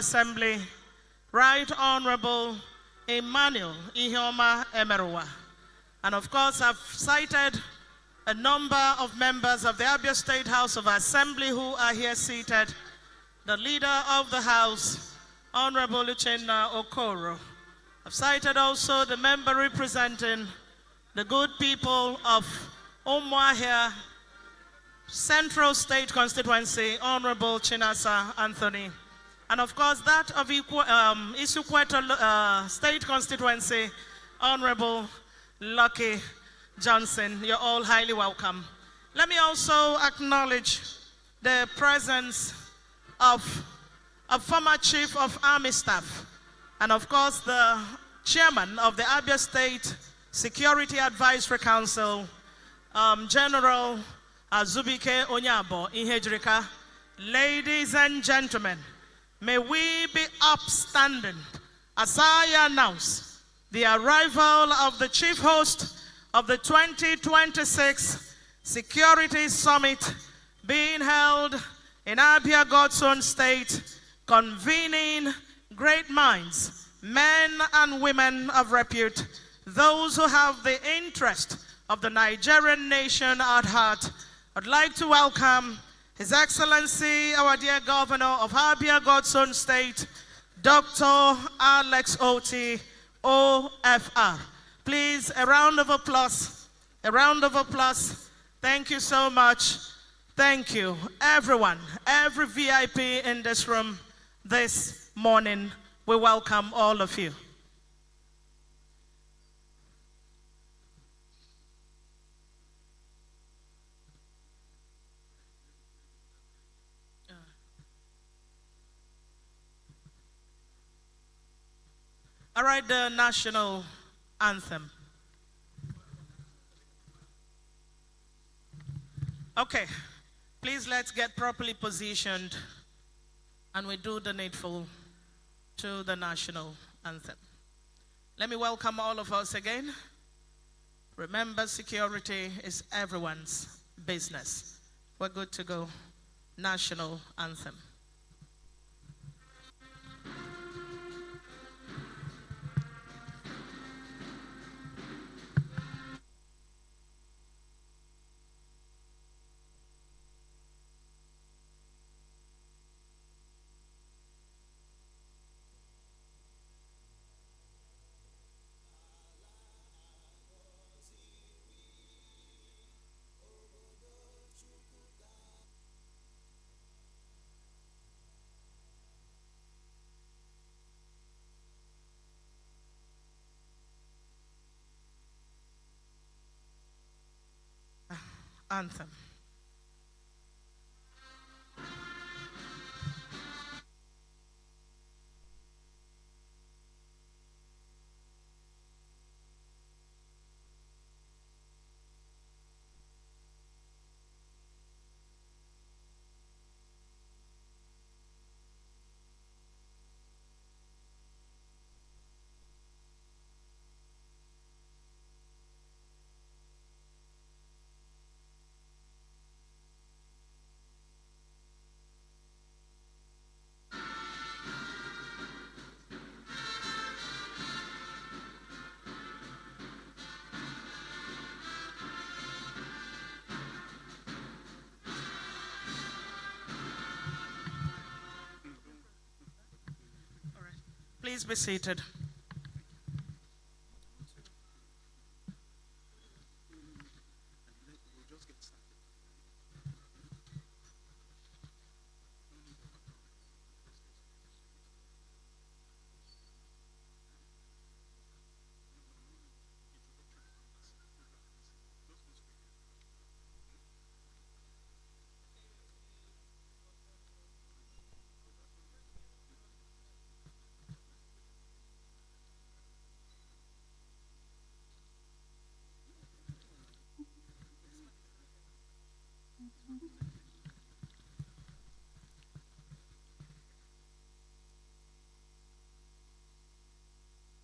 Assembly, Right Honorable Emmanuel Ihioma Emerwa. And of course, I've cited a number of members of the Abia State House of Assembly who are here seated. The leader of the House, Honorable Uchenna Okoro. I've cited also the member representing the good people of Umuahia Central State Constituency, Honorable Chinasa Anthony. And of course, that of Isukweto State Constituency, Honorable Lucky Johnson. You're all highly welcome. Let me also acknowledge the presence of a former Chief of Army Staff, and of course, the Chairman of the Abia State Security Advisory Council, General Zubike Onyabo Ihejrika. Ladies and gentlemen, may we be upstanding as I announce the arrival of the chief host of the 2026 Security Summit being held in Abia, God's own state, convening great minds, men and women of repute, those who have the interest of the Nigerian nation at heart. I'd like to welcome His Excellency, our dear Governor of Abia, God's own state, Dr. Alex Oti, OFR. Please, a round of applause. A round of applause. Thank you so much. Thank you, everyone, every VIP in this room this morning. We welcome all of you. All right, the national anthem. Okay, please let's get properly positioned and we do the needful to the national anthem. Let me welcome all of us again. Remember, security is everyone's business. We're good to go. National anthem. Anthem. Please be seated.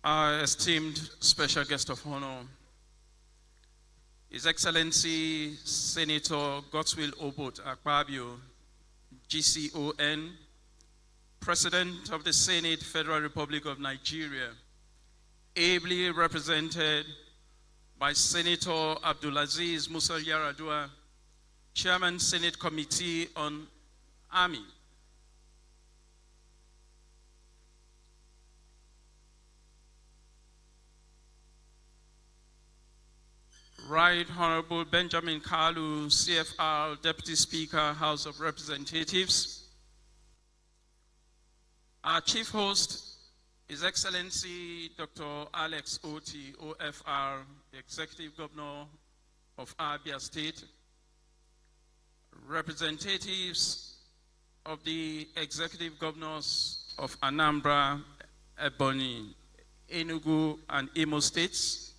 Our esteemed special guest of honor, His Excellency Senator Godswill Obot Akpabio, GCON, President of the Senate, Federal Republic of Nigeria, ably represented by Senator Abdulaziz Musa Yaradua, Chairman, Senate Committee on Army. Right Honorable Benjamin Kalu, CFR, Deputy Speaker, House of Representatives. Our chief host, His Excellency Dr. Alex Oti, OFR, the Executive Governor of Abia State. Representatives of the Executive Governors of Anambra, Ebonyi, Enugu, and Imo States.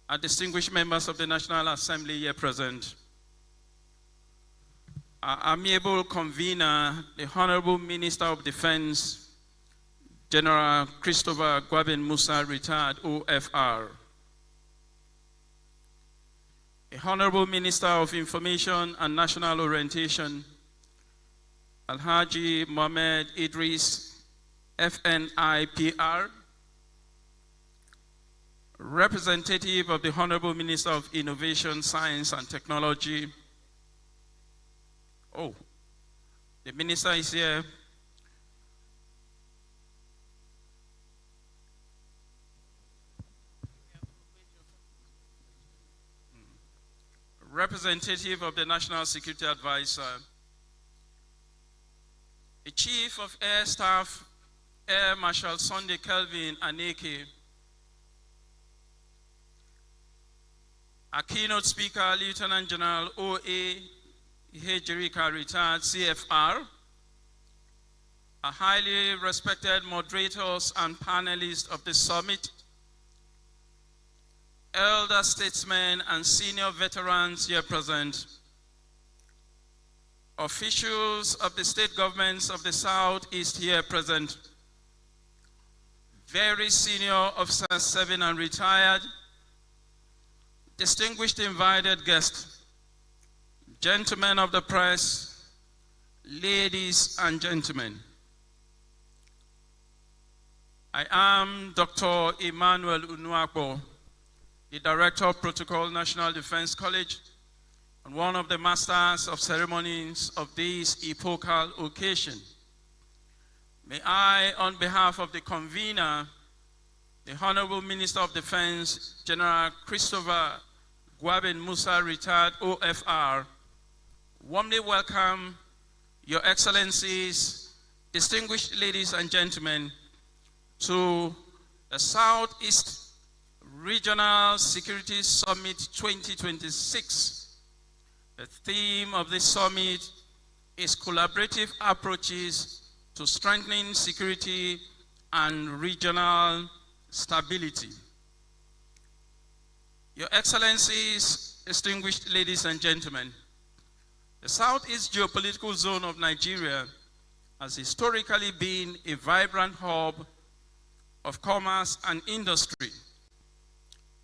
Our distinguished members of the National Assembly here present. Our amiable convener, the Honorable Minister of Defense, General Christopher Gwabin Musa, retired OFR. The Honorable Minister of Information and National Orientation, Alhaji Mohamed Idris, FNIPR. Representative of the Honorable Minister of Innovation, Science and Technology. Oh, the Minister is here. Representative of the National Security Advisor. The Chief of Air Staff, Air Marshal Sunday Kelvin Aneke. Our keynote speaker, Lieutenant General O.A. Ihejirika, retired CFR. Our highly respected moderators and panelists of the summit, elder statesmen and senior veterans here present, officials of the state governments of the Southeast here present, very senior officers serving and retired, distinguished invited guests, gentlemen of the press, ladies and gentlemen. I am Dr. Emmanuel Unuakbo, the Director of Protocol, National Defense College, and one of the masters of ceremonies of this epochal occasion. May I, on behalf of the convener, the Honorable Minister of Defense, General Christopher Gwabin Musa, retired OFR, warmly welcome Your Excellencies, distinguished ladies and gentlemen, to the Southeast Regional Security Summit 2026. The theme of this summit is collaborative approaches to strengthening security and regional stability. Your Excellencies, distinguished ladies and gentlemen, the Southeast geopolitical zone of Nigeria has historically been a vibrant hub of commerce and industry.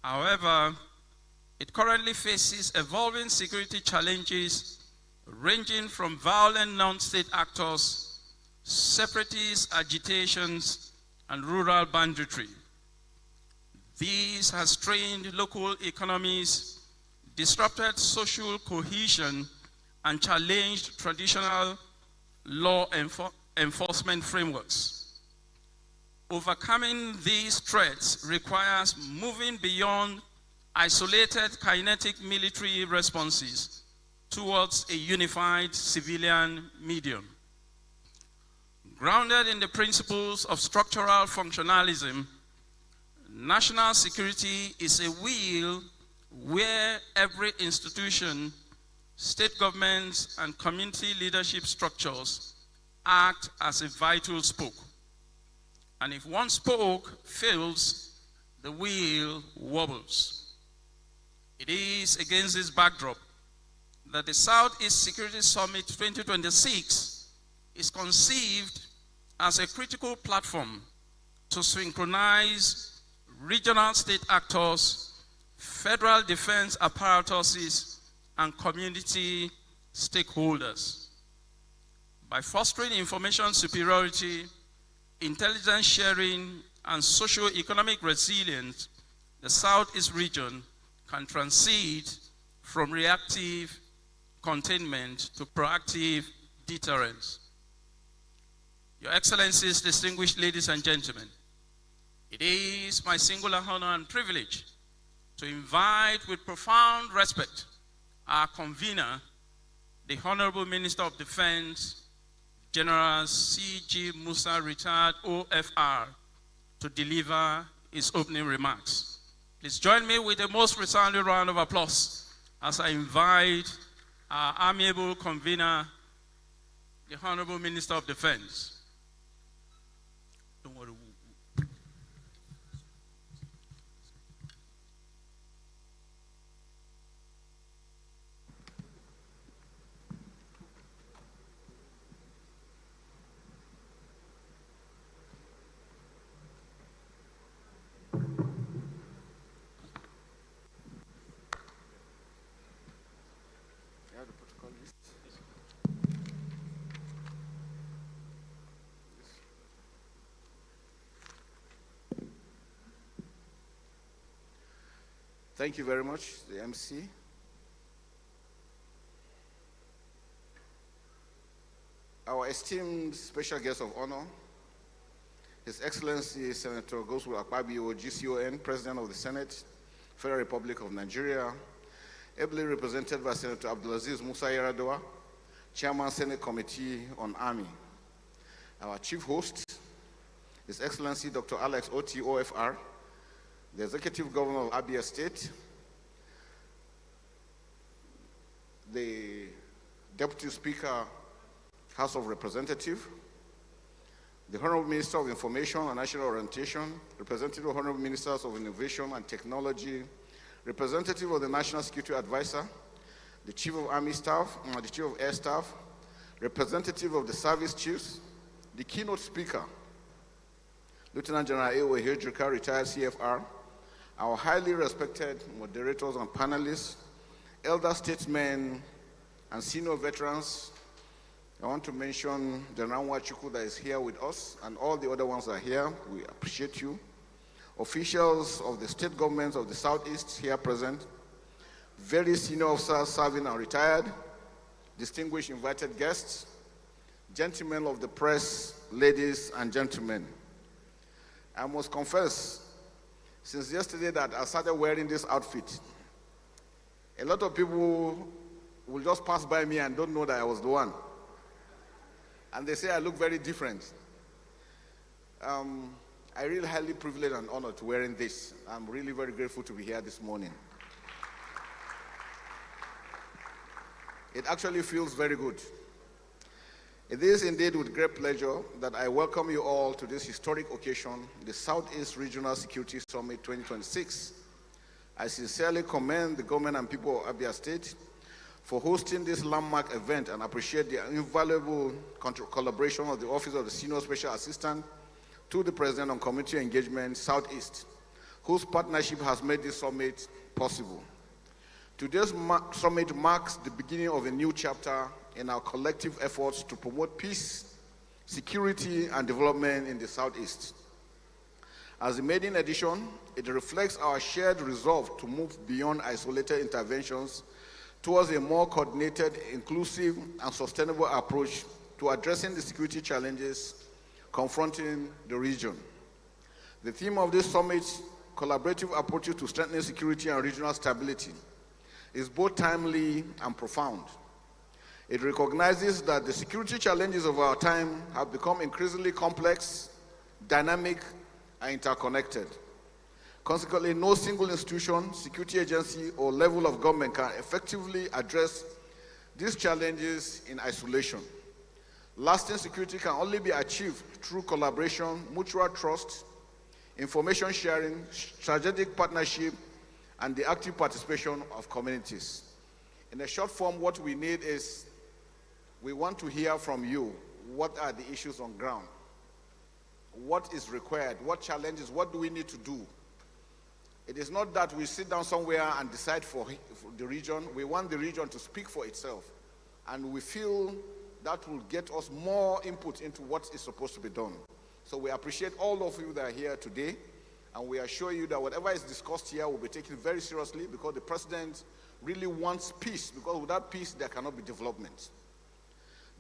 However, it currently faces evolving security challenges ranging from violent non-state actors, separatist agitations, and rural banditry. This has strained local economies, disrupted social cohesion, and challenged traditional law enforcement frameworks. Overcoming these threats requires moving beyond isolated kinetic military responses towards a unified civilian medium. Grounded in the principles of structural functionalism, national security is a wheel where every institution, state governments, and community leadership structures act as a vital spoke. And if one spoke fails, the wheel wobbles. It is against this backdrop that the Southeast Security Summit 2026 is conceived as a critical platform to synchronize regional state actors, federal defense apparatuses, and community stakeholders. by fostering information superiority, intelligence sharing, and socio-economic resilience, the Southeast region can transit from reactive containment to proactive deterrence. Your Excellencies, distinguished ladies and gentlemen, it is my singular honor and privilege to invite with profound respect our convener, the Honorable Minister of Defense, General C.G. Musa, retired OFR, to deliver his opening remarks. Please join me with a most resounding round of applause as I invite our amiable convener, the Honorable Minister of Defense. Don't worry. Thank you very much, the MC. Our esteemed special guest of honor, His Excellency Senator Godswill Akpabio, GCON, President of the Senate, Federal Republic of Nigeria, ably represented by Senator Abdulaziz Musa Yar'Adua, Chairman, Senate Committee on Army. Our chief host, His Excellency Dr. Alex Oti, OFR, the Executive Governor of Abia State, the Deputy Speaker, House of Representatives, the Honorable Minister of Information and National Orientation, representative of Honorable Ministers of Innovation and Technology, representative of the National Security Advisor, the Chief of Army Staff, the Chief of Air Staff, representative of the Service Chiefs, the keynote speaker, Lieutenant General A.O. Hejrika, retired CFR, our highly respected moderators and panelists, elder statesmen, and senior veterans. I want to mention General Nwachukwu that is here with us, and all the other ones that are here. We appreciate you. Officials of the state governments of the Southeast here present, very senior officers serving and retired, distinguished invited guests, gentlemen of the press, ladies and gentlemen. I must confess, since yesterday that I started wearing this outfit, a lot of people will just pass by me and don't know that I was the one. And they say I look very different. I really highly privileged and honored to wearing this. I'm really very grateful to be here this morning. It actually feels very good. It is indeed with great pleasure that I welcome you all to this historic occasion, the Southeast Regional Security Summit 2026. I sincerely commend the government and people of Abia State for hosting this landmark event and appreciate the invaluable collaboration of the Office of the Senior Special Assistant to the President on Community Engagement Southeast, whose partnership has made this summit possible. Today's summit marks the beginning of a new chapter in our collective efforts to promote peace, security, and development in the Southeast. As a maiden edition, it reflects our shared resolve to move beyond isolated interventions towards a more coordinated, inclusive, and sustainable approach to addressing the security challenges confronting the region. The theme of this summit, collaborative approaches to strengthening security and regional stability, is both timely and profound. It recognizes that the security challenges of our time have become increasingly complex, dynamic, and interconnected. Consequently, no single institution, security agency, or level of government can effectively address these challenges in isolation. Lasting security can only be achieved through collaboration, mutual trust, information sharing, strategic partnership, and the active participation of communities. In a short form, what we need is, we want to hear from you. What are the issues on ground? What is required? What challenges? What do we need to do? It is not that we sit down somewhere and decide for the region. We want the region to speak for itself. And we feel that will get us more input into what is supposed to be done. So we appreciate all of you that are here today, and we assure you that whatever is discussed here will be taken very seriously, because the president really wants peace, because without peace there cannot be development.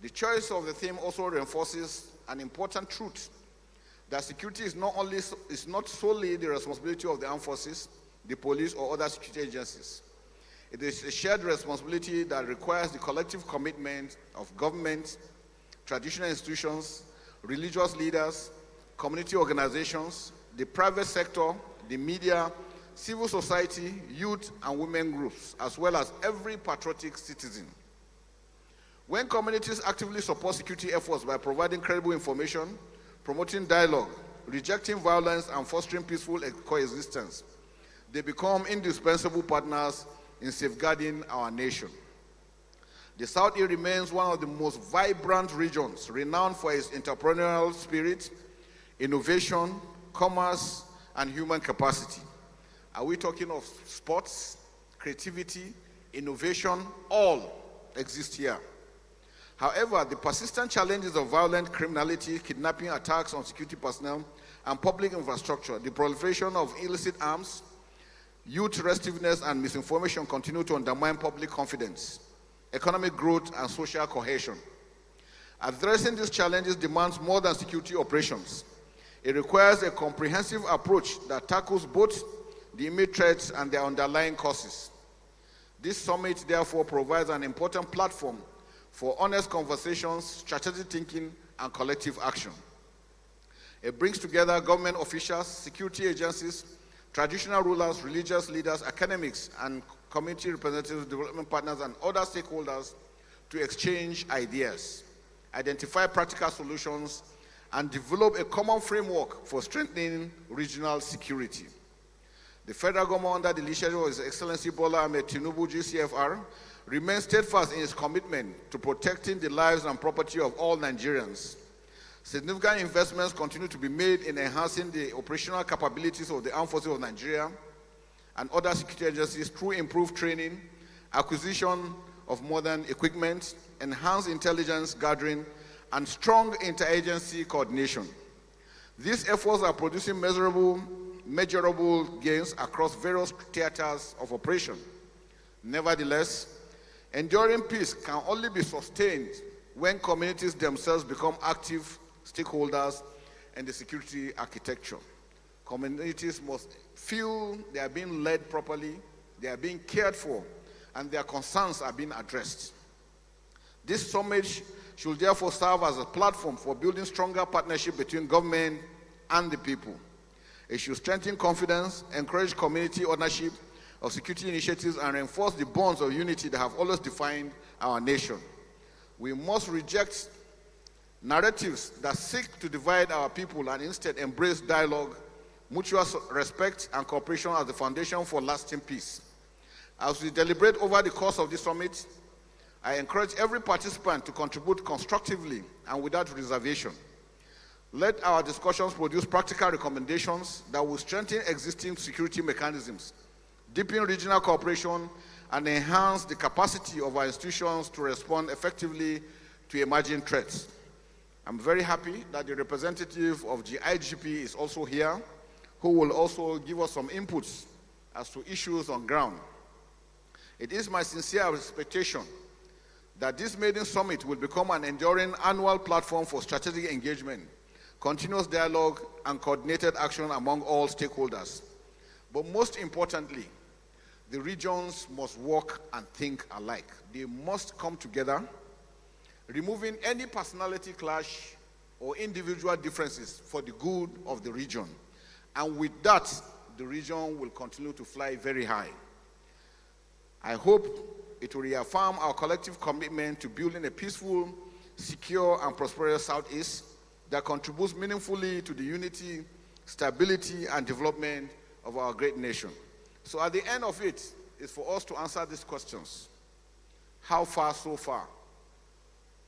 The choice of the theme also reinforces an important truth, that security is not solely the responsibility of the armed forces, the police, or other security agencies. It is a shared responsibility that requires the collective commitment of government, traditional institutions, religious leaders, community organizations, the private sector, the media, civil society, youth and women groups, as well as every patriotic citizen. When communities actively support security efforts by providing credible information, promoting dialogue, rejecting violence, and fostering peaceful coexistence, they become indispensable partners in safeguarding our nation. The Southeast remains one of the most vibrant regions, renowned for its entrepreneurial spirit, innovation, commerce, and human capacity. Are we talking of sports, creativity, innovation? All exist here. However, the persistent challenges of violent criminality, kidnapping, attacks on security personnel, and public infrastructure, the proliferation of illicit arms, youth restiveness, and misinformation continue to undermine public confidence, economic growth, and social cohesion. Addressing these challenges demands more than security operations. It requires a comprehensive approach that tackles both the immediate threats and their underlying causes. This summit, therefore, provides an important platform for honest conversations, strategic thinking, and collective action. It brings together government officials, security agencies, traditional rulers, religious leaders, academics, and community representatives, development partners, and other stakeholders to exchange ideas, identify practical solutions, and develop a common framework for strengthening regional security. The federal government, under the leadership of His Excellency Bola Ahmed Tinubu, GCFR, remains steadfast in its commitment to protecting the lives and property of all Nigerians. Significant investments continue to be made in enhancing the operational capabilities of the Armed Forces of Nigeria and other security agencies through improved training, acquisition of modern equipment, enhanced intelligence gathering, and strong interagency coordination. These efforts are producing measurable gains across various theaters of operation. Nevertheless, enduring peace can only be sustained when communities themselves become active stakeholders in the security architecture. Communities must feel they are being led properly, they are being cared for, and their concerns are being addressed. This summit should therefore serve as a platform for building stronger partnership between government and the people. It should strengthen confidence, encourage community ownership of security initiatives, and reinforce the bonds of unity that have always defined our nation. We must reject narratives that seek to divide our people and instead embrace dialogue, mutual respect, and cooperation as the foundation for lasting peace. As we deliberate over the course of this summit, I encourage every participant to contribute constructively and without reservation. Let our discussions produce practical recommendations that will strengthen existing security mechanisms, deepen regional cooperation, and enhance the capacity of our institutions to respond effectively to emerging threats. I'm very happy that the representative of the IGP is also here, who will also give us some inputs as to issues on ground. It is my sincere expectation that this maiden summit will become an enduring annual platform for strategic engagement, continuous dialogue, and coordinated action among all stakeholders. But most importantly, the regions must work and think alike. They must come together, removing any personality clash or individual differences for the good of the region. And with that, the region will continue to fly very high. I hope it will reaffirm our collective commitment to building a peaceful, secure, and prosperous Southeast that contributes meaningfully to the unity, stability, and development of our great nation. So at the end of it is for us to answer these questions. How far so far?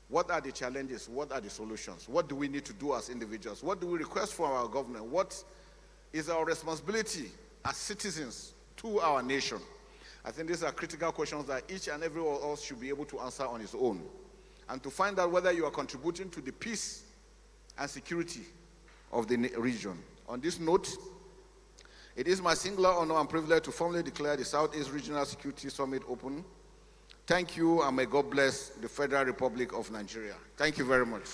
What are the challenges? What are the solutions? What do we need to do as individuals? What do we request from our government? What is our responsibility as citizens to our nation? I think these are critical questions that each and every one of us should be able to answer on his own. and to find out whether you are contributing to the peace and security of the region. On this note, it is my singular honor and privilege to formally declare the Southeast Regional Security Summit open. Thank you, and may God bless the Federal Republic of Nigeria. Thank you very much.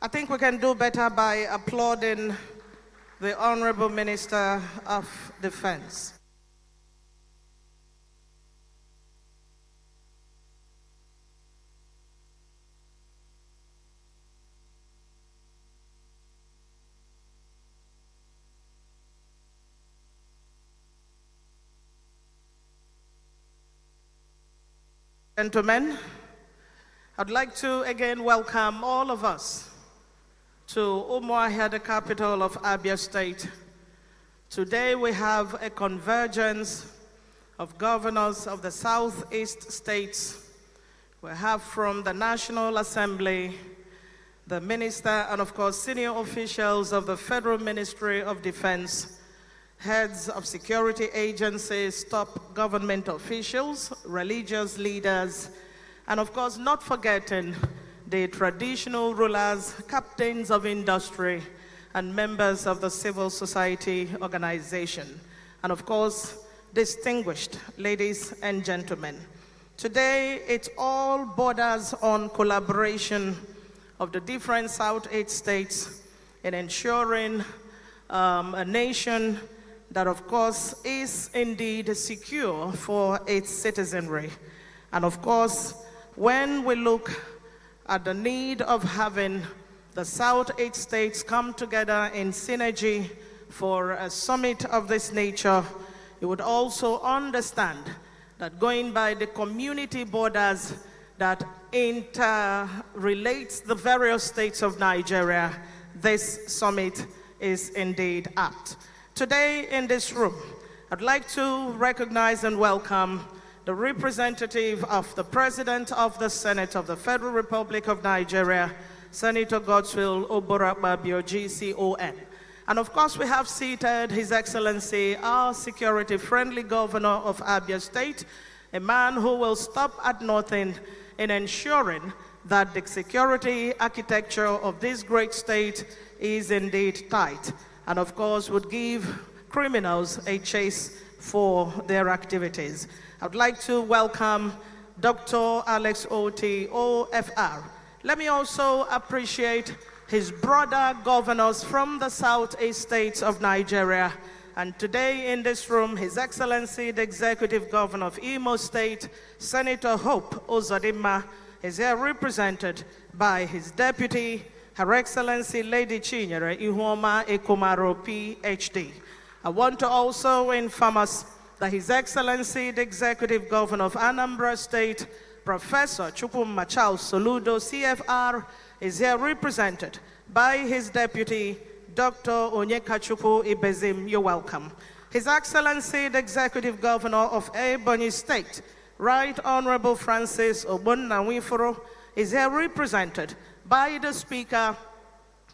I think we can do better by applauding the Honorable Minister of Defense. Gentlemen, I'd like to again welcome all of us to Umuahia, the capital of Abia State. Today we have a convergence of governors of the Southeast states. We have from the National Assembly, the minister, and of course senior officials of the Federal Ministry of Defense, heads of security agencies, top government officials, religious leaders, and of course not forgetting the traditional rulers, captains of industry, and members of the civil society organization. And of course, distinguished ladies and gentlemen. Today, it all borders on collaboration of the different Southeast states in ensuring a nation that, of course, is indeed secure for its citizenry. And of course, when we look at the need of having the Southeast states come together in synergy for a summit of this nature, you would also understand that going by the community borders that interrelates the various states of Nigeria, this summit is indeed apt. Today in this room, I'd like to recognize and welcome the representative of the President of the Senate of the Federal Republic of Nigeria, Senator Godswill Oborababio, GCON. And of course, we have seated His Excellency, our security-friendly governor of Abia State, a man who will stop at nothing in ensuring that the security architecture of this great state is indeed tight, and of course would give criminals a chase for their activities. I'd like to welcome Dr. Alex Oti, OFR. Let me also appreciate his brother governors from the Southeast states of Nigeria. And today in this room, His Excellency, the Executive Governor of Imo State, Senator Hope Uzodimma, is here represented by his deputy, Her Excellency Lady Chinyere Ihuoma Ekumaro, PhD. I want to also inform us that His Excellency, the Executive Governor of Anambra State, Professor Chukwuma Charles Soludo, CFR, is here represented by his deputy, Dr. Onyekachukwu Ibezim. You're welcome. His Excellency, the Executive Governor of Ebonyi State, Right Honorable Francis Ogbonnawifuru, is here represented by the Speaker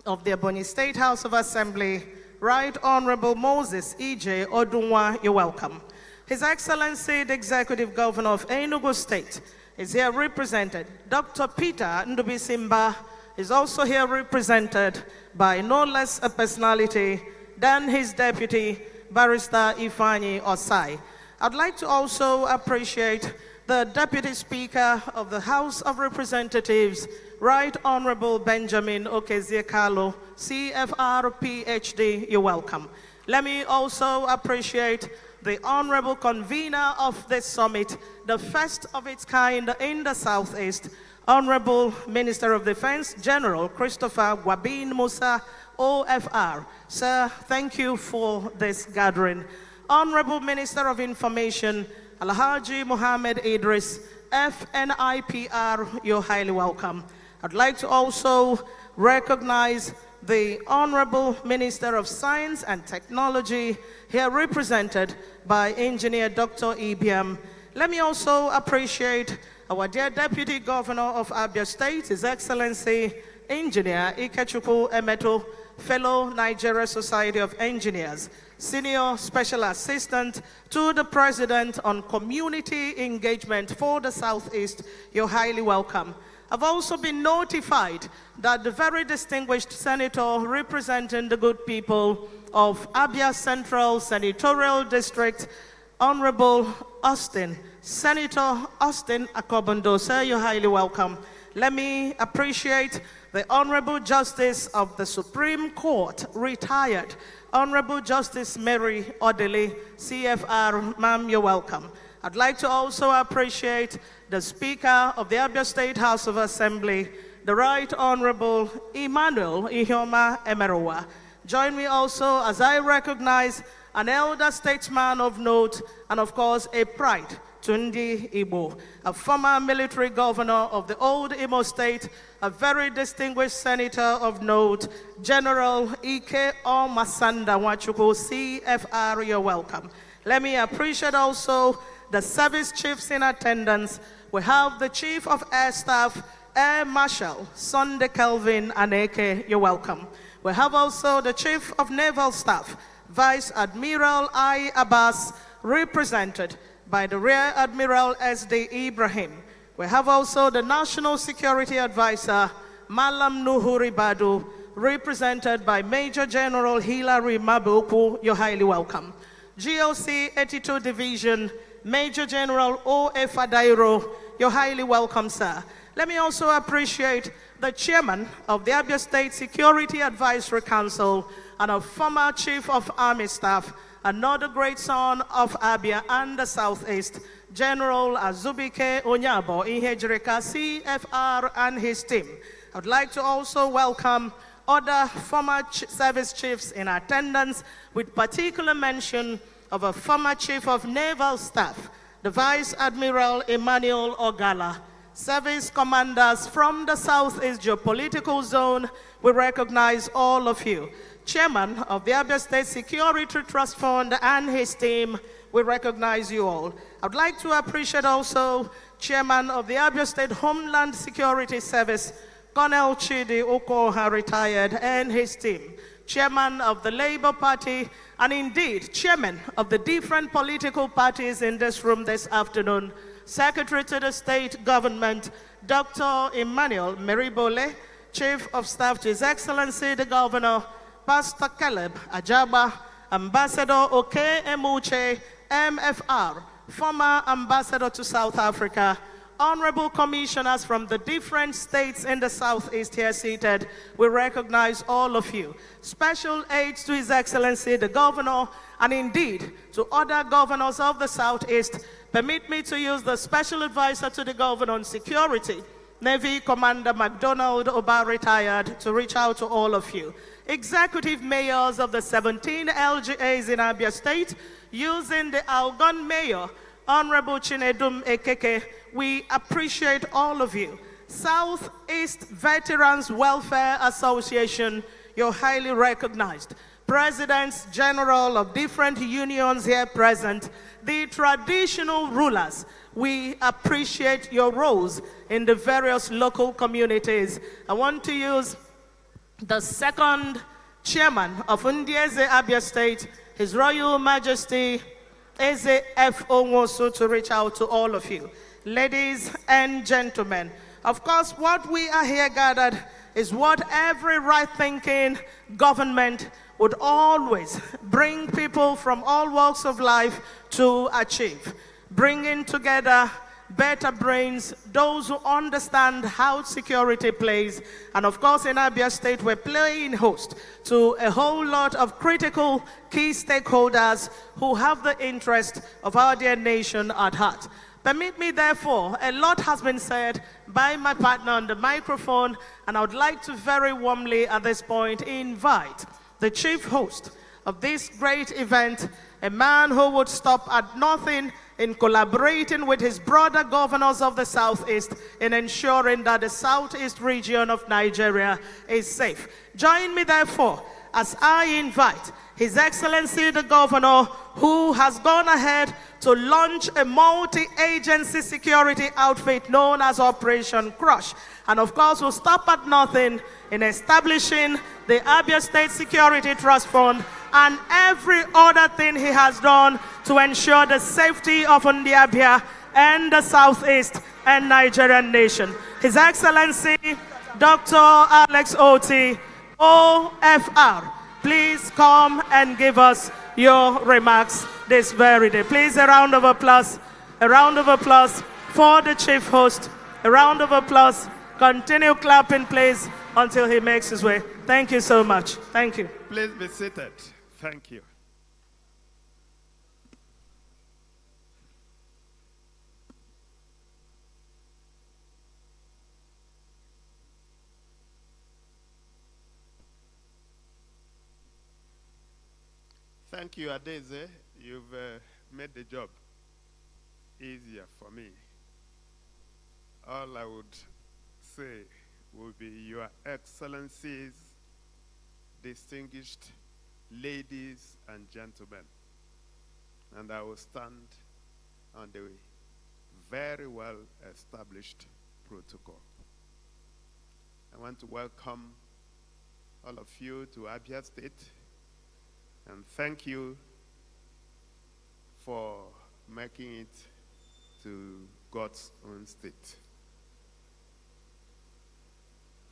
of the Ebonyi State House of Assembly, Right Honorable Moses E.J. Odunwa. You're welcome. His Excellency, the Executive Governor of Enugu State, is here represented. Dr. Peter Ndubisimba is also here represented by no less a personality than his deputy, Barrister Ifeanyi Osai. I'd like to also appreciate the Deputy Speaker of the House of Representatives, Right Honorable Benjamin Okezie-Kalu, CFR, PhD. You're welcome. Let me also appreciate the honorable convener of this summit, the first of its kind in the Southeast, Honorable Minister of Defense, General Christopher Gwabin Musa, OFR. Sir, thank you for this gathering. Honorable Minister of Information, Alhaji Mohammed Idris, FNIPR, you're highly welcome. I'd like to also recognize the Honorable Minister of Science and Technology, here represented by Engineer Dr. Ibiam. Let me also appreciate our dear Deputy Governor of Abia State, His Excellency Engineer Icc Umuahia, fellow Nigeria Society of Engineers, Senior Special Assistant to the President on Community Engagement for the Southeast. You're highly welcome. I've also been notified that the very distinguished senator representing the good people of Abia Central Senatorial District, Honorable Austin, Senator Austin Akobondo, sir, you're highly welcome. Let me appreciate the Honorable Justice of the Supreme Court, retired, Honorable Justice Mary Odele, CFR, ma'am, you're welcome. I'd like to also appreciate the Speaker of the Abia State House of Assembly, the Right Honorable Emmanuel Ihioma Emerowa. Join me also as I recognize an elder statesman of note and of course a pride, Tundi Igbo, a former military governor of the old Imo State, a very distinguished senator of note, General Ike Omasanda Nwachukwu, CFR, you're welcome. Let me appreciate also the service chiefs in attendance. We have the Chief of Air Staff, Air Marshal Sunday Kelvin Aneke, you're welcome. We have also the Chief of Naval Staff, Vice Admiral I. Abbas, represented by the Rear Admiral S.D. Ibrahim. We have also the National Security Advisor, Malam Nuhuri Badu, represented by Major General Hilary Mabuku, you're highly welcome. GOC 82 Division, Major General O.F. Adairo, you're highly welcome, sir. Let me also appreciate the Chairman of the Abia State Security Advisory Council and a former Chief of Army Staff, another great son of Abia and the Southeast, General Azubike Onyabo Ihejirika, CFR, and his team. I would like to also welcome other former service chiefs in attendance, with particular mention of a former Chief of Naval Staff, the Vice Admiral Emmanuel Ogala. Service commanders from the Southeast Geopolitical Zone, we recognize all of you. Chairman of the Abia State Security Trust Fund and his team, we recognize you all. I'd like to appreciate also Chairman of the Abia State Homeland Security Service, Colonel Chidi Okoha, retired, and his team. Chairman of the Labour Party, and indeed, Chairman of the different political parties in this room this afternoon, Secretary to the State Government, Dr. Emmanuel Meribole, Chief of Staff to His Excellency the Governor, Pastor Caleb Ajaba, Ambassador Oke Emuche, MFR, former Ambassador to South Africa, Honorable Commissioners from the different states in the Southeast here seated, we recognize all of you. Special aids to His Excellency the Governor, and indeed to other governors of the Southeast. Permit me to use the Special Advisor to the Governor on Security, Navy Commander McDonald Oba, retired, to reach out to all of you. Executive mayors of the 17 LGAs in Abia State, using the Algon Mayor, Honorable Chinedum Ekeke, we appreciate all of you. Southeast Veterans Welfare Association, you're highly recognized. Presidents General of different unions here present, the traditional rulers, we appreciate your roles in the various local communities. I want to use the second chairman of Ndieze Abia State, His Royal Majesty Eze F. Onwosu, to reach out to all of you. Ladies and gentlemen, of course, what we are here gathered is what every right-thinking government would always bring people from all walks of life to achieve. Bringing together better brains, those who understand how security plays. And of course, in Abia State, we're playing host to a whole lot of critical key stakeholders who have the interest of our dear nation at heart. Permit me, therefore, a lot has been said by my partner on the microphone, and I would like to very warmly at this point invite the chief host of this great event, a man who would stop at nothing in collaborating with his brother governors of the Southeast in ensuring that the Southeast region of Nigeria is safe. Join me, therefore, as I invite His Excellency the Governor, who has gone ahead to launch a multi-agency security outfit known as Operation Crush. And of course, we'll stop at nothing in establishing the Abia State Security Trust Fund and every other thing he has done to ensure the safety of Abia and the Southeast and Nigerian nation. His Excellency, Dr. Alex Oti, OFR, please come and give us your remarks this very day. Please, a round of applause for the chief host. A round of applause. Continue clapping, please, until he makes his way. Thank you so much. Thank you. Please be seated. Thank you. Thank you, Adeze. You've made the job easier for me. All I would say would be Your Excellencies, distinguished ladies and gentlemen, and I will stand on the very well established protocol. I want to welcome all of you to Abia State and thank you for making it to God's own state.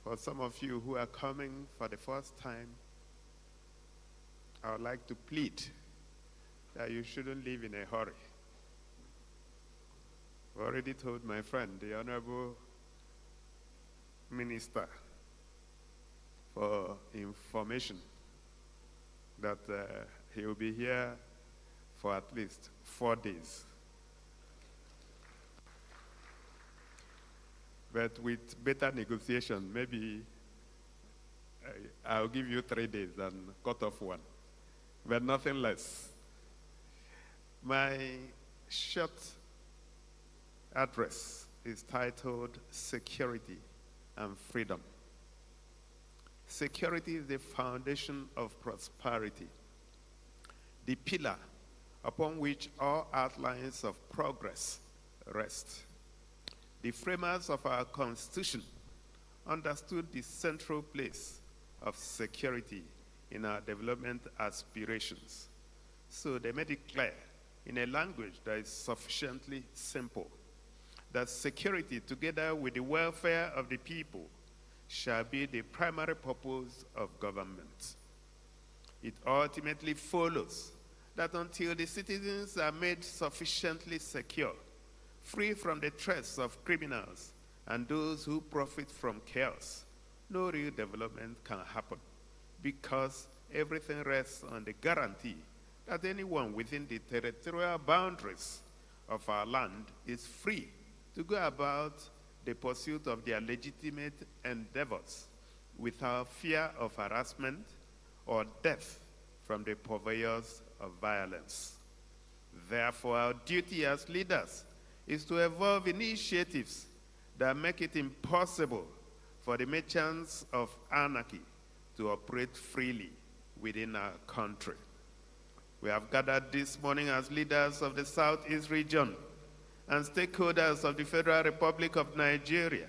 For some of you who are coming for the first time, I would like to plead that you shouldn't live in a hurry. I've already told my friend, the Honorable Minister for Information, that he will be here for at least 4 days. But with better negotiation, maybe I'll give you 3 days and cut off 1, but nothing less. My short address is titled Security and Freedom. Security is the foundation of prosperity, the pillar upon which all outlines of progress rest. The framers of our Constitution understood the central place of security in our development aspirations. So they made it clear in a language that is sufficiently simple that security, together with the welfare of the people, shall be the primary purpose of government. It ultimately follows that until the citizens are made sufficiently secure, free from the threats of criminals and those who profit from chaos, no real development can happen, because everything rests on the guarantee that anyone within the territorial boundaries of our land is free to go about the pursuit of their legitimate endeavors without fear of harassment or death from the purveyors of violence. Therefore, our duty as leaders is to evolve initiatives that make it impossible for the merchants of anarchy to operate freely within our country. We have gathered this morning as leaders of the Southeast region and stakeholders of the Federal Republic of Nigeria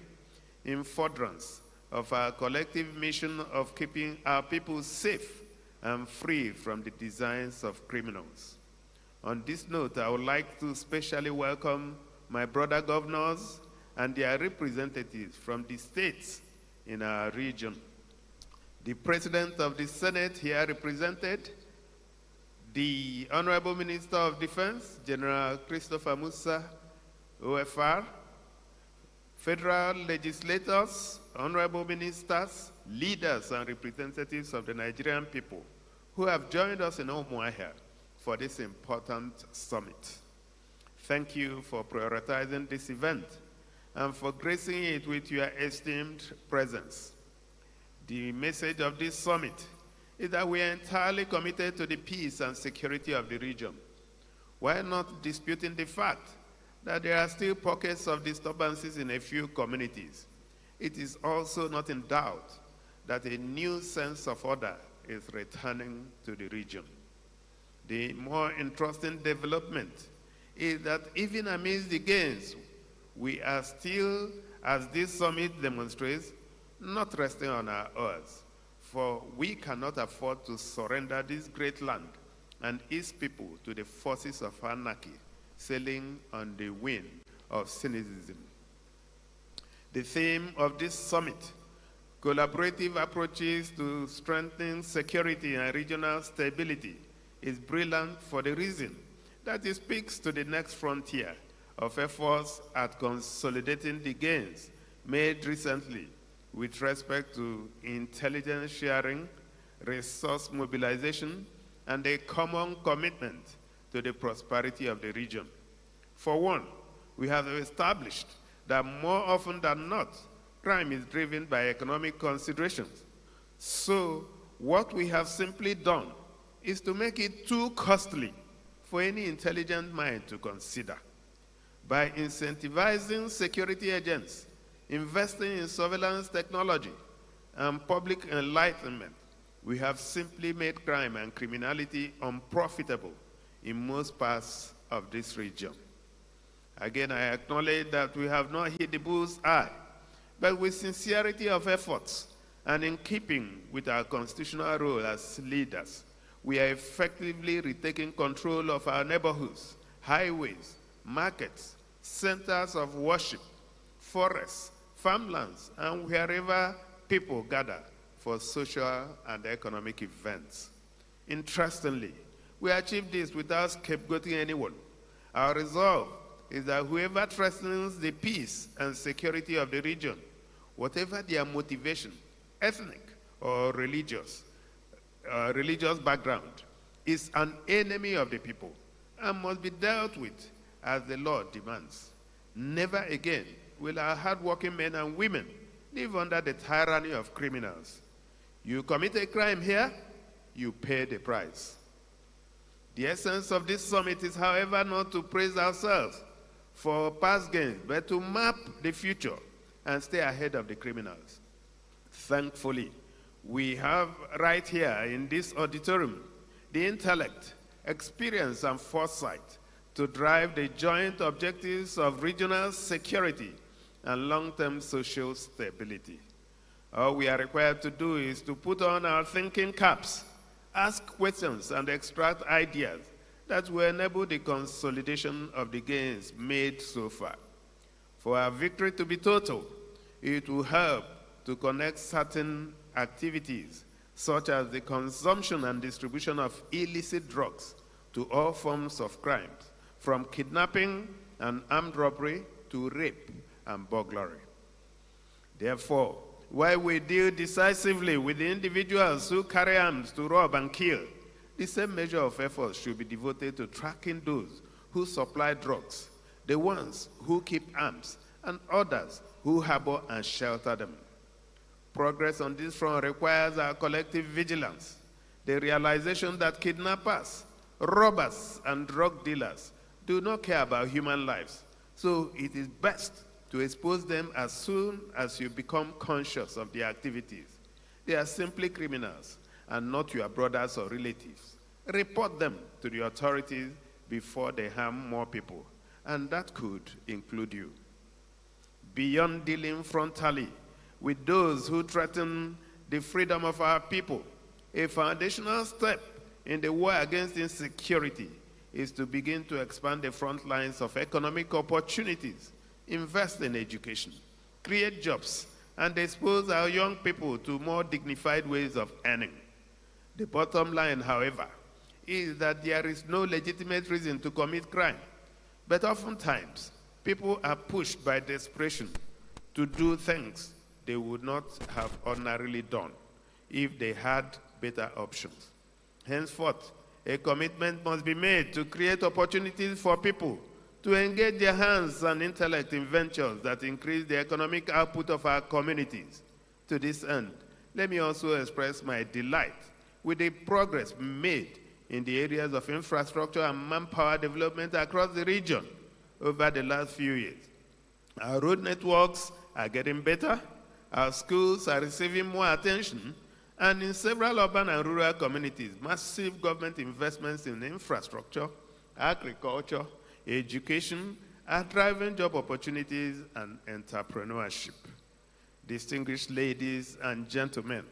in furtherance of our collective mission of keeping our people safe and free from the designs of criminals. On this note, I would like to specially welcome my brother governors and their representatives from the states in our region. The President of the Senate here represented, the Honorable Minister of Defense, General Christopher Musa, OFR, federal legislators, honorable ministers, leaders and representatives of the Nigerian people who have joined us in Umuahia for this important summit. Thank you for prioritizing this event and for gracing it with your esteemed presence. The message of this summit is that we are entirely committed to the peace and security of the region, while not disputing the fact that there are still pockets of disturbances in a few communities. It is also not in doubt that a new sense of order is returning to the region. The more interesting development is that even amidst the gains, we are still, as this summit demonstrates, not resting on our oars, for we cannot afford to surrender this great land and its people to the forces of anarchy sailing on the wind of cynicism. The theme of this summit, collaborative approaches to strengthen security and regional stability, is brilliant for the reason that it speaks to the next frontier of efforts at consolidating the gains made recently with respect to intelligence sharing, resource mobilization, and a common commitment to the prosperity of the region. For one, we have established that more often than not, crime is driven by economic considerations. So what we have simply done is to make it too costly for any intelligent mind to consider. By incentivizing security agents, investing in surveillance technology, and public enlightenment, we have simply made crime and criminality unprofitable in most parts of this region. Again, I acknowledge that we have not hit the bull's eye, but with sincerity of efforts and in keeping with our constitutional role as leaders, we are effectively retaking control of our neighborhoods, highways, markets, centers of worship, forests, farmlands, and wherever people gather for social and economic events. Interestingly, we achieve this without scapegoating anyone. Our resolve is that whoever threatens the peace and security of the region, whatever their motivation, ethnic or religious background, is an enemy of the people and must be dealt with as the law demands. Never again will our hardworking men and women live under the tyranny of criminals. You commit a crime here, you pay the price. The essence of this summit is, however, not to praise ourselves for past gains, but to map the future and stay ahead of the criminals. Thankfully, we have right here in this auditorium the intellect, experience, and foresight to drive the joint objectives of regional security and long-term social stability. All we are required to do is to put on our thinking caps, ask questions, and extract ideas that will enable the consolidation of the gains made so far. For our victory to be total, it will help to connect certain activities, such as the consumption and distribution of illicit drugs, to all forms of crimes, from kidnapping and armed robbery to rape and burglary. Therefore, while we deal decisively with the individuals who carry arms to rob and kill, the same measure of effort should be devoted to tracking those who supply drugs, the ones who keep arms, and others who harbor and shelter them. Progress on this front requires our collective vigilance, the realization that kidnappers, robbers, and drug dealers do not care about human lives, so it is best to expose them as soon as you become conscious of their activities. They are simply criminals and not your brothers or relatives. Report them to the authorities before they harm more people, and that could include you. Beyond dealing frontally with those who threaten the freedom of our people, a foundational step in the war against insecurity is to begin to expand the front lines of economic opportunities, invest in education, create jobs, and expose our young people to more dignified ways of earning. The bottom line, however, is that there is no legitimate reason to commit crime, but oftentimes people are pushed by desperation to do things they would not have ordinarily done if they had better options. Henceforth, a commitment must be made to create opportunities for people to engage their hands and intellect in ventures that increase the economic output of our communities. To this end, let me also express my delight with the progress made in the areas of infrastructure and manpower development across the region over the last few years. Our road networks are getting better, our schools are receiving more attention, And in several urban and rural communities, massive government investments in infrastructure, agriculture, education are driving job opportunities and entrepreneurship. Distinguished ladies and gentlemen,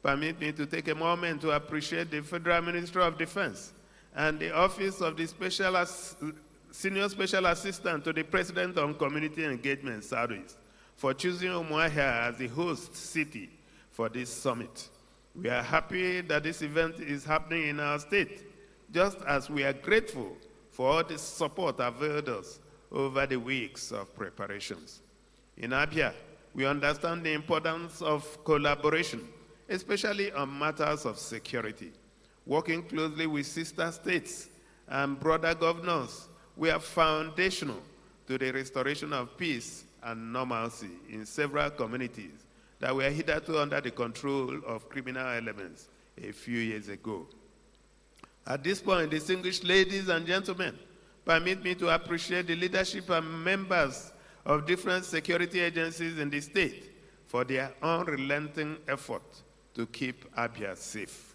permit me to take a moment to appreciate the Federal Ministry of Defense and the Office of the Senior Special Assistant to the President on Community Engagement, Southeast, for choosing Umuahia as the host city for this summit. We are happy that this event is happening in our state, just as we are grateful for all the support availed us over the weeks of preparations. In Abia, we understand the importance of collaboration, especially on matters of security. Working closely with sister states and brother governors, we are foundational to the restoration of peace and normalcy in several communities that were hitherto under the control of criminal elements a few years ago. At this point, distinguished ladies and gentlemen, permit me to appreciate the leadership and members of different security agencies in the state for their unrelenting effort to keep Abia safe.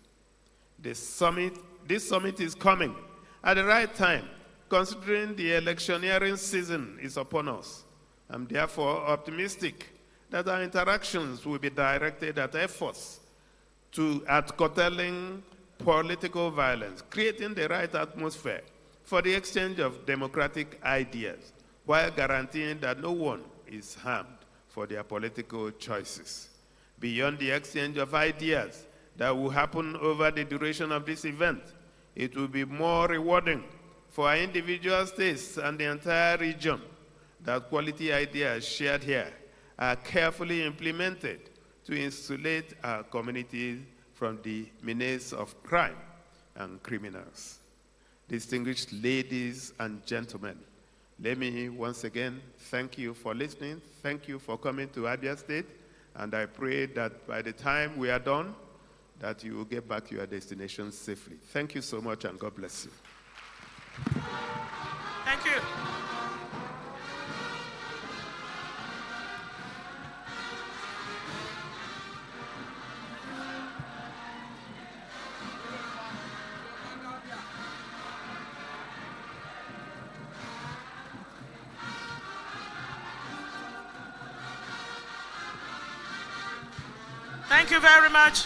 This summit is coming at the right time, considering the electioneering season is upon us. I'm therefore optimistic that our interactions will be directed at efforts at curtailing political violence, creating the right atmosphere for the exchange of democratic ideas, while guaranteeing that no one is harmed for their political choices. Beyond the exchange of ideas that will happen over the duration of this event, it will be more rewarding for our individual states and the entire region that quality ideas shared here are carefully implemented to insulate our communities from the menace of crime and criminals. Distinguished ladies and gentlemen, let me once again thank you for listening. Thank you for coming to Abia State. And I pray that by the time we are done, that you will get back to your destination safely. Thank you so much, and God bless you. Thank you. Thank you very much.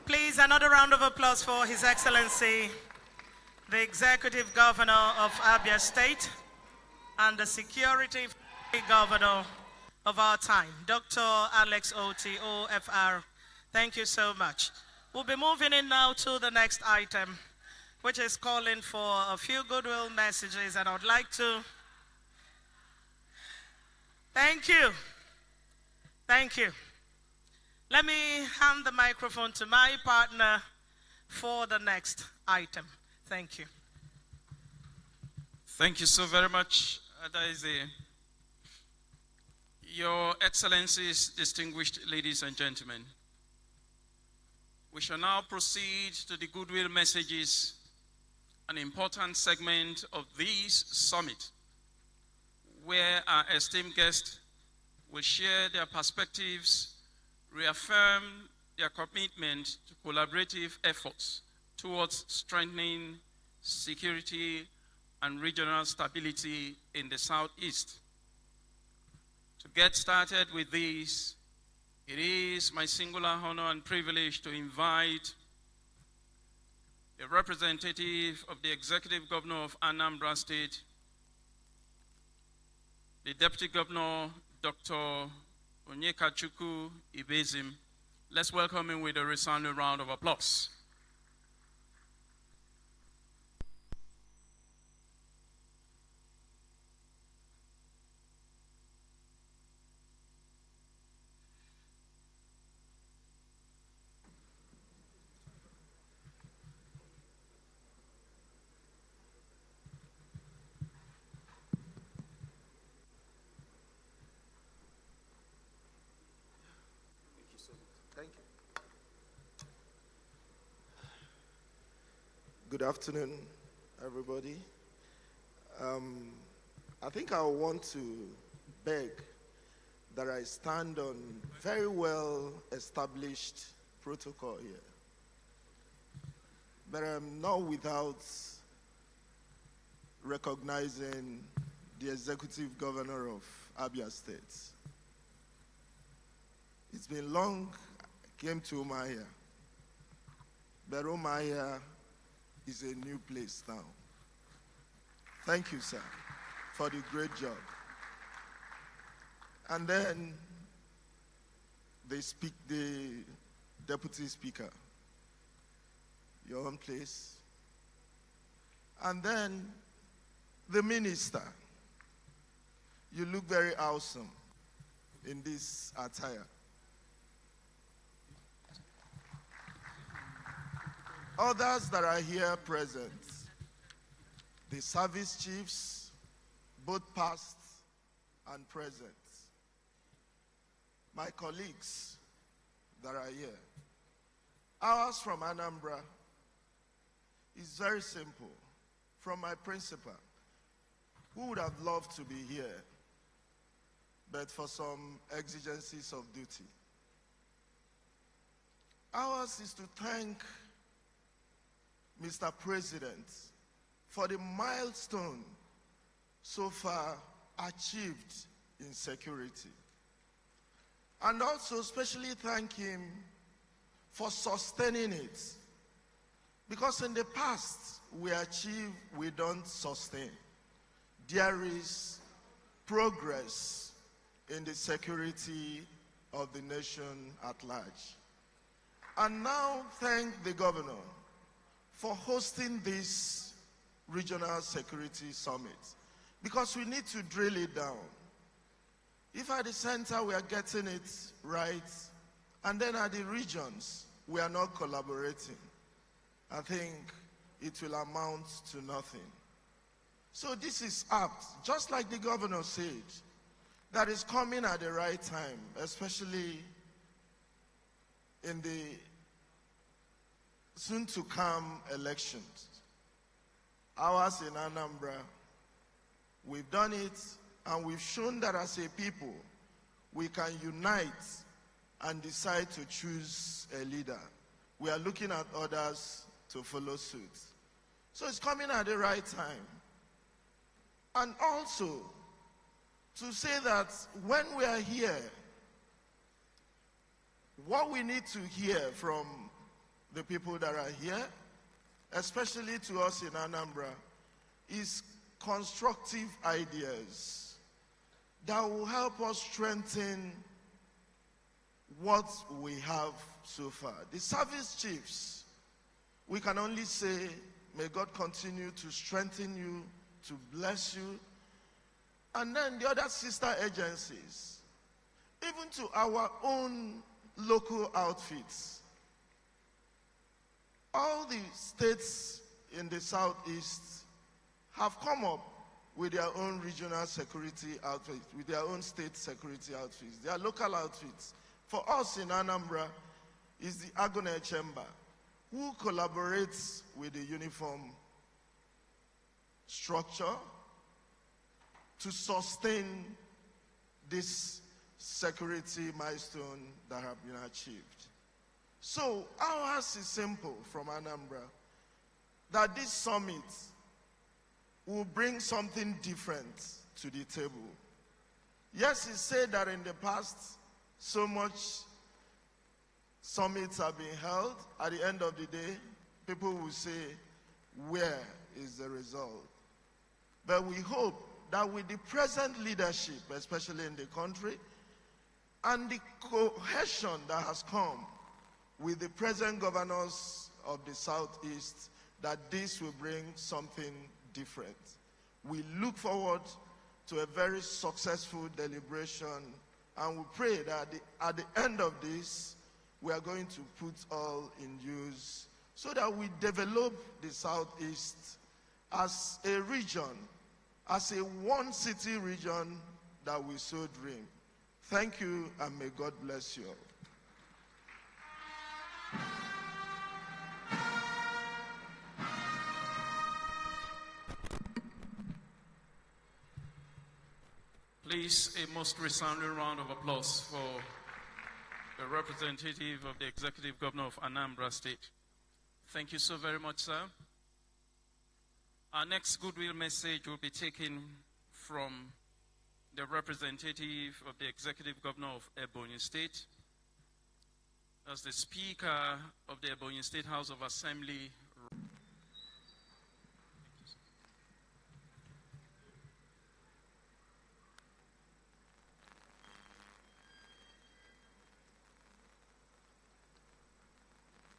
Please, another round of applause for His Excellency, the Executive Governor of Abia State and the Security Governor of our time, Dr. Alex Oti, OFR. Thank you so much. We'll be moving in now to the next item, which is calling for a few goodwill messages, and I would like to thank you. Thank you. Let me hand the microphone to my partner for the next item. Thank you. Thank you so very much, Adaize. Your Excellencies, distinguished ladies and gentlemen, we shall now proceed to the goodwill messages, an important segment of this summit, where our esteemed guests will share their perspectives, reaffirm their commitment to collaborative efforts towards strengthening security and regional stability in the Southeast. To get started with this, it is my singular honor and privilege to invite the representative of the Executive Governor of Anambra State, the Deputy Governor, Dr. Onyekachukwu Ibezim. Let's welcome him with a resounding round of applause. Good afternoon, everybody. I think I want to beg that I stand on very well established protocol here. But I'm not without recognizing the executive governor of Abia State. It's been long I came to Umuahia, but Umuahia is a new place now. Thank you, sir, for the great job. And then the deputy speaker, your own place. And then the minister. You look very awesome in this attire. Others that are here present, the service chiefs, both past and present, my colleagues that are here. Ours from Anambra is very simple. From my principal, who would have loved to be here, but for some exigencies of duty. Ours is to thank Mr. President for the milestone so far achieved in security. And also especially thank him for sustaining it. Because in the past, we achieve, we don't sustain. There is progress in the security of the nation at large. And now thank the governor for hosting this regional security summit, because we need to drill it down. If at the center we are getting it right, and then at the regions we are not collaborating, I think it will amount to nothing. So this is apt, just like the governor said, that is coming at the right time, especially in the soon to come elections. Ours in Anambra, we've done it, and we've shown that as a people, we can unite and decide to choose a leader. We are looking at others to follow suit. So it's coming at the right time. And also, to say that when we are here, what we need to hear from the people that are here, especially to us in Anambra, is constructive ideas that will help us strengthen what we have so far. The service chiefs, we can only say, may God continue to strengthen you, to bless you. And then the other sister agencies, even to our own local outfits. All the states in the Southeast have come up with their own regional security outfits, with their own state security outfits, their local outfits. For us in Anambra is the Agone Chamber, who collaborates with the uniform structure to sustain this security milestone that have been achieved. So ours is simple from Anambra, that this summit will bring something different to the table. Yes, it's said that in the past, so much summits have been held. At the end of the day, people will say, where is the result? But we hope that with the present leadership, especially in the country, and the cohesion that has come with the present governors of the Southeast, that this will bring something different. We look forward to a very successful deliberation, and we pray that at the end of this, we are going to put all in use so that we develop the Southeast as a region, as a one-city region that we so dream. Thank you, and may God bless you all. Please, a most resounding round of applause for the representative of the Executive Governor of Anambra State. Thank you so very much, sir. Our next goodwill message will be taken from the representative of the Executive Governor of Ebonyi State. As the Speaker of the Ebonyi State House of Assembly.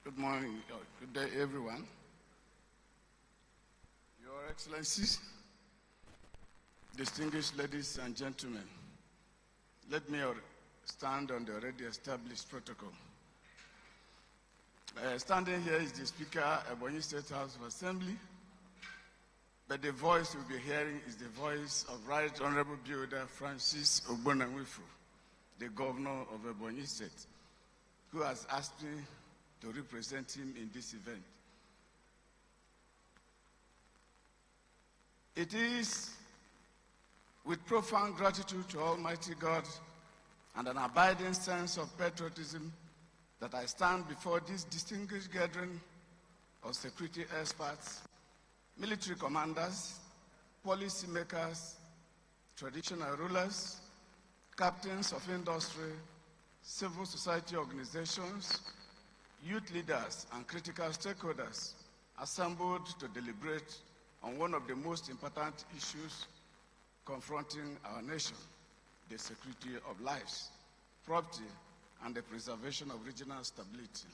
Good morning, good day, everyone. Your Excellencies, distinguished ladies and gentlemen, let me stand on the already established protocol. Standing here is the Speaker of Ebonyi State House of Assembly, but the voice you'll be hearing is the voice of Right Honorable Builder Francis Ogbonnawifu, the Governor of Ebonyi State, who has asked me to represent him in this event. It is with profound gratitude to Almighty God and an abiding sense of patriotism that I stand before this distinguished gathering of security experts, military commanders, policymakers, traditional rulers, captains of industry, civil society organizations, youth leaders, and critical stakeholders assembled to deliberate on one of the most important issues confronting our nation, the security of lives, property, and the preservation of regional stability.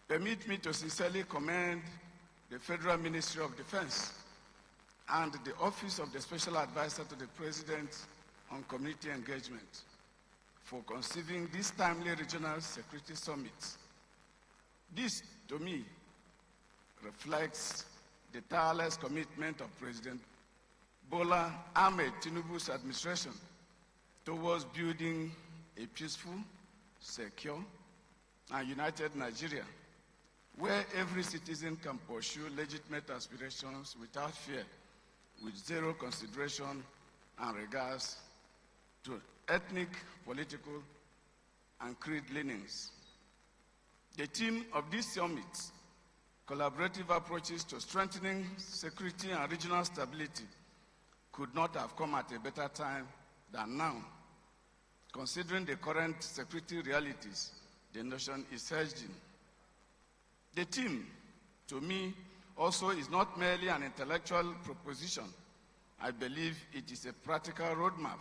Permit me to sincerely commend the Federal Ministry of Defense and the Office of the Special Advisor to the President on Community Engagement for conceiving this timely regional security summit. This, to me, reflects the tireless commitment of President Bola Ahmed Tinubu's administration towards building a peaceful, secure, and united Nigeria, where every citizen can pursue legitimate aspirations without fear, with zero consideration and regards to ethnic, political, and creed leanings. The theme of this summit, collaborative approaches to strengthening security and regional stability, could not have come at a better time than now, considering the current security realities the nation is hedged in. The theme, to me, also is not merely an intellectual proposition. I believe it is a practical roadmap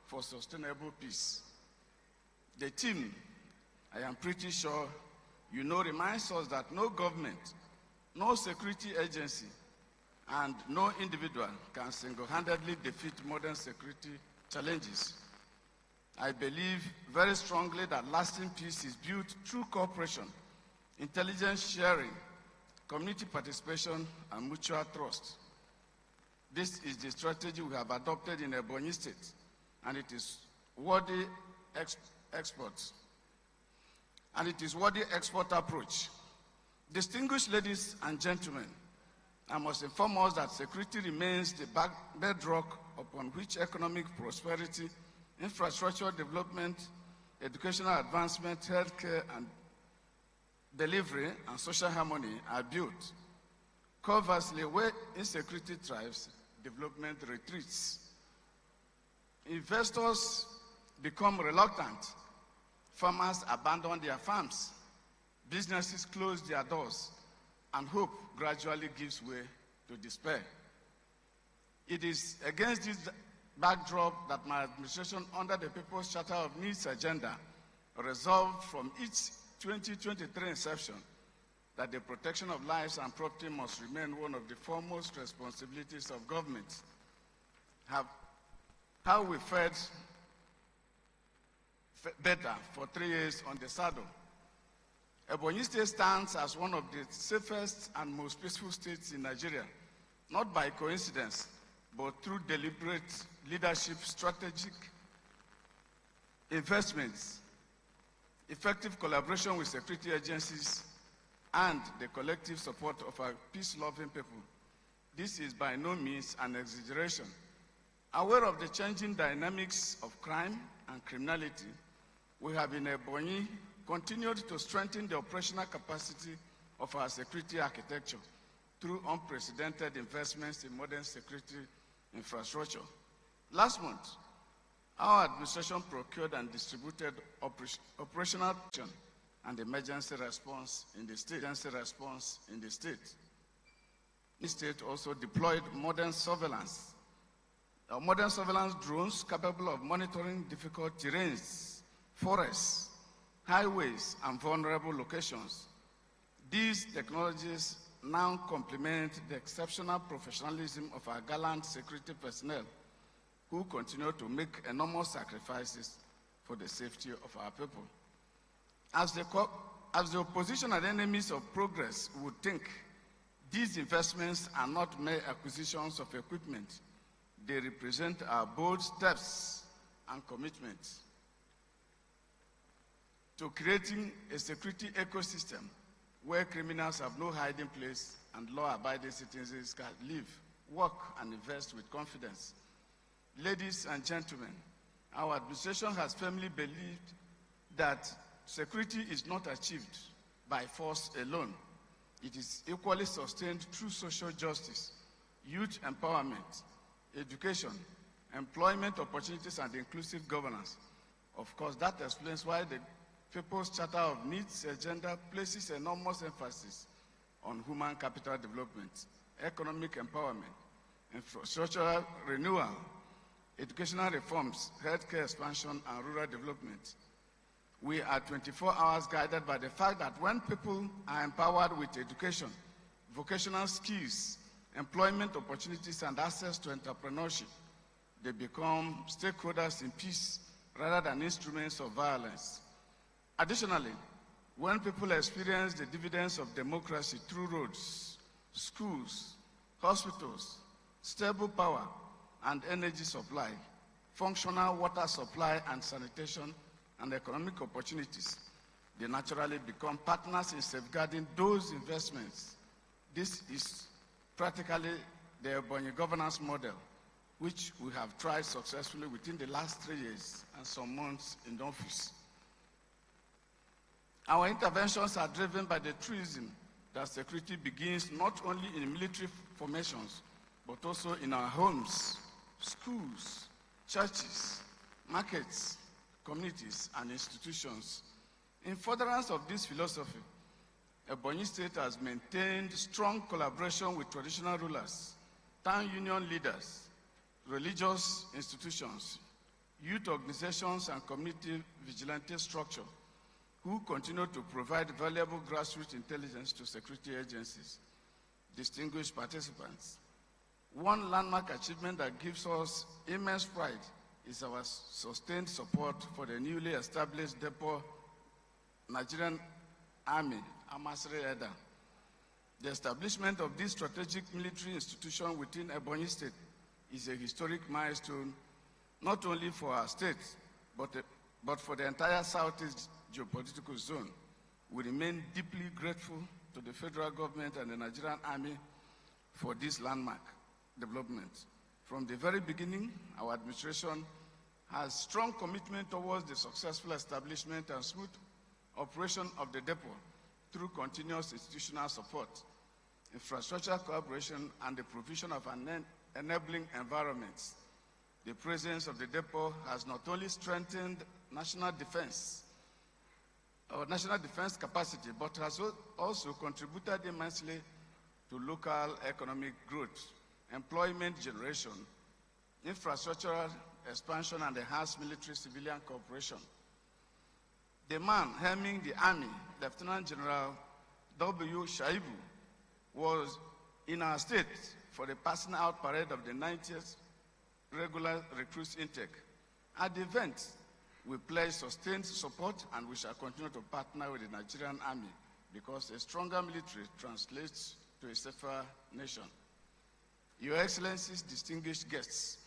for sustainable peace. The theme, I am pretty sure you know, reminds us that no government, no security agency, and no individual can single-handedly defeat modern security challenges. I believe very strongly that lasting peace is built through cooperation, intelligence sharing, community participation, and mutual trust. This is the strategy we have adopted in Ebonyi State, and it is worthy export approach. Distinguished ladies and gentlemen, I must inform us that security remains the bedrock upon which economic prosperity, infrastructure development, educational advancement, healthcare and delivery, and social harmony are built. Conversely, where insecurity thrives, development retreats. Investors become reluctant. Farmers abandon their farms. Businesses close their doors, and hope gradually gives way to despair. It is against this backdrop that my administration, under the People's Charter of Needs agenda, resolved from its 2023 inception that the protection of lives and property must remain one of the foremost responsibilities of government. How we fared better for 3 years on the saddle. Ebonyi State stands as one of the safest and most peaceful states in Nigeria, not by coincidence, but through deliberate leadership, strategic investments, effective collaboration with security agencies, and the collective support of our peace-loving people. This is by no means an exaggeration. Aware of the changing dynamics of crime and criminality, we have in Ebonyi continued to strengthen the operational capacity of our security architecture through unprecedented investments in modern security infrastructure. Last month, our administration procured and distributed operational and emergency response in the state. The state also deployed modern surveillance drones capable of monitoring difficult terrains, forests, highways, and vulnerable locations. These technologies now complement the exceptional professionalism of our gallant security personnel who continue to make enormous sacrifices for the safety of our people. As the opposition and enemies of progress would think, these investments are not mere acquisitions of equipment. They represent our bold steps and commitments to creating a security ecosystem where criminals have no hiding place and law-abiding citizens can live, work, and invest with confidence. Ladies and gentlemen, our administration has firmly believed that security is not achieved by force alone. It is equally sustained through social justice, youth empowerment, education, employment opportunities, and inclusive governance. Of course, that explains why the People's Charter of Needs agenda places enormous emphasis on human capital development, economic empowerment, infrastructural renewal, educational reforms, healthcare expansion, and rural development. We are 24 hours guided by the fact that when people are empowered with education, vocational skills, employment opportunities, and access to entrepreneurship, they become stakeholders in peace rather than instruments of violence. Additionally, when people experience the dividends of democracy through roads, schools, hospitals, stable power and energy supply, functional water supply and sanitation, and economic opportunities, they naturally become partners in safeguarding those investments. This is practically the Ebonyi governance model, which we have tried successfully within the last 3 years and some months in office. Our interventions are driven by the truism that security begins not only in military formations, but also in our homes, schools, churches, markets, communities, and institutions. In furtherance of this philosophy, Ebonyi State has maintained strong collaboration with traditional rulers, town union leaders, religious institutions, youth organizations, and community vigilante structure, who continue to provide valuable grassroots intelligence to security agencies. Distinguished participants, one landmark achievement that gives us immense pride is our sustained support for the newly established depot Nigerian Army, Amasri Eda. The establishment of this strategic military institution within Ebonyi State is a historic milestone, not only for our state, but for the entire Southeast geopolitical zone. We remain deeply grateful to the federal government and the Nigerian Army for this landmark development. From the very beginning, our administration has strong commitment towards the successful establishment and smooth operation of the depot through continuous institutional support, infrastructure cooperation, and the provision of an enabling environments. The presence of the depot has not only strengthened national defense capacity, but has also contributed immensely to local economic growth, employment generation, infrastructural expansion, and enhanced military-civilian cooperation. The man helming the army, Lieutenant General W. Shaibu, was in our state for the passing out parade of the 90th regular recruits intake. At the event, we pledge sustained support, and we shall continue to partner with the Nigerian Army because a stronger military translates to a safer nation. Your Excellencies, distinguished guests,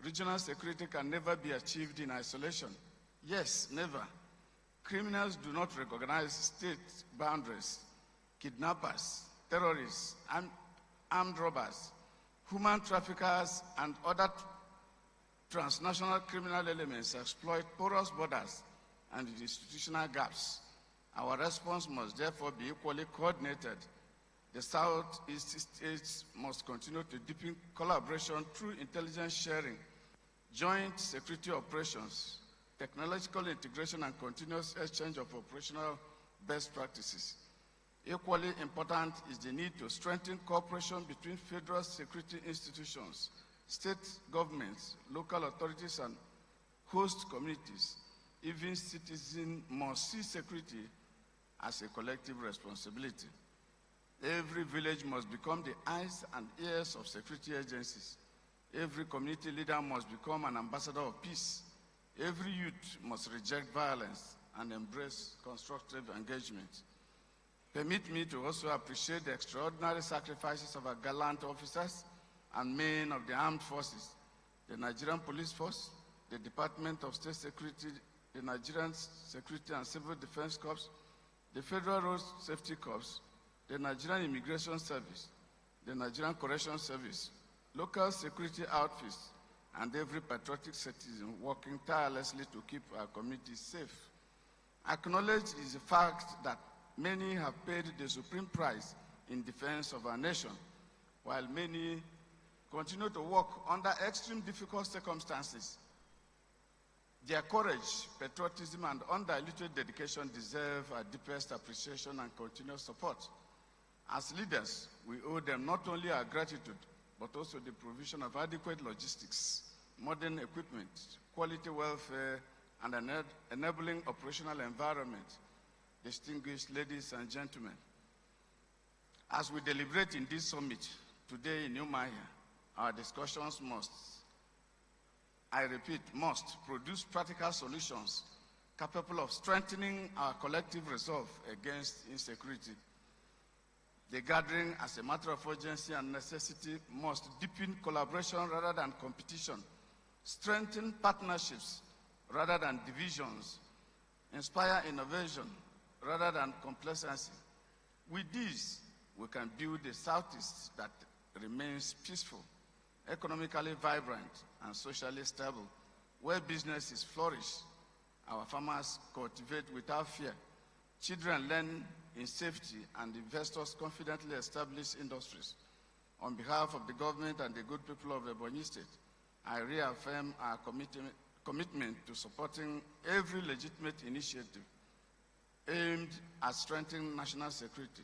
regional security can never be achieved in isolation. Yes, never. Criminals do not recognize state boundaries. Kidnappers, terrorists, armed robbers, human traffickers, and other transnational criminal elements exploit porous borders and institutional gaps. Our response must therefore be equally coordinated. The Southeast states must continue to deepen collaboration through intelligence sharing, joint security operations, technological integration, and continuous exchange of operational best practices. Equally important is the need to strengthen cooperation between federal security institutions, state governments, local authorities, and host communities. Even citizens must see security as a collective responsibility. Every village must become the eyes and ears of security agencies. Every community leader must become an ambassador of peace. Every youth must reject violence and embrace constructive engagement. Permit me to also appreciate the extraordinary sacrifices of our gallant officers and men of the armed forces, the Nigerian Police Force, the Department of State Security, the Nigerian Security and Civil Defense Corps, the Federal Road Safety Corps, the Nigerian Immigration Service, the Nigerian Corrections Service, local security outfits, and every patriotic citizen working tirelessly to keep our communities safe. Acknowledge is the fact that many have paid the supreme price in defense of our nation, while many continue to work under extreme difficult circumstances. Their courage, patriotism, and undiluted dedication deserve our deepest appreciation and continuous support. As leaders, we owe them not only our gratitude, but also the provision of adequate logistics, modern equipment, quality welfare, and an enabling operational environment. Distinguished ladies and gentlemen, as we deliberate in this summit today in Umuahia, our discussions must, I repeat, must produce practical solutions capable of strengthening our collective resolve against insecurity. The gathering, as a matter of urgency and necessity, must deepen collaboration rather than competition, strengthen partnerships rather than divisions, inspire innovation rather than complacency. With this, we can build a Southeast that remains peaceful, economically vibrant, and socially stable, where businesses flourish, our farmers cultivate without fear, children learn in safety, and investors confidently establish industries. On behalf of the government and the good people of Ebonyi State, I reaffirm our commitment to supporting every legitimate initiative aimed at strengthening national security,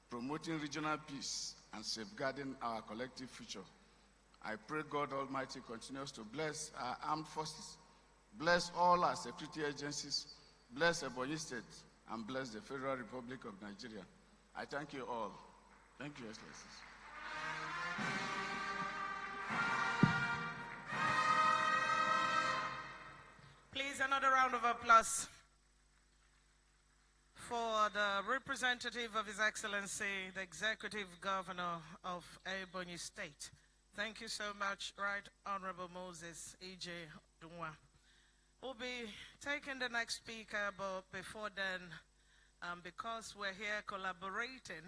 promoting regional peace, and safeguarding our collective future. I pray God Almighty continues to bless our armed forces, bless all our security agencies, bless Ebonyi State, and bless the Federal Republic of Nigeria. I thank you all. Thank you, Excellencies. Please, another round of applause for the representative of His Excellency, the Executive Governor of Ebonyi State. Thank you so much, Right Honorable Moses E.J. Umuahia. We'll be taking the next speaker, but before then, because we're here collaborating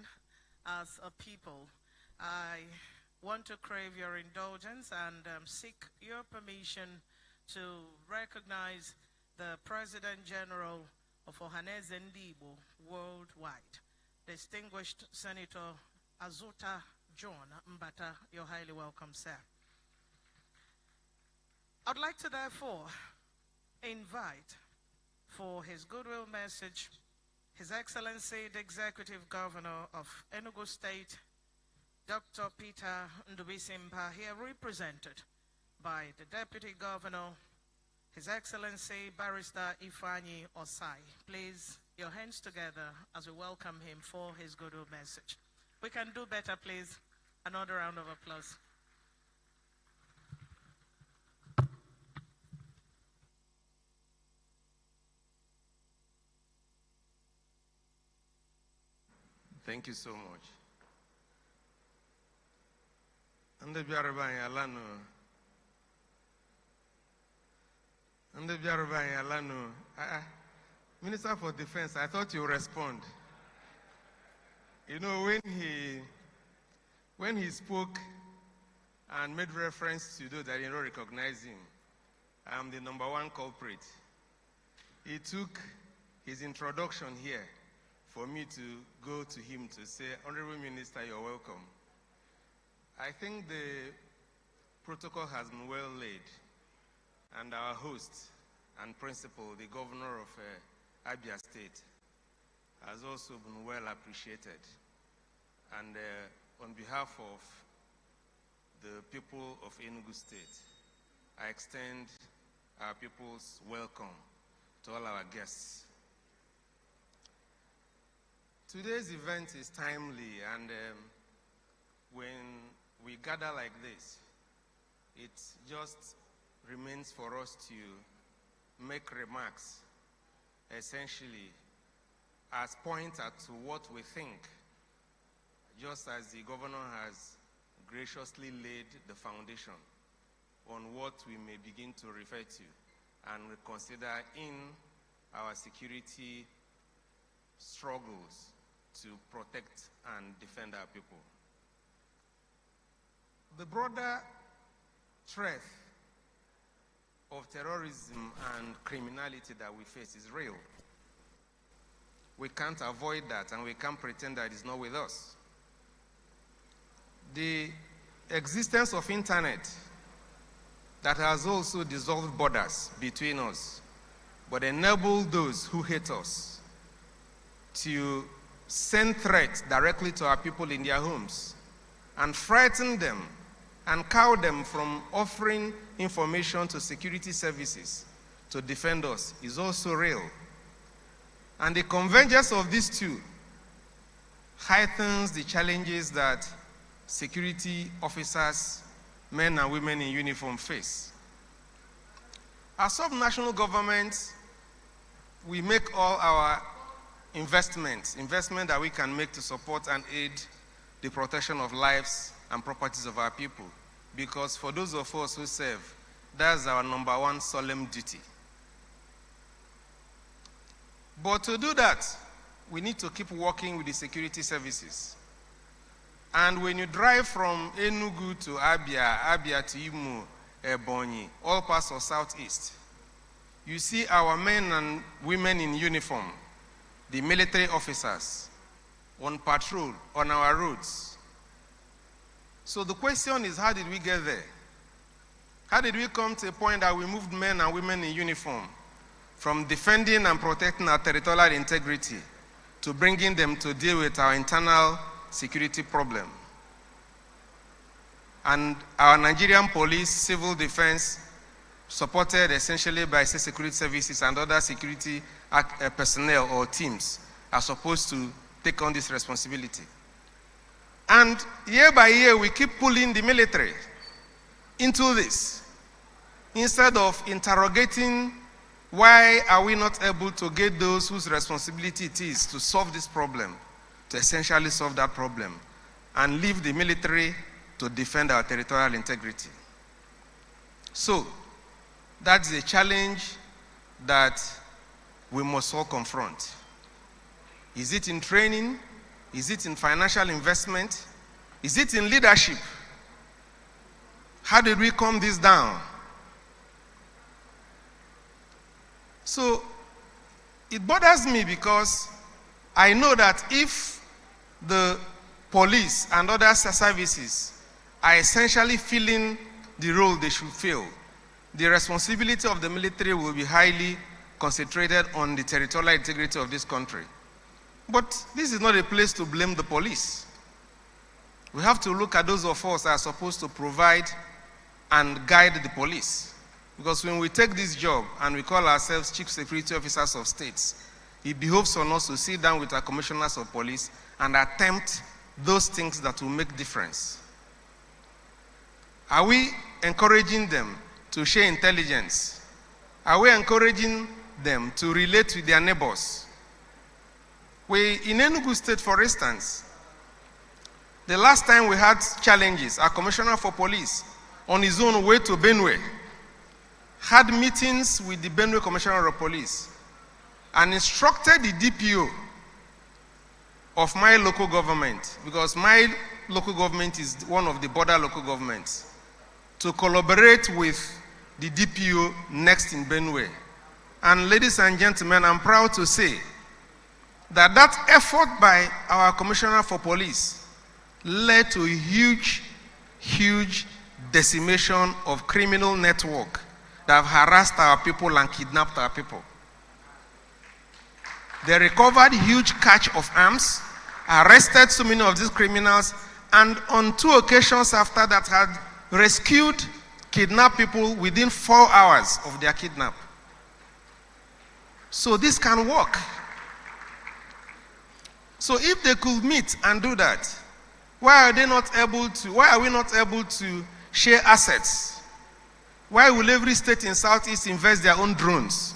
as a people, I want to crave your indulgence and seek your permission to recognize the President General of Ohaneze Ndigbo worldwide, distinguished Senator Azuta John Mbata. You're highly welcome, sir. I'd like to therefore invite for his goodwill message His Excellency the Executive Governor of Enugu State, Dr. Peter Ndubisimba, here represented by the Deputy Governor, His Excellency Barrister Ifeanyi Osai. Please, your hands together as we welcome him for his goodwill message. We can do better, please. Another round of applause. Thank you so much. Ande biarabanya alano. Ande biarabanya alano. Minister for Defense, I thought you would respond. You know, when he spoke and made reference to those that you don't recognize him, I am the #1 culprit. It took his introduction here for me to go to him to say, Honorable Minister, you're welcome. I think the protocol has been well laid, and our host and principal, the governor of Abia State, has also been well appreciated. And on behalf of the people of Enugu State, I extend our people's welcome to all our guests. Today's event is timely, and when we gather like this, it just remains for us to make remarks, essentially, as pointer to what we think, just as the governor has graciously laid the foundation on what we may begin to refer to and consider in our security struggles to protect and defend our people. The broader threat of terrorism and criminality that we face is real. We can't avoid that, and we can't pretend that it's not with us. The existence of internet that has also dissolved borders between us, but enabled those who hate us to send threats directly to our people in their homes and frighten them and cow them from offering information to security services to defend us is also real. And the convergence of these two heightens the challenges that security officers, men and women in uniform, face. As sub-national governments, we make all our investment that we can make to support and aid the protection of lives and properties of our people. Because for those of us who serve, that's our #1 solemn duty. But to do that, we need to keep working with the security services. And when you drive from Enugu to Abia, Abia to Imo, Ebonyi, all parts of Southeast, you see our men and women in uniform, the military officers, on patrol on our roads. So the question is, how did we get there? How did we come to a point that we moved men and women in uniform from defending and protecting our territorial integrity to bringing them to deal with our internal security problem? And our Nigerian police, civil defense, supported essentially by state security services and other security personnel or teams, are supposed to take on this responsibility. And year by year, we keep pulling the military into this, instead of interrogating why are we not able to get those whose responsibility it is to solve this problem, to essentially solve that problem, and leave the military to defend our territorial integrity. So, that's a challenge that we must all confront. Is it in training? Is it in financial investment? Is it in leadership? How did we calm this down? So it bothers me because I know that if the police and other services are essentially filling the role they should fill, the responsibility of the military will be highly concentrated on the territorial integrity of this country. But this is not a place to blame the police. We have to look at those of us that are supposed to provide and guide the police. Because when we take this job and we call ourselves chief security officers of states, it behoves on us to sit down with our commissioners of police and attempt those things that will make difference. Are we encouraging them to share intelligence? Are we encouraging them to relate with their neighbors? In Enugu State, for instance, the last time we had challenges, our commissioner for police, on his own way to Benue, had meetings with the Benue Commissioner of Police and instructed the DPO of my local government, because my local government is one of the border local governments, to collaborate with the DPO next in Benue. And ladies and gentlemen, I'm proud to say that that effort by our Commissioner for Police led to a huge, huge decimation of criminal network that have harassed our people and kidnapped our people. They recovered huge catch of arms, arrested so many of these criminals, and on 2 occasions after that had rescued kidnapped people within 4 hours of their kidnap. So this can work. So if they could meet and do that, why are we not able to share assets? Why will every state in Southeast invest their own drones?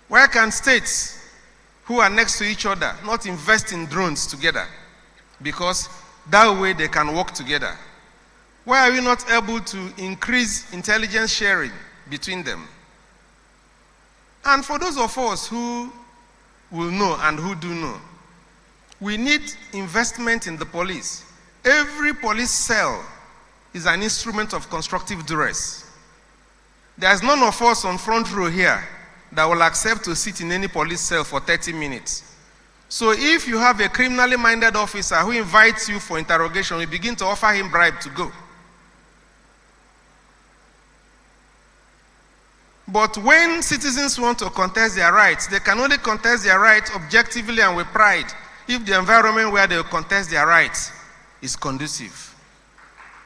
Why can states who are next to each other not invest in drones together? Because that way they can work together. Why are we not able to increase intelligence sharing between them? And for those of us who will know and who do know, we need investment in the police. Every police cell is an instrument of constructive duress. There's none of us on front row here that will accept to sit in any police cell for 30 minutes. So if you have a criminally minded officer who invites you for interrogation, we begin to offer him bribe to go. But when citizens want to contest their rights, they can only contest their rights objectively and with pride if the environment where they contest their rights is conducive.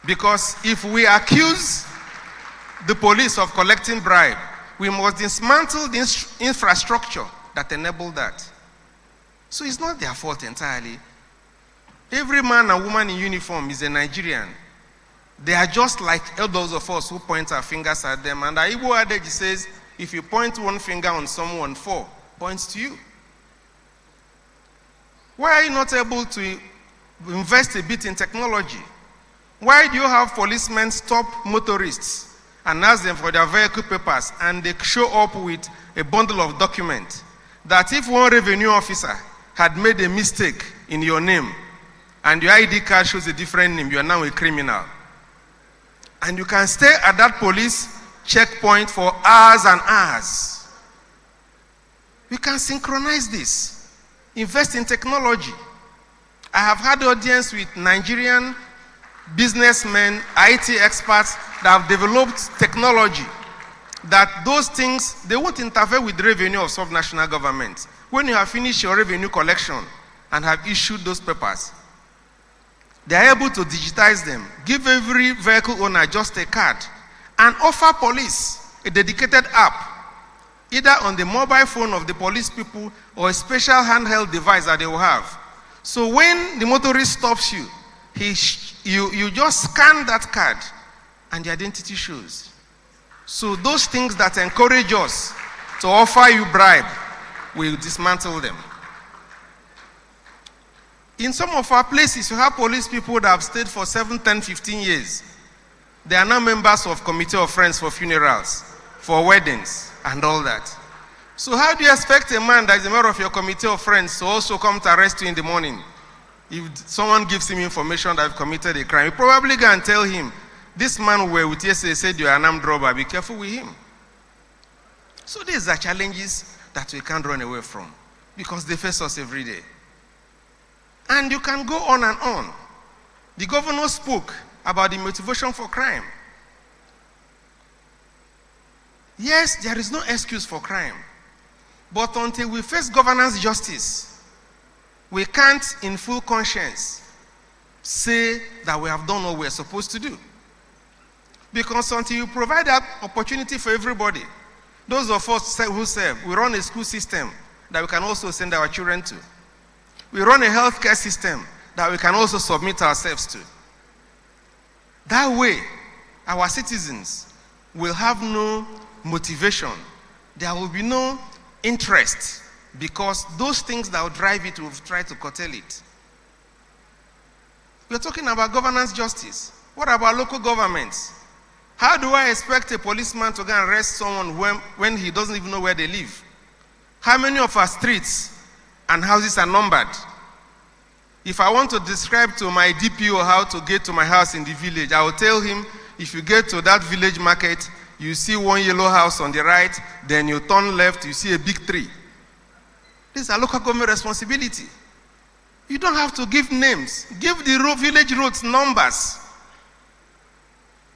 Because if we accuse the police of collecting bribe, we must dismantle the infrastructure that enable that. So it's not their fault entirely. Every man and woman in uniform is a Nigerian. They are just like those of us who point our fingers at them. And the Igbo adage says, if you point one finger on someone, 4 points to you. Why are you not able to invest a bit in technology? Why do you have policemen stop motorists and ask them for their vehicle papers, and they show up with a bundle of documents that if one revenue officer had made a mistake in your name and your ID card shows a different name, you are now a criminal. And you can stay at that police checkpoint for hours and hours. We can synchronize this. Invest in technology. I have had audience with Nigerian businessmen, IT experts that have developed technology that those things, they won't interfere with the revenue of subnational government. When you have finished your revenue collection and have issued those papers, they are able to digitize them, give every vehicle owner just a card, and offer police a dedicated app, either on the mobile phone of the police people or a special handheld device that they will have. So when the motorist stops you, you just scan that card and the identity shows. So those things that encourage us to offer you bribe, we'll dismantle them. In some of our places, you have police people that have stayed for 7, 10, 15 years. They are now members of committee of friends for funerals, for weddings, and all that. So how do you expect a man that is a member of your committee of friends to also come to arrest you in the morning? If someone gives him information that you've committed a crime, you probably go and tell him, this man were with yesterday said you are an armed robber, be careful with him. So these are challenges that we can't run away from because they face us every day. And you can go on and on. The governor spoke about the motivation for crime. Yes, there is no excuse for crime. But until we face governance justice, we can't in full conscience say that we have done what we are supposed to do. Because until you provide that opportunity for everybody, those of us who serve, we run a school system that we can also send our children to. We run a healthcare system that we can also submit ourselves to. That way, our citizens will have no motivation. There will be no interest because those things that will drive it will try to curtail it. We're talking about governance justice. What about local governments? How do I expect a policeman to go and arrest someone when he doesn't even know where they live? How many of our streets and houses are numbered? If I want to describe to my DPO how to get to my house in the village, I will tell him, if you get to that village market, you see one yellow house on the right, then you turn left, you see a big tree. This is a local government responsibility. You don't have to give names. Give the village roads numbers.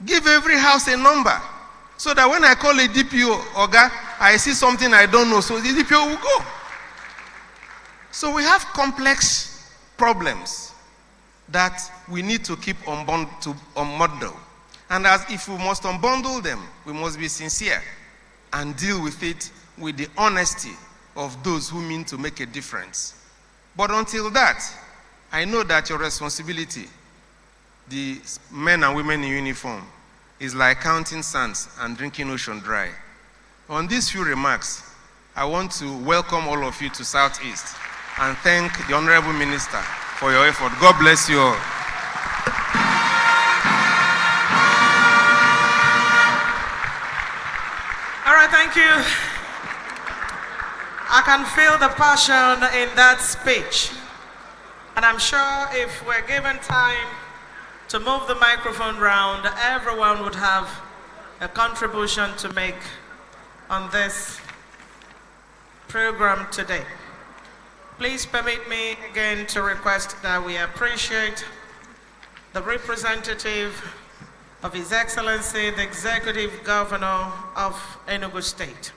Give every house a number. So that when I call a DPO, Oga, I see something I don't know, so the DPO will go. So we have complex problems that we need to keep unbundle. And as if we must unbundle them, we must be sincere and deal with it with the honesty of those who mean to make a difference. But until that, I know that your responsibility, the men and women in uniform, is like counting sands and drinking ocean dry. On these few remarks, I want to welcome all of you to Southeast and thank the Honorable Minister for your effort. God bless you all. All right, thank you. I can feel the passion in that speech. And I'm sure if we're given time to move the microphone round, everyone would have a contribution to make on this program today. Please permit me again to request that we appreciate the representative of His Excellency, the Executive Governor of Enugu State,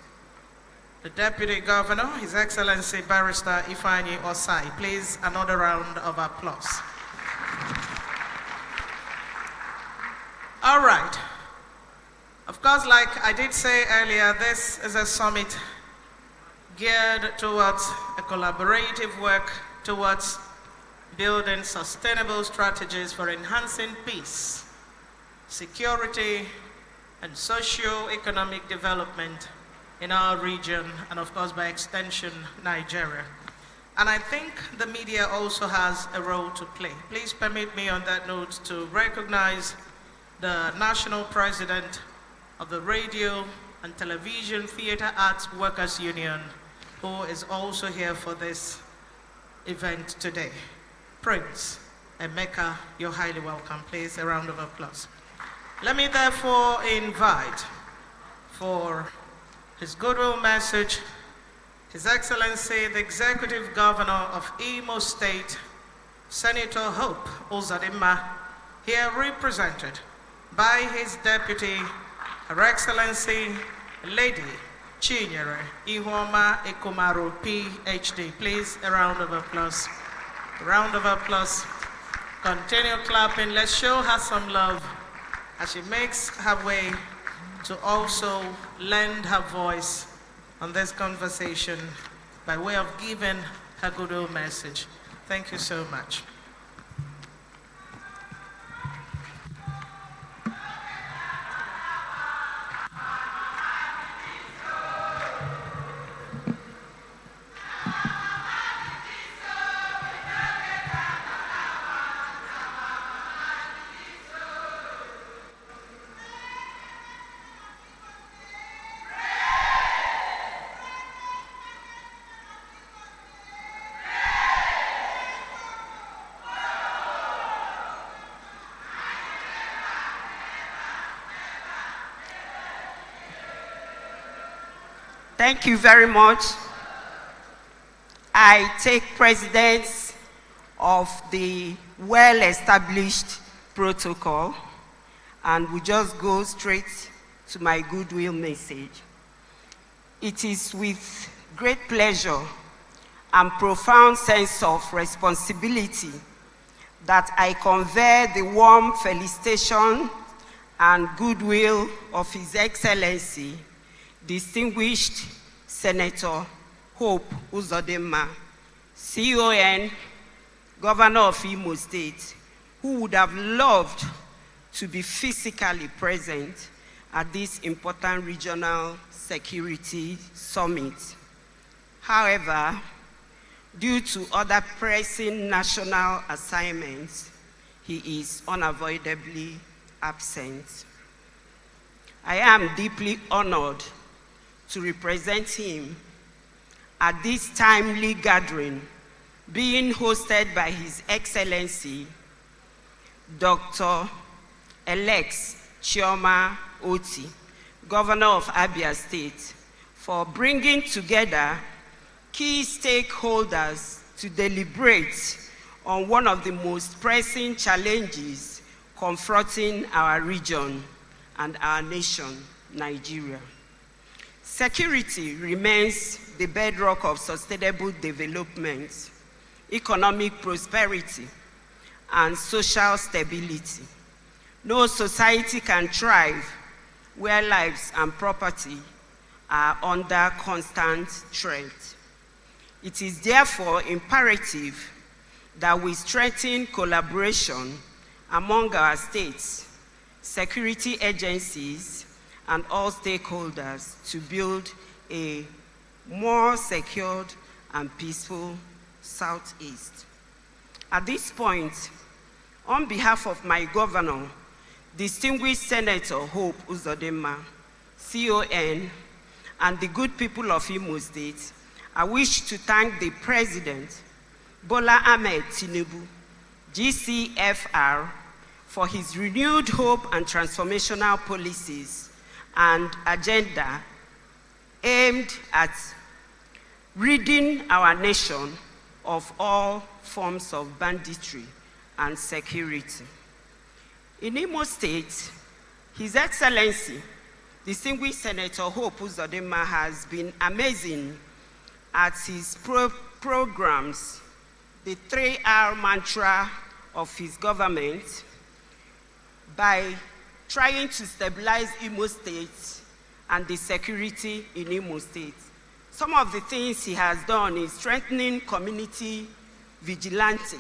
the Deputy Governor, His Excellency Barrister Ifeanyi Osai. Please, another round of applause. All right. Of course, like I did say earlier, this is a summit geared towards a collaborative work towards building sustainable strategies for enhancing peace, security, and socio-economic development in our region, and of course, by extension, Nigeria. And I think the media also has a role to play. Please permit me on that note to recognize the National President of the Radio and Television Theatre Arts Workers Union, who is also here for this event today. Prince Emeka, you're highly welcome. Please, a round of applause. Let me therefore invite for his goodwill message, His Excellency, the Executive Governor of Imo State, Senator Hope Uzodimma, here represented by his deputy, Her Excellency, Lady Chinyere Ihuoma Ekumaru, PhD. Please, a round of applause. A round of applause. Continue clapping. Let's show her some love as she makes her way to also lend her voice on this conversation by way of giving her goodwill message. Thank you so much. Thank you very much. I take precedence of the well-established protocol and will just go straight to my goodwill message. It is with great pleasure and profound sense of responsibility that I convey the warm felicitation and goodwill of His Excellency, distinguished Senator Hope Uzodimma, CON, Governor of Imo State, who would have loved to be physically present at this important regional security summit. However, due to other pressing national assignments, he is unavoidably absent. I am deeply honored to represent him at this timely gathering being hosted by His Excellency, Dr. Alex Chioma Oti, Governor of Abia State, for bringing together key stakeholders to deliberate on one of the most pressing challenges confronting our region and our nation, Nigeria. Security remains the bedrock of sustainable development, economic prosperity, and social stability. No society can thrive where lives and property are under constant threat. It is therefore imperative that we strengthen collaboration among our states, security agencies, and all stakeholders to build a more secured and peaceful Southeast. At this point, on behalf of my governor, distinguished Senator Hope Uzodinma, CON, and the good people of Imo State, I wish to thank the President, Bola Ahmed Tinubu, GCFR, for his renewed hope and transformational policies and agenda aimed at ridding our nation of all forms of banditry and security. In Imo State, His Excellency, distinguished Senator Hope Uzodinma, has been amazing at his programs, the 3R mantra of his government, by trying to stabilize Imo State and the security in Imo State. Some of the things he has done is strengthening community vigilante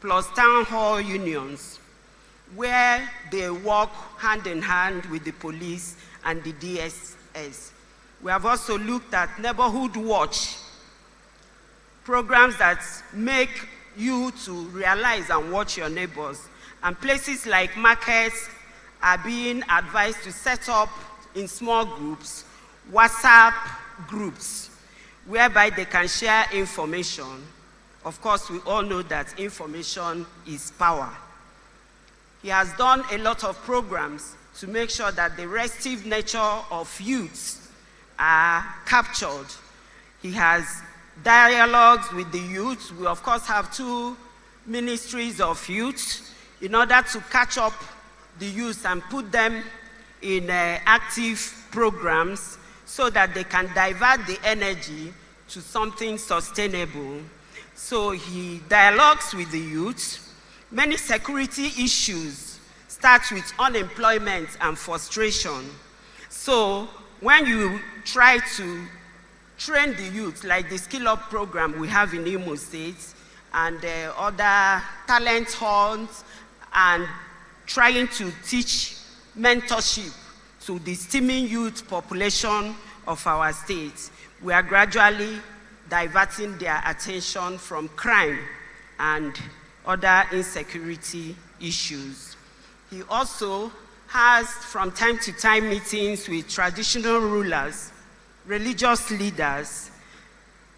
plus town hall unions, where they work hand in hand with the police and the DSS. We have also looked at neighborhood watch, programs that make you to realize and watch your neighbors. And places like markets are being advised to set up in small groups, WhatsApp groups, whereby they can share information. Of course, we all know that information is power. He has done a lot of programs to make sure that the restive nature of youths are captured. He has dialogues with the youth. We, of course, have 2 ministries of youth in order to catch up the youth and put them in active programs so that they can divert the energy to something sustainable. So he dialogues with the youth. Many security issues start with unemployment and frustration. So when you try to train the youth, like the Skill Up program we have in Imo State, and other talent hunts, and trying to teach mentorship to the steaming youth population of our state, we are gradually diverting their attention from crime and other insecurity issues. He also has, from time to time, meetings with traditional rulers, religious leaders,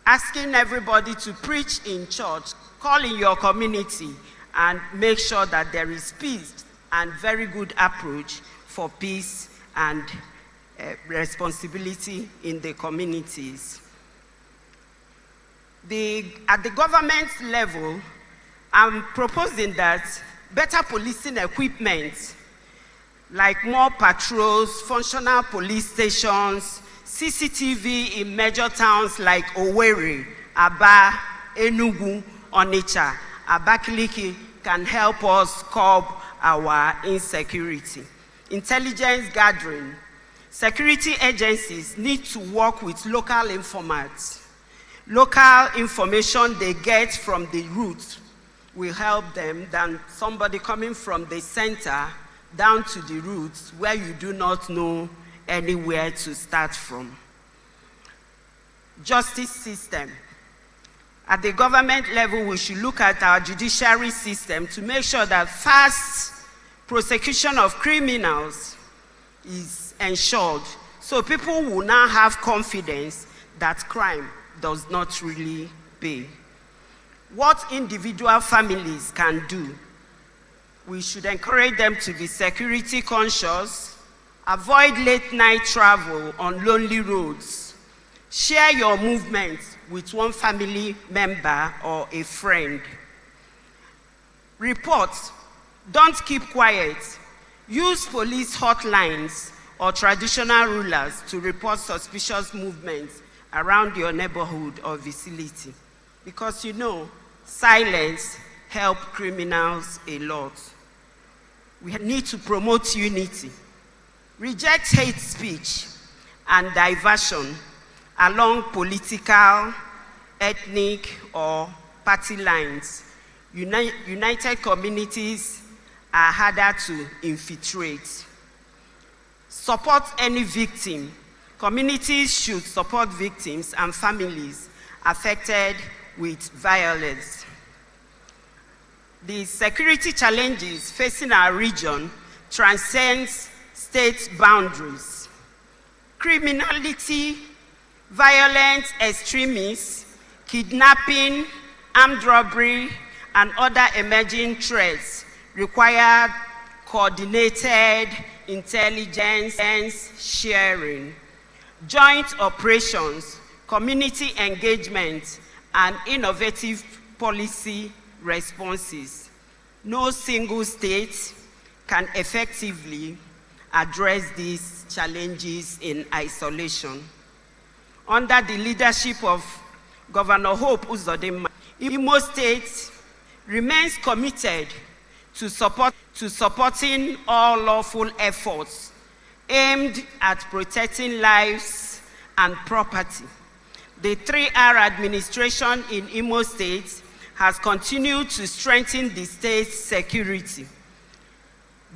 asking everybody to preach in church, call in your community, and make sure that there is peace and very good approach for peace and responsibility in the communities. At the government level, I'm proposing that better policing equipment, like more patrols, functional police stations, CCTV in major towns like Owerri, Aba, Enugu, Onitsha, Abakaliki, can help us curb our insecurity. Intelligence gathering. Security agencies need to work with local informants. Local information they get from the root will help them than somebody coming from the center down to the roots where you do not know anywhere to start from. Justice system. At the government level, we should look at our judiciary system to make sure that fast prosecution of criminals is ensured, so people will now have confidence that crime does not really pay. What individual families can do. We should encourage them to be security conscious, avoid late night travel on lonely roads, share your movements with one family member or a friend. Report, don't keep quiet. Use police hotlines or traditional rulers to report suspicious movements around your neighborhood or vicinity. Because you know, silence helps criminals a lot. We need to promote unity. Reject hate speech and diversion along political, ethnic, or party lines. United communities are harder to infiltrate. Support any victim. Communities should support victims and families affected with violence. The security challenges facing our region transcends state boundaries. Criminality, violent extremists, kidnapping, armed robbery, and other emerging threats require coordinated intelligence sharing, joint operations, community engagement, and innovative policy responses. No single state can effectively address these challenges in isolation. Under the leadership of Governor Hope Uzodinma, Imo State remains committed to supporting all lawful efforts aimed at protecting lives and property. The 3R administration in Imo State has continued to strengthen the state's security.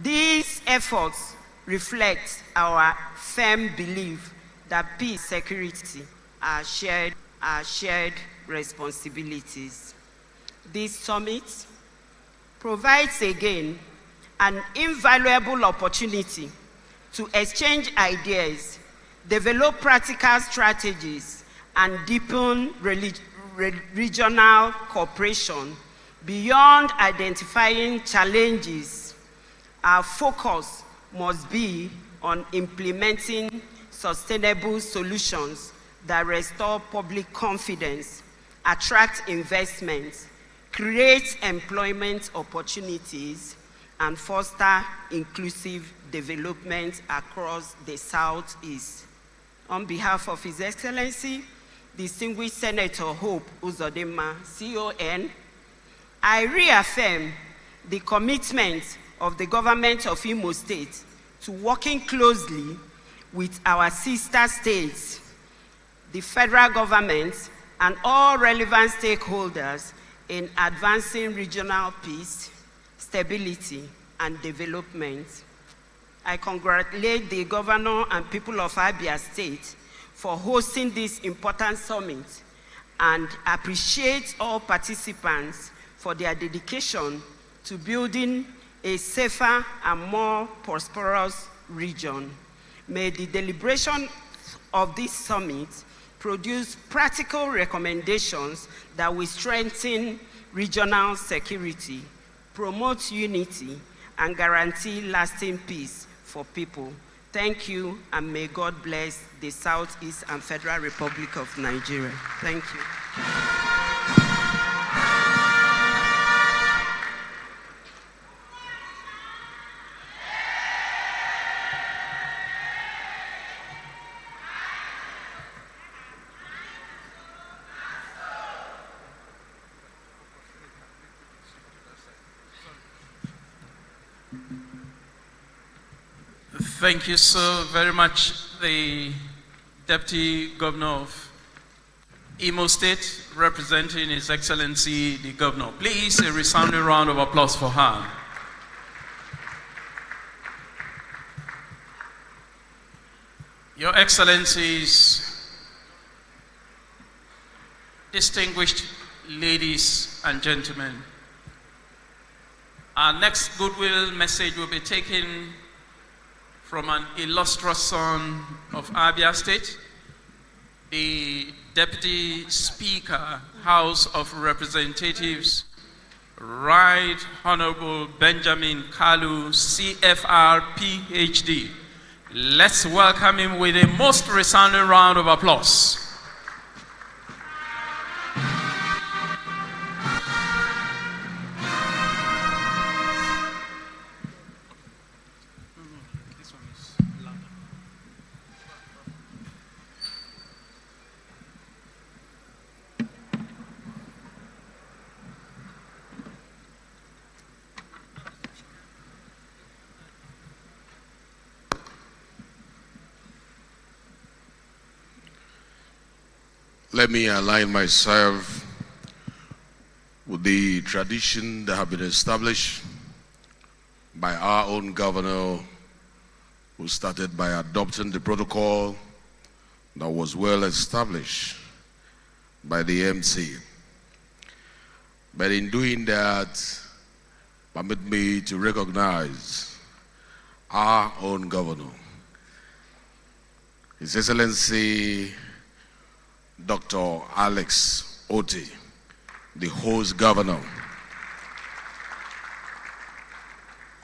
These efforts reflect our firm belief that peace and security are shared responsibilities. This summit provides again an invaluable opportunity to exchange ideas, develop practical strategies, and deepen regional cooperation. Beyond identifying challenges, our focus must be on implementing sustainable solutions that restore public confidence, attract investments, create employment opportunities, and foster inclusive development across the Southeast. On behalf of His Excellency, Distinguished Senator Hope Uzodinma, CON, I reaffirm the commitment of the government of Imo State to working closely with our sister states, the federal government, and all relevant stakeholders in advancing regional peace, stability, and development. I congratulate the governor and people of Abia State for hosting this important summit and appreciate all participants for their dedication to building a safer and more prosperous region. May the deliberation of this summit produce practical recommendations that will strengthen regional security, promote unity, and guarantee lasting peace for people. Thank you, and may God bless the Southeast and Federal Republic of Nigeria. Thank you. Thank you so very much, the Deputy Governor of Imo State, representing His Excellency the Governor. Please, a resounding round of applause for her. Your Excellencies, distinguished ladies and gentlemen, our next goodwill message will be taken from an illustrious son of Abia State, the Deputy Speaker, House of Representatives, Right Honorable Benjamin Kalu, CFR, PhD. Let's welcome him with a most resounding round of applause. Let me align myself with the tradition that have been established by our own governor, who started by adopting the protocol that was well established by the MC. But in doing that, permit me to recognize our own governor, His Excellency Dr. Alex Otti, the host governor,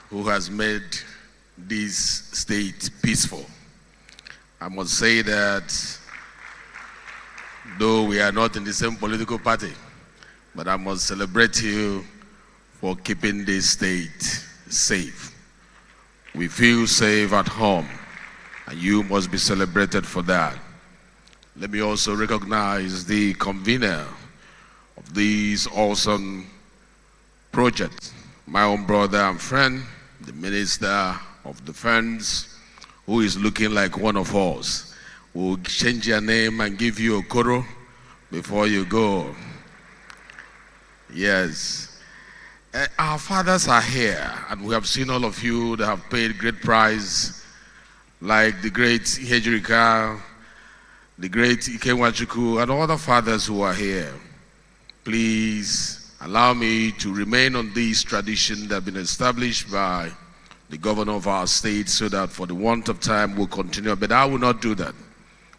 who has made this state peaceful. I must say that though we are not in the same political party, but I must celebrate you for keeping this state safe. We feel safe at home, and you must be celebrated for that. Let me also recognize the convener of this awesome project, my own brother and friend, the Minister of Defense, who is looking like one of us. We'll change your name and give you a koro before you go. Yes. Our fathers are here, and we have seen all of you that have paid great price, like the great Hejirika, the great Ikenwachuku, and all the fathers who are here. Please allow me to remain on this tradition that has been established by the governor of our state, so that for the want of time we'll continue. But I will not do that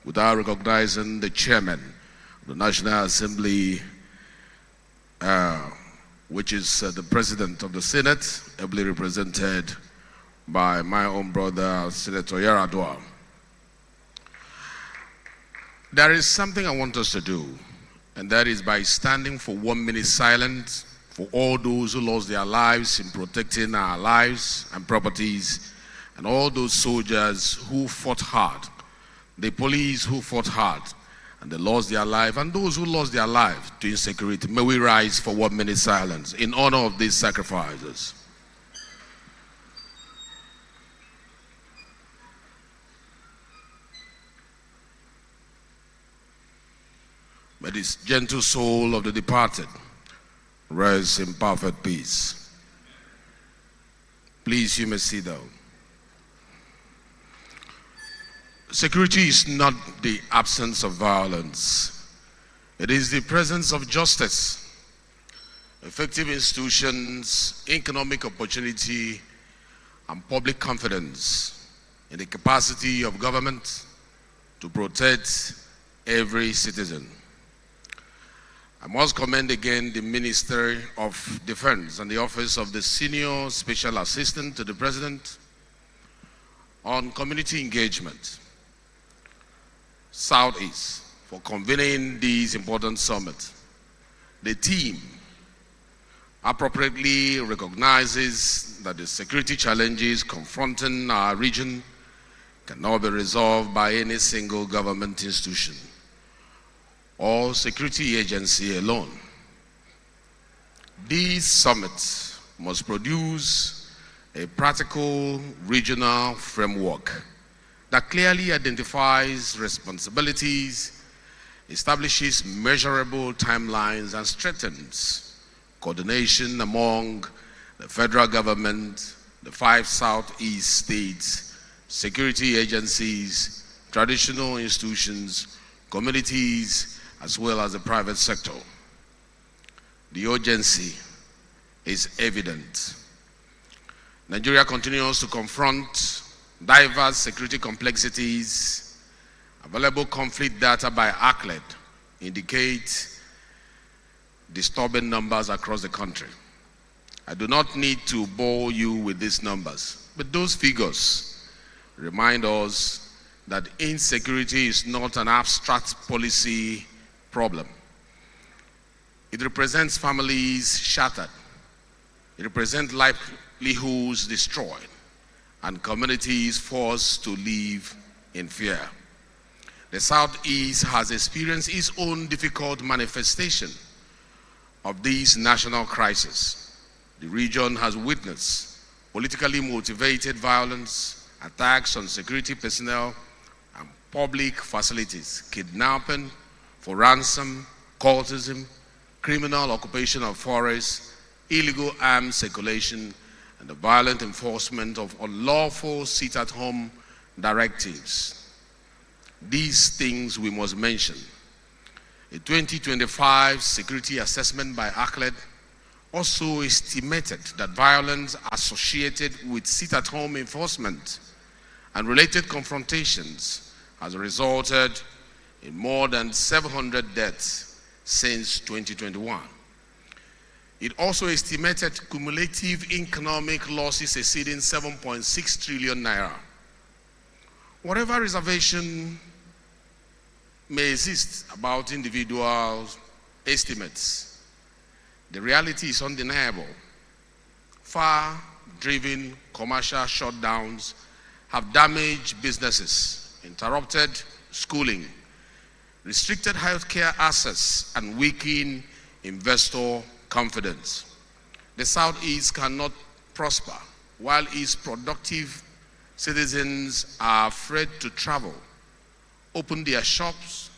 without recognizing the chairman of the National Assembly, which is the president of the Senate, ably represented by my own brother, Senator Yaradua. There is something I want us to do, and that is by standing for 1 minute silence for all those who lost their lives in protecting our lives and properties, and all those soldiers who fought hard, the police who fought hard, and they lost their life, and those who lost their life to insecurity. May we rise for 1 minute silence in honor of these sacrifices. May this gentle soul of the departed rest in perfect peace. Please, you may sit down. Security is not the absence of violence. It is the presence of justice, effective institutions, economic opportunity, and public confidence in the capacity of government to protect every citizen. I must commend again the Ministry of Defense and the Office of the Senior Special Assistant to the President on Community Engagement, Southeast, for convening this important summit. The team appropriately recognizes that the security challenges confronting our region cannot be resolved by any single government institution or security agency alone. This summit must produce a practical regional framework that clearly identifies responsibilities, establishes measurable timelines, and strengthens coordination among the federal government, the 5 Southeast states, security agencies, traditional institutions, communities, as well as the private sector. The urgency is evident. Nigeria continues to confront diverse security complexities. Available conflict data by ACLED indicate disturbing numbers across the country. I do not need to bore you with these numbers, but those figures remind us that insecurity is not an abstract policy problem. It represents families shattered. It represents livelihoods destroyed and communities forced to live in fear. The Southeast has experienced its own difficult manifestation of this national crisis. The region has witnessed politically motivated violence, attacks on security personnel and public facilities, kidnapping for ransom, cultism, criminal occupation of forests, illegal arms circulation, and the violent enforcement of unlawful sit-at-home directives. These things we must mention. A 2025 security assessment by ACLED also estimated that violence associated with sit-at-home enforcement and related confrontations has resulted in more than 700 deaths since 2021. It also estimated cumulative economic losses exceeding 7.6 trillion naira. Whatever reservation may exist about individual estimates, the reality is undeniable. Far-driven commercial shutdowns have damaged businesses, interrupted schooling, restricted healthcare access, and weakened investor confidence. The Southeast cannot prosper while its productive citizens are afraid to travel, open their shops,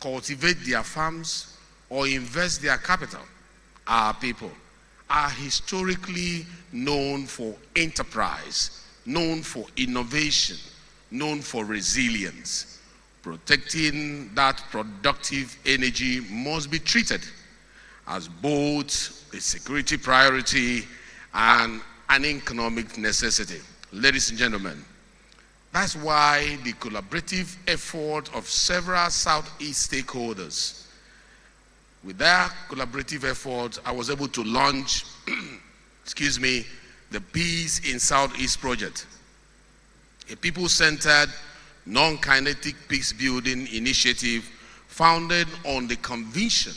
cultivate their farms, or invest their capital. Our people are historically known for enterprise, known for innovation, known for resilience. Protecting that productive energy must be treated as both a security priority and an economic necessity. Ladies and gentlemen, that's why the collaborative effort of several Southeast stakeholders, with their collaborative effort, I was able to launch, the Peace in Southeast project, a people-centered, non-kinetic peace-building initiative founded on the conviction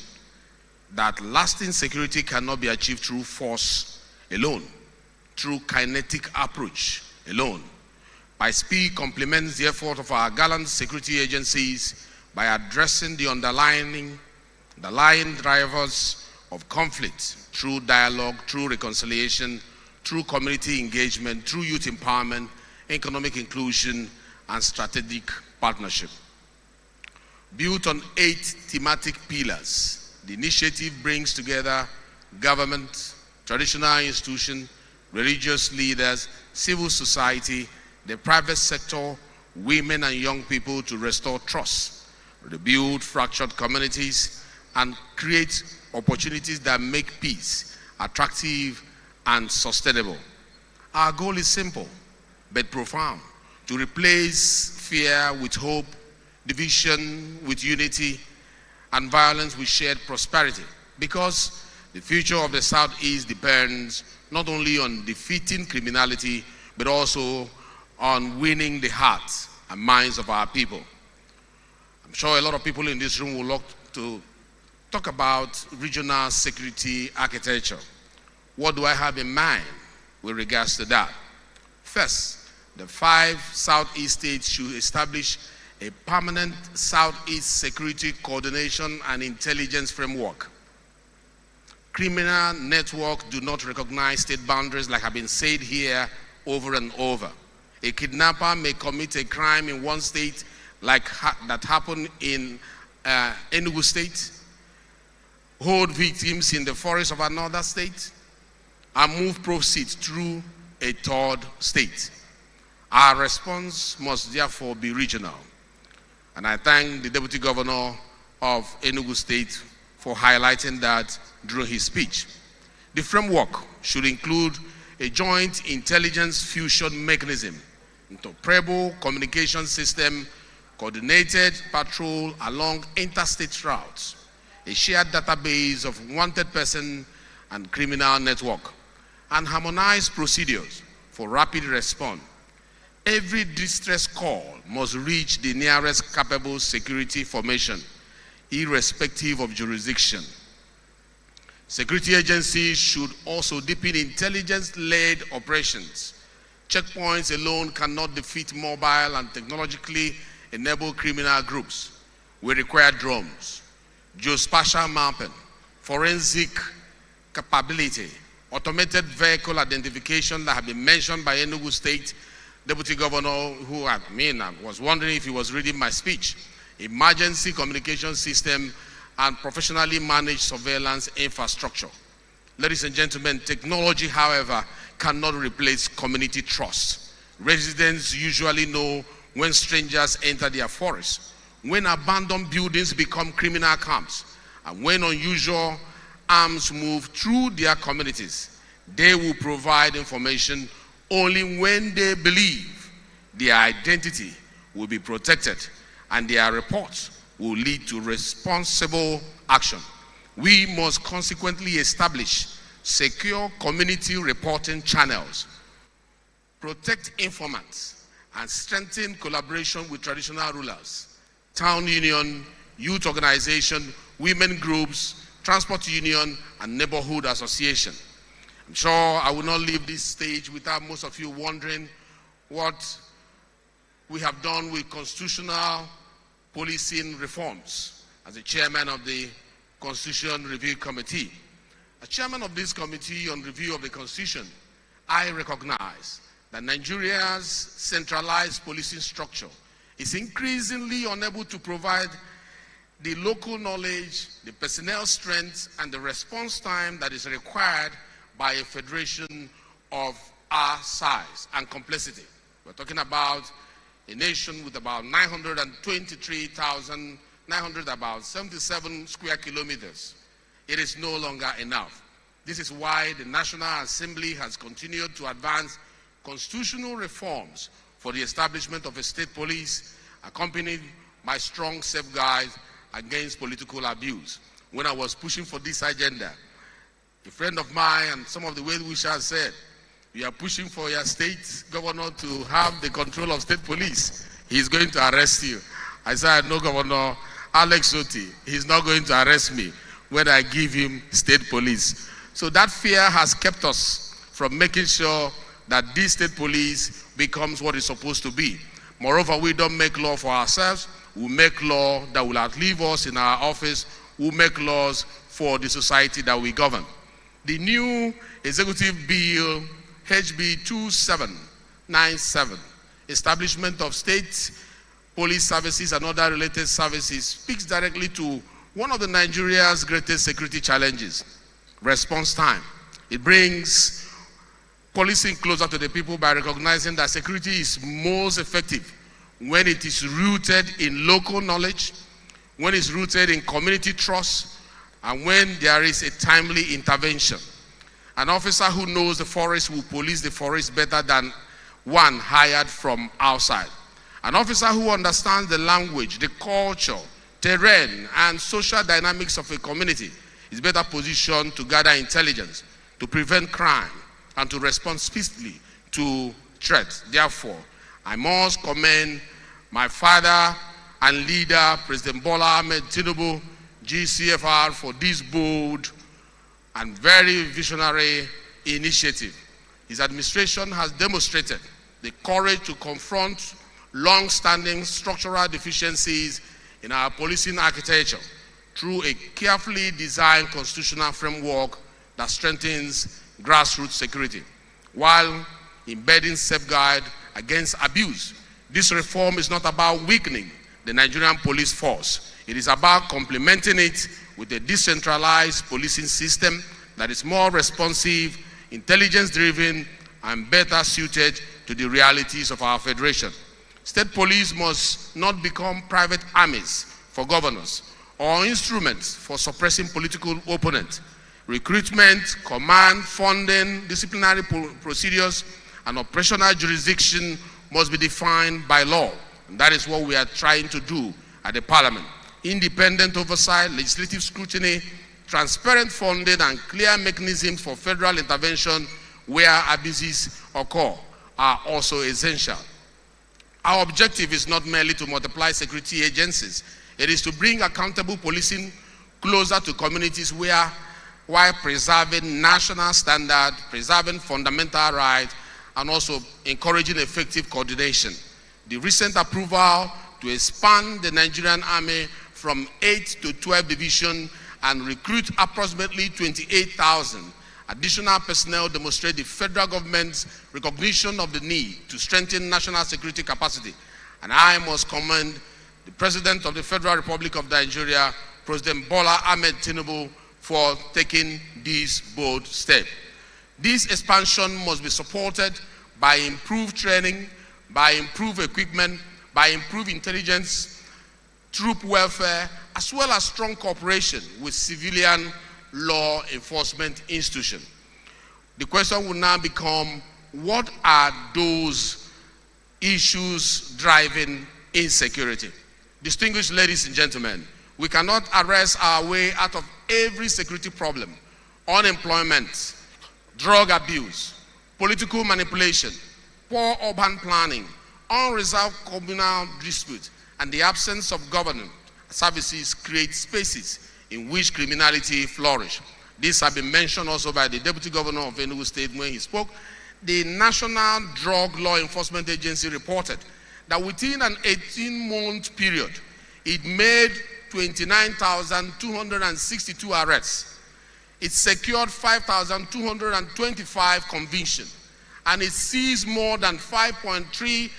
that lasting security cannot be achieved through force alone, through kinetic approach alone. PICE complements the effort of our gallant security agencies by addressing the underlying drivers of conflict through dialogue, through reconciliation, through community engagement, through youth empowerment, economic inclusion, and strategic partnership. Built on 8 thematic pillars, the initiative brings together government, traditional institutions, religious leaders, civil society, the private sector, women and young people to restore trust, rebuild fractured communities, and create opportunities that make peace attractive and sustainable. Our goal is simple but profound: to replace fear with hope, division with unity, and violence with shared prosperity. Because the future of the Southeast depends not only on defeating criminality, but also on winning the hearts and minds of our people. I'm sure a lot of people in this room would like to talk about regional security architecture. What do I have in mind with regards to that? First, the 5 Southeast states should establish a permanent Southeast security coordination and intelligence framework. Criminal networks do not recognize state boundaries, like have been said here over and over. A kidnapper may commit a crime in one state, like that happened in Enugu State, hold victims in the forest of another state, and move proceeds through a third state. Our response must therefore be regional. And I thank the Deputy Governor of Enugu State for highlighting that during his speech. The framework should include a joint intelligence fusion mechanism, interoperable communication system, coordinated patrol along interstate routes, a shared database of wanted person and criminal network, and harmonized procedures for rapid response. Every distress call must reach the nearest capable security formation, irrespective of jurisdiction. Security agencies should also deepen intelligence-led operations. Checkpoints alone cannot defeat mobile and technologically enabled criminal groups. We require drones, geospatial mapping, forensic capability, automated vehicle identification that have been mentioned by Enugu State Deputy Governor, who I was wondering if he was reading my speech. Emergency communication system and professionally managed surveillance infrastructure. Ladies and gentlemen, technology, however, cannot replace community trust. Residents usually know when strangers enter their forests, when abandoned buildings become criminal camps, and when unusual arms move through their communities. They will provide information only when they believe their identity will be protected and their reports will lead to responsible action. We must consequently establish secure community reporting channels, protect informants, and strengthen collaboration with traditional rulers, town union, youth organization, women groups, transport union, and neighborhood association. I'm sure I will not leave this stage without most of you wondering what we have done with constitutional policing reforms. As the chairman of the Constitution Review Committee, as chairman of this committee on review of the Constitution, I recognize that Nigeria's centralized policing structure is increasingly unable to provide the local knowledge, the personnel strength, and the response time that is required by a federation of our size and complexity. We're talking about a nation with about 977 square kilometers. It is no longer enough. This is why the National Assembly has continued to advance constitutional reforms for the establishment of a state police, accompanied by strong safeguards against political abuse. When I was pushing for this agenda, a friend of mine and some of the well-wishers said, "You are pushing for your state governor to have the control of state police. He's going to arrest you." I said, "No, Governor Alex Oti, he's not going to arrest me when I give him state police." So that fear has kept us from making sure that this state police becomes what it's supposed to be. Moreover, we don't make law for ourselves. We make law that will outlive us in our office. We make laws for the society that we govern. The new executive bill, HB 2797, establishment of state police services and other related services, speaks directly to one of Nigeria's greatest security challenges, response time. It brings policing closer to the people by recognizing that security is most effective when it is rooted in local knowledge, when it's rooted in community trust, and when there is a timely intervention. An officer who knows the forest will police the forest better than one hired from outside. An officer who understands the language, the culture, terrain, and social dynamics of a community is better positioned to gather intelligence, to prevent crime, and to respond speedily to threats. Therefore, I must commend my father and leader, President Bola Ahmed Tinubu, GCFR, for this bold and very visionary initiative. His administration has demonstrated the courage to confront long-standing structural deficiencies in our policing architecture through a carefully designed constitutional framework that strengthens grassroots security, while embedding safeguard against abuse. This reform is not about weakening the Nigerian police force. It is about complementing it with a decentralized policing system that is more responsive, intelligence-driven, and better suited to the realities of our federation. State police must not become private armies for governors or instruments for suppressing political opponents. Recruitment, command, funding, disciplinary procedures, and operational jurisdiction must be defined by law. And that is what we are trying to do at the Parliament. Independent oversight, legislative scrutiny, transparent funding, and clear mechanisms for federal intervention where abuses occur are also essential. Our objective is not merely to multiply security agencies. It is to bring accountable policing closer to communities while preserving national standards, preserving fundamental rights, and also encouraging effective coordination. The recent approval to expand the Nigerian Army from 8 to 12 divisions and recruit approximately 28,000 additional personnel demonstrate the federal government's recognition of the need to strengthen national security capacity. And I must commend the President of the Federal Republic of Nigeria, President Bola Ahmed Tinubu, for taking this bold step. This expansion must be supported by improved training, by improved equipment, by improved intelligence, troop welfare, as well as strong cooperation with civilian law enforcement institutions. The question will now become, what are those issues driving insecurity? Distinguished ladies and gentlemen, we cannot arrest our way out of every security problem. Unemployment, drug abuse, political manipulation, poor urban planning, unresolved communal disputes, and the absence of government services create spaces in which criminality flourish. This has been mentioned also by the Deputy Governor of Enugu State when he spoke. The National Drug Law Enforcement Agency reported that within an 18-month period, it made 29,262 arrests. It secured 5,225 convictions, and it seized more than 5.3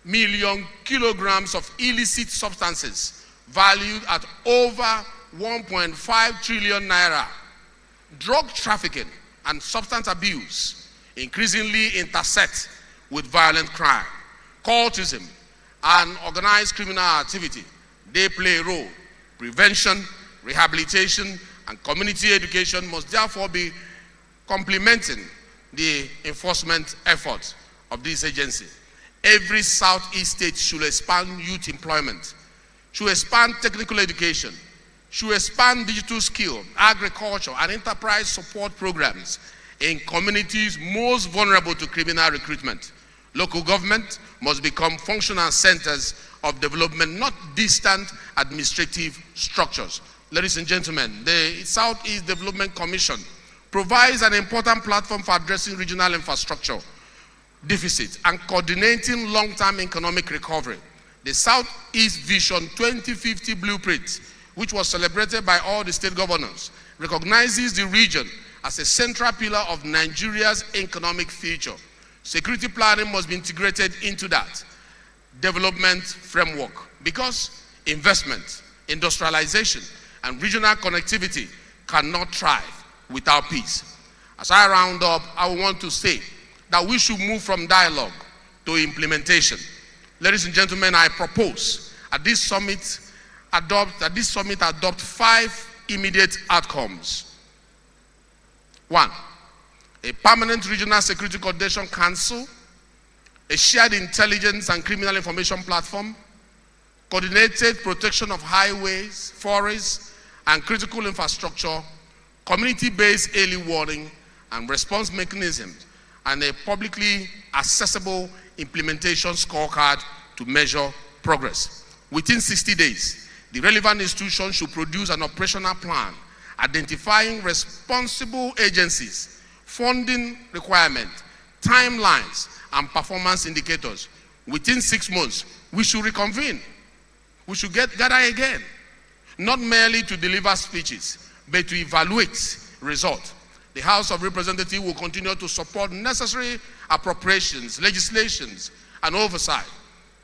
million kilograms of illicit substances valued at over 1.5 trillion naira. Drug trafficking and substance abuse increasingly intersect with violent crime, cultism, and organized criminal activity. They play a role. Prevention, rehabilitation, and community education must therefore be complementing the enforcement efforts of this agency. Every Southeast state should expand youth employment, should expand technical education, should expand digital skill, agriculture, and enterprise support programs in communities most vulnerable to criminal recruitment. Local government must become functional centers of development, not distant administrative structures. Ladies and gentlemen, the Southeast Development Commission provides an important platform for addressing regional infrastructure deficit and coordinating long-term economic recovery. The Southeast Vision 2050 Blueprint, which was celebrated by all the state governors, recognizes the region as a central pillar of Nigeria's economic future. Security planning must be integrated into that development framework because investment, industrialization, and regional connectivity cannot thrive without peace. As I round up, I want to say that we should move from dialogue to implementation. Ladies and gentlemen, I propose at this summit adopt 5 immediate outcomes. 1, a permanent regional security coordination council, a shared intelligence and criminal information platform, coordinated protection of highways, forests, and critical infrastructure, community-based early warning and response mechanisms, and a publicly accessible implementation scorecard to measure progress. Within 60 days, the relevant institution should produce an operational plan identifying responsible agencies, funding requirements, timelines, and performance indicators. Within 6 months, we should reconvene. We should gather again, not merely to deliver speeches, but to evaluate results. The House of Representatives will continue to support necessary appropriations, legislations, and oversight.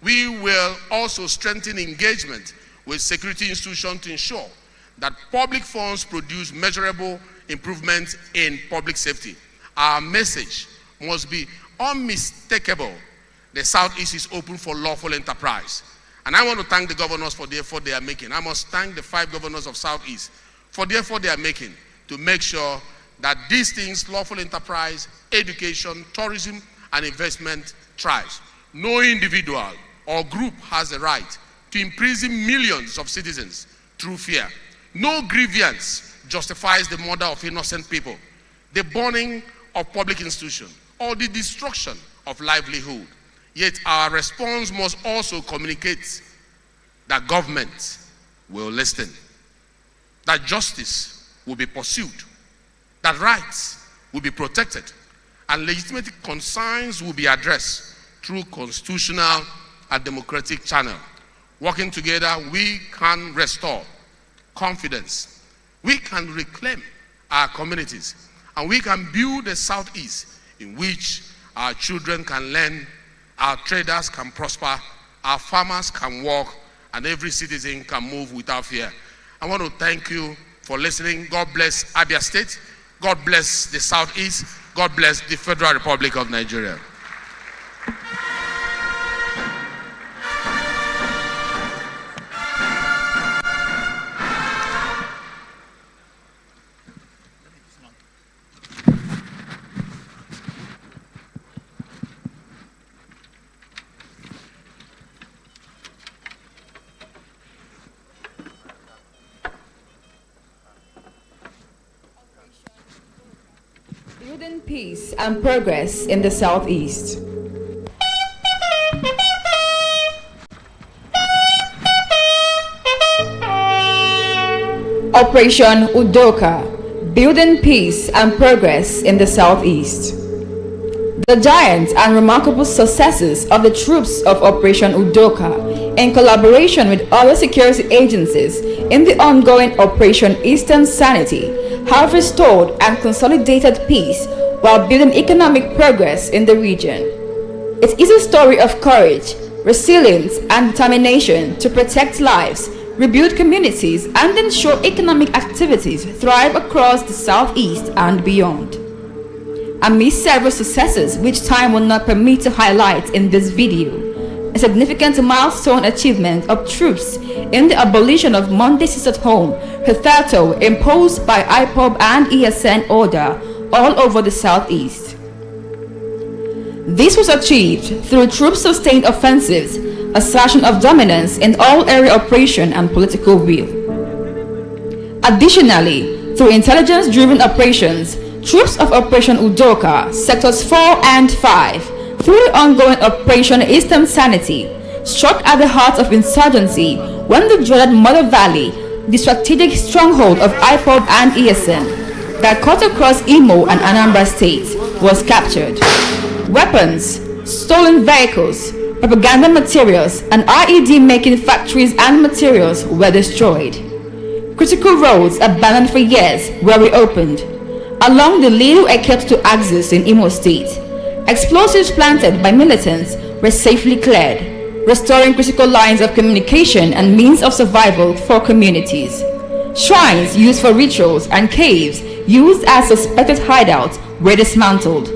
We will also strengthen engagement with security institutions to ensure that public funds produce measurable improvements in public safety. Our message must be unmistakable. The Southeast is open for lawful enterprise. And I want to thank the governors for the effort they are making. I must thank the 5 governors of Southeast for the effort they are making to make sure that these things, lawful enterprise, education, tourism, and investment, thrives. No individual or group has the right to imprison millions of citizens through fear. No grievance justifies the murder of innocent people. The burning of public institution or the destruction of livelihood. Yet our response must also communicate that government will listen, that justice will be pursued, that rights will be protected, and legitimate concerns will be addressed through constitutional and democratic channel. Working together, we can restore confidence, we can reclaim our communities, and we can build a Southeast in which our children can learn, our traders can prosper, our farmers can work, and every citizen can move without fear. I want to thank you for listening. God bless Abia State. God bless the Southeast. God bless the Federal Republic of Nigeria. Building peace and progress in the Southeast. Operation Udoka, building peace and progress in the Southeast. The giant and remarkable successes of the troops of Operation Udoka, in collaboration with other security agencies in the ongoing Operation Eastern Sanity, have restored and consolidated peace while building economic progress in the region. It is a story of courage, resilience, and determination to protect lives, rebuild communities, and ensure economic activities thrive across the Southeast and beyond. Amidst several successes which time will not permit to highlight in this video, a significant milestone achievement of troops in the abolition of Monday Sits at Home hitherto imposed by IPOB and ESN order all over the Southeast. This was achieved through troop-sustained offensives, assertion of dominance in all area operation and political will. Additionally, through intelligence-driven operations, troops of Operation Udoka, Sectors 4 and 5, through the ongoing Operation Eastern Sanity, struck at the heart of insurgency when the dreaded Mother Valley, the strategic stronghold of IPOB and ESN, that cut across Imo and Anambra states, was captured. Weapons, stolen vehicles, propaganda materials, and IED-making factories and materials were destroyed. Critical roads abandoned for years were reopened. Along the Lilu Eketu axis in Imo State, explosives planted by militants were safely cleared, restoring critical lines of communication and means of survival for communities. Shrines used for rituals and caves used as suspected hideouts were dismantled,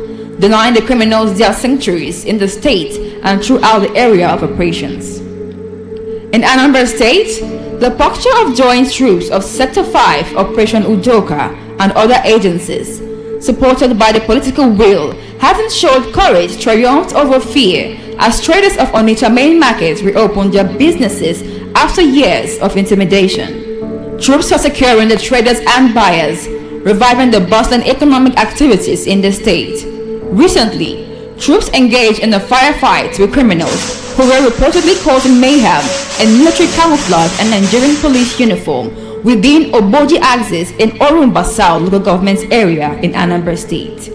denying the criminals their sanctuaries in the state and throughout the area of operations. In Anambra State, the posture of joint troops of Sector 5 Operation Udoka and other agencies, supported by the political will, having showed courage triumphed over fear as traders of Onitsha main market reopened their businesses after years of intimidation. Troops are securing the traders and buyers, reviving the bustling economic activities in the state. Recently, troops engaged in a firefight with criminals who were reportedly causing mayhem in military camouflage and Nigerian police uniform within Oboji axis in Orumba South local government area in Anambra State.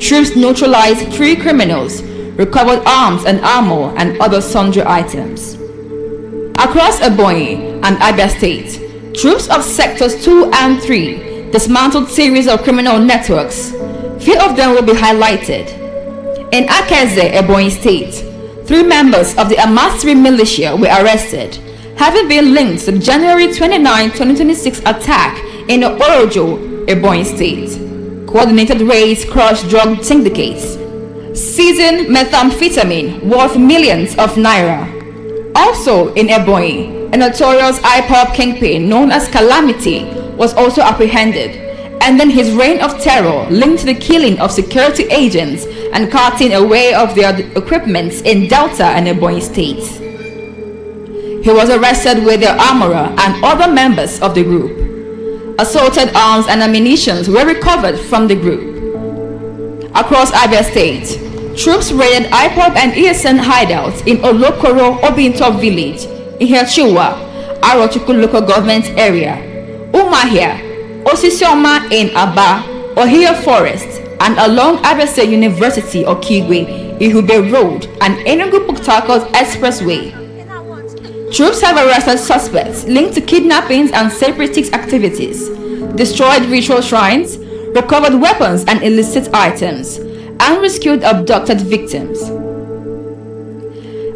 Troops neutralized 3 criminals, recovered arms and armor and other sundry items. Across Ebonyi and Abia State, troops of Sectors 2 and 3 dismantled series of criminal networks. Few of them will be highlighted. In Akeze, Ebonyi State, 3 members of the Amasri militia were arrested, having been linked to the January 29, 2026 attack in Orojo, Ebonyi State. Coordinated raids crushed drug syndicates, seizing methamphetamine worth millions of naira. Also in Ebonyi, a notorious IPOB kingpin known as Calamity was also apprehended, ending his reign of terror linked to the killing of security agents and carting away of their equipment in Delta and Ebonyi states. He was arrested with their armorer and other members of the group. Assaulted arms and ammunition were recovered from the group. Across Abia State, troops raided IPOB and ESN hideouts in Olokoro Obinto village in Hechiwa, Arochukwu local government area, Umuahia, Osisioma in Aba, Ohio Forest, and along Abia State University Okigwe, Ihube Road, and Enugu-Port Expressway. Troops have arrested suspects linked to kidnappings and separatist activities, destroyed ritual shrines, recovered weapons and illicit items, and rescued abducted victims.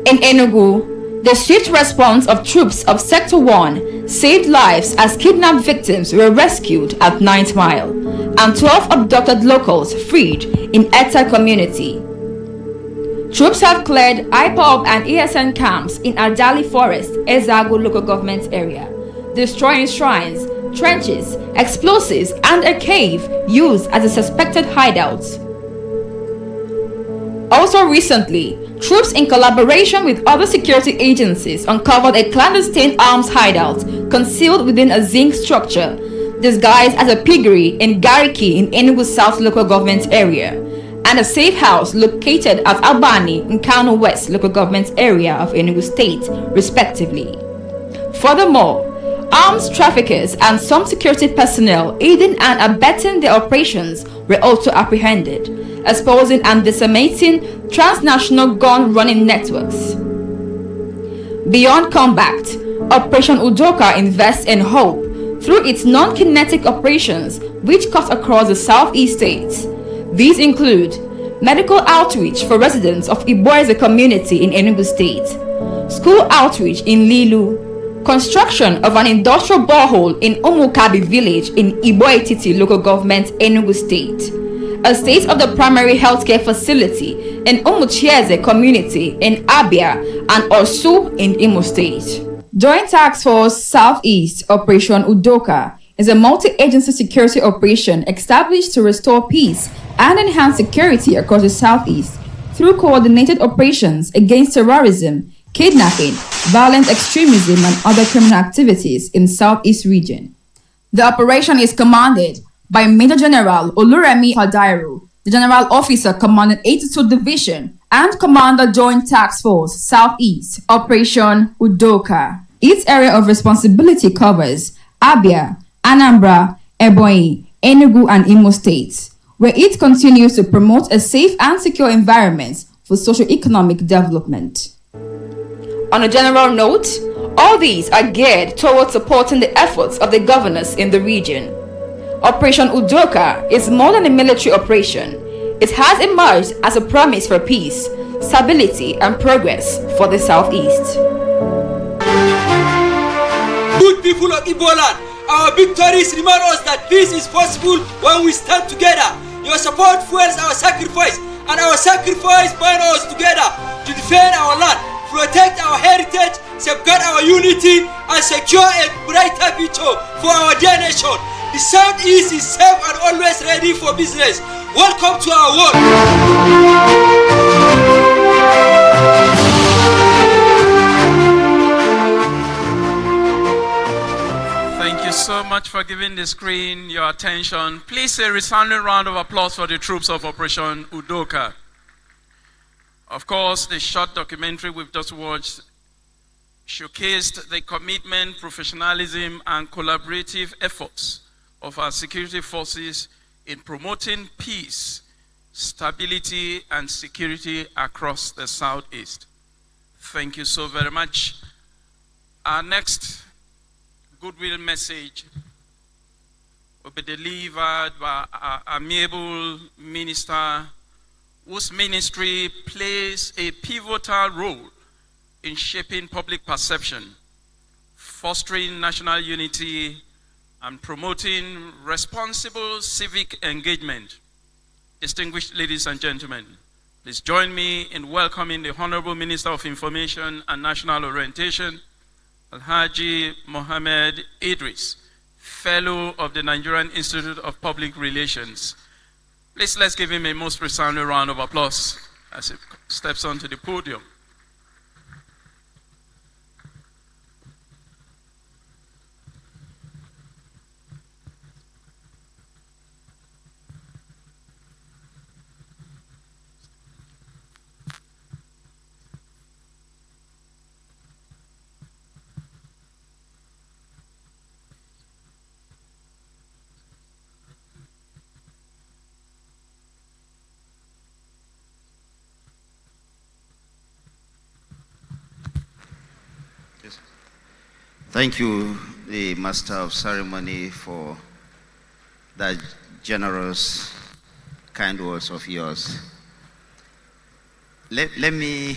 In Enugu, the swift response of troops of Sector 1 saved lives as kidnapped victims were rescued at 9th Mile, and 12 abducted locals freed in Eta community. Troops have cleared IPOB and ESN camps in Ardali Forest, Ezagu local government area, destroying shrines, trenches, explosives, and a cave used as a suspected hideouts. Also recently, troops in collaboration with other security agencies uncovered a clandestine arms hideout concealed within a zinc structure disguised as a piggery in Gariki in Enugu South local government area, and a safe house located at Albani in Kano West local government area of Enugu State, respectively. Furthermore, arms traffickers and some security personnel aiding and abetting their operations were also apprehended, exposing and disseminating transnational gun-running networks. Beyond combat, Operation Udoka invests in hope through its non-kinetic operations which cut across the southeast states. These include medical outreach for residents of Iboeze community in Enugu State, school outreach in Lilu, construction of an industrial borehole in Umukabi village in Iboetiti local government, Enugu State, a state of the primary healthcare facility in Umuchieze community in Abia and Osu in Imo State. Joint Task Force Southeast Operation Udoka is a multi-agency security operation established to restore peace and enhance security across the Southeast through coordinated operations against terrorism, kidnapping, violent extremism, and other criminal activities in Southeast region. The operation is commanded by Major General Oluremi Fadairu, the General Officer commanding 82 Division, and Commander Joint Task Force Southeast Operation Udoka. Its area of responsibility covers Abia, Anambra, Ebonyi, Enugu, and Imo states, where it continues to promote a safe and secure environment for socio-economic development. On a general note, all these are geared towards supporting the efforts of the governors in the region. Operation Udoka is more than a military operation. It has emerged as a promise for peace, stability, and progress for the Southeast. Good people of Iboland, our victories remind us that peace is possible when we stand together. Your support fuels our sacrifice, and our sacrifice binds us together to defend our land, protect our heritage, safeguard our unity, and secure a brighter future for our dear nation. The Southeast is safe and always ready for business. Welcome to our world. Thank you so much for giving the screen your attention. Please a resounding round of applause for the troops of Operation Udoka. Of course, the short documentary we've just watched showcased the commitment, professionalism, and collaborative efforts of our security forces in promoting peace, stability, and security across the Southeast. Thank you so very much. Our next goodwill message will be delivered by our amiable minister whose ministry plays a pivotal role in shaping public perception, fostering national unity, and promoting responsible civic engagement. Distinguished ladies and gentlemen, please join me in welcoming the Honorable Minister of Information and National Orientation, Alhaji Mohammed Idris, Fellow of the Nigerian Institute of Public Relations. Please let's give him a most resounding round of applause as he steps onto the podium. Thank you, the Master of Ceremony, for that generous, kind words of yours. Let me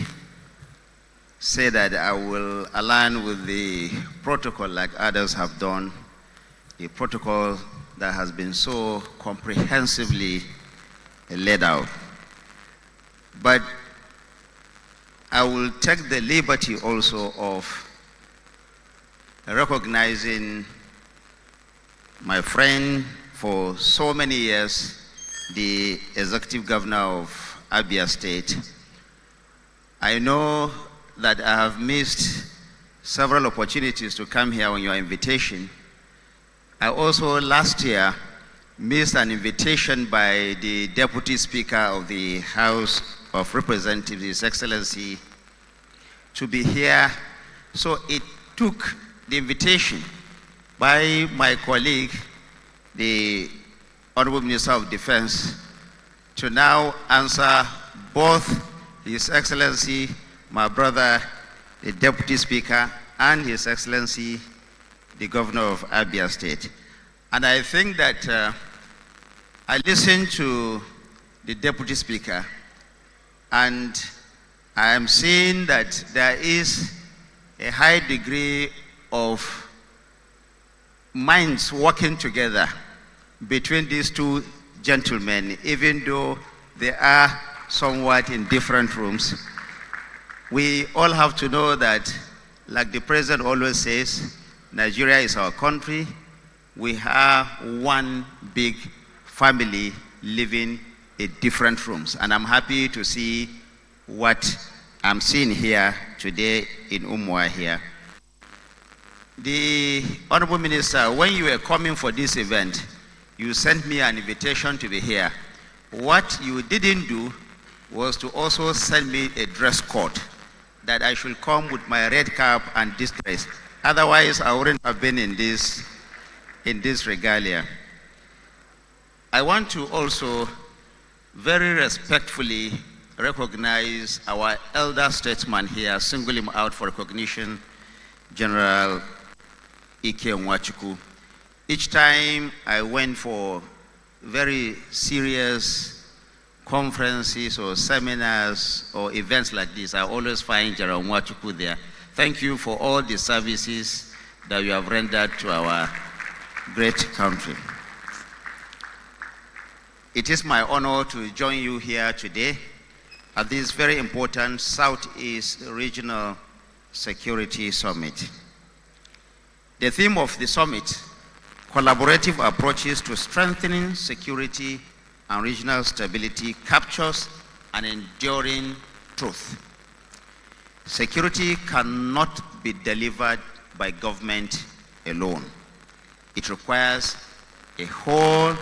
say that I will align with the protocol like others have done, a protocol that has been so comprehensively laid out. But I will take the liberty also of recognizing my friend for so many years, the executive governor of Abia State. I know that I have missed several opportunities to come here on your invitation. I also last year missed an invitation by the Deputy Speaker of the House of Representatives, His Excellency, to be here. So it took the invitation by my colleague, the Honorable Minister of Defense, to now answer both His Excellency, my brother, the Deputy Speaker, and His Excellency, the Governor of Abia State. And I think that I listened to the Deputy Speaker, and I am seeing that there is a high degree of minds working together between these two gentlemen, even though they are somewhat in different rooms. We all have to know that, like the President always says, Nigeria is our country. We have one big family living in different rooms. And I'm happy to see what I'm seeing here today in Umuahia. The Honorable Minister, when you were coming for this event, you sent me an invitation to be here. What you didn't do was to also send me a dress code that I should come with my red cap and this dress. Otherwise, I wouldn't have been in this regalia. I want to also very respectfully recognize our elder statesman here, single him out for recognition, General Icc Umuahia. Each time I went for very serious conferences or seminars or events like this, I always find General Umuahia there. Thank you for all the services that you have rendered to our great country. It is my honor to join you here today at this very important Southeast Regional Security Summit. The theme of the summit, collaborative approaches to strengthening security and regional stability, captures an enduring truth. Security cannot be delivered by government alone. It requires a whole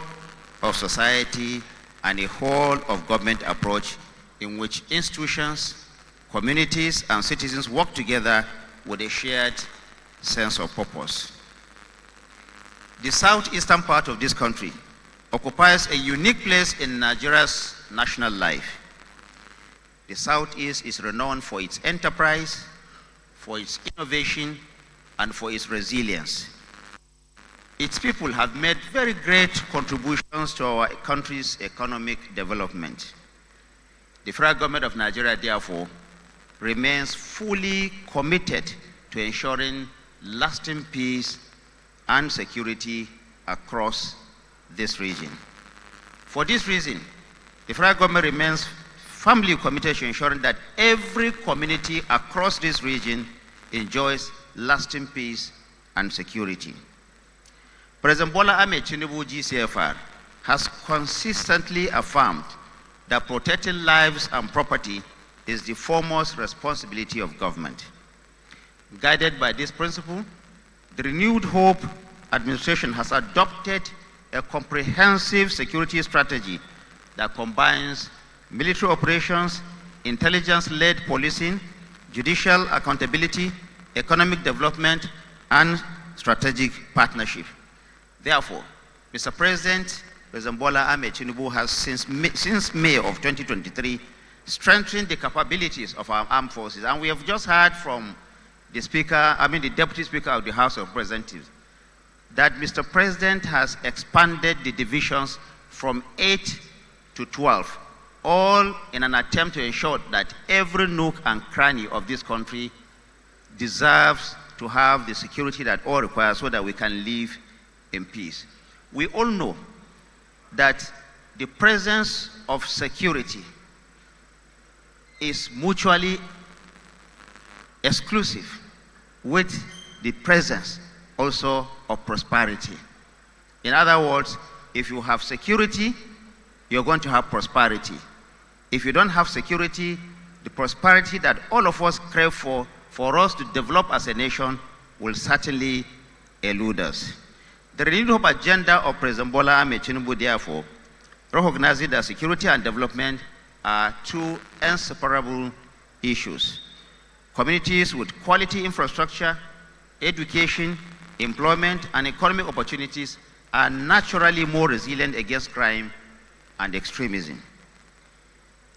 of society and a whole of government approach in which institutions, communities, and citizens work together with a shared sense of purpose. The southeastern part of this country occupies a unique place in Nigeria's national life. The Southeast is renowned for its enterprise, for its innovation, and for its resilience. Its people have made very great contributions to our country's economic development. The federal government of Nigeria, therefore, remains fully committed to ensuring lasting peace and security across this region. For this reason, the federal government remains firmly committed to ensuring that every community across this region enjoys lasting peace and security. President Bola Ahmed Tinubu GCFR has consistently affirmed that protecting lives and property is the foremost responsibility of government. Guided by this principle, the Renewed Hope administration has adopted a comprehensive security strategy that combines military operations, intelligence-led policing, judicial accountability, economic development, and strategic partnership. Therefore, Mr. President Bola Ahmed Tinubu has since May of 2023 strengthened the capabilities of our armed forces. And we have just heard from the Deputy Speaker of the House of Representatives, that Mr. President has expanded the divisions from 8 to 12, all in an attempt to ensure that every nook and cranny of this country deserves to have the security that all require so that we can live in peace. We all know that the presence of security is mutually exclusive with the presence also of prosperity. In other words, if you have security, you're going to have prosperity. If you don't have security, the prosperity that all of us crave for us to develop as a nation, will certainly elude us. The renewed hope agenda of President Bola Ahmed Tinubu, therefore, recognizing that security and development are two inseparable issues. Communities with quality infrastructure, education, employment, and economic opportunities are naturally more resilient against crime and extremism.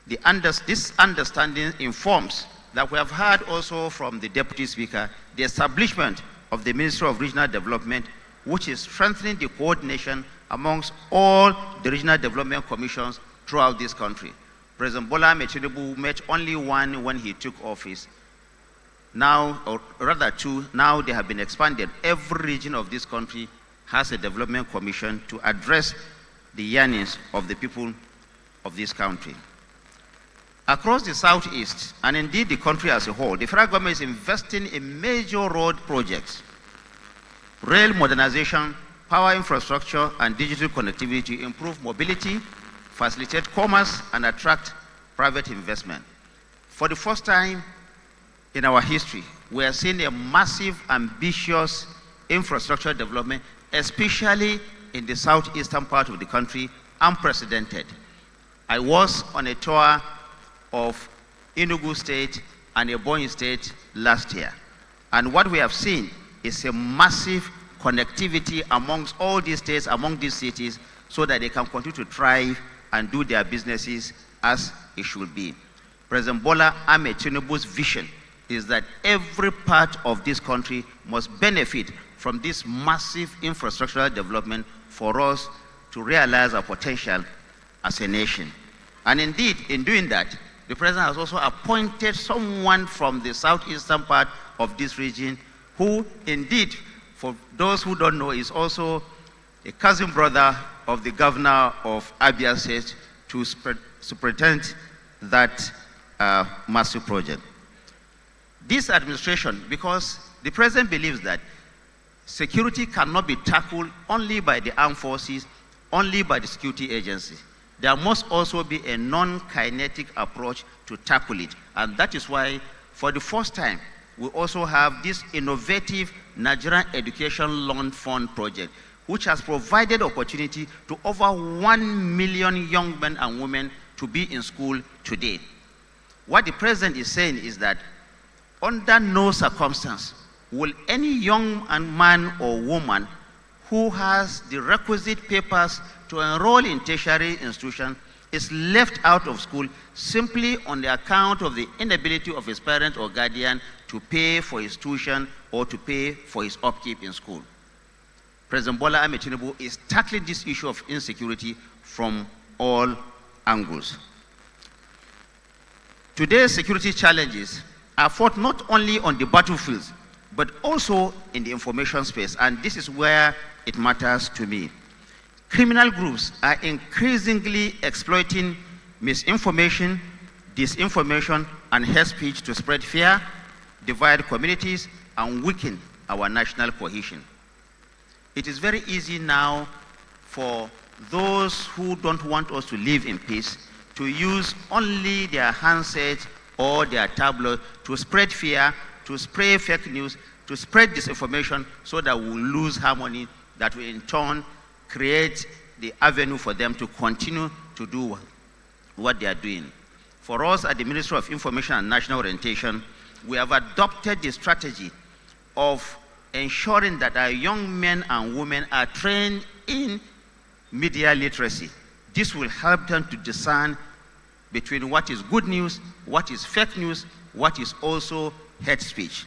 This understanding informs that we have heard also from the Deputy Speaker the establishment of the Ministry of Regional Development, which is strengthening the coordination amongst all the regional development commissions throughout this country. President Bola Ahmed Tinubu met only one when he took office. Now, or rather two, now they have been expanded. Every region of this country has a development commission to address the yearnings of the people of this country. Across the Southeast, and indeed the country as a whole, the federal government is investing in major road projects, rail modernization, power infrastructure, and digital connectivity to improve mobility, facilitate commerce, and attract private investment. For the first time in our history, we are seeing a massive, ambitious infrastructure development, especially in the southeastern part of the country, unprecedented. I was on a tour of Enugu State and Ebonyi State last year. And what we have seen is a massive connectivity amongst all these states, among these cities, so that they can continue to thrive and do their businesses as it should be. President Bola Ahmed Tinubu's vision is that every part of this country must benefit from this massive infrastructural development for us to realize our potential as a nation. And indeed, in doing that, the President has also appointed someone from the southeastern part of this region who, indeed, for those who don't know, is also a cousin brother of the governor of Abia State to superintend that massive project. This administration, because the President believes that security cannot be tackled only by the armed forces, only by the security agencies. There must also be a non-kinetic approach to tackle it. And that is why, for the first time, we also have this innovative Nigerian Education Loan Fund project, which has provided opportunity to over 1 million young men and women to be in school today. What the President is saying is that under no circumstance will any young man or woman who has the requisite papers to enroll in tertiary institution is left out of school simply on the account of the inability of his parent or guardian to pay for his tuition or to pay for his upkeep in school. President Bola Ahmed Tinubu is tackling this issue of insecurity from all angles. Today's security challenges are fought not only on the battlefields, but also in the information space, and this is where it matters to me. Criminal groups are increasingly exploiting misinformation, disinformation, and hate speech to spread fear, divide communities, and weaken our national cohesion. It is very easy now for those who don't want us to live in peace to use only their handsets or their tablet to spread fear, to spread fake news, to spread disinformation so that we'll lose harmony, that will in turn create the avenue for them to continue to do what they are doing. For us at the Ministry of Information and National Orientation, we have adopted the strategy of ensuring that our young men and women are trained in media literacy. This will help them to discern between what is good news, what is fake news, what is also hate speech.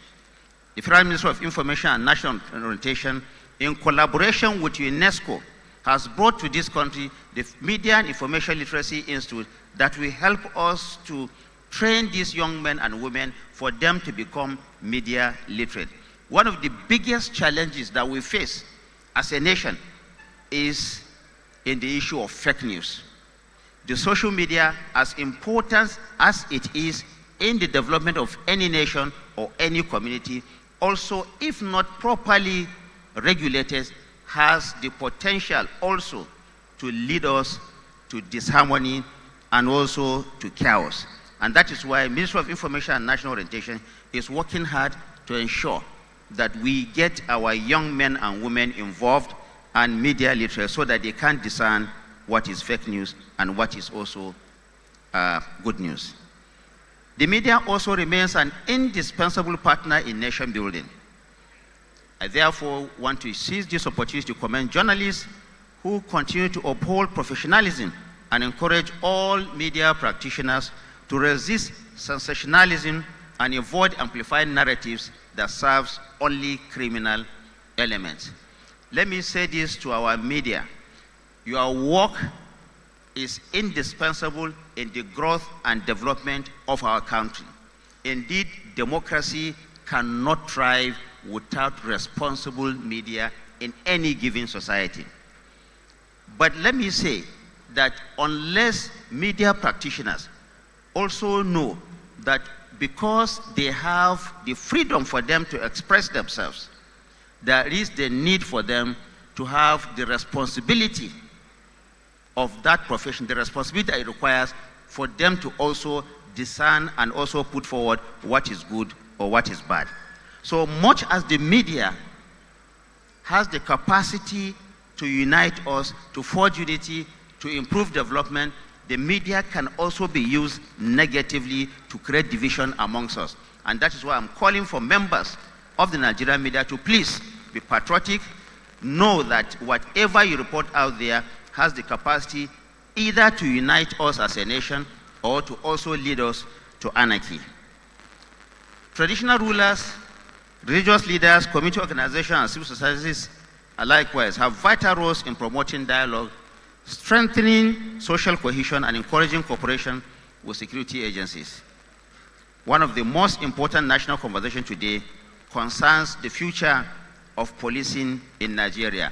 the Federal Ministry of Information and National Orientation, in collaboration with UNESCO, has brought to this country the Media and Information Literacy Institute that will help us to train these young men and women for them to become media literate. One of the biggest challenges that we face as a nation is in the issue of fake news. The social media, as important as it is in the development of any nation or any community, also, if not properly regulated, has the potential also to lead us to disharmony and also to chaos. And that is why Ministry of Information and National Orientation is working hard to ensure that we get our young men and women involved and media literate so that they can discern what is fake news and what is also good news. The media also remains an indispensable partner in nation building. I therefore want to seize this opportunity to commend journalists who continue to uphold professionalism and encourage all media practitioners to resist sensationalism and avoid amplifying narratives that serves only criminal elements. Let me say this to our media. Your work is indispensable in the growth and development of our country. Indeed, democracy cannot thrive without responsible media in any given society. But let me say that unless media practitioners also know that because they have the freedom for them to express themselves, there is the need for them to have the responsibility of that profession, the responsibility that it requires for them to also discern and also put forward what is good or what is bad. So much as the media has the capacity to unite us, to forge unity, to improve development, the media can also be used negatively to create division amongst us. And that is why I'm calling for members of the Nigerian media to please be patriotic, know that whatever you report out there has the capacity either to unite us as a nation or to also lead us to anarchy. Traditional rulers, religious leaders, community organizations, and civil societies likewise have vital roles in promoting dialogue, strengthening social cohesion, and encouraging cooperation with security agencies. One of the most important national conversations today concerns the future of policing in Nigeria.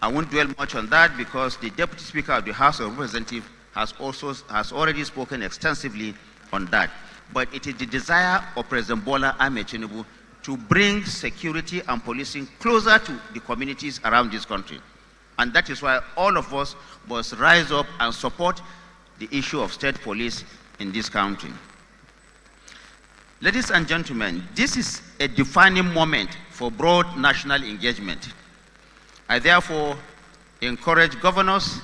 I won't dwell much on that because the Deputy Speaker of the House of Representatives has already spoken extensively on that. But it is the desire of President Bola Ahmed Tinubu to bring security and policing closer to the communities around this country. And that is why all of us must rise up and support the issue of state police in this country. Ladies and gentlemen, this is a defining moment for broad national engagement. I therefore encourage governors,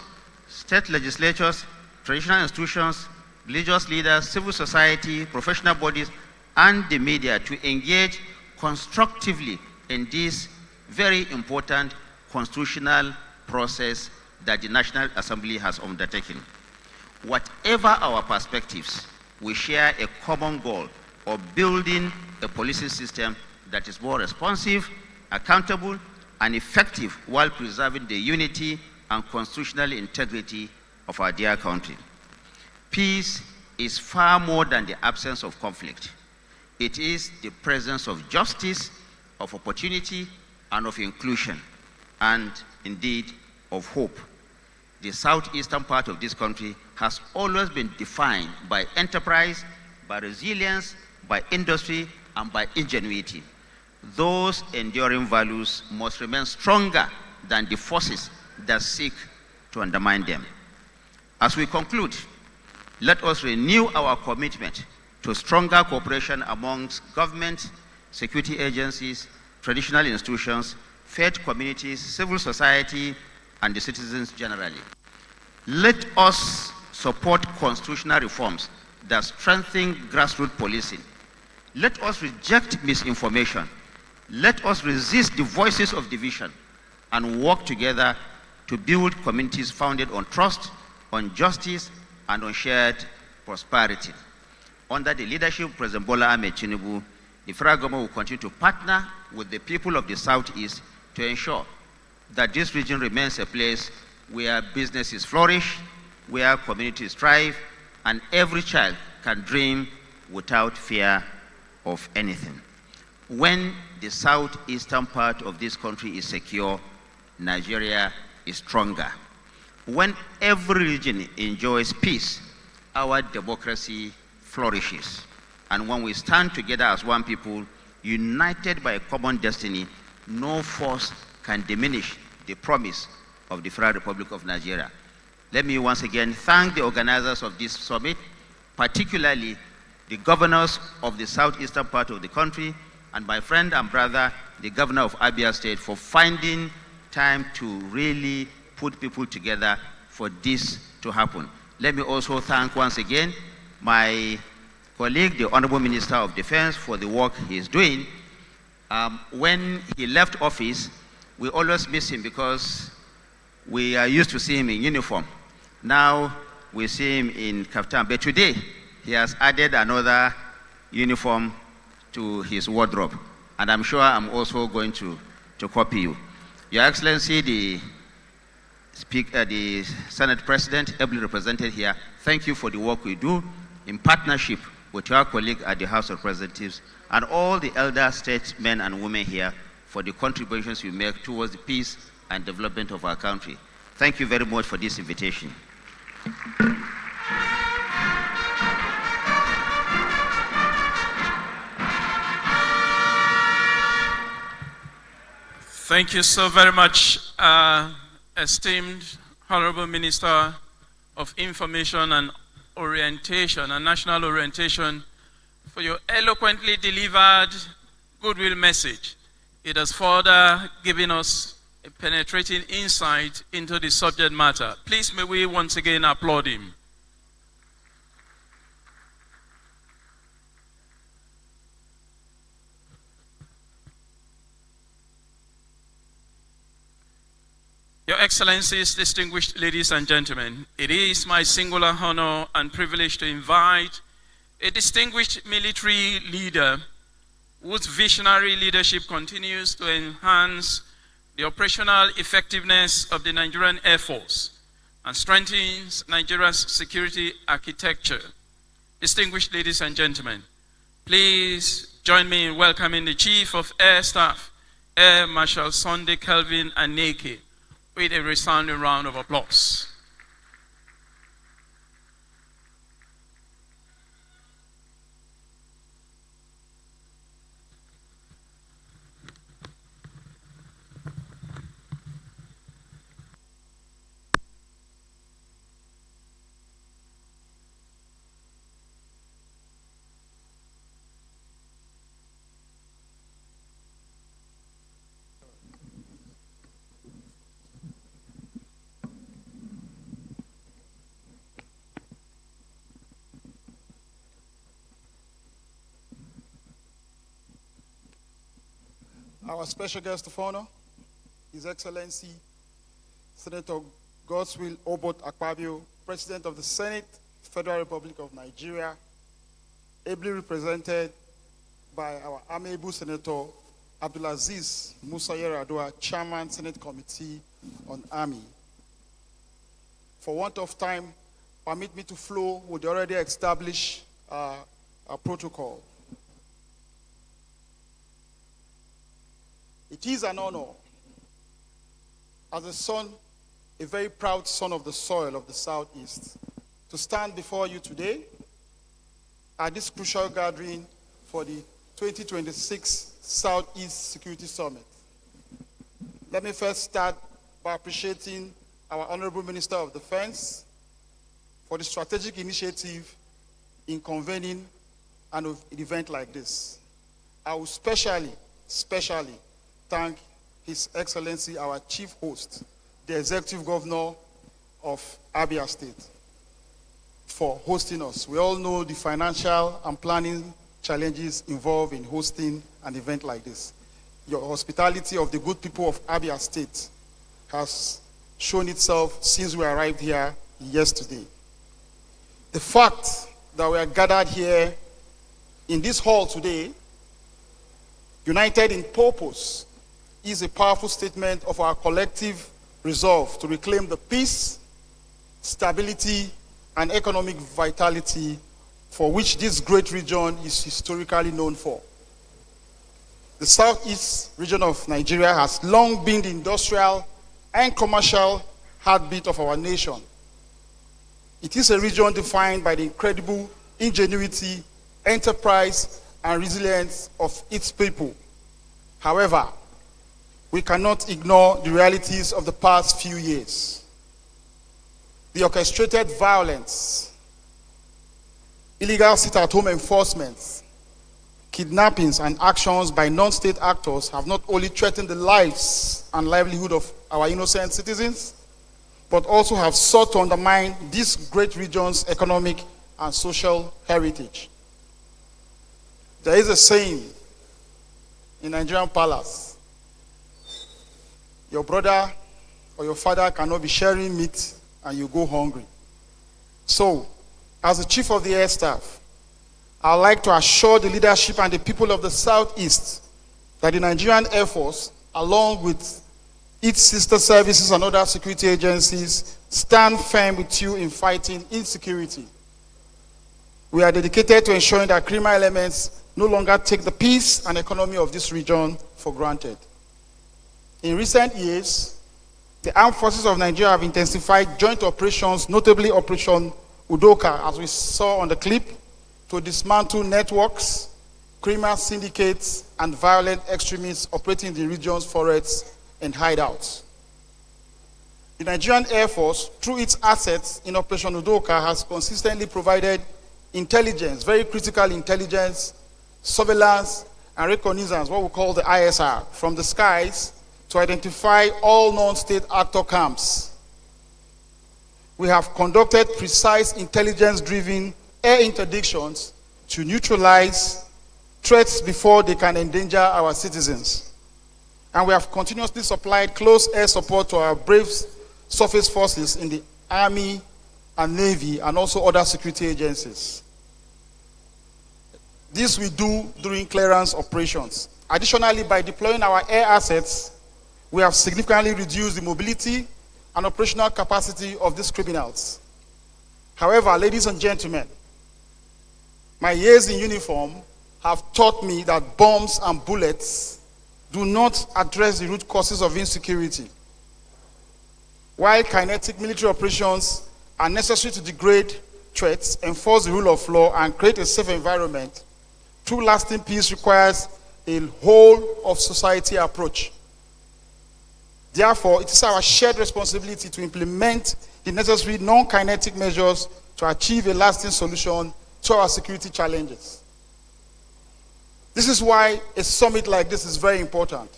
state legislatures, traditional institutions, religious leaders, civil society, professional bodies, and the media to engage constructively in this very important constitutional process that the National Assembly has undertaken. Whatever our perspectives, we share a common goal of building a policing system that is more responsive, accountable, and effective while preserving the unity and constitutional integrity of our dear country. Peace is far more than the absence of conflict. It is the presence of justice, of opportunity, and of inclusion, and indeed of hope. The southeastern part of this country has always been defined by enterprise, by resilience, by industry, and by ingenuity. Those enduring values must remain stronger than the forces that seek to undermine them. As we conclude, let us renew our commitment to stronger cooperation amongst government, security agencies, traditional institutions, faith communities, civil society, and the citizens generally. Let us support constitutional reforms that strengthen grassroots policing. Let us reject misinformation. Let us resist the voices of division and work together to build communities founded on trust, on justice, and on shared prosperity. Under the leadership of President Bola Ahmed Tinubu, The federal government will continue to partner with the people of the Southeast to ensure that this region remains a place where businesses flourish, where communities thrive, and every child can dream without fear of anything. When the southeastern part of this country is secure, Nigeria is stronger. When every region enjoys peace, our democracy flourishes. And when we stand together as one people, united by a common destiny, no force can diminish the promise of the Federal Republic of Nigeria. Let me once again thank the organizers of this summit, particularly the governors of the southeastern part of the country, and my friend and brother, the governor of Abia State, for finding time to really put people together for this to happen. Let me also thank once again my colleague, the Honorable Minister of Defense, for the work he's doing. When he left office, we always miss him because we are used to seeing him in uniform. Now we see him in kaftan, but today he has added another uniform to his wardrobe, and I'm sure I'm also going to copy you. Your Excellency, the Speaker, the Senate President, ably represented here, thank you for the work we do in partnership with your colleague at the House of Representatives and all the elder statesmen and women here for the contributions you make towards the peace and development of our country. Thank you very much for this invitation. Thank you so very much, esteemed Honorable Minister of Information and Orientation and National Orientation, for your eloquently delivered goodwill message. It has further given us a penetrating insight into the subject matter. Please may we once again applaud him. Your Excellencies, distinguished ladies and gentlemen, it is my singular honor and privilege to invite a distinguished military leader whose visionary leadership continues to enhance the operational effectiveness of the Nigerian Air Force and strengthens Nigeria's security architecture. Distinguished ladies and gentlemen, please join me in welcoming the Chief of Air Staff, Air Marshal Sunday Kelvin Aneke, with a resounding round of applause. Our special guest of honor, His Excellency Senator Godswill Obot Akpabio, President of the Senate, Federal Republic of Nigeria, ably represented by our amiable Senator Abdulaziz Musa Yar'Adua, Chairman, Senate Committee on Army. For want of time, permit me to flow with the already established protocol. It is an honor as a son, a very proud son of the soil of the Southeast, to stand before you today at this crucial gathering for the 2026 Southeast Security Summit. Let me first start by appreciating our Honorable Minister of Defense for the strategic initiative in convening an event like this. I will especially thank His Excellency, our Chief Host, the Executive Governor of Abia State, for hosting us. We all know the financial and planning challenges involved in hosting an event like this. Your hospitality of the good people of Abia State has shown itself since we arrived here yesterday. The fact that we are gathered here in this hall today united in purpose, is a powerful statement of our collective resolve to reclaim the peace, stability, and economic vitality for which this great region is historically known for. The southeast region of Nigeria has long been the industrial and commercial heartbeat of our nation. It is a region defined by the incredible ingenuity, enterprise, and resilience of its people. However, we cannot ignore the realities of the past few years. The orchestrated violence, illegal sit-at-home enforcement, kidnappings, and actions by non-state actors have not only threatened the lives and livelihood of our innocent citizens, but also have sought to undermine this great region's economic and social heritage. There is a saying in Nigerian palace: your brother or your father cannot be sharing meat and you go hungry. So, as the Chief of the Air Staff, I would like to assure the leadership and the people of the Southeast that the Nigerian Air Force, along with its sister services and other security agencies, stand firm with you in fighting insecurity. We are dedicated to ensuring that criminal elements no longer take the peace and economy of this region for granted. In recent years, the armed forces of Nigeria have intensified joint operations, notably Operation Udoka, as we saw on the clip, to dismantle networks, criminal syndicates, and violent extremists operating in the region's forests and hideouts. The Nigerian Air Force, through its assets in Operation Udoka, has consistently provided intelligence, very critical intelligence, surveillance, and reconnaissance, what we call the ISR, from the skies to identify all non-state actor camps. We have conducted precise intelligence-driven air interdictions to neutralize threats before they can endanger our citizens. And we have continuously supplied close air support to our brave surface forces in the Army and Navy and also other security agencies. This we do during clearance operations. Additionally, by deploying our air assets, we have significantly reduced the mobility and operational capacity of these criminals. However, ladies and gentlemen, my years in uniform have taught me that bombs and bullets do not address the root causes of insecurity. While kinetic military operations are necessary to degrade threats, enforce the rule of law, and create a safe environment, true lasting peace requires a whole-of-society approach. Therefore, it is our shared responsibility to implement the necessary non-kinetic measures to achieve a lasting solution to our security challenges. This is why a summit like this is very important.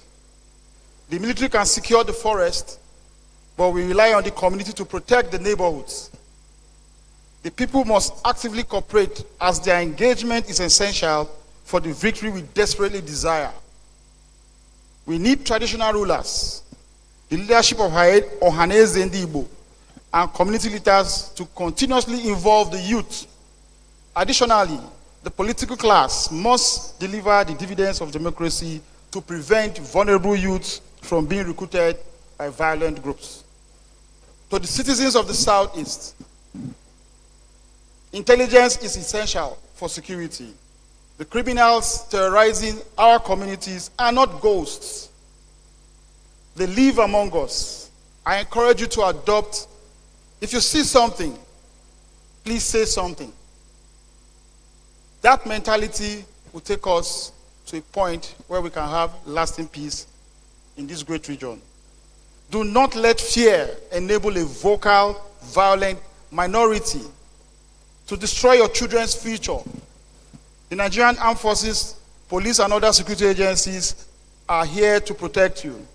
The military can secure the forest, but we rely on the community to protect the neighborhoods. The people must actively cooperate, as their engagement is essential for the victory we desperately desire. We need traditional rulers, the leadership of Ohaneze Ndigbo, and community leaders to continuously involve the youth. Additionally, the political class must deliver the dividends of democracy to prevent vulnerable youth from being recruited by violent groups. To the citizens of the Southeast, intelligence is essential for security. The criminals terrorizing our communities are not ghosts. They live among us. I encourage you to adopt, if you see something, please say something. That mentality will take us to a point where we can have lasting peace in this great region. Do not let fear enable a vocal, violent minority to destroy your children's future. The Nigerian Armed Forces, police, and other security agencies are here to protect you.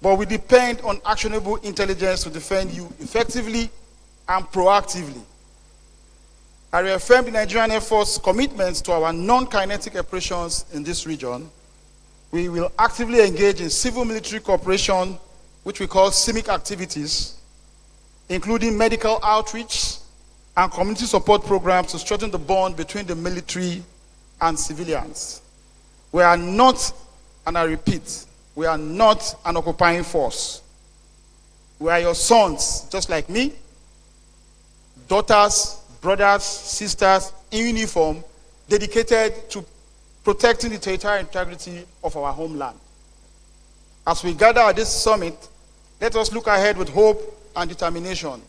But we depend on actionable intelligence to defend you effectively and proactively. I reaffirm the Nigerian Air Force commitments to our non-kinetic operations in this region. We will actively engage in civil-military cooperation, which we call CIMIC activities, including medical outreach and community support programs to strengthen the bond between the military and civilians. We are not and I repeat, we are not an occupying force. We are your sons, just like me, daughters, brothers, sisters in uniform, dedicated to protecting the territorial integrity of our homeland. As we gather at this summit, let us look ahead with hope and determination,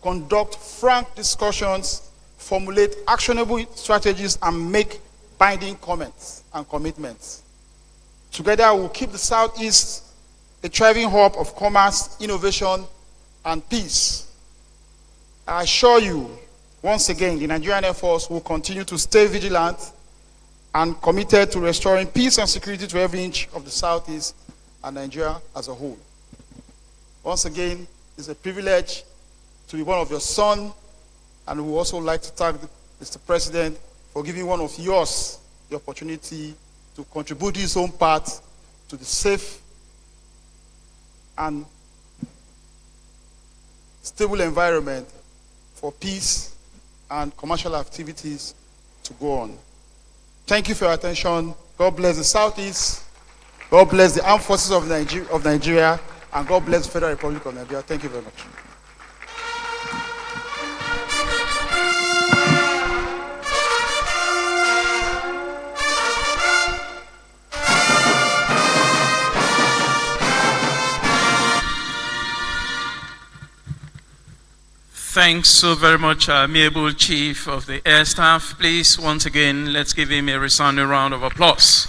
conduct frank discussions, formulate actionable strategies, and make binding comments and commitments. Together, we'll keep the Southeast a thriving hub of commerce, innovation, and peace. I assure you, once again, the Nigerian Air Force will continue to stay vigilant and committed to restoring peace and security to every inch of the Southeast and Nigeria as a whole. Once again, it's a privilege to be one of your sons, and we would also like to thank Mr. President for giving one of yours the opportunity to contribute his own part to the safe and stable environment for peace and commercial activities to go on. Thank you for your attention. God bless the Southeast. God bless the armed forces of Nigeria, and God bless the Federal Republic of Nigeria. Thank you very much. Thanks so very much, amiable Chief of the Air Staff. Please, once again, let's give him a resounding round of applause.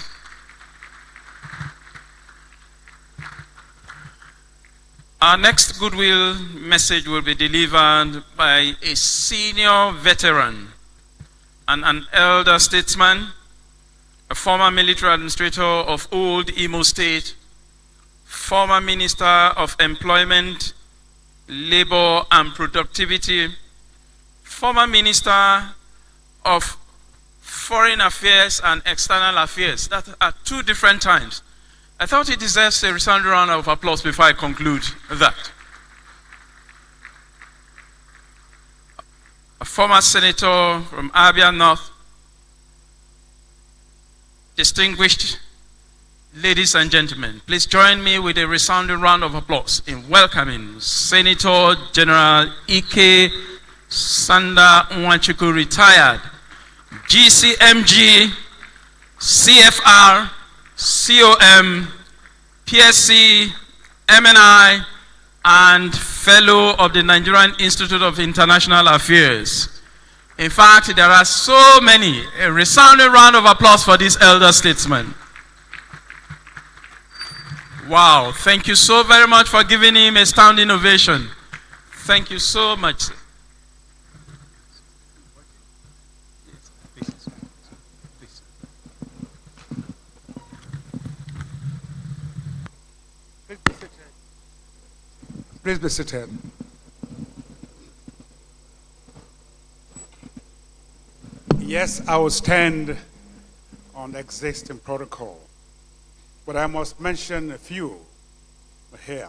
Our next goodwill message will be delivered by a senior veteran and an elder statesman, a former military administrator of old Imo State, former Minister of Employment, Labor and Productivity, former Minister of Foreign Affairs and External Affairs. That are two different times. I thought he deserves a resounding round of applause before I conclude that. A former senator from Abia North, distinguished ladies and gentlemen, please join me with a resounding round of applause in welcoming Senator General Icc Umuahia, retired, GCMG, CFR, COM, PSC, MNI, and fellow of the Nigerian Institute of International Affairs. In fact, there are so many. A resounding round of applause for this elder statesman. Wow, thank you so very much for giving him a standing ovation. Thank you so much. Please be seated. Yes, I will stand on existing protocol, but I must mention a few here.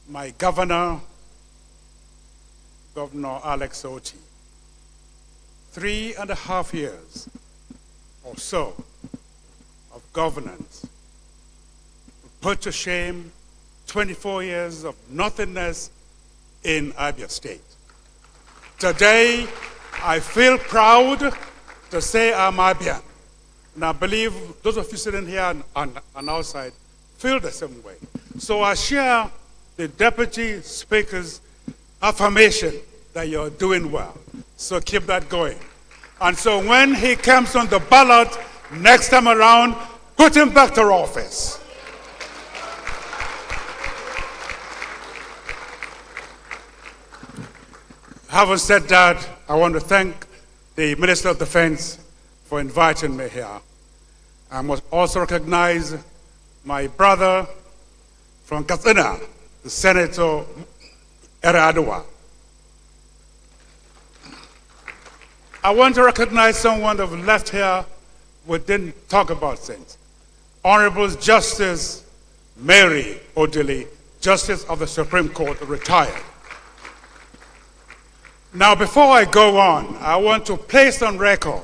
My governor, Governor Alex Oti, 3.5 years or so of governance, put to shame 24 years of nothingness in Abia State. Today, I feel proud to say I'm Abian. And I believe those of you sitting here and outside feel the same way. So I share the Deputy Speaker's affirmation that you're doing well. So keep that going. And so when he comes on the ballot next time around, put him back to office. Having said that, I want to thank the Minister of Defense for inviting me here. I must also recognize my brother from Katsina, the Senator Eradua. I want to recognize someone that left here we didn't talk about things. Honorable Justice Mary Odili, Justice of the Supreme Court, retired. Now, before I go on, I want to place on record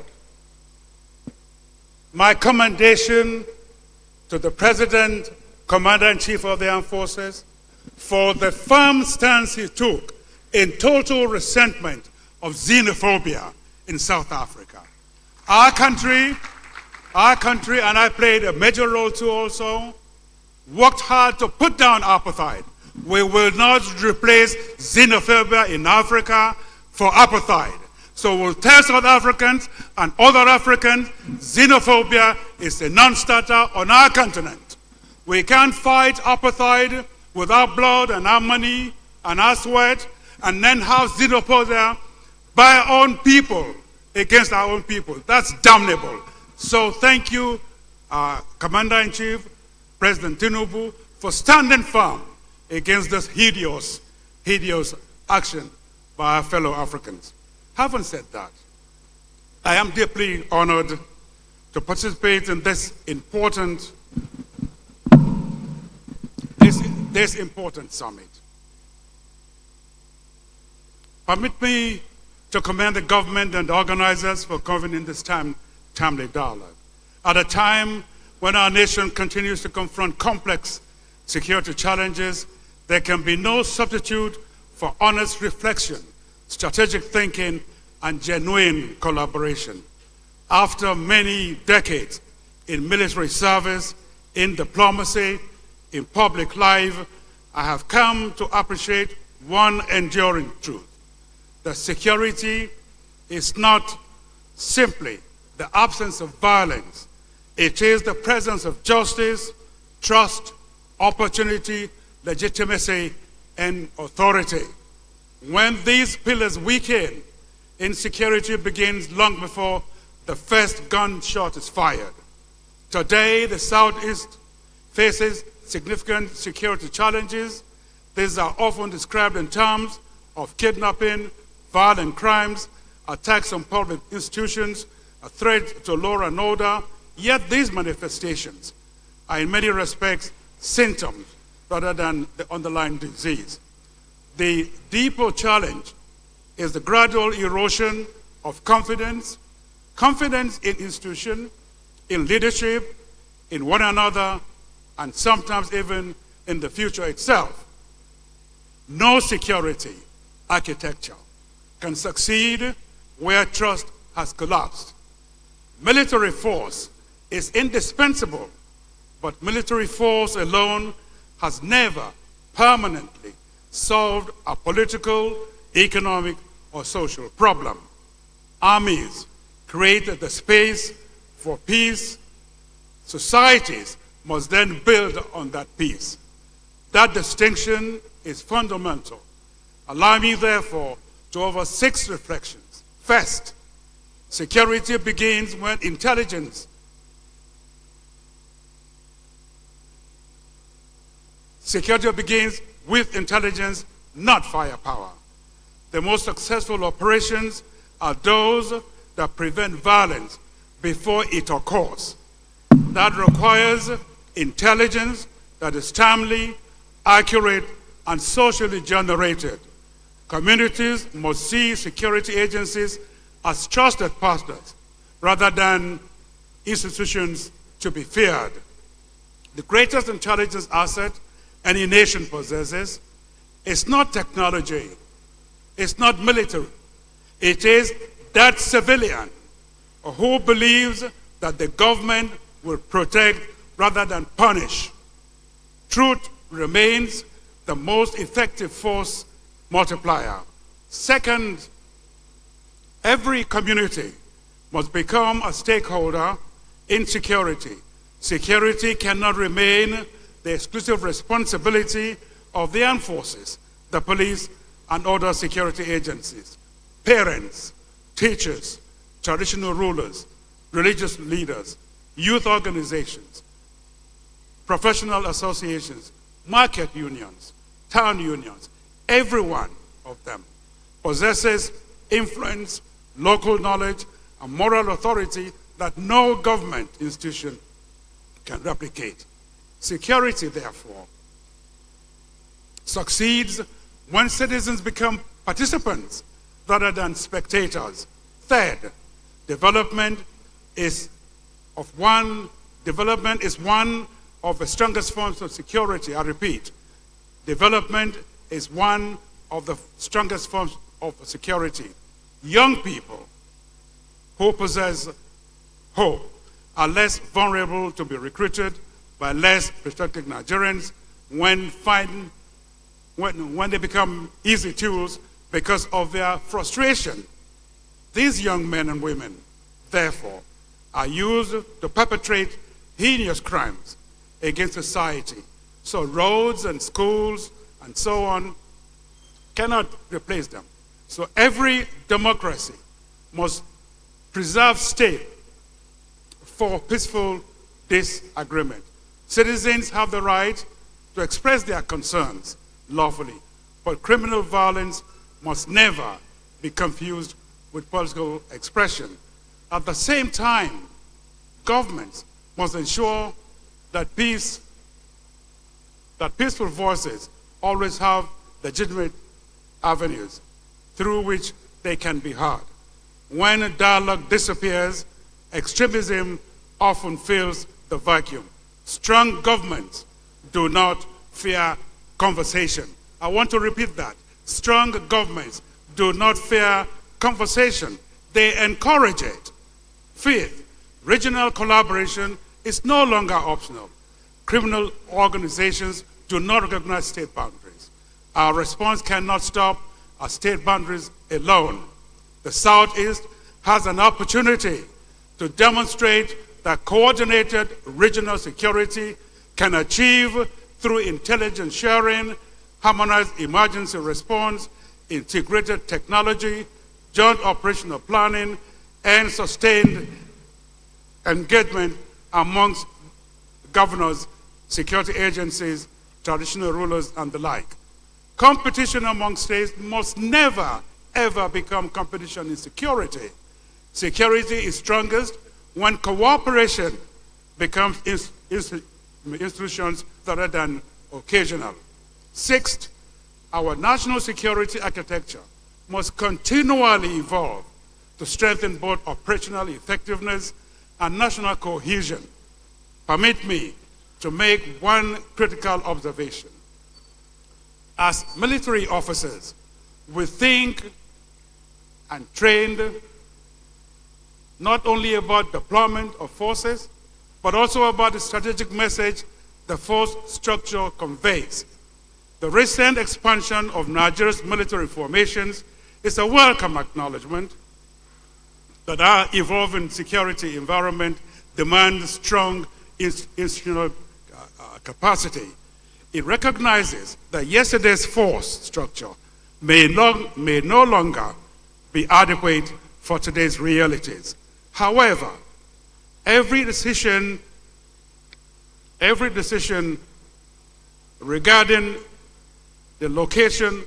my commendation to the President, Commander-in-Chief of the Armed Forces, for the firm stance he took in total resentment of xenophobia in South Africa. Our country, and I played a major role too also, worked hard to put down apartheid. We will not replace xenophobia in Africa for apartheid. So we'll tell South Africans and other Africans, xenophobia is a non-starter on our continent. We can't fight apartheid with our blood and our money and our sweat and then have xenophobia by our own people against our own people. That's damnable. So thank you, Commander-in-Chief, President Tinubu, for standing firm against this hideous action by our fellow Africans. Having said that, I am deeply honored to participate in this important summit. Permit me to commend the government and the organizers for convening this timely dialogue. At a time when our nation continues to confront complex security challenges, there can be no substitute for honest reflection, strategic thinking, and genuine collaboration. After many decades in military service, in diplomacy, in public life, I have come to appreciate one enduring truth: that security is not simply the absence of violence. It is the presence of justice, trust, opportunity, legitimacy, and authority. When these pillars weaken, insecurity begins long before the first gunshot is fired. Today, the Southeast faces significant security challenges. These are often described in terms of kidnapping, violent crimes, attacks on public institutions, a threat to law and order. Yet these manifestations are in many respects symptoms rather than the underlying disease. The deeper challenge is the gradual erosion of confidence in institutions, in leadership, in one another, and sometimes even in the future itself. No security architecture can succeed where trust has collapsed. Military force is indispensable, but military force alone has never permanently solved a political, economic, or social problem. Armies created the space for peace. Societies must then build on that peace. That distinction is fundamental. Allow me, therefore, to offer 6 reflections. First, security begins when intelligence Security begins with intelligence, not firepower. The most successful operations are those that prevent violence before it occurs. That requires intelligence that is timely, accurate, and socially generated. Communities must see security agencies as trusted partners rather than institutions to be feared. The greatest intelligence asset any nation possesses is not technology, it's not military. It is that civilian who believes that the government will protect rather than punish. Truth remains the most effective force multiplier. Second, every community must become a stakeholder in security. Security cannot remain the exclusive responsibility of the armed forces, the police, and other security agencies. Parents, teachers, traditional rulers, religious leaders, youth organizations, professional associations, market unions, town unions, every one of them possesses influence, local knowledge, and moral authority that no government institution can replicate. Security, therefore, succeeds when citizens become participants rather than spectators. Third, development is one of the strongest forms of security. I repeat, development is one of the strongest forms of security. Young people who possess hope are less vulnerable to be recruited by less patriotic Nigerians when they become easy tools because of their frustration. These young men and women, therefore, are used to perpetrate heinous crimes against society. So roads and schools and so on cannot replace them. So every democracy must preserve state for peaceful disagreement. Citizens have the right to express their concerns lawfully, but criminal violence must never be confused with political expression. At the same time, governments must ensure that peaceful voices always have legitimate avenues through which they can be heard. When dialogue disappears, extremism often fills the vacuum. Strong governments do not fear conversation. I want to repeat that. Strong governments do not fear conversation. They encourage it. Fifth, regional collaboration is no longer optional. Criminal organizations do not recognize state boundaries. Our response cannot stop at state boundaries alone. The Southeast has an opportunity to demonstrate that coordinated regional security can achieve through intelligence sharing, harmonized emergency response, integrated technology, joint operational planning, and sustained engagement amongst governors, security agencies, traditional rulers, and the like. Competition among states must never, ever become competition in security. Security is strongest when cooperation becomes institutions rather than occasional. Sixth, our national security architecture must continually evolve to strengthen both operational effectiveness and national cohesion. Permit me to make one critical observation. As military officers, we think and trained not only about deployment of forces, but also about the strategic message the force structure conveys. The recent expansion of Nigeria's military formations is a welcome acknowledgement that our evolving security environment demands strong institutional capacity. It recognizes that yesterday's force structure may no longer be adequate for today's realities. However, every decision regarding the location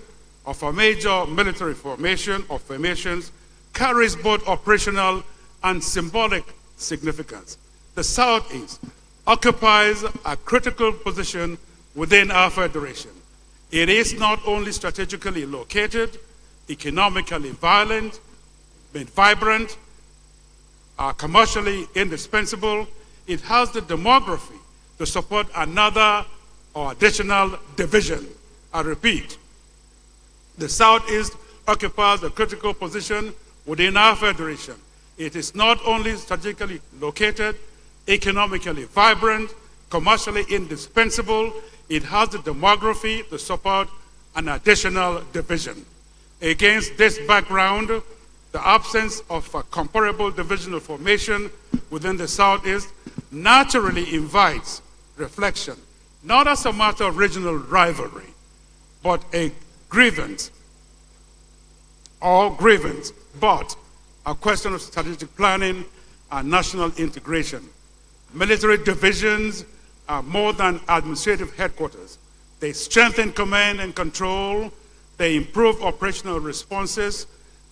of a major military formation or formations carries both operational and symbolic significance. The Southeast occupies a critical position within our federation. It is not only strategically located, economically vibrant, commercially indispensable. It has the demography to support another or additional division. I repeat, the Southeast occupies a critical position within our federation. It is not only strategically located, economically vibrant, commercially indispensable, it has the demography to support an additional division. Against this background, the absence of a comparable divisional formation within the Southeast naturally invites reflection, not as a matter of regional rivalry, but a grievance, but a question of strategic planning and national integration. Military divisions are more than administrative headquarters. They strengthen command and control, they improve operational responses,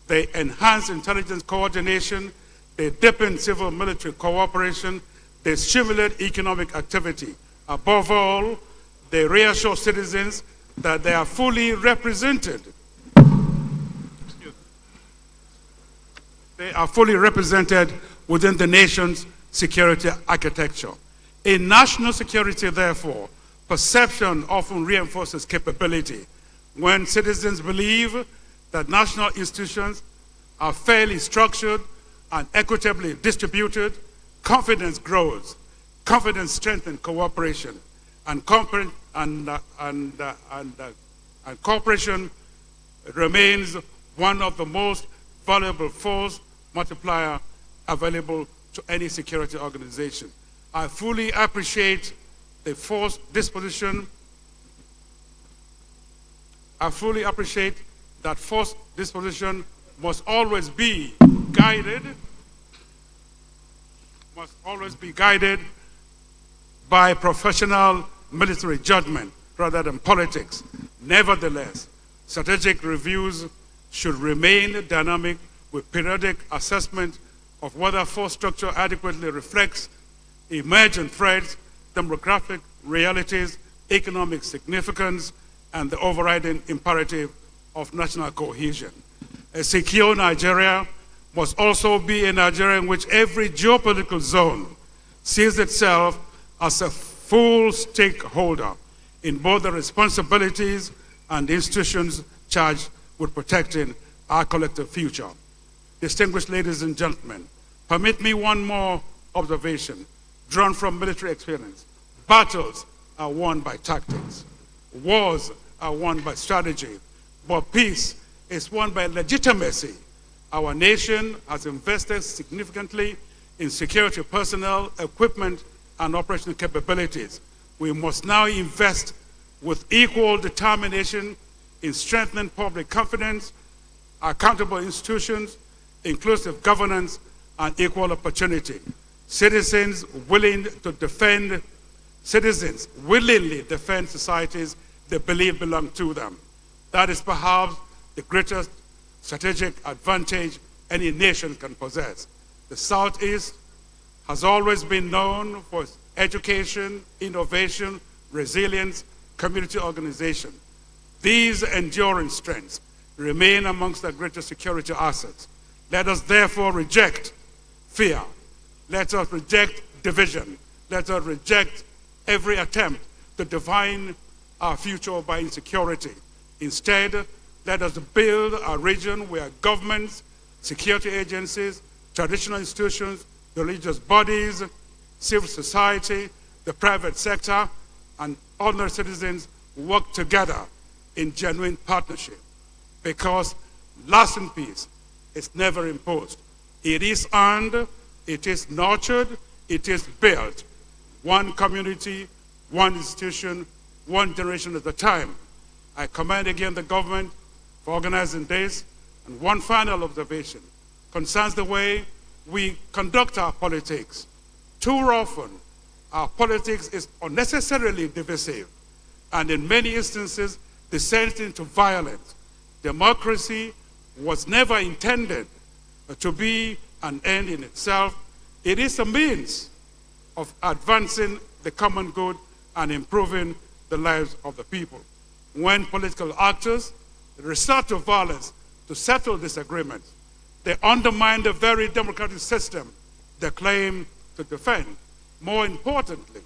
they enhance intelligence coordination, they deepen civil-military cooperation, they stimulate economic activity. Above all, they reassure citizens that they are fully represented. They are fully represented within the nation's security architecture. In national security, therefore, perception often reinforces capability. When citizens believe that national institutions are fairly structured and equitably distributed, confidence grows. Confidence strengthens cooperation, and cooperation remains one of the most valuable force multiplier available to any security organization. I fully appreciate the force disposition. I fully appreciate that force disposition must always be guided by professional military judgment rather than politics. Nevertheless, strategic reviews should remain dynamic with periodic assessment of whether force structure adequately reflects emergent threats, demographic realities, economic significance, and the overriding imperative of national cohesion. A secure Nigeria must also be a Nigeria in which every geopolitical zone sees itself as a full stakeholder in both the responsibilities and institutions charged with protecting our collective future. Distinguished ladies and gentlemen, permit me one more observation drawn from military experience. Battles are won by tactics. Wars are won by strategy. But peace is won by legitimacy. Our nation has invested significantly in security personnel, equipment, and operational capabilities. We must now invest with equal determination in strengthening public confidence, accountable institutions, inclusive governance, and equal opportunity. Citizens willingly defend societies they believe belong to them. That is perhaps the greatest strategic advantage any nation can possess. The Southeast has always been known for its education, innovation, resilience, community organization. These enduring strengths remain amongst the greatest security assets. Let us therefore reject fear. Let us reject division. Let us reject every attempt to define our future by insecurity. Instead, let us build a region where governments, security agencies, traditional institutions, religious bodies, civil society, the private sector, and ordinary citizens work together in genuine partnership. Because lasting peace is never imposed. It is earned, it is nurtured, it is built. One community, one institution, one generation at a time. I commend again the government for organizing this. And one final observation concerns the way we conduct our politics. Too often, our politics is unnecessarily divisive and in many instances descends into violence. Democracy was never intended to be an end in itself. It is a means of advancing the common good and improving the lives of the people. When political actors resort to violence to settle disagreements, they undermine the very democratic system they claim to defend. More importantly,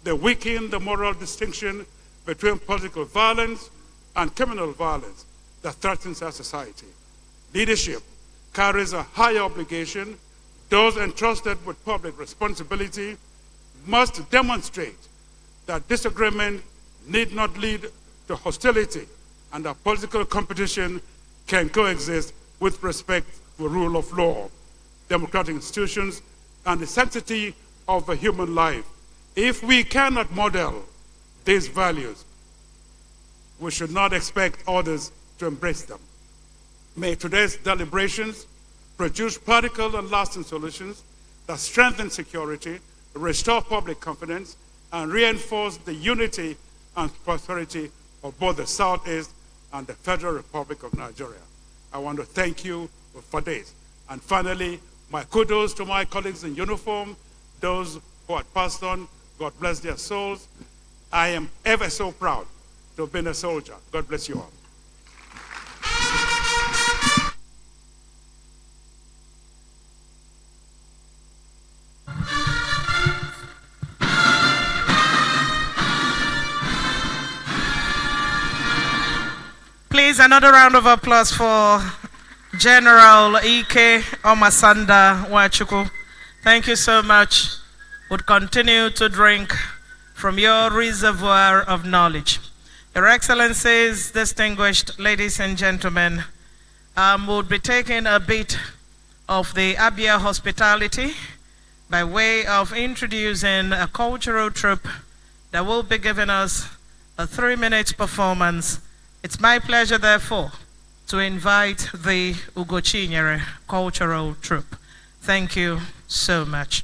they weaken the moral distinction between political violence and criminal violence that threatens our society. Leadership carries a higher obligation. Those entrusted with public responsibility must demonstrate that disagreement need not lead to hostility and that political competition can coexist with respect for rule of law, democratic institutions, and the sanctity of the human life. If we cannot model these values, we should not expect others to embrace them. May today's deliberations produce practical and lasting solutions that strengthen security, restore public confidence, and reinforce the unity and prosperity of both the Southeast and the Federal Republic of Nigeria. I want to thank you for this. And finally, my kudos to my colleagues in uniform, those who had passed on. God bless their souls. I am ever so proud to have been a soldier. God bless you all. Please, another round of applause for General Icc Umuahia Nwachukwu. Thank you so much. Would continue to drink from your reservoir of knowledge. Your Excellencies, distinguished ladies and gentlemen, we'll be taking a bit of the Abia hospitality by way of introducing a cultural troupe that will be giving us a 3-minute performance. It's my pleasure, therefore, to invite the Ugochinyere cultural troupe. Thank you so much.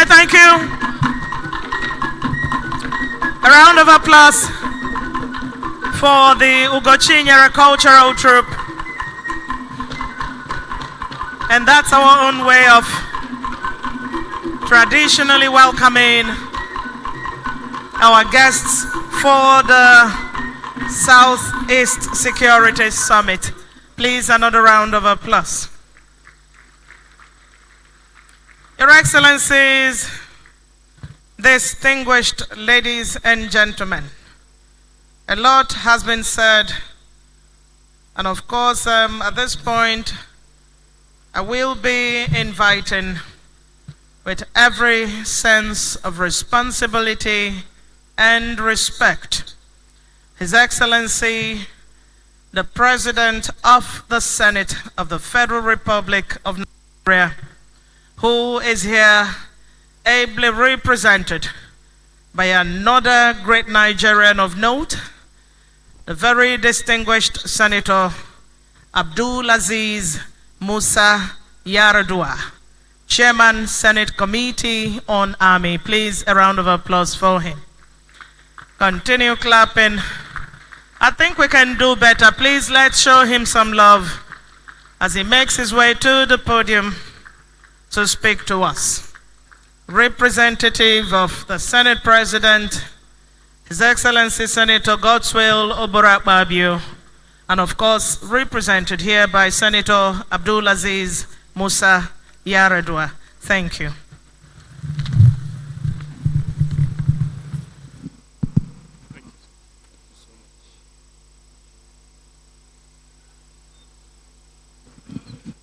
right, thank you. A round of applause for the Ugochinyere cultural troupe. And that's our own way of traditionally welcoming our guests for the Southeast Security Summit. Please, another round of applause. Your Excellencies, distinguished ladies and gentlemen, a lot has been said, and of course, at this point, I will be inviting, with every sense of responsibility and respect, His Excellency, the President of the Senate of the Federal Republic of Nigeria, who is here ably represented by another great Nigerian of note, the very distinguished Senator Abdulaziz Musa Yaradua, Chairman, Senate Committee on Army. Please, a round of applause for him. Continue clapping. I think we can do better. Please, let's show him some love as he makes his way to the podium to speak to us. Representative of the Senate President, His Excellency Senator Godswill Oborakpabio, and of course, represented here by Senator Abdulaziz Musa Yaradua. Thank you.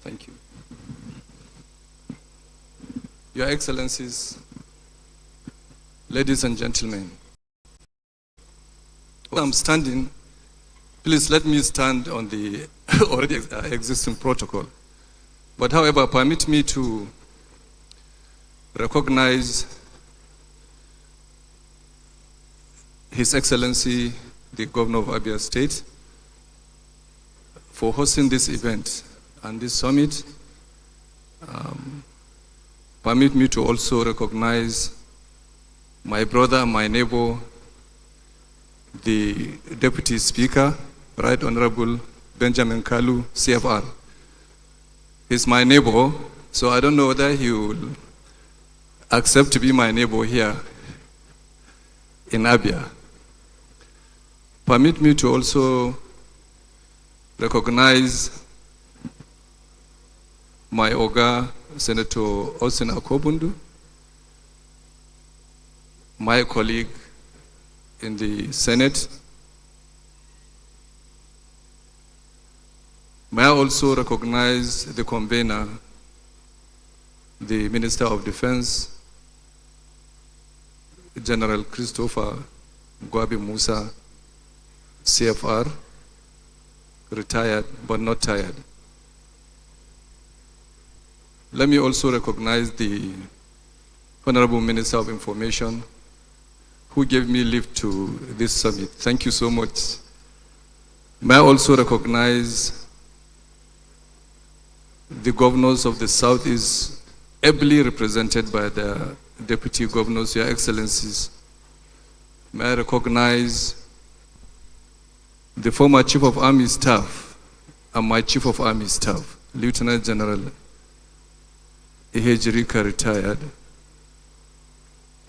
Thank you. Your Excellencies, ladies and gentlemen, while I'm standing, please let me stand on the already existing protocol. But however, permit me to recognize His Excellency, the Governor of Abia State, for hosting this event and this summit. Permit me to also recognize my brother, my neighbor, the Deputy Speaker, Right Honorable Benjamin Kalu, CFR. He's my neighbor, so I don't know whether he will accept to be my neighbor here in Abia. Permit me to also recognize my Oga, Senator Austin Akobundu, my colleague in the Senate. May I also recognize the convener, the Minister of Defense, General Christopher Gwabi Musa, CFR, retired but not tired. Let me also recognize the Honorable Minister of Information, who gave me leave to this summit. Thank you so much. May I also recognize the governors of the Southeast, ably represented by the Deputy Governors, Your Excellencies. May I recognize the former Chief of Army Staff and my Chief of Army Staff, Lieutenant General Ihejirika, retired.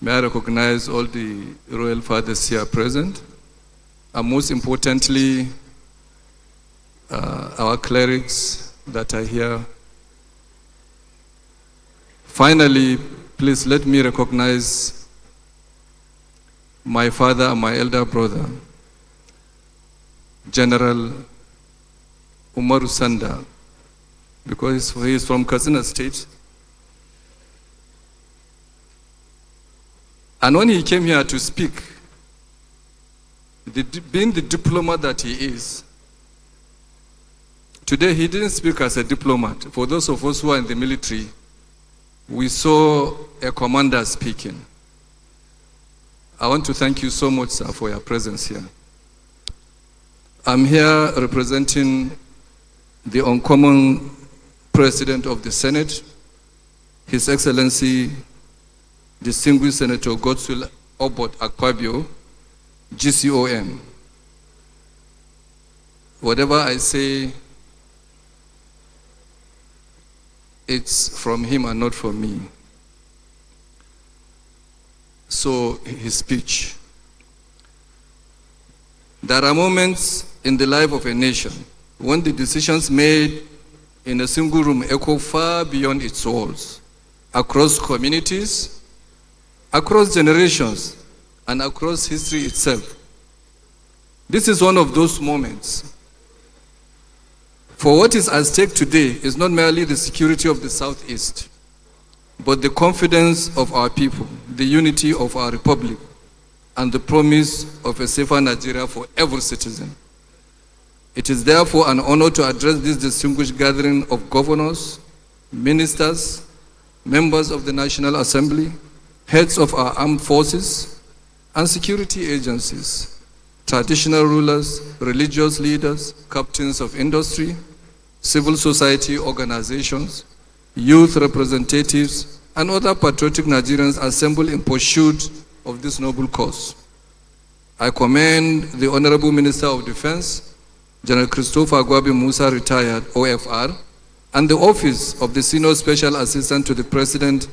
May I recognize all the royal fathers here present, and most importantly, our clerics that are here. Finally, please let me recognize my father and my elder brother, General Umaru Sanda, because he is from Katsina State. And when he came here to speak, being the diplomat that he is, today he didn't speak as a diplomat. For those of us who are in the military, we saw a commander speaking. I want to thank you so much, sir, for your presence here. I'm here representing the uncommon President of the Senate, His Excellency Distinguished Senator Godswill Obot Akpabio, GCOM. Whatever I say, it's from him and not from me. So, his speech. There are moments in the life of a nation when the decisions made in a single room echo far beyond its walls, across communities, across generations, and across history itself. This is one of those moments. For what is at stake today is not merely the security of the Southeast, but the confidence of our people, the unity of our republic, and the promise of a safer Nigeria for every citizen. It is therefore an honor to address this distinguished gathering of governors, ministers, members of the National Assembly, heads of our armed forces and security agencies, traditional rulers, religious leaders, captains of industry, civil society organizations, youth representatives, and other patriotic Nigerians assembled in pursuit of this noble cause. I commend the Honorable Minister of Defense, General Christopher Agwabi Musa, retired, OFR, and the Office of the Senior Special Assistant to the President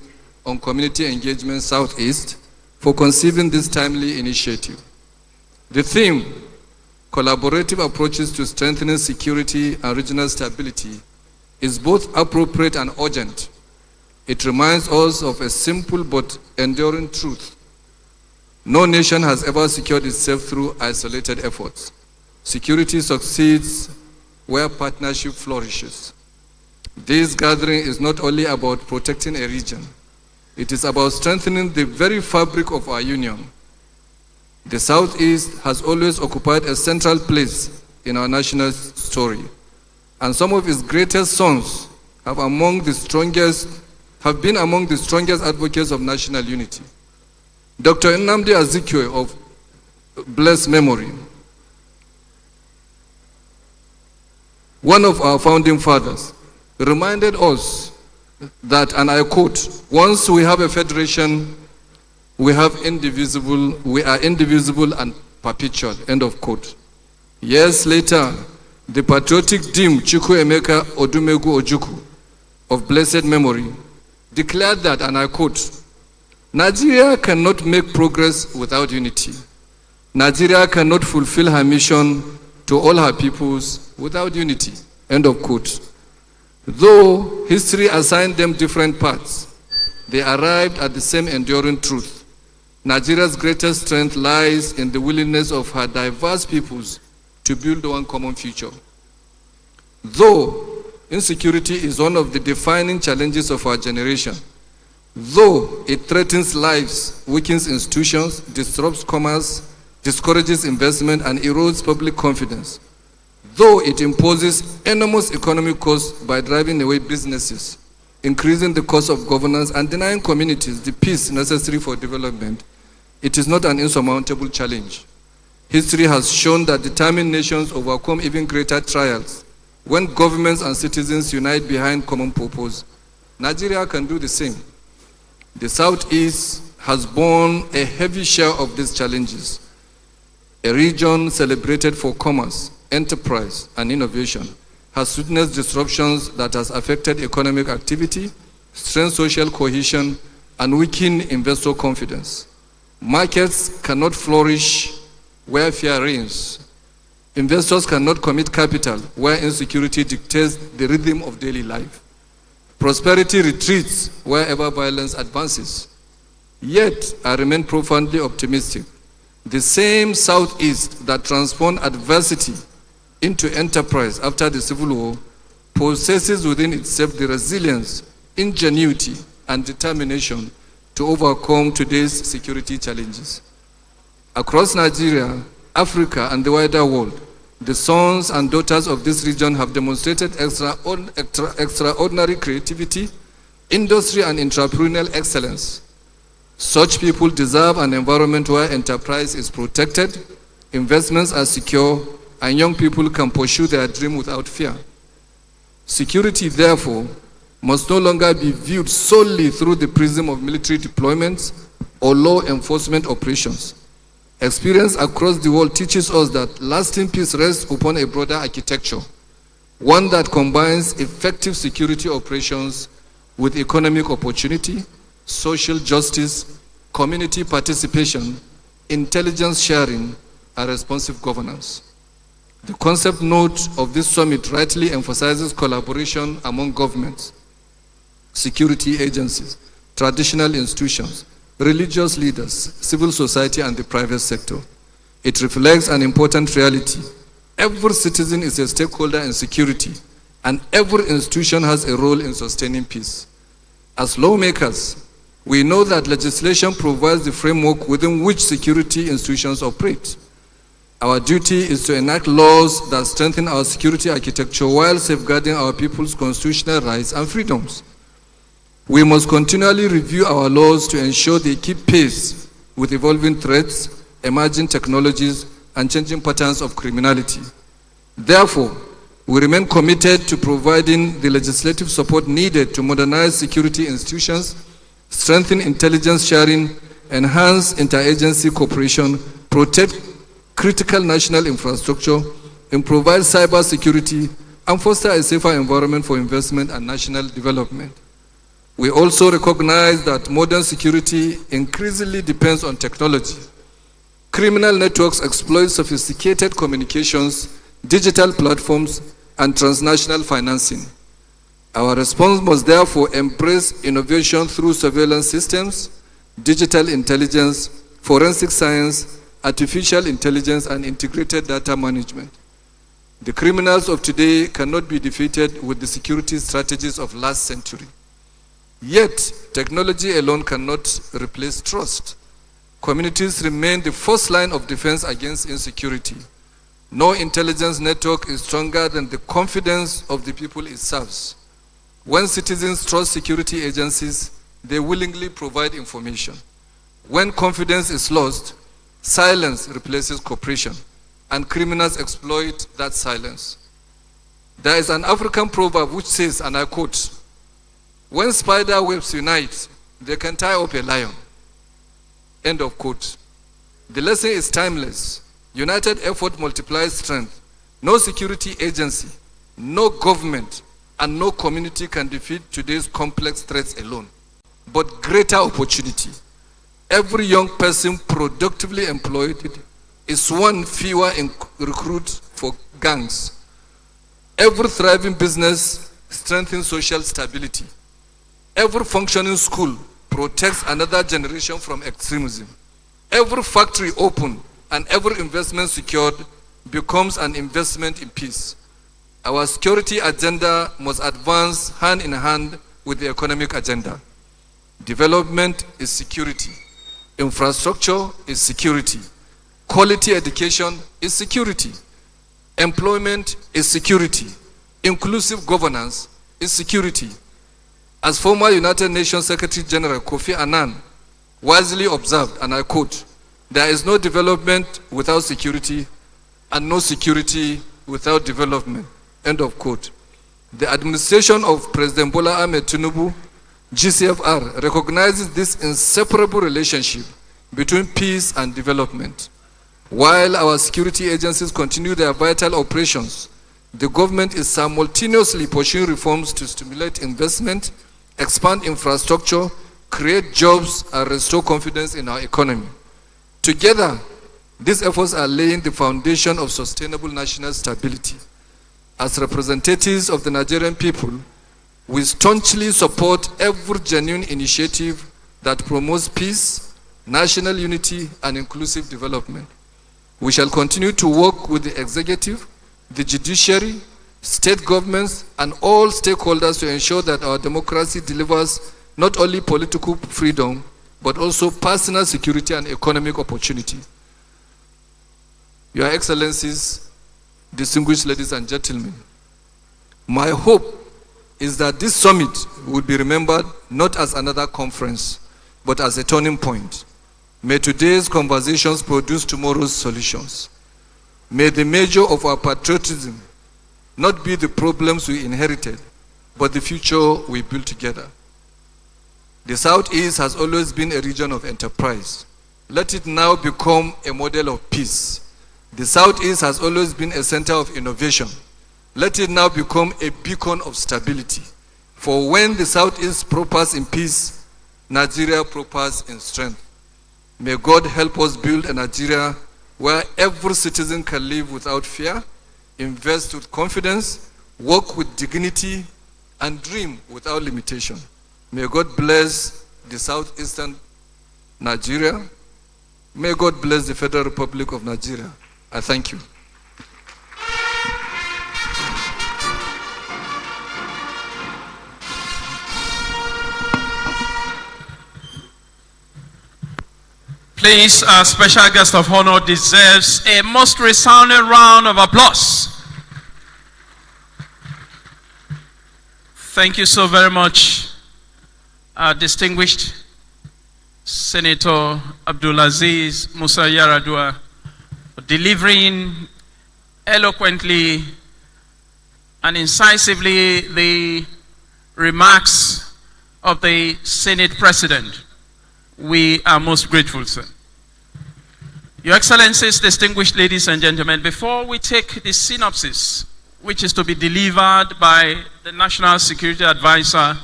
on Community Engagement Southeast for conceiving this timely initiative. The theme, collaborative approaches to strengthening security and regional stability, is both appropriate and urgent. It reminds us of a simple but enduring truth. No nation has ever secured itself through isolated efforts. Security succeeds where partnership flourishes. This gathering is not only about protecting a region, it is about strengthening the very fabric of our union. The Southeast has always occupied a central place in our national story, and some of its greatest sons have been among the strongest advocates of national unity. Dr. Nnamdi Azikiwe of blessed memory, one of our founding fathers, reminded us that, and I quote, once we have a federation, we are indivisible and perpetual, end of quote. Years later, the patriotic Dim Chukwuemeka Odumegwu Ojukwu of blessed memory declared that, and I quote, Nigeria cannot make progress without unity. Nigeria cannot fulfill her mission to all her peoples without unity, end of quote. Though history assigned them different paths, they arrived at the same enduring truth. Nigeria's greatest strength lies in the willingness of her diverse peoples to build one common future. Though insecurity is one of the defining challenges of our generation, though it threatens lives, weakens institutions, disrupts commerce, discourages investment, and erodes public confidence, though it imposes enormous economic costs by driving away businesses, increasing the cost of governance, and denying communities the peace necessary for development, it is not an insurmountable challenge. History has shown that determined nations overcome even greater trials when governments and citizens unite behind common purpose. Nigeria can do the same. The Southeast has borne a heavy share of these challenges. A region celebrated for commerce, enterprise, and innovation has witnessed disruptions that has affected economic activity, strained social cohesion, and weakened investor confidence. Markets cannot flourish where fear reigns. Investors cannot commit capital where insecurity dictates the rhythm of daily life. Prosperity retreats wherever violence advances. Yet, I remain profoundly optimistic. The same Southeast that transformed adversity into enterprise after the Civil War possesses within itself the resilience, ingenuity, and determination to overcome today's security challenges. Across Nigeria, Africa, and the wider world, the sons and daughters of this region have demonstrated extraordinary creativity, industry, and entrepreneurial excellence. Such people deserve an environment where enterprise is protected, investments are secure, and young people can pursue their dream without fear. Security, therefore, must no longer be viewed solely through the prism of military deployments or law enforcement operations. Experience across the world teaches us that lasting peace rests upon a broader architecture, one that combines effective security operations with economic opportunity, social justice, community participation, intelligence sharing, and responsive governance. The concept note of this summit rightly emphasizes collaboration among governments, security agencies, traditional institutions, religious leaders, civil society, and the private sector. It reflects an important reality. Every citizen is a stakeholder in security, and every institution has a role in sustaining peace. As lawmakers, we know that legislation provides the framework within which security institutions operate. Our duty is to enact laws that strengthen our security architecture while safeguarding our people's constitutional rights and freedoms. We must continually review our laws to ensure they keep pace with evolving threats, emerging technologies, and changing patterns of criminality. Therefore, we remain committed to providing the legislative support needed to modernize security institutions, strengthen intelligence sharing, enhance interagency cooperation, protect critical national infrastructure, improvise cyber security, and foster a safer environment for investment and national development. We also recognize that modern security increasingly depends on technology. Criminal networks exploit sophisticated communications, digital platforms, and transnational financing. Our response must therefore embrace innovation through surveillance systems, digital intelligence, forensic science, artificial intelligence, and integrated data management. The criminals of today cannot be defeated with the security strategies of last century. Yet, technology alone cannot replace trust. Communities remain the first line of defense against insecurity. No intelligence network is stronger than the confidence of the people it serves. When citizens trust security agencies, they willingly provide information. When confidence is lost, silence replaces cooperation, and criminals exploit that silence. There is an African proverb which says, and I quote, "When spider webs unite, they can tie up a lion." End of quote. The lesson is timeless. United effort multiplies strength. No security agency, no government, and no community can defeat today's complex threats alone, but greater opportunity. Every young person productively employed is one fewer in recruit for gangs. Every thriving business strengthens social stability. Every functioning school protects another generation from extremism. Every factory opened and every investment secured becomes an investment in peace. Our security agenda must advance hand in hand with the economic agenda. Development is security. Infrastructure is security. Quality education is security. Employment is security. Inclusive governance is security. As former United Nations Secretary General Kofi Annan wisely observed, and I quote, "There is no development without security and no security without development." End of quote. The administration of President Bola Ahmed Tinubu, GCFR, recognizes this inseparable relationship between peace and development. While our security agencies continue their vital operations, the government is simultaneously pursuing reforms to stimulate investment, expand infrastructure, create jobs, and restore confidence in our economy. Together, these efforts are laying the foundation of sustainable national stability. As representatives of the Nigerian people, we staunchly support every genuine initiative that promotes peace, national unity, and inclusive development. We shall continue to work with the executive, the judiciary, state governments, and all stakeholders to ensure that our democracy delivers not only political freedom, but also personal security and economic opportunity. Your Excellencies, distinguished ladies and gentlemen, my hope is that this summit will be remembered not as another conference, but as a turning point. May today's conversations produce tomorrow's solutions. May the measure of our patriotism not be the problems we inherited, but the future we build together. The Southeast has always been a region of enterprise. Let it now become a model of peace. The Southeast has always been a center of innovation. Let it now become a beacon of stability. For when the Southeast prospers in peace, Nigeria prospers in strength. May God help us build a Nigeria where every citizen can live without fear, invest with confidence, work with dignity, and dream without limitation. May God bless the Southeastern Nigeria. May God bless the Federal Republic of Nigeria. I thank you. Please, our special guest of honor deserves a most resounding round of applause. Thank you so very much, our distinguished Senator Abdulaziz Musa Yaradua, for delivering eloquently and incisively the remarks of the Senate President. We are most grateful, sir. Your Excellencies, distinguished ladies and gentlemen, before we take the synopsis, which is to be delivered by the National Security Advisor,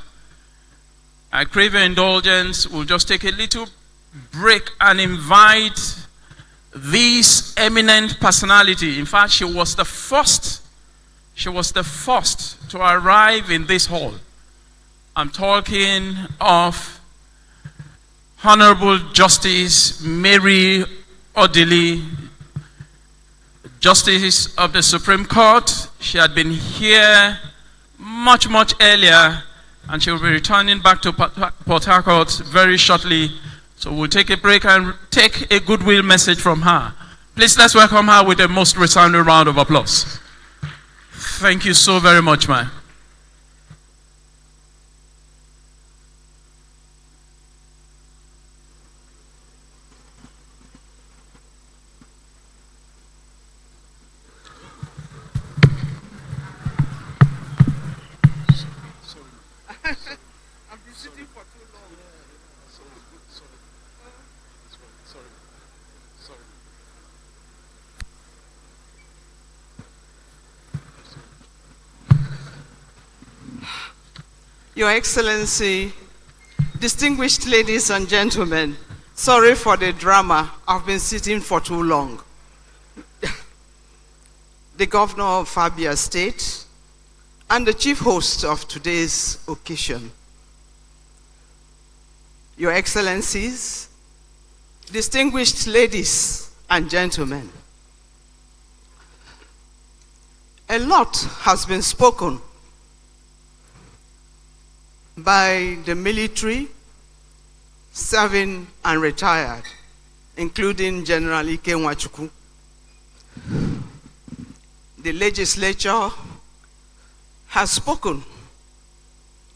I crave your indulgence. We'll just take a little break and invite this eminent personality. In fact, she was the first to arrive in this hall. I'm talking of Honorable Justice Mary Odili, Justice of the Supreme Court. She had been here much earlier, and she will be returning back to Port Harcourt very shortly. So we'll take a break and take a goodwill message from her. Please, let's welcome her with a most resounding round of applause. Thank you so very much, ma'am. I've been sitting for too long. Sorry. Your Excellency, distinguished ladies and gentlemen, sorry for the drama. I've been sitting for too long. The Governor of Abia State and the chief host of today's occasion, Your Excellencies, distinguished ladies and gentlemen, a lot has been spoken by the military, serving and retired, including General Ike Nwachukwu. The legislature has spoken.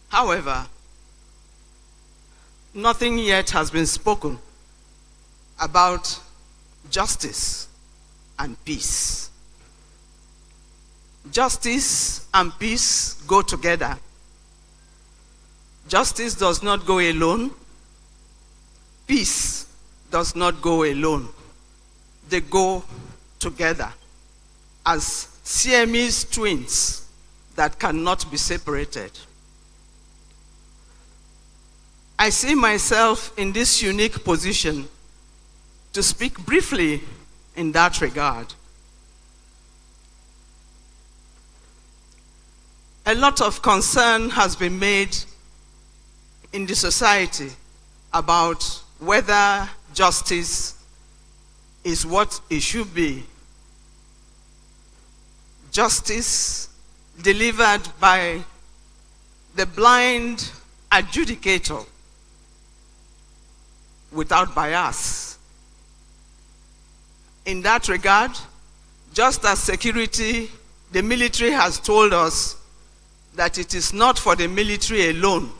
However, nothing yet has been spoken about justice and peace. Justice and peace go together. Justice does not go alone. Peace does not go alone. They go together as Siamese twins that cannot be separated. I see myself in this unique position to speak briefly in that regard. A lot of concern has been made in the society about whether justice is what it should be. Justice delivered by the blind adjudicator without bias. In that regard, just as security, the military has told us that it is not for the military alone.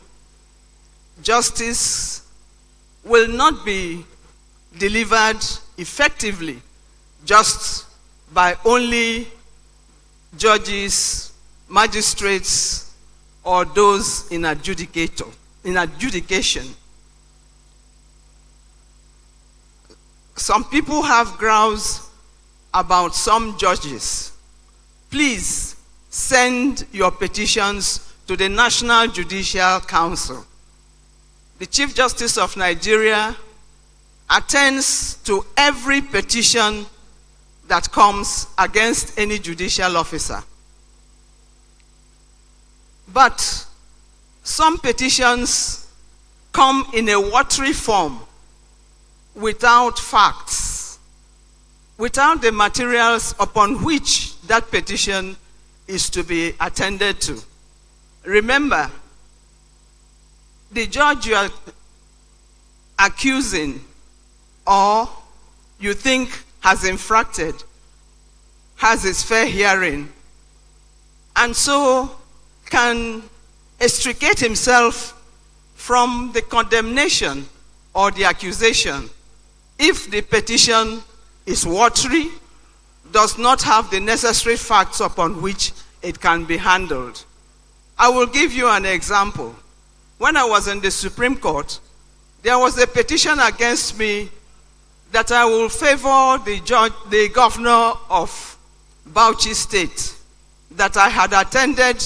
Justice will not be delivered effectively just by only judges, magistrates, or those in adjudication. Some people have grounds about some judges. Please send your petitions to the National Judicial Council. The Chief Justice of Nigeria attends to every petition that comes against any judicial officer. But some petitions come in a watery form, without facts, without the materials upon which that petition is to be attended to. Remember, the judge you are accusing or you think has infracted has his fair hearing, and so can extricate himself from the condemnation or the accusation if the petition is watery, does not have the necessary facts upon which it can be handled. I will give you an example. When I was in the Supreme Court, there was a petition against me that I will favor the governor of Bauchi State, that I had attended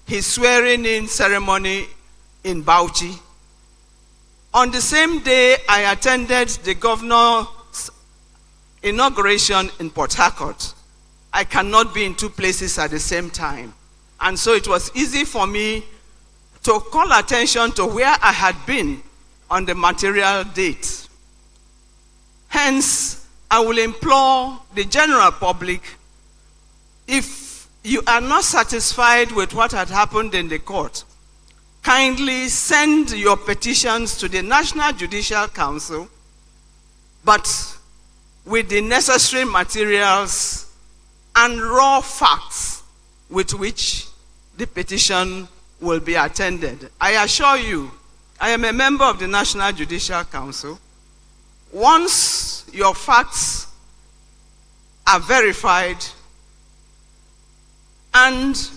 his swearing-in ceremony in Bauchi. On the same day, I attended the governor's inauguration in Port Harcourt. I cannot be in two places at the same time. And so it was easy for me to call attention to where I had been on the material date. Hence, I will implore the general public, if you are not satisfied with what had happened in the court, kindly send your petitions to the National Judicial Council, but with the necessary materials and raw facts with which the petition will be attended. I assure you, I am a member of the National Judicial Council. Once your facts are verified and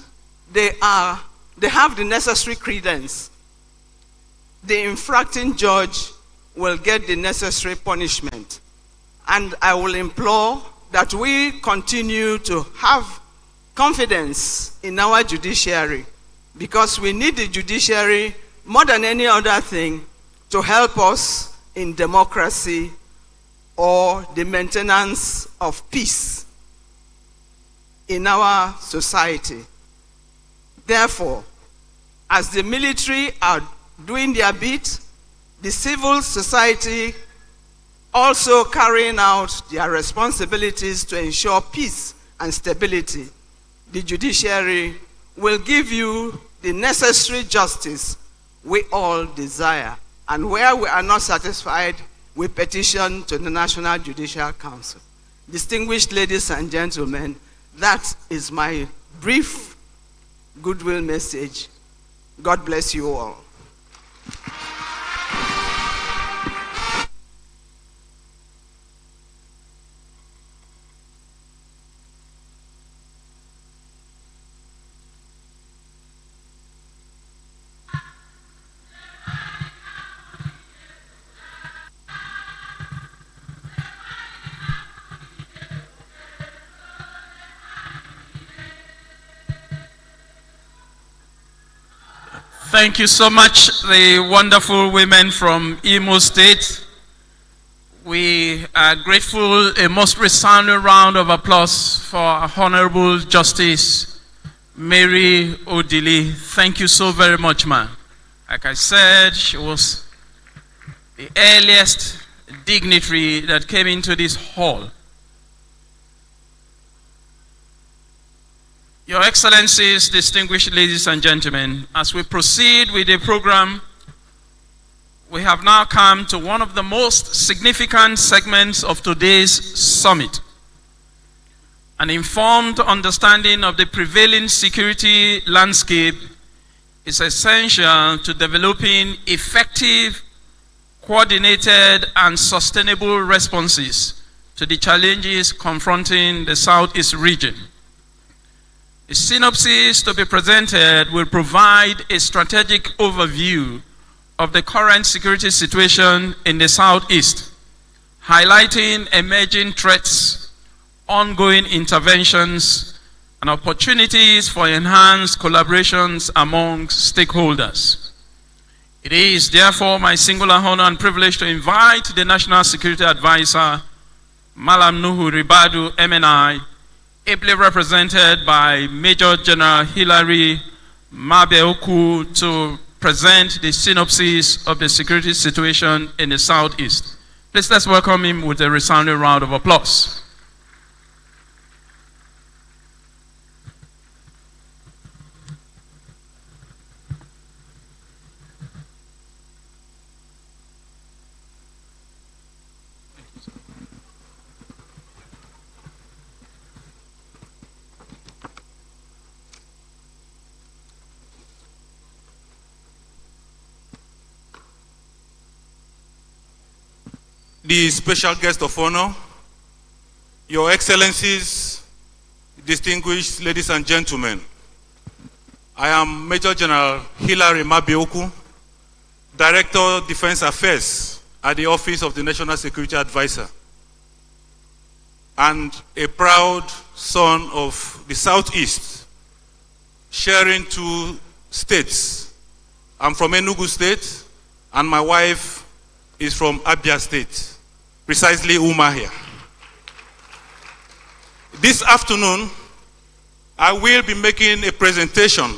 they have the necessary credence, the infracting judge will get the necessary punishment. And I will implore that we continue to have confidence in our judiciary, because we need the judiciary more than any other thing to help us in democracy or the maintenance of peace in our society. Therefore, as the military are doing their bit, the civil society also carrying out their responsibilities to ensure peace and stability, the judiciary will give you the necessary justice we all desire. And where we are not satisfied, we petition to the National Judicial Council. Distinguished ladies and gentlemen, that is my brief goodwill message. God bless you all. Thank you so much, the wonderful women from Imo State. We are grateful. A most resounding round of applause for Honorable Justice Mary Odili. Thank you so very much, ma'am. Like I said, she was the earliest dignitary that came into this hall. Your Excellencies, distinguished ladies and gentlemen, as we proceed with the program, we have now come to one of the most significant segments of today's summit. An informed understanding of the prevailing security landscape is essential to developing effective, coordinated, and sustainable responses to the challenges confronting the Southeast region. The synopsis to be presented will provide a strategic overview of the current security situation in the Southeast, highlighting emerging threats, ongoing interventions, and opportunities for enhanced collaborations among stakeholders. It is therefore my singular honor and privilege to invite the National Security Advisor, Malam Nuhu Ribadu, MNI, ably represented by Major General Hilary Mabeoku, to present the synopsis of the security situation in the Southeast. Please let's welcome him with a resounding round of applause. The special guest of honor, Your Excellencies, distinguished ladies and gentlemen, I am Major General Hilary Mabioku, Director Defense Affairs at the Office of the National Security Advisor, and a proud son of the Southeast, sharing 2 states. I'm from Enugu State, and my wife is from Abia State. Precisely Umuahia. This afternoon, I will be making a presentation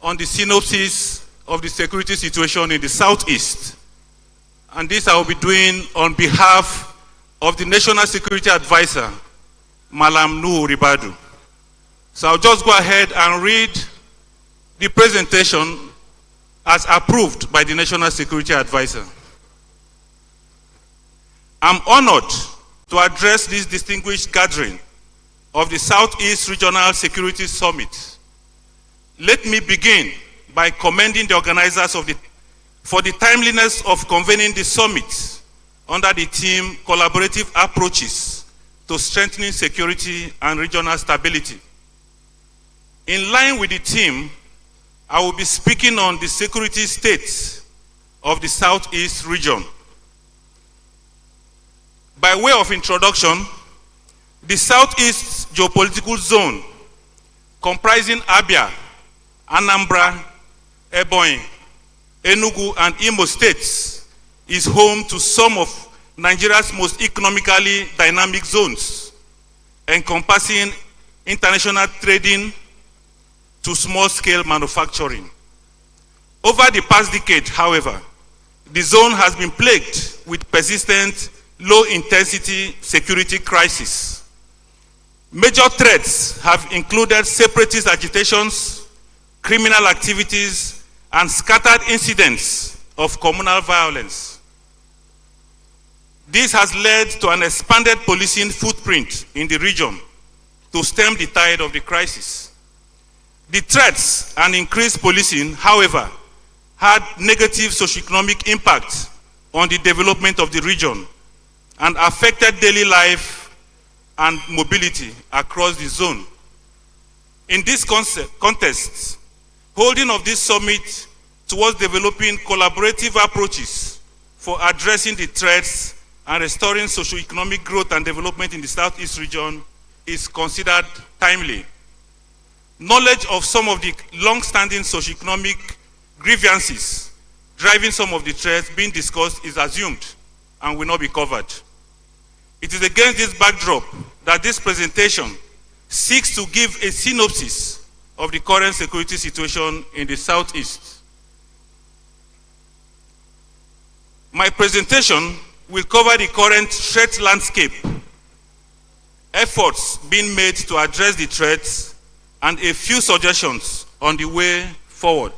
on the synopsis of the security situation in the Southeast. And this I will be doing on behalf of the National Security Advisor, Malam Nuhu Ribadu. So I'll just go ahead and read the presentation as approved by the National Security Advisor. I'm honored to address this distinguished gathering of the Southeast Regional Security Summit. Let me begin by commending the organizers for the timeliness of convening the summit under the theme Collaborative Approaches to Strengthening Security and Regional Stability. In line with the theme, I will be speaking on the security state of the Southeast region. By way of introduction, the Southeast geopolitical zone, comprising Abia, Anambra, Ebonyi, Enugu, and Imo states, is home to some of Nigeria's most economically dynamic zones, encompassing international trading to small-scale manufacturing. Over the past decade, however, the zone has been plagued with persistent low-intensity security crisis. Major threats have included separatist agitations, criminal activities, and scattered incidents of communal violence. This has led to an expanded policing footprint in the region to stem the tide of the crisis. The threats and increased policing, however, had negative socioeconomic impact on the development of the region and affected daily life and mobility across the zone. In this context, holding of this summit towards developing collaborative approaches for addressing the threats and restoring socioeconomic growth and development in the Southeast region is considered timely. Knowledge of some of the long-standing socioeconomic grievances driving some of the threats being discussed is assumed and will not be covered. It is against this backdrop that this presentation seeks to give a synopsis of the current security situation in the Southeast. My presentation will cover the current threat landscape, efforts being made to address the threats, and a few suggestions on the way forward.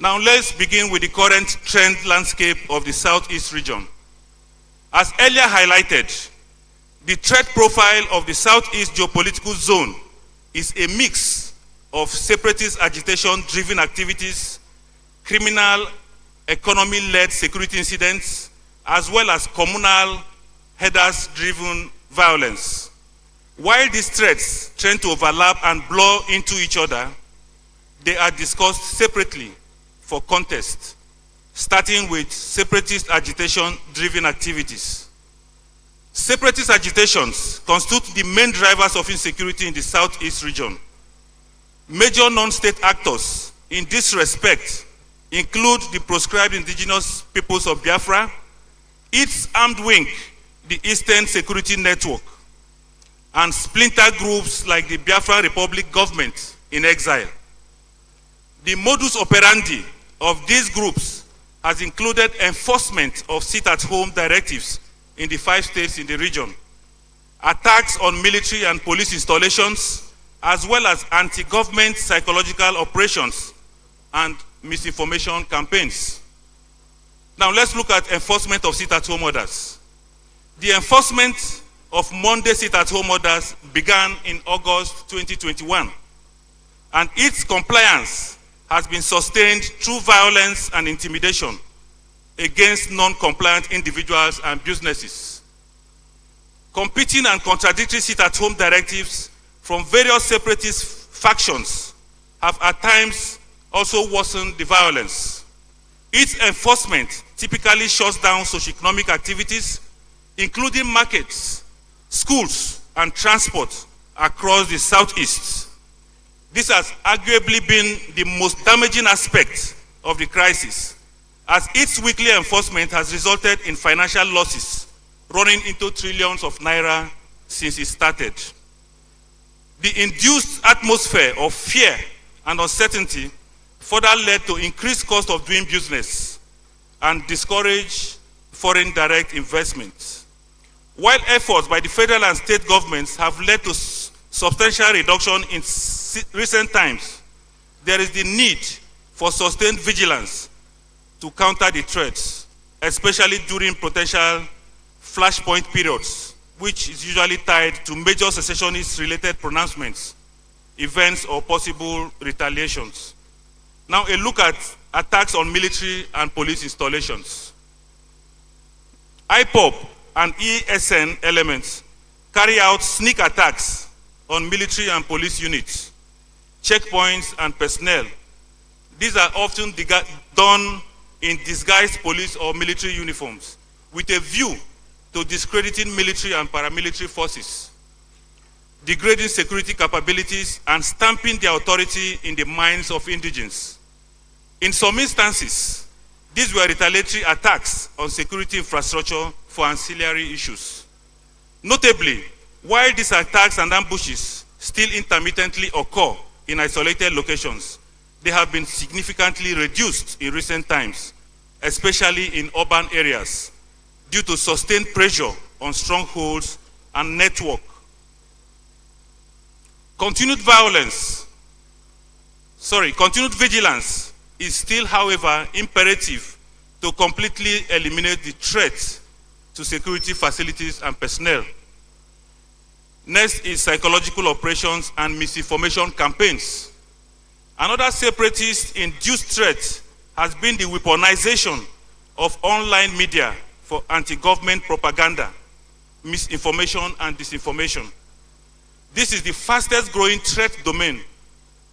Now let's begin with the current trend landscape of the Southeast region. As earlier highlighted, the threat profile of the Southeast geopolitical zone is a mix of separatist agitation-driven activities, criminal economy-led security incidents, as well as communal headers-driven violence. While these threats tend to overlap and blur into each other, they are discussed separately for context, starting with separatist agitation-driven activities. Separatist agitations constitute the main drivers of insecurity in the Southeast region. Major non-state actors in this respect include the proscribed indigenous peoples of Biafra, its armed wing, the Eastern Security Network, and splinter groups like the Biafra Republic government in exile. The modus operandi of these groups has included enforcement of sit-at-home directives in the 5 states in the region, attacks on military and police installations, as well as anti-government psychological operations and misinformation campaigns. Now let's look at enforcement of sit-at-home orders. The enforcement of Monday sit-at-home orders began in August 2021, and its compliance has been sustained through violence and intimidation against non-compliant individuals and businesses. Competing and contradictory sit-at-home directives from various separatist factions have at times also worsened the violence. Its enforcement typically shuts down socioeconomic activities, including markets, schools, and transport across the Southeast. This has arguably been the most damaging aspect of the crisis, as its weekly enforcement has resulted in financial losses running into trillions of naira since it started. The induced atmosphere of fear and uncertainty further led to increased cost of doing business and discouraged foreign direct investment. While efforts by the federal and state governments have led to substantial reduction in recent times, there is the need for sustained vigilance to counter the threats, especially during potential flashpoint periods, which is usually tied to major secessionist-related pronouncements, events, or possible retaliations. Now, a look at attacks on military and police installations. IPOB and ESN elements carry out sneak attacks on military and police units, checkpoints, and personnel. These are often done in disguised police or military uniforms with a view to discrediting military and paramilitary forces, degrading security capabilities, and stamping their authority in the minds of indigents. In some instances, these were retaliatory attacks on security infrastructure for ancillary issues. Notably, while these attacks and ambushes still intermittently occur in isolated locations, they have been significantly reduced in recent times, especially in urban areas, due to sustained pressure on strongholds and network. Continued vigilance is still, however, imperative to completely eliminate the threat to security facilities and personnel. Next is psychological operations and misinformation campaigns. Another separatist-induced threat has been the weaponization of online media for anti-government propaganda, misinformation, and disinformation. This is the fastest growing threat domain,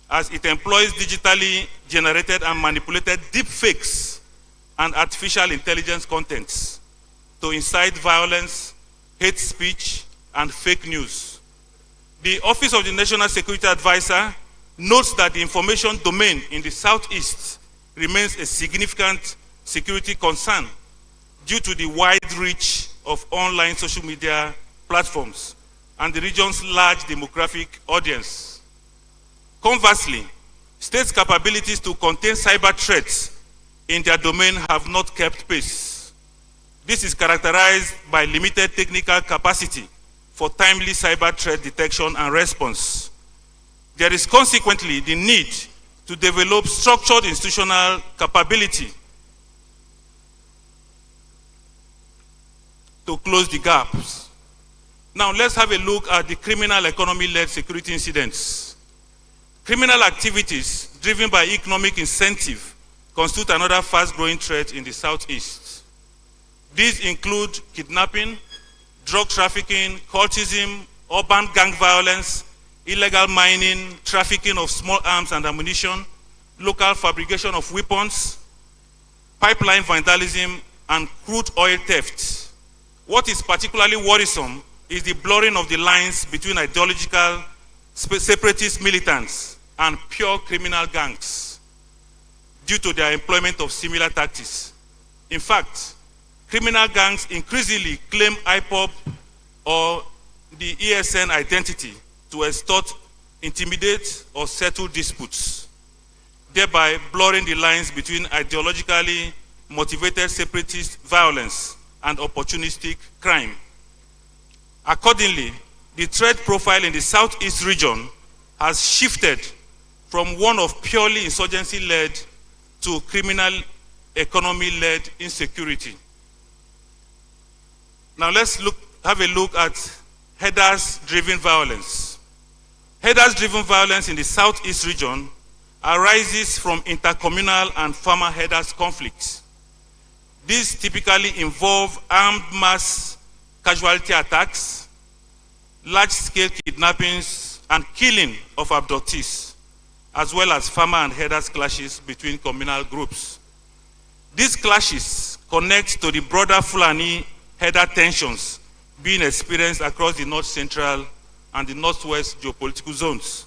as it employs digitally generated and manipulated deepfakes and artificial intelligence contents to incite violence, hate speech, and fake news. The Office of the National Security Advisor notes that the information domain in the Southeast remains a significant security concern due to the wide reach of online social media platforms and the region's large demographic audience. Conversely, states' capabilities to contain cyber threats in their domain have not kept pace. This is characterized by limited technical capacity for timely cyber threat detection and response. There is consequently the need to develop structured institutional capability to close the gaps. Now let's have a look at the criminal economy-led security incidents. Criminal activities driven by economic incentive constitute another fast-growing threat in the Southeast. These include kidnapping, drug trafficking, cultism, urban gang violence, illegal mining, trafficking of small arms and ammunition, local fabrication of weapons, pipeline vandalism, and crude oil theft. What is particularly worrisome is the blurring of the lines between ideological separatist militants and pure criminal gangs due to their employment of similar tactics. In fact, criminal gangs increasingly claim IPOB or the ESN identity to extort, intimidate, or settle disputes, thereby blurring the lines between ideologically motivated separatist violence and opportunistic crime. Accordingly, the threat profile in the Southeast region has shifted from one of purely insurgency-led to criminal economy-led insecurity. Now let's have a look at headers-driven violence. Headers-driven violence in the Southeast region arises from intercommunal and farmer headers conflicts. These typically involve armed mass casualty attacks, large-scale kidnappings, and killing of abductees, as well as farmer and headers clashes between communal groups. These clashes connect to the broader Fulani header tensions being experienced across the North Central and the Northwest geopolitical zones.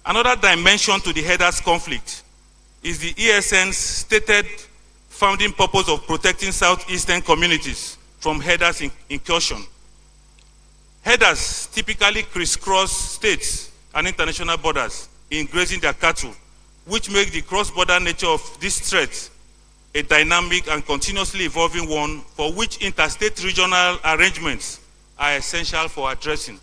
Another dimension to the headers conflict is the ESN's stated founding purpose of protecting Southeastern communities from headers incursion. Headers typically crisscross states and international borders in grazing their cattle, which make the cross-border nature of this threat a dynamic and continuously evolving one for which interstate regional arrangements are essential for addressing.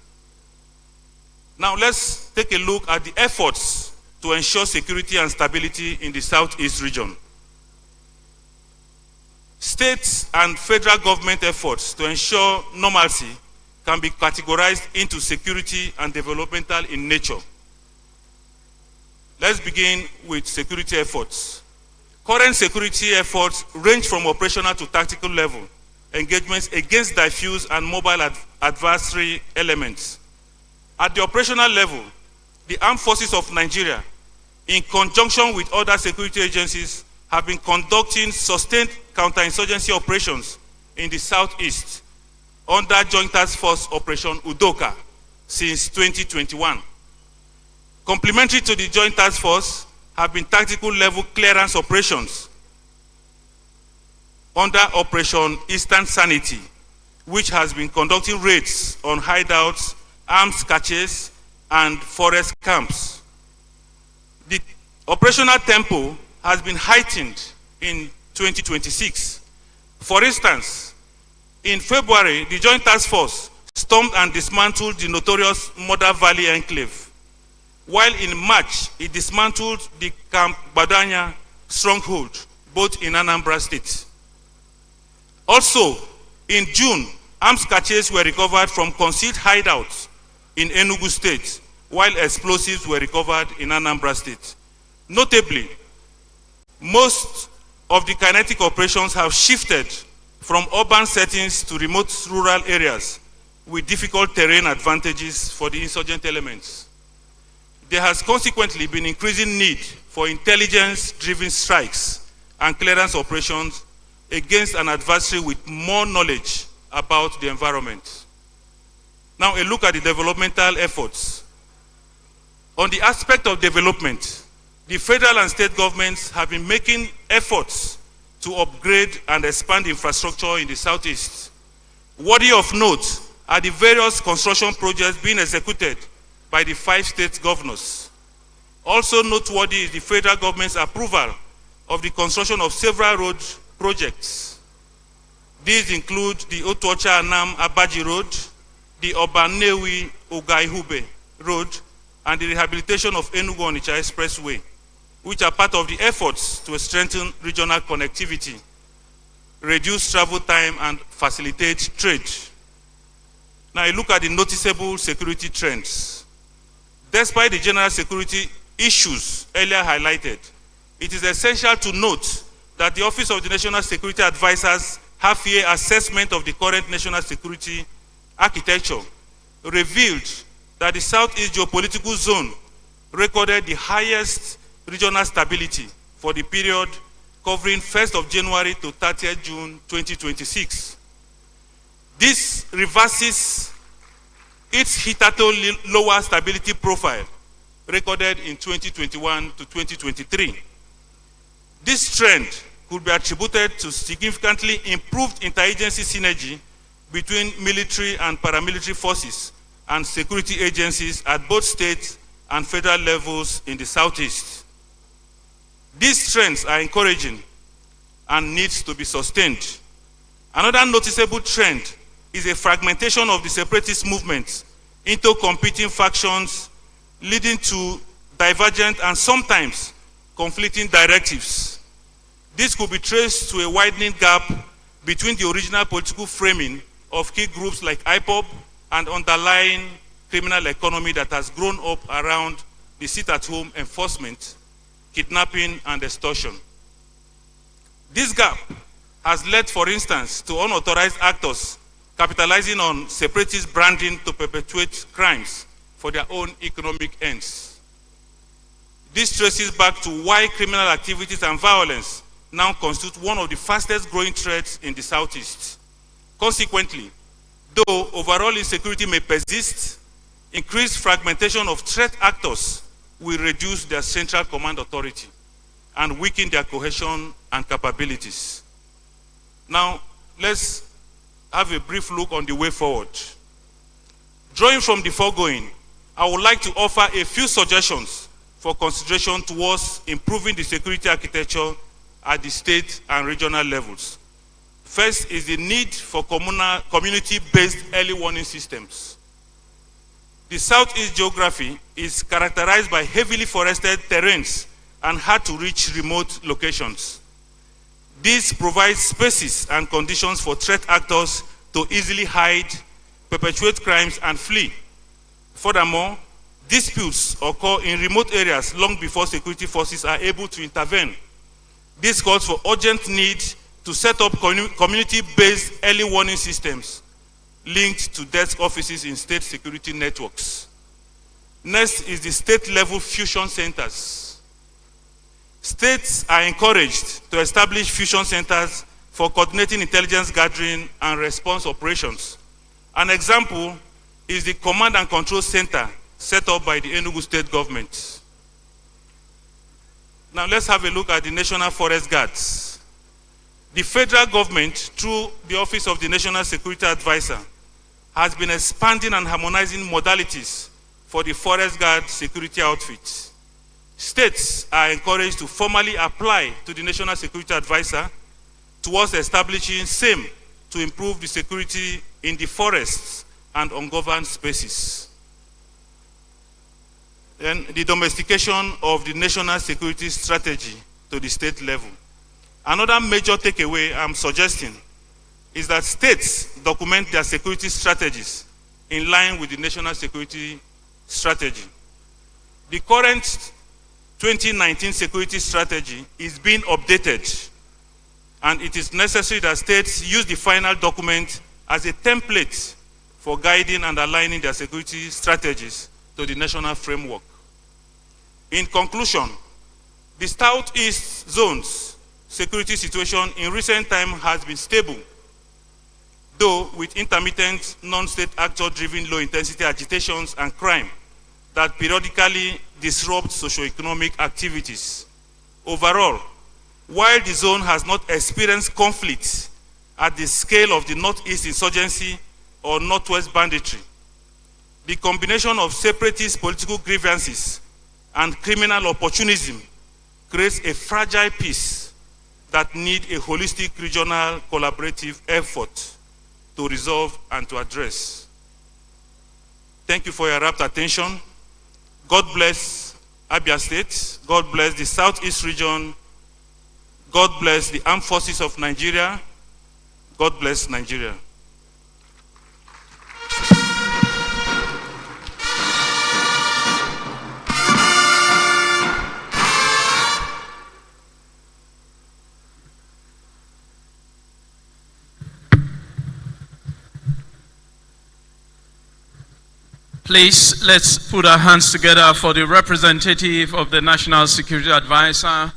Now let's take a look at the efforts to ensure security and stability in the Southeast region. States and federal government efforts to ensure normalcy can be categorized into security and developmental in nature. Let's begin with security efforts. Current security efforts range from operational to tactical level engagements against diffuse and mobile adversary elements. At the operational level, the armed forces of Nigeria, in conjunction with other security agencies, have been conducting sustained counterinsurgency operations in the Southeast under Joint Task Force Operation Udoka since 2021. Complementary to the Joint Task Force have been tactical level clearance operations under Operation Eastern Sanity, which has been conducting raids on hideouts, arms caches, and forest camps. The operational tempo has been heightened in 2026. For instance, in February, the Joint Task Force stormed and dismantled the notorious Mother Valley Enclave, while in March, it dismantled the Camp Badanya stronghold, both in Anambra State. Also, in June, arms caches were recovered from concealed hideouts in Enugu State, while explosives were recovered in Anambra State. Notably, most of the kinetic operations have shifted from urban settings to remote rural areas with difficult terrain advantages for the insurgent elements. There has consequently been increasing need for intelligence-driven strikes and clearance operations against an adversary with more knowledge about the environment. Now, a look at the developmental efforts. On the aspect of development, the federal and state governments have been making efforts to upgrade and expand infrastructure in the Southeast. Worthy of note are the various construction projects being executed by the 5 state governors. Also noteworthy is the federal government's approval of the construction of several road projects. These include the Otuocha Anam Abaji Road, the Obanewi Ogaihube Road, and the rehabilitation of Enugu Onitsha Expressway, which are part of the efforts to strengthen regional connectivity, reduce travel time, and facilitate trade. Now, a look at the noticeable security trends. Despite the general security issues earlier highlighted, it is essential to note that the Office of the National Security Advisor's half-year assessment of the current national security architecture revealed that the Southeast geopolitical zone recorded the highest regional stability for the period covering 1st of January to 30th June 2026. This reverses its hitherto lower stability profile recorded in 2021 to 2023. This trend could be attributed to significantly improved interagency synergy between military and paramilitary forces and security agencies at both state and federal levels in the Southeast. These trends are encouraging and needs to be sustained. Another noticeable trend is a fragmentation of the separatist movement into competing factions, leading to divergent and sometimes conflicting directives. This could be traced to a widening gap between the original political framing of key groups like IPOB and underlying criminal economy that has grown up around the sit-at-home enforcement, kidnapping, and extortion. This gap has led, for instance, to unauthorized actors capitalizing on separatist branding to perpetuate crimes for their own economic ends. This traces back to why criminal activities and violence now constitute one of the fastest growing threats in the Southeast. Consequently, though overall insecurity may persist, increased fragmentation of threat actors will reduce their central command authority and weaken their cohesion and capabilities. Now, let's have a brief look on the way forward. Drawing from the foregoing, I would like to offer a few suggestions for consideration towards improving the security architecture at the state and regional levels. First is the need for community-based early warning systems. The Southeast geography is characterized by heavily forested terrains and hard-to-reach remote locations. This provides spaces and conditions for threat actors to easily hide, perpetuate crimes, and flee. Furthermore, disputes occur in remote areas long before security forces are able to intervene. This calls for urgent need to set up community-based early warning systems linked to desk offices in state security networks. Next is the state-level fusion centers. States are encouraged to establish fusion centers for coordinating intelligence gathering and response operations. An example is the Command and Control Center set up by the Enugu State government. Now let's have a look at the National Forest Guards. The federal government, through the Office of the National Security Advisor, has been expanding and harmonizing modalities for the Forest Guard security outfits. States are encouraged to formally apply to the National Security Advisor towards establishing same to improve the security in the forests and ungoverned spaces. Then the domestication of the national security strategy to the state level. Another major takeaway I'm suggesting is that states document their security strategies in line with the national security strategy. The current 2019 security strategy is being updated, and it is necessary that states use the final document as a template for guiding and aligning their security strategies to the national framework. In conclusion, the Southeast zone's security situation in recent time has been stable, though with intermittent non-state actor-driven low-intensity agitations and crime that periodically disrupt socio-economic activities. Overall, while the zone has not experienced conflict at the scale of the Northeast insurgency or Northwest banditry, the combination of separatist political grievances and criminal opportunism creates a fragile peace that needs a holistic regional collaborative effort to resolve and to address. Thank you for your rapt attention. God bless Abia State. God bless the Southeast region. God bless the Armed Forces of Nigeria. God bless Nigeria. Please, let's put our hands together for the representative of the National Security Advisor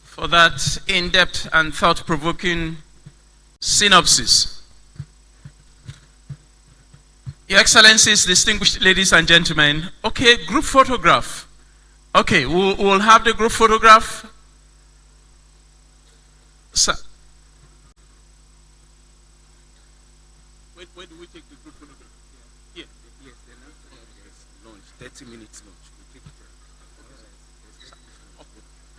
for that in-depth and thought-provoking synopsis. Your Excellencies, distinguished ladies and gentlemen, okay, group photograph. Okay, we'll have the group photograph. Sir. Where do we take the group photograph? Here. Yes, then after launch, 30 minutes launch. We take it.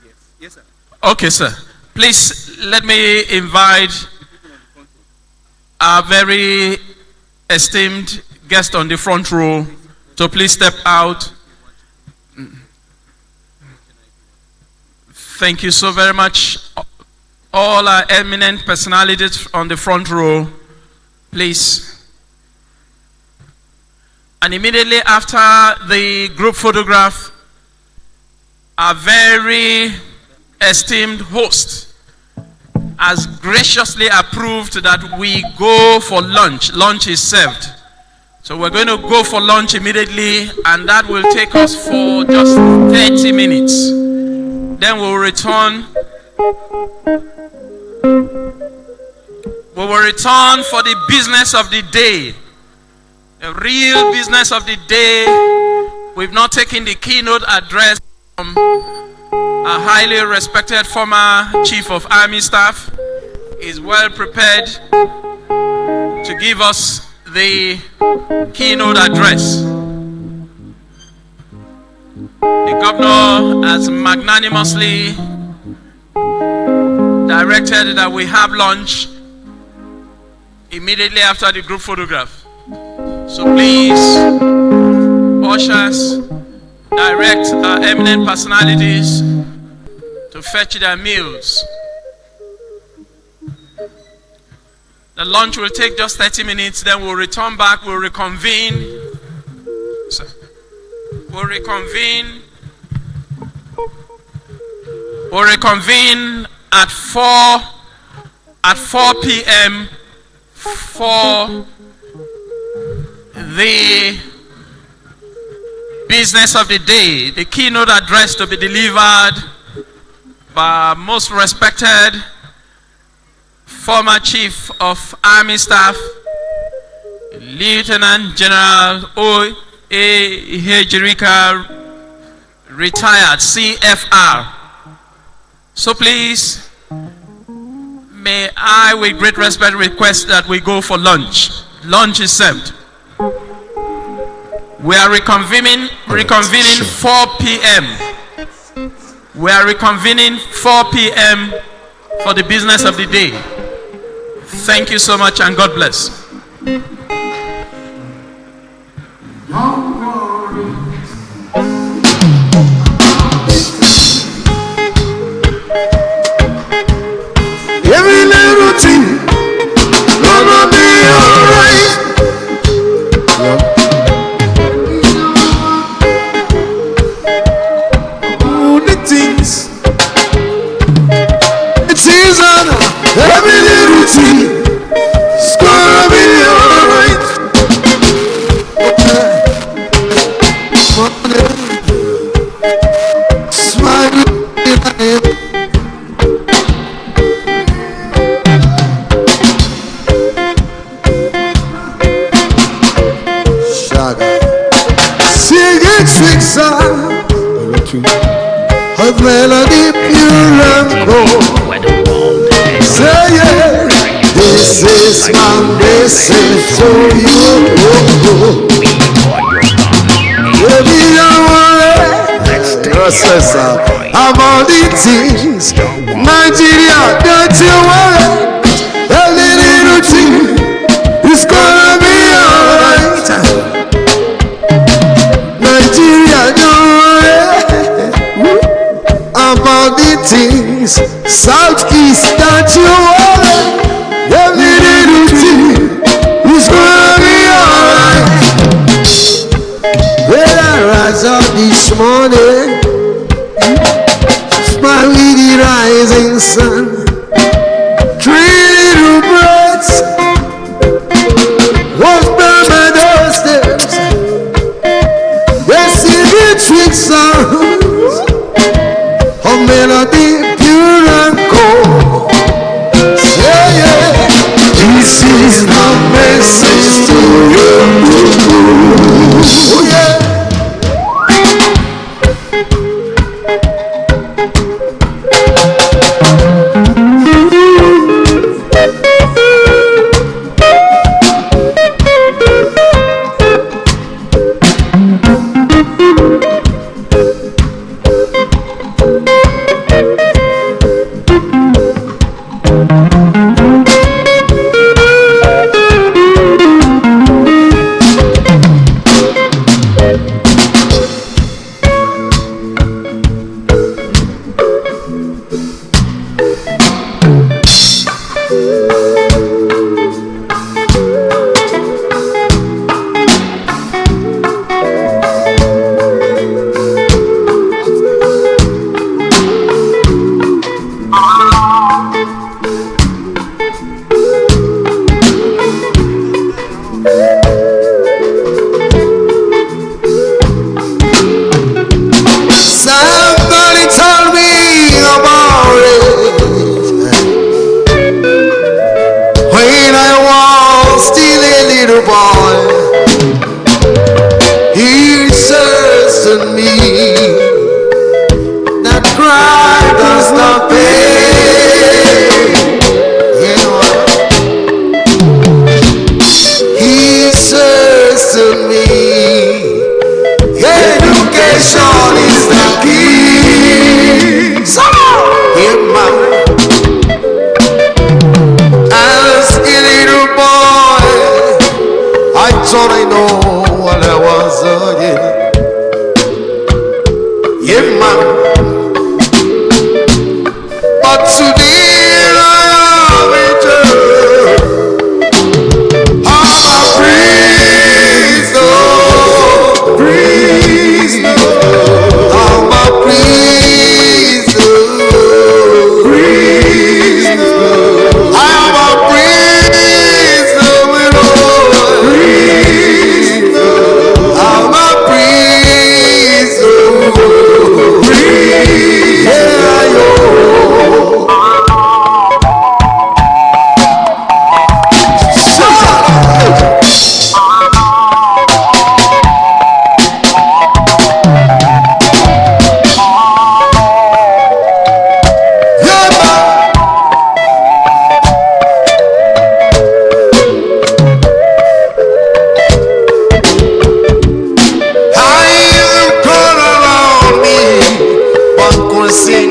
Yes. Yes, sir. Okay, sir. Please let me invite our very esteemed guest on the front row to please step out. Thank you so very much. All our eminent personalities on the front row, please. And immediately after the group photograph, our very esteemed host has graciously approved that we go for lunch. Lunch is served. So we're going to go for lunch immediately, and that will take us for just 30 minutes. Then we'll return. We will return for the business of the day. The real business of the day. We've not taken the keynote address from a highly respected former Chief of Army Staff. Is well prepared to give us the keynote address. The governor has magnanimously directed that we have lunch immediately after the group photograph. So please, ushers, direct our eminent personalities to fetch their meals. The lunch will take just 30 minutes, then we'll return back, we'll reconvene. We'll reconvene at 4 p.m. for the business of the day, the keynote address to be delivered by our most respected former Chief of Army Staff, Lieutenant General O.A. Hejirika, retired CFR. So please, may I with great respect request that we go for lunch. Lunch is served. We are reconvening 4 p.m. We are reconvening 4 p.m. for the business of the day. Thank you so much and God bless. Every little thing gonna be alright. All the things it seems on every little thing is gonna be alright. Smile. Of melody pure and cold. Say yeah, this is my message to you. Baby, I worry about the things Nigeria, don't you worry. Every little thing is gonna be alright. Nigeria, don't worry about the things Southeast, that you worry. Every little thing is gonna be alright. When I rise up this morning, smile with the rising sun. 3 little birds walk by my doorsteps. Education is the key. In my, as a little boy, I thought I know what I was again. In my, but today I am eternal. I'm a prisoner, prisoner. I'm a prisoner, prisoner. I'm a prisoner, prisoner. I'm a prisoner, prisoner. Yeah, yo.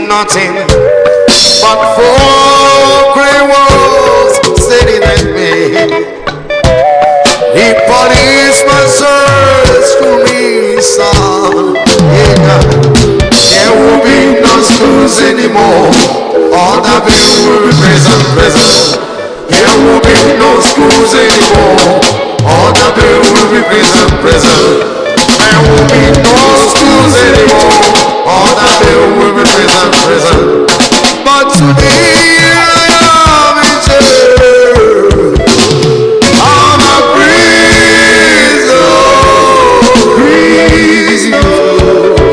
Nothing but four gray walls staring at me. The policeman searched for me, son. Yeah. There will be no schools anymore. All the bills will be prison. There will be no schools anymore. All the bills will be prison. There will be no schools anymore. All that they will be prison. But today I am in jail. I'm a prisoner.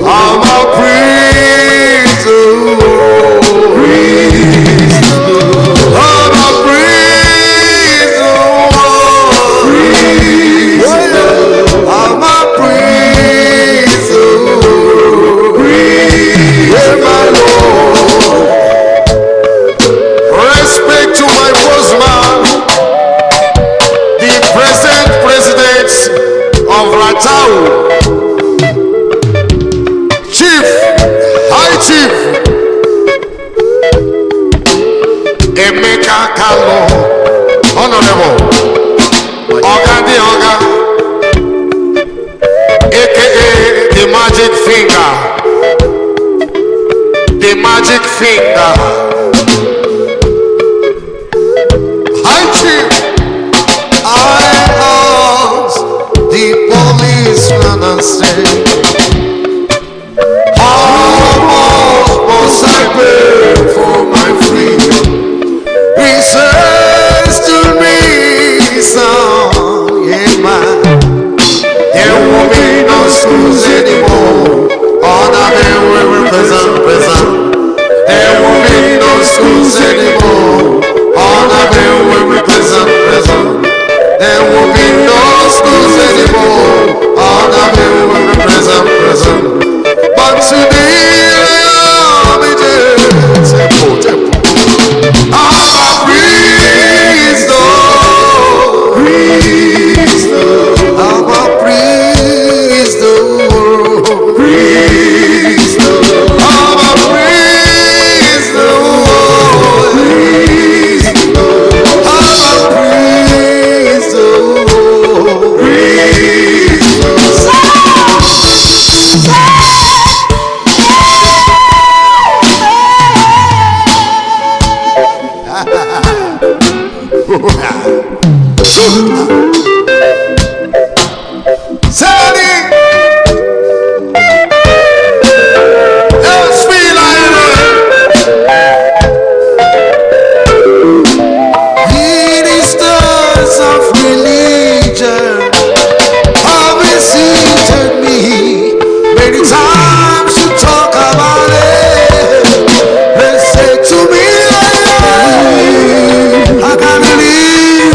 I'm a prisoner. I'm a prisoner. I'm a my Lord. Respect to my postman, the present president of Ratau, High Chief Emeka Kalo, Honorable Ogandi Oga, aka the Magic Finger. The magic finger. High Chief, I asked the policeman and said, how much must I pay for my freedom? He says to me, son, yeah man, there won't be no schools anymore. All the men will be prison. There won't be no schools anymore. All the men will be prison. There won't be no schools anymore. All the men will be prison. But today I'm in jail. Temple. I'm a prisoner. I'm a prisoner. I can't believe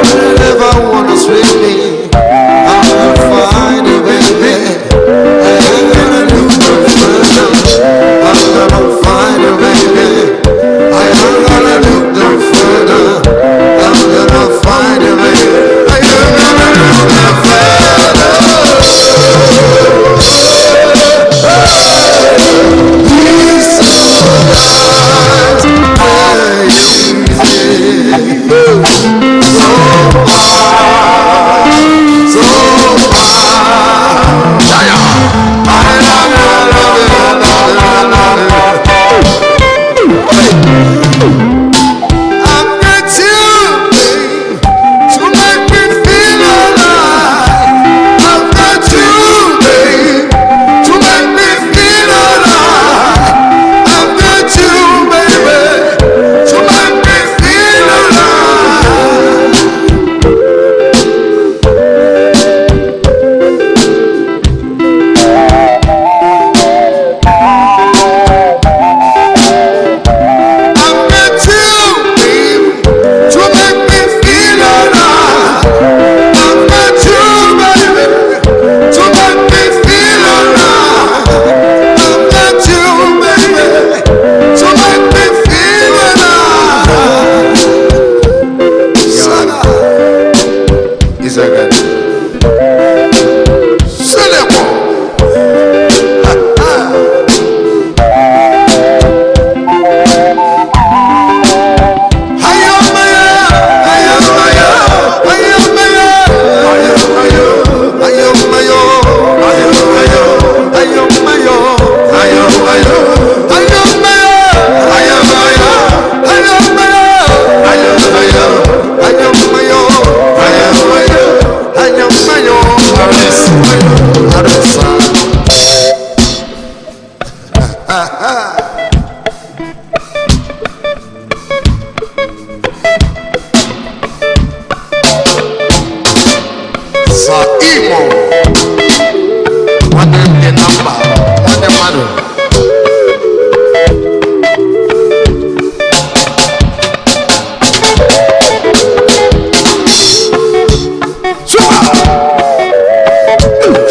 don't ever wanna swim me, I'm gonna find you, baby. I ain't gonna look no further. I'm gonna find you, baby. I ain't gonna look no further. I'm gonna find you, baby. I ain't gonna look no further. These eyes are easy. So far, so far. I love you, love you, love you, love you. I've got you, babe, to make me feel alive. I've got you, babe, to make me feel alive. I've got you, baby, to make me feel alive. I've got you, babe, to make me feel alive. I've got you, baby, to make me feel alive. I've got you, baby, to make me feel alive. Sana, is that good? Sana, Saimo, one the number, one the mother.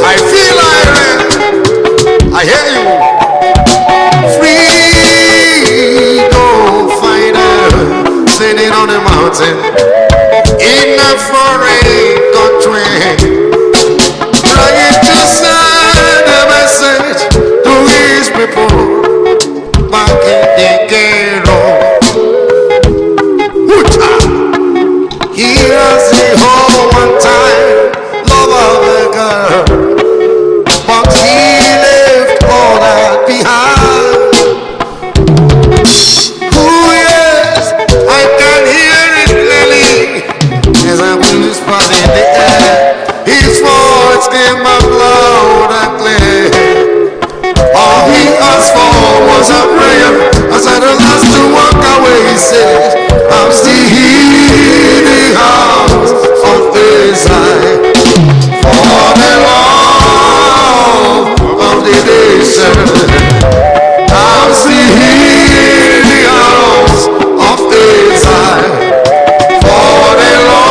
I feel I hear you. Freedom fighter sitting on a mountain in a foreign country, trying to send a message to his people back in the ghetto. He has the whole one time love of a girl, but he left all that behind. Oh yes, I can hear it clearly as I whisper in the air. His voice came out loud and clear. All he asked for was a prayer. As I the last to walk away, he said, I'm still in the house of Israel for the love of the nation. I'm still in the house of Israel for the love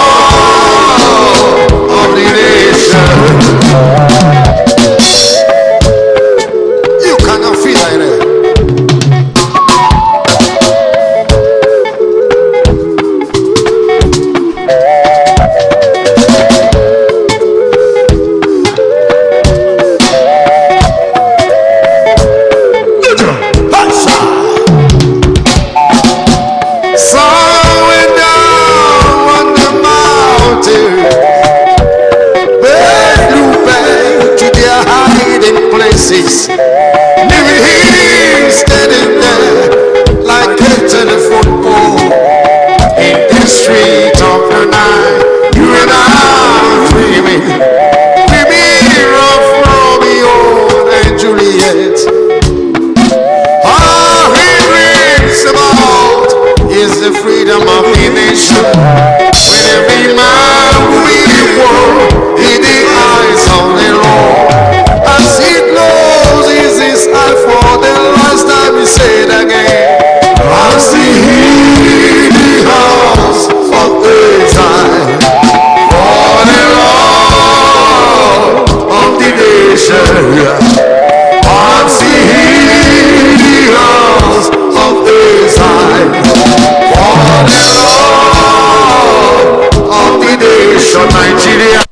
nation. I'm serious of this side. For the love of the nation, Nigeria.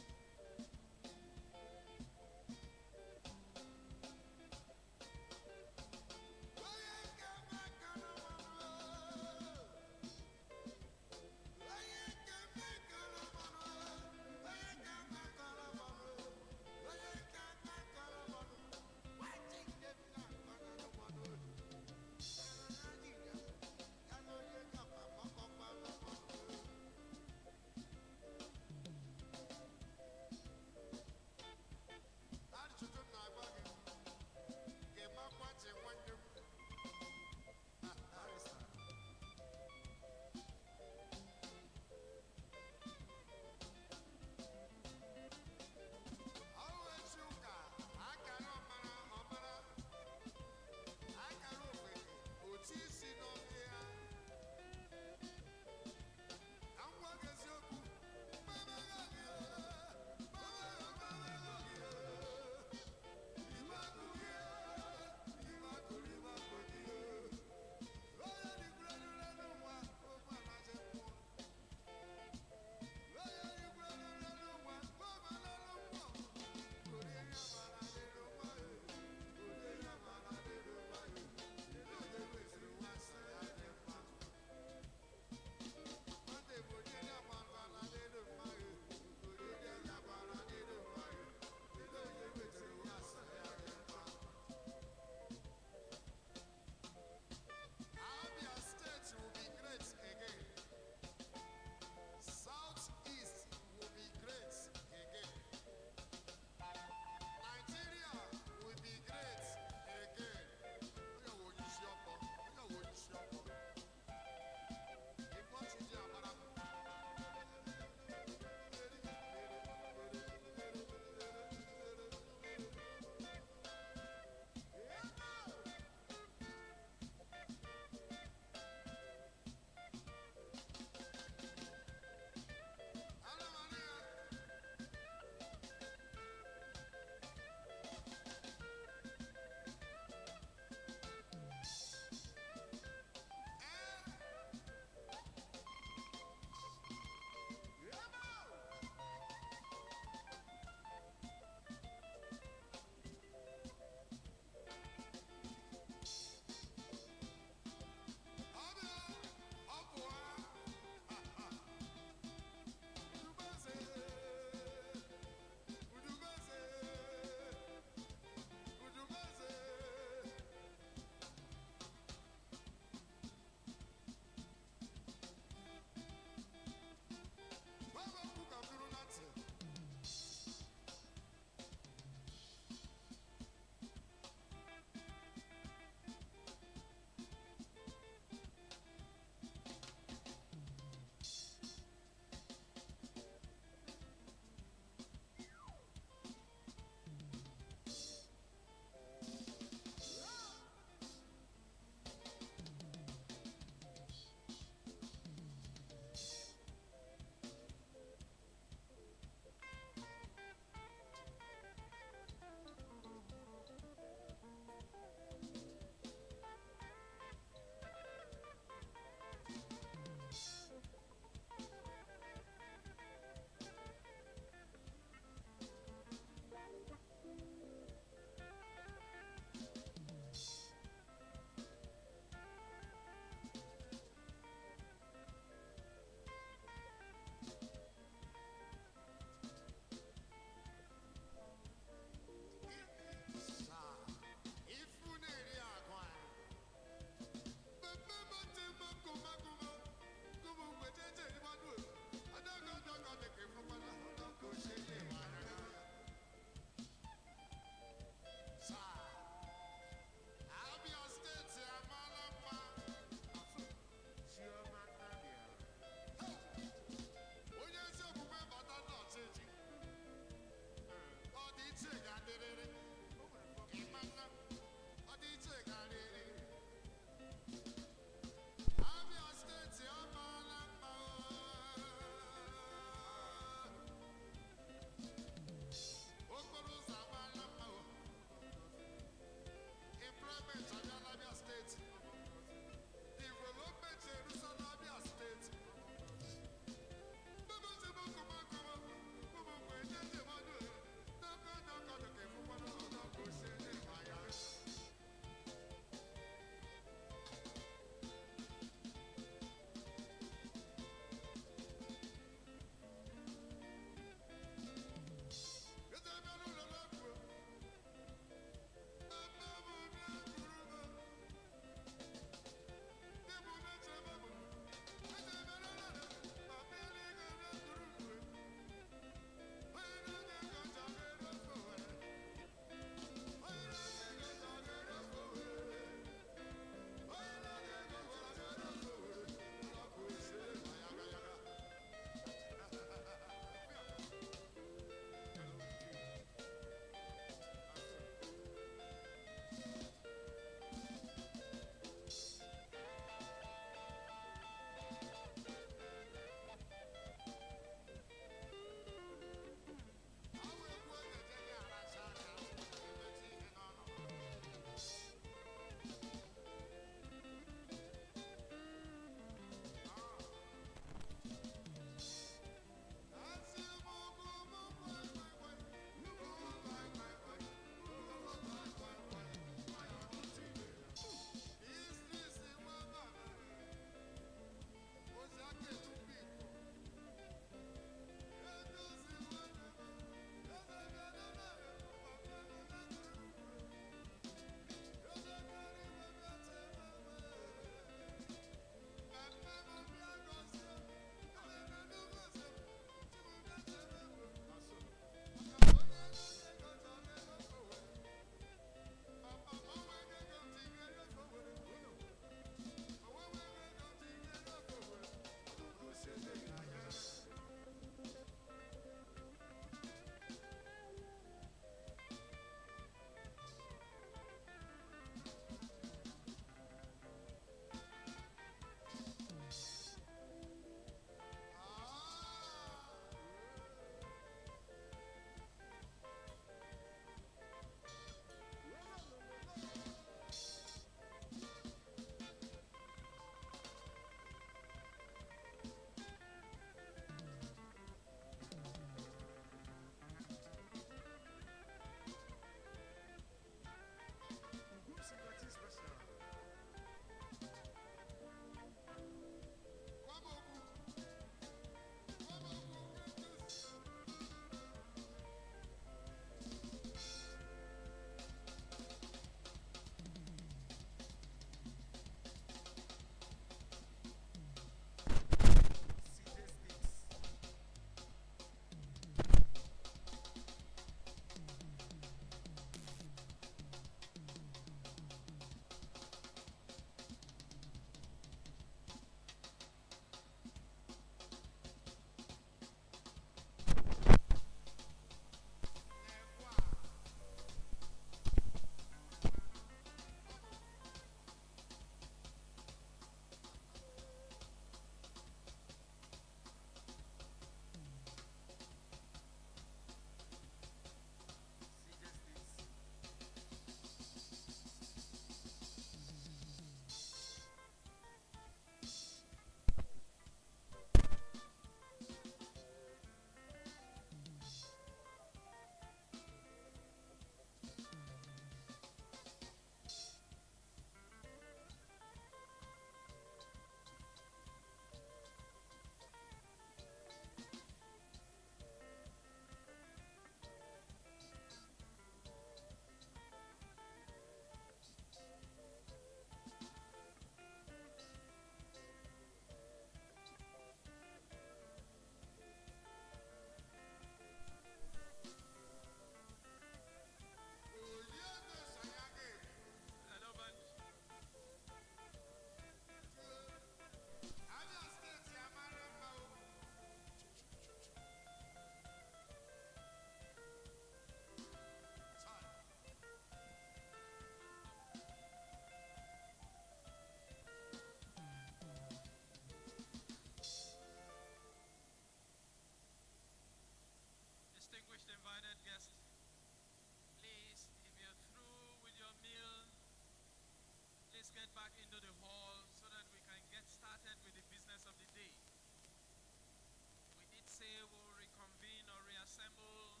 say we'll reconvene or reassemble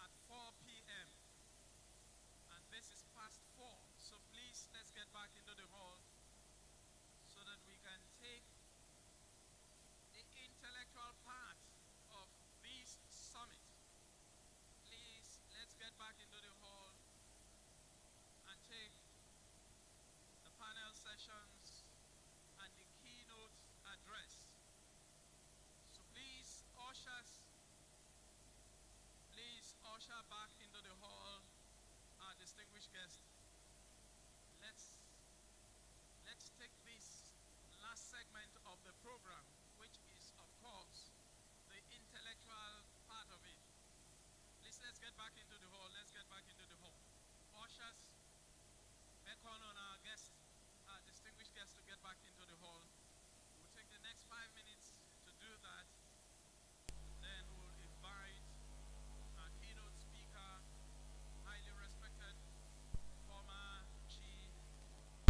at 4 p.m. And this is past 4. So please, let's get back into the hall so that we can take the intellectual part of this summit. Please, let's get back into the hall and take the panel sessions and the keynote address. So please, ushers, please usher back into the hall our distinguished guest. Let's take this last segment of the program, which is, of course, the intellectual part of it. Please, let's get back into the hall. Let's get back into the hall. Ushers, beckon on our guest, our distinguished guest, to get back into the hall. We'll take the next 5 minutes to do that. Then we'll invite our keynote speaker, highly respected former Chief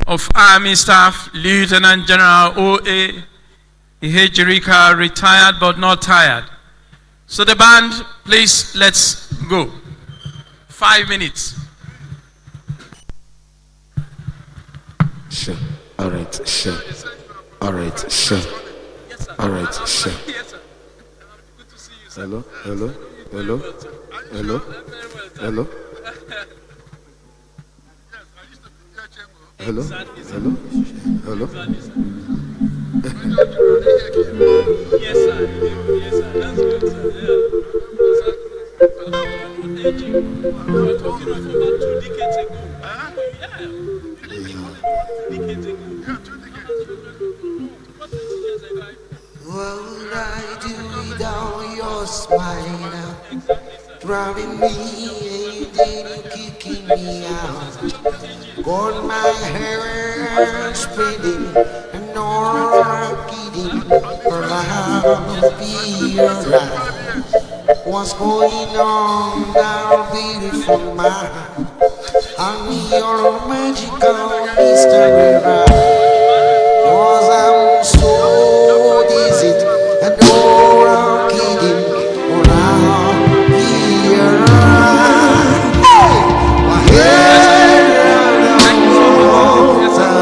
of Army Staff, Lieutenant General O.A. Ihejirika, retired but not tired. So the band, please, let's go. 5 minutes. Sure. All right, sure. All right, sure. All right, sure. Hello, hello, hello, hello, hello. Hello, hello, hello. Yes, sir. Yes, sir. That's good, sir. Yeah. We're talking of about 2 decades ago. Yeah. What would I do without your smile? Driving me in, kicking me out. Got my hair spreading and no kidding around here. What's going on now, beautiful mind? I'm your magical mystery ride. Was I'm so dizzy and no kidding around here. Hey! My head around the water.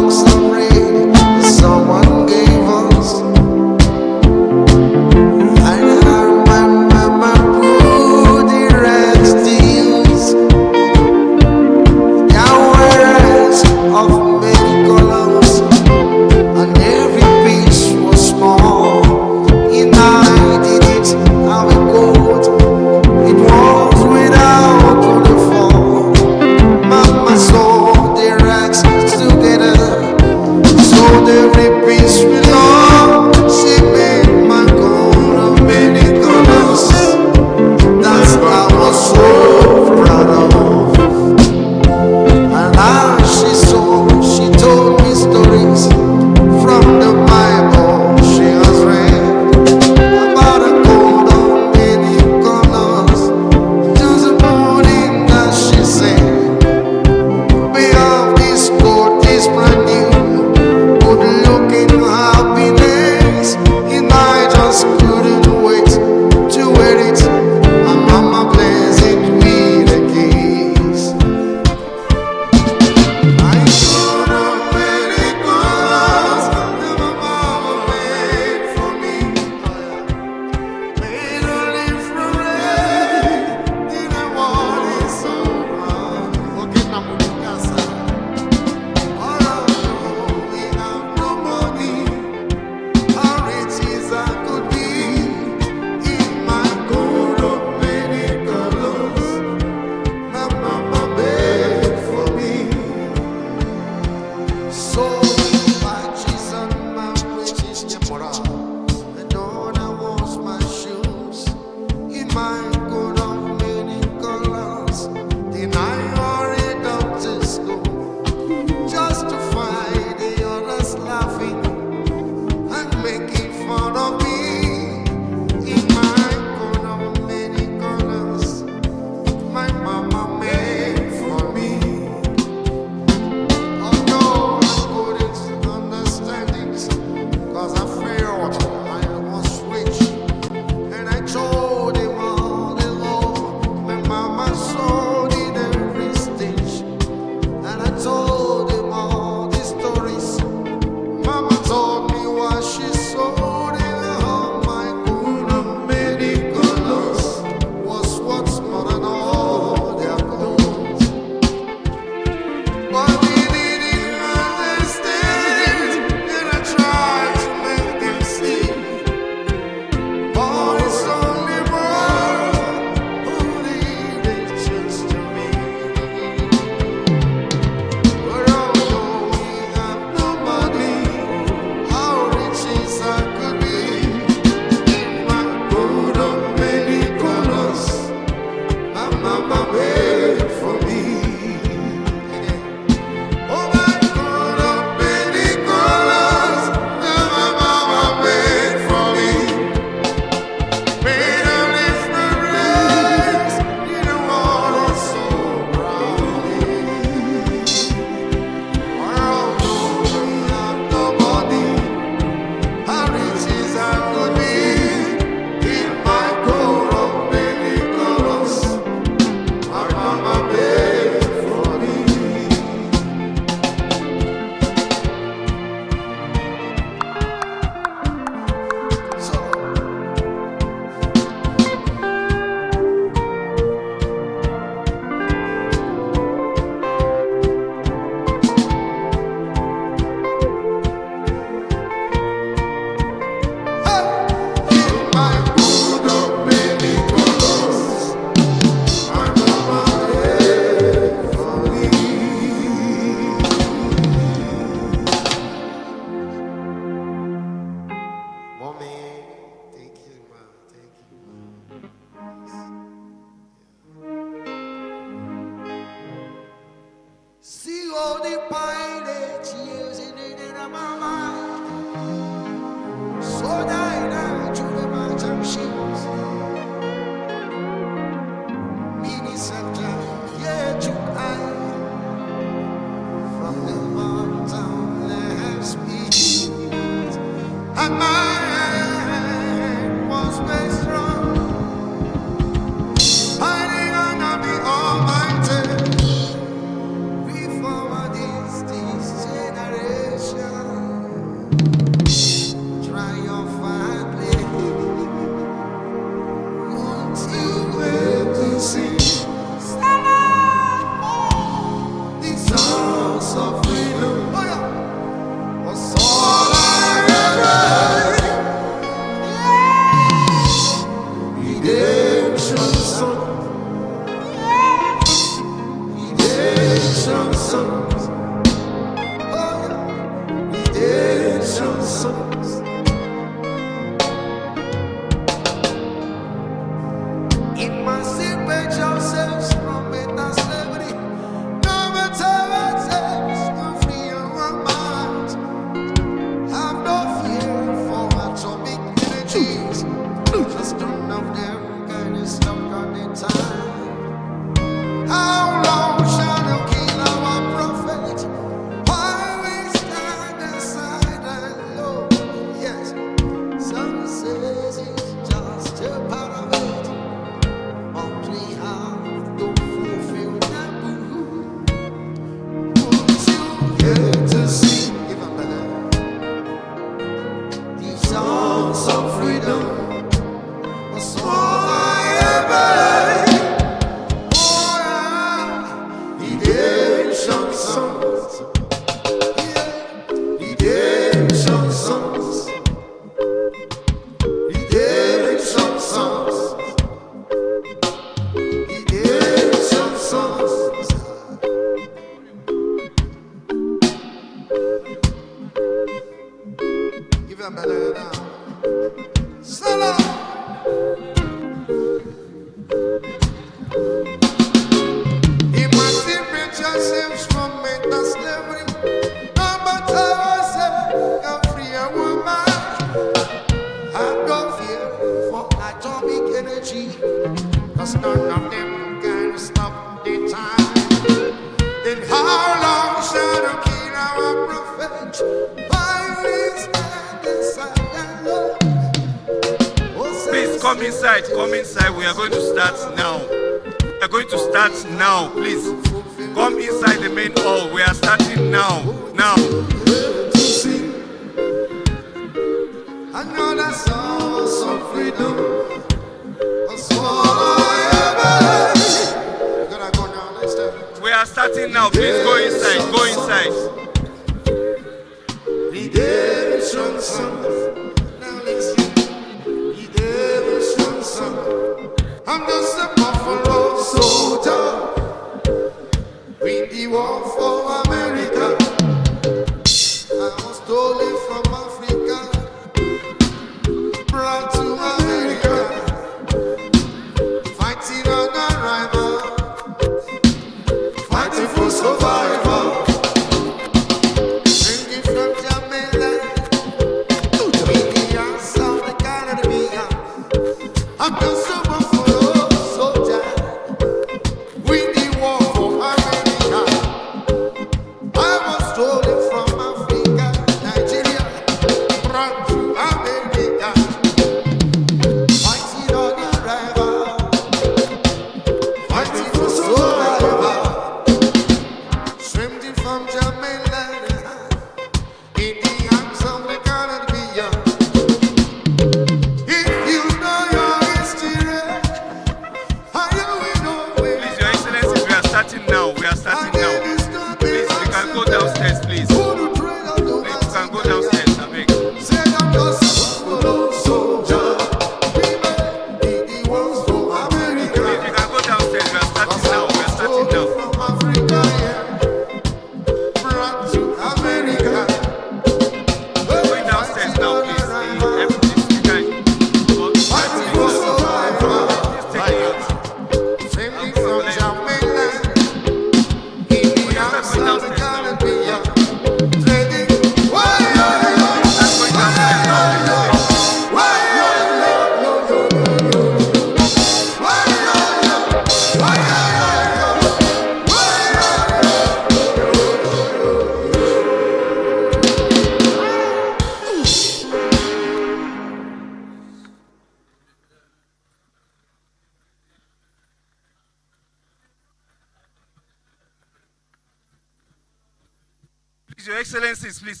Your Excellencies, please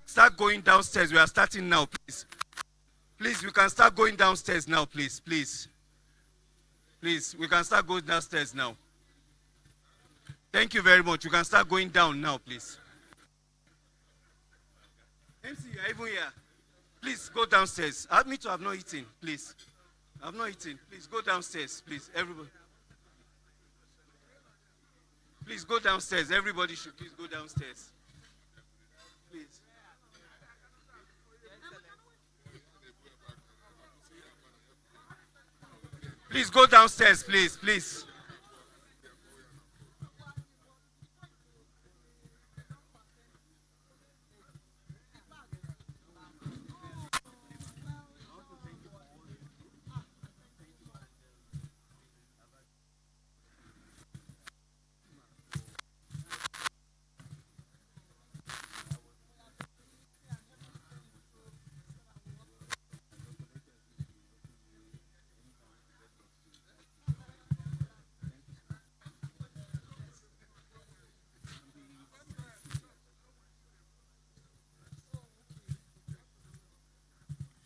start going downstairs. We are starting now, please. Please, we can start going downstairs now, please. Please, we can start going downstairs now. Thank you very much. You can start going down now, please. MC, you are even here. Please go downstairs. I admit to have not eaten, please. I have not eaten. Please go downstairs, please. Everybody. Please go downstairs. Everybody should please go downstairs. Please. Please go downstairs, please, please.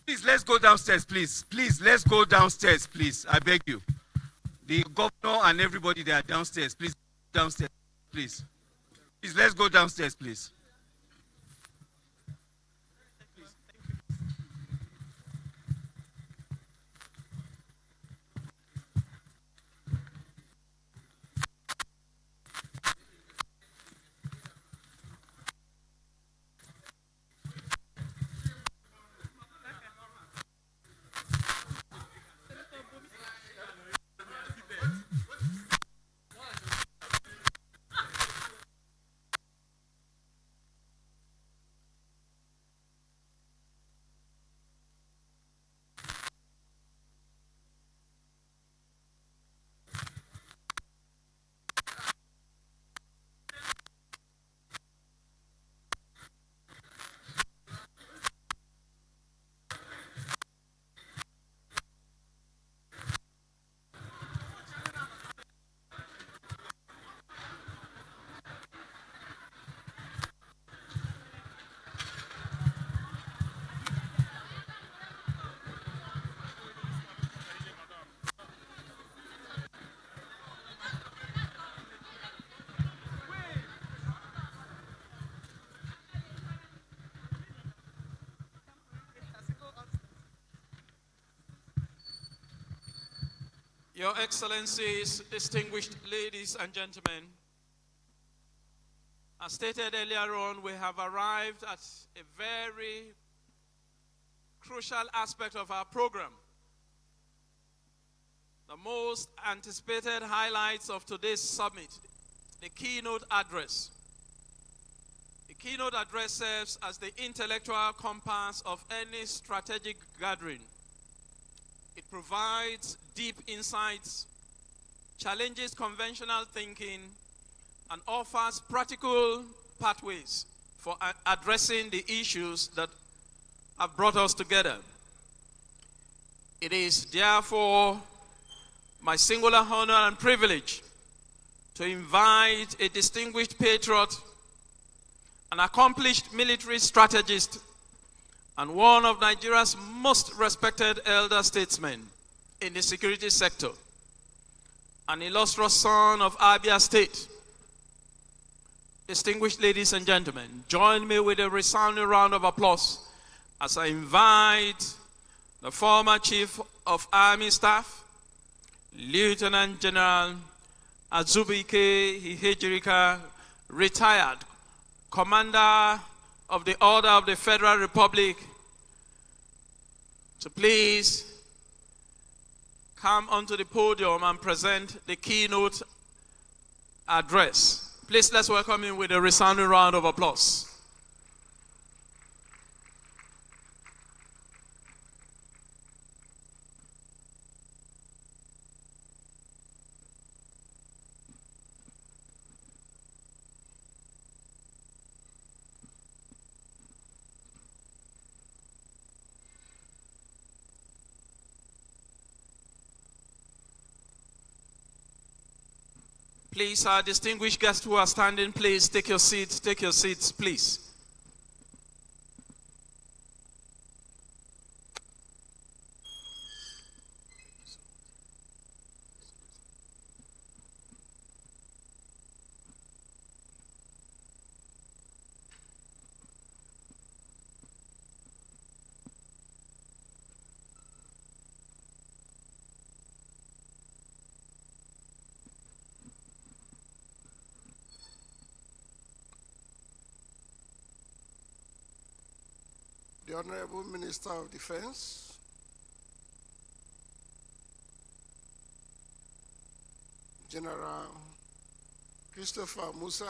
Please, let's go downstairs, please. Please, let's go downstairs, please. I beg you. The governor and everybody, they are downstairs. Please, downstairs, please. Please, let's go downstairs, please. Your Excellencies, distinguished ladies and gentlemen, as stated earlier on, we have arrived at a very crucial aspect of our program. The most anticipated highlights of today's summit, the keynote address. The keynote address serves as the intellectual compass of any strategic gathering. It provides deep insights, challenges conventional thinking, and offers practical pathways for addressing the issues that have brought us together. It is therefore my singular honor and privilege to invite a distinguished patriot, an accomplished military strategist, and one of Nigeria's most respected elder statesmen in the security sector, an illustrious son of Abia State. Distinguished ladies and gentlemen, join me with a resounding round of applause as I invite the former Chief of Army Staff, Lieutenant General Azubike Ihejirika, retired Commander of the Order of the Federal Republic, to please come onto the podium and present the keynote address. Please, let's welcome him with a resounding round of applause. Please, our distinguished guests who are standing, please take your seats, please. the Honorable Minister of Defense, General Christopher Musa,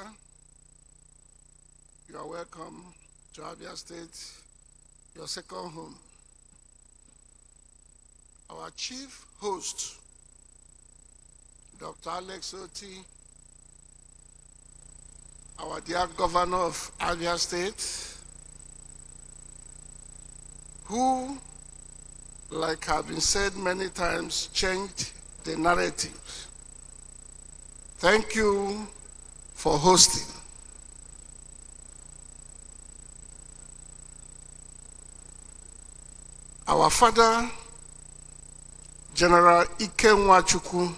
you are welcome to Abia State, your second home. Our chief host, Dr. Alex Oti, our dear governor of Abia State, who, like have been said many times, changed the narrative. Thank you for hosting. Our father, General Icc Umuahia,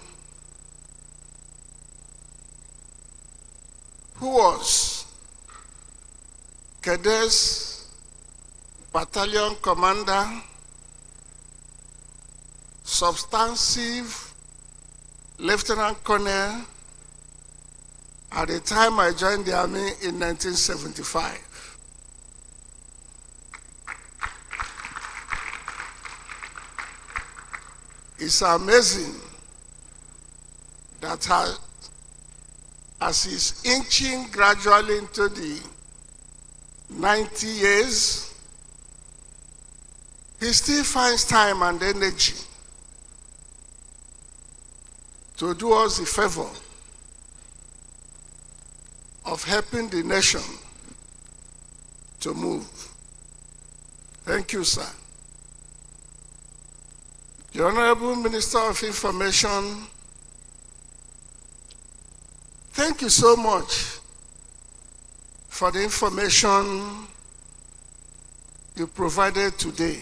who was Kedes Battalion Commander, substantive Lieutenant Colonel at the time I joined the Army in 1975. It's amazing that as he's inching gradually into the 90 years, he still finds time and energy to do us the favor of helping the nation to move. Thank you, sir. The Honorable Minister of Information, thank you so much for the information you provided today.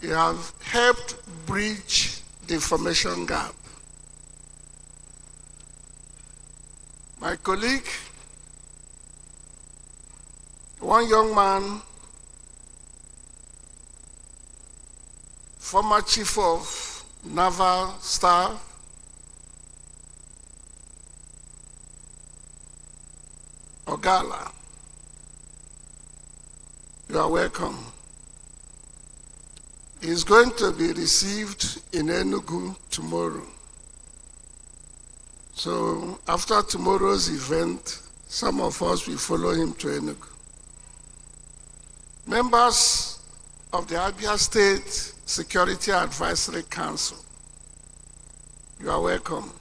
You have helped bridge the information gap. My colleague, one young man, former Chief of Naval Staff, Ogala, you are welcome. He's going to be received in Enugu tomorrow. So after tomorrow's event, some of us will follow him to Enugu. Members of the Abia State Security Advisory Council, you are welcome.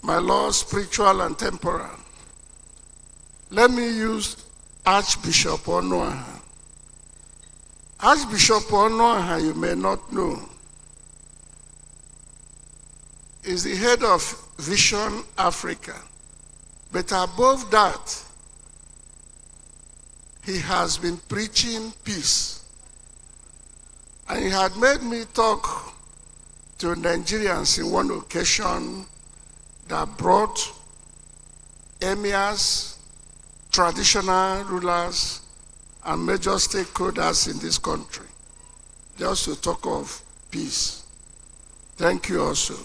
My Lord, spiritual and temporal, let me use Archbishop Umuahia. Archbishop Umuahia, you may not know, is the head of Vision Africa. But above that, he has been preaching peace. And he had made me talk to Nigerians in one occasion that brought emirs, traditional rulers, and major stakeholders in this country, just to talk of peace. Thank you also.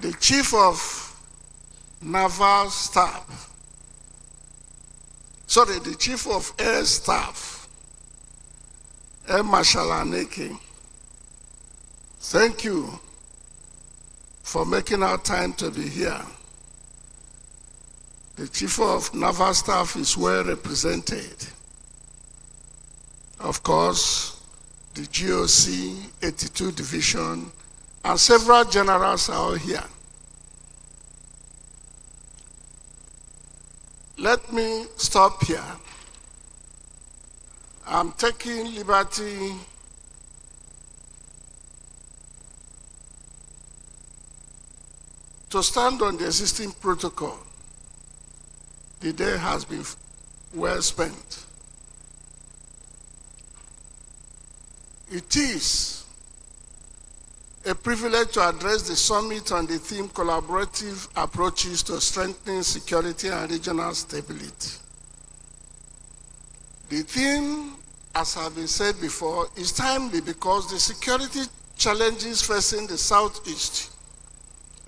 The Chief of Naval Staff, the Chief of Air Staff, Air Marshal Aneke, thank you for making our time to be here. The Chief of Naval Staff is well represented. Of course, the GOC 82 Division and several generals are all here. Let me stop here. I'm taking liberty to stand on the existing protocol. The day has been well spent. It is a privilege to address the summit on the theme collaborative approaches to strengthening security and regional stability. The theme, as has been said before, is timely because the security challenges facing the Southeast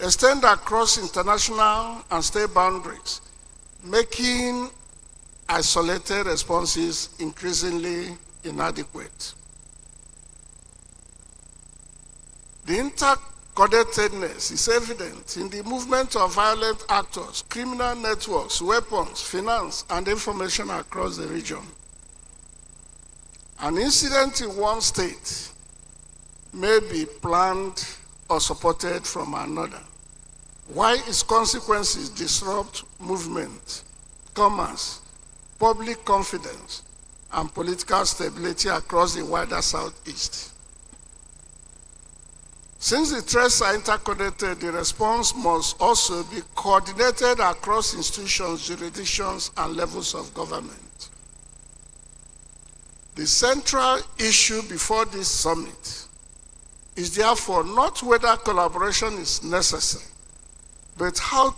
extend across international and state boundaries, making isolated responses increasingly inadequate. The interconnectedness is evident in the movement of violent actors, criminal networks, weapons, finance, and information across the region. An incident in one state may be planned or supported from another, while its consequences disrupt movement, commerce, public confidence, and political stability across the wider Southeast. Since the threats are interconnected, the response must also be coordinated across institutions, jurisdictions, and levels of government. The central issue before this summit is therefore not whether collaboration is necessary, but how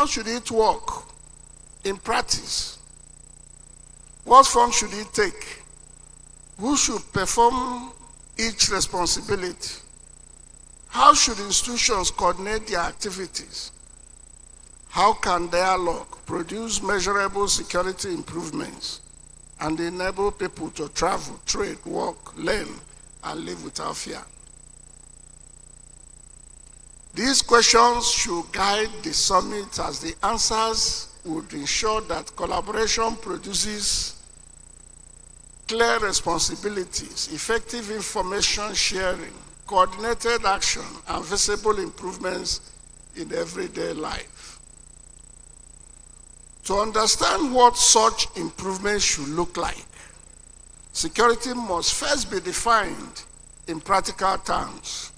should it work in practice? What form should it take? Who should perform each responsibility? How should institutions coordinate their activities? How can dialogue produce measurable security improvements and enable people to travel, trade, work, learn, and live without fear? These questions should guide the summit, as the answers would ensure that collaboration produces clear responsibilities, effective information sharing, coordinated action, and visible improvements in everyday life. To understand what such improvements should look like, security must first be defined in practical terms.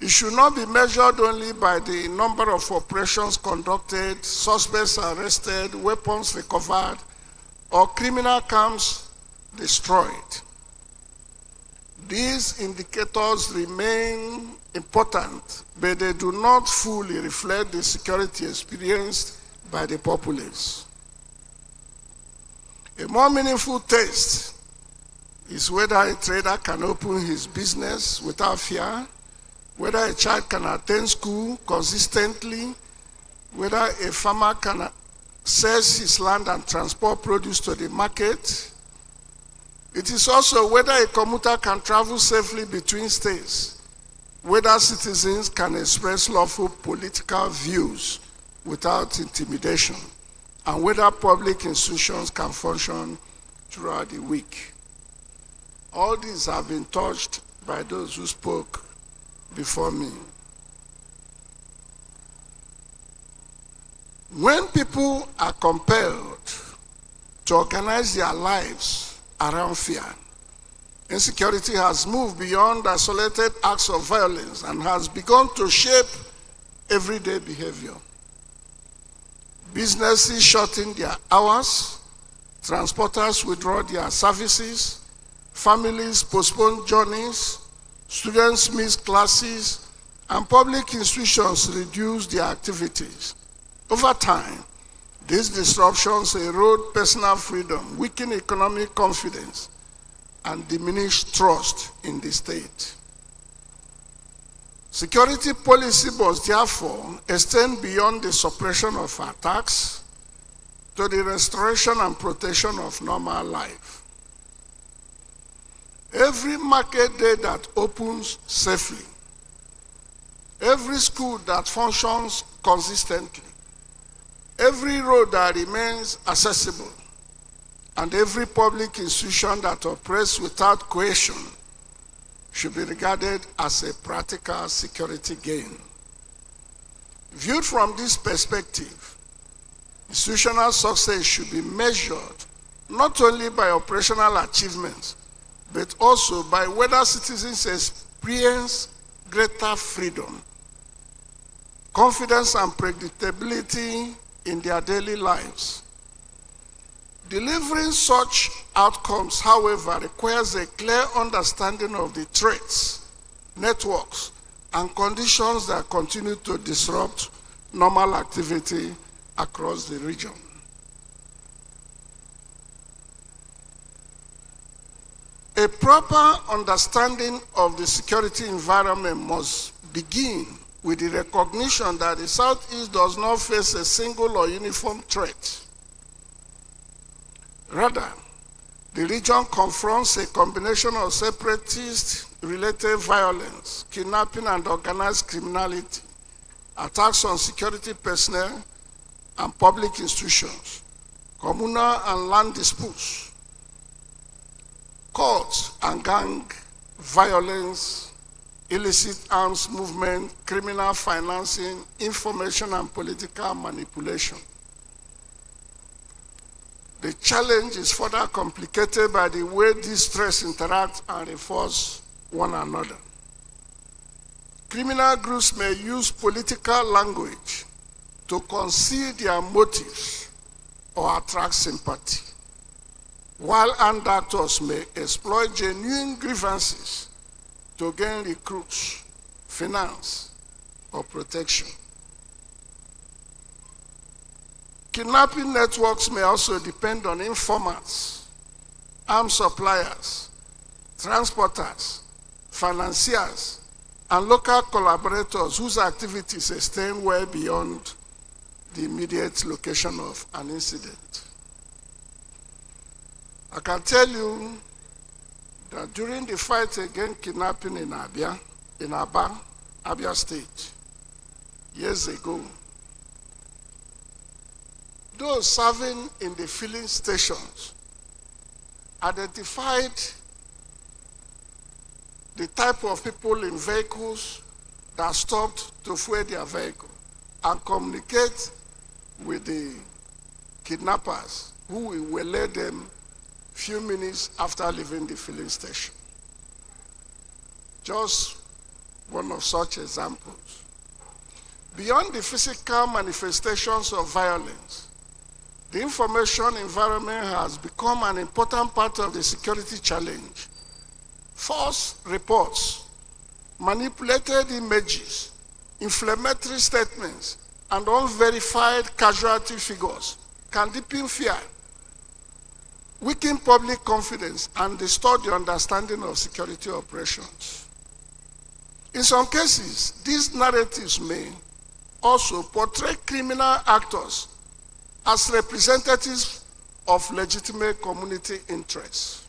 It should not be measured only by the number of operations conducted, suspects arrested, weapons recovered, or criminal camps destroyed. These indicators remain important, but they do not fully reflect the security experienced by the populace. A more meaningful test is whether a trader can open his business without fear, whether a child can attend school consistently, whether a farmer can seize his land and transport produce to the market. It is also whether a commuter can travel safely between states, whether citizens can express lawful political views without intimidation, and whether public institutions can function throughout the week. All these have been touched by those who spoke before me. When people are compelled to organize their lives around fear, insecurity has moved beyond isolated acts of violence and has begun to shape everyday behavior. Businesses shorten their hours, transporters withdraw their services, families postpone journeys, students miss classes, and public institutions reduce their activities. Over time, these disruptions erode personal freedom, weaken economic confidence, and diminish trust in the state. Security policy must therefore extend beyond the suppression of attacks to the restoration and protection of normal life. Every market day that opens safely, every school that functions consistently, every road that remains accessible, and every public institution that operates without coercion should be regarded as a practical security gain. Viewed from this perspective, institutional success should be measured not only by operational achievements, but also by whether citizens experience greater freedom, confidence, and predictability in their daily lives. Delivering such outcomes, however, requires a clear understanding of the threats, networks, and conditions that continue to disrupt normal activity across the region. A proper understanding of the security environment must begin with the recognition that the Southeast does not face a single or uniform threat. Rather, the region confronts a combination of separatist-related violence, kidnapping and organized criminality, attacks on security personnel and public institutions, communal and land disputes, cults and gang violence, illicit arms movement, criminal financing, information and political manipulation. The challenge is further complicated by the way these threats interact and reinforce one another. Criminal groups may use political language to conceal their motives or attract sympathy, while armed actors may exploit genuine grievances to gain recruits, finance, or protection. Kidnapping networks may also depend on informants, arms suppliers, transporters, financiers, and local collaborators whose activities extend well beyond the immediate location of an incident. I can tell you that during the fight against kidnapping in Abia, Abia State, years ago, those serving in the filling stations identified the type of people in vehicles that stopped to fuel their vehicle and communicate with the kidnappers who will lay them few minutes after leaving the filling station. Just one of such examples. Beyond the physical manifestations of violence, the information environment has become an important part of the security challenge. False reports, manipulated images, inflammatory statements, and unverified casualty figures can deepen fear, weaken public confidence, and distort the understanding of security operations. In some cases, these narratives may also portray criminal actors as representatives of legitimate community interests.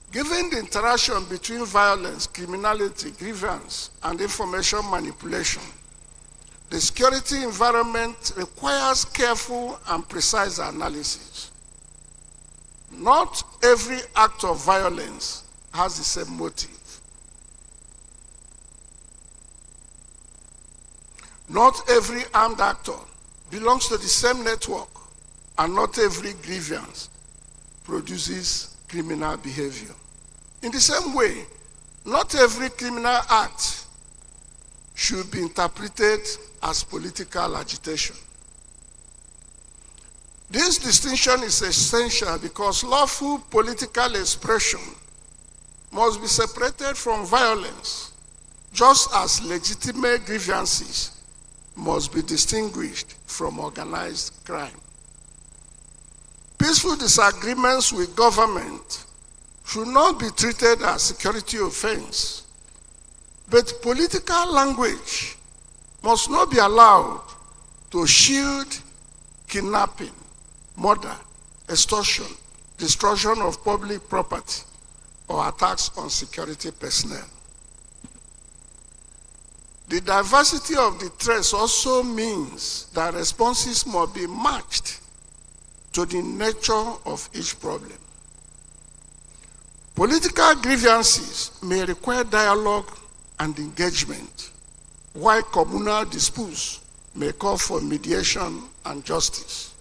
Given the interaction between violence, criminality, grievance, and information manipulation, the security environment requires careful and precise analysis. Not every act of violence has the same motive. Not every armed actor belongs to the same network, and not every grievance produces criminal behavior. In the same way, not every criminal act should be interpreted as political agitation. This distinction is essential because lawful political expression must be separated from violence, just as legitimate grievances must be distinguished from organized crime. Peaceful disagreements with government should not be treated as security offense, but political language must not be allowed to shield kidnapping, murder, extortion, destruction of public property, or attacks on security personnel. The diversity of the threats also means that responses must be matched to the nature of each problem. Political grievances may require dialogue and engagement, while communal disputes may call for mediation and justice.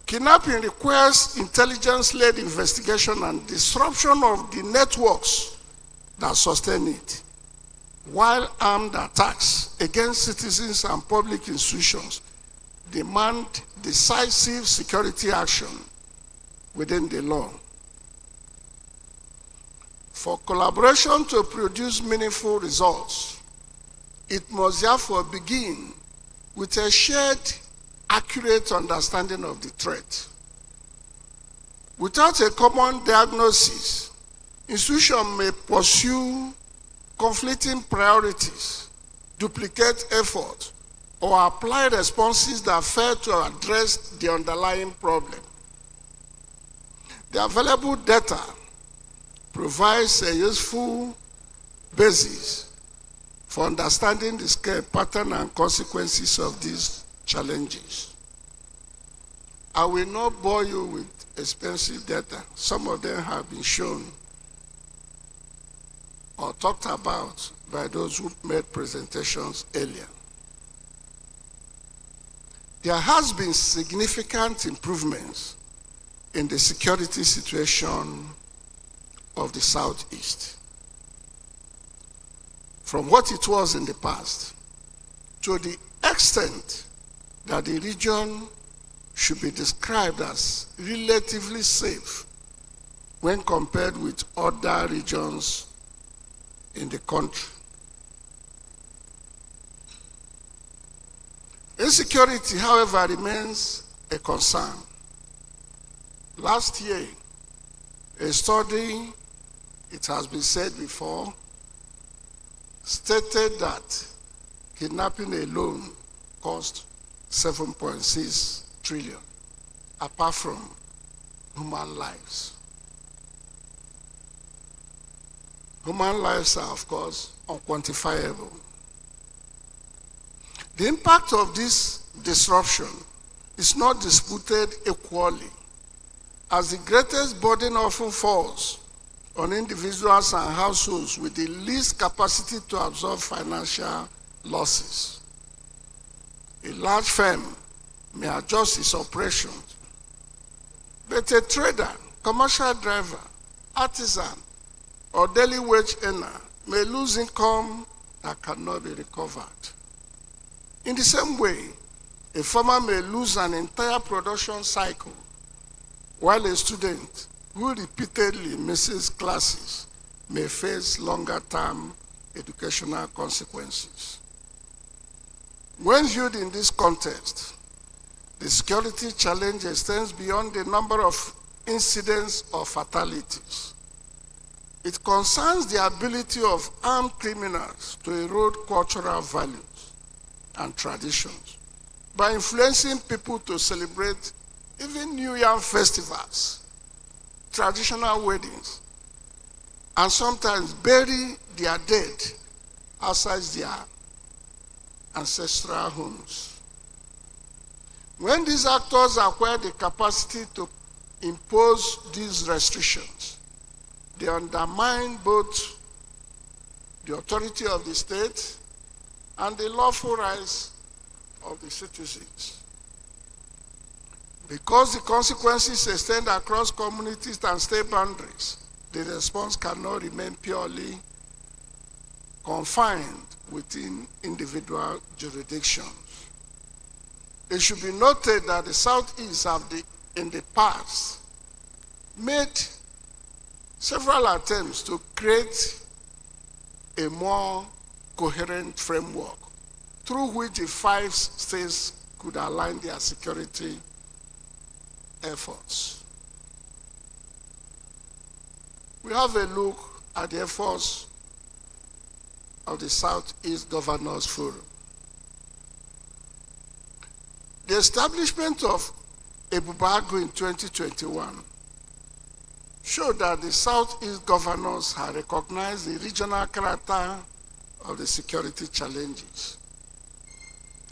Kidnapping requires intelligence-led investigation and disruption of the networks that sustain it, while armed attacks against citizens and public institutions demand decisive security action within the law. For collaboration to produce meaningful results, it must therefore begin with a shared, accurate understanding of the threat. Without a common diagnosis, institutions may pursue conflicting priorities, duplicate efforts, or apply responses that fail to address the underlying problem. The available data provides a useful basis for understanding the scale, pattern, and consequences of these challenges. I will not bore you with expensive data. Some of them have been shown or talked about by those who made presentations earlier. There has been significant improvements in the security situation of the Southeast, from what it was in the past, to the extent that the region should be described as relatively safe when compared with other regions in the country. Insecurity, however, remains a concern. Last year, a study, it has been said before, stated that kidnapping alone cost 7.6 trillion, apart from human lives. Human lives are, of course, unquantifiable. The impact of this disruption is not disputed equally, as the greatest burden often falls on individuals and households with the least capacity to absorb financial losses. A large firm may adjust its operations, but a trader, commercial driver, artisan, or daily wage earner may lose income that cannot be recovered. In the same way, a farmer may lose an entire production cycle, while a student who repeatedly misses classes may face longer-term educational consequences. When viewed in this context, the security challenge extends beyond the number of incidents or fatalities. It concerns the ability of armed criminals to erode cultural values and traditions by influencing people to celebrate even New Year festivals, traditional weddings, and sometimes bury their dead outside their ancestral homes. When these actors acquire the capacity to impose these restrictions, they undermine both the authority of the state and the lawful rights of the citizens. Because the consequences extend across communities and state boundaries, the response cannot remain purely confined within individual jurisdictions. It should be noted that the Southeast have in the past made several attempts to create a more coherent framework through which the 5 states could align their security efforts. We have a look at the efforts of the Southeast Governors Forum. The establishment of Ebubago in 2021 showed that the Southeast governors had recognized the regional character of the security challenges.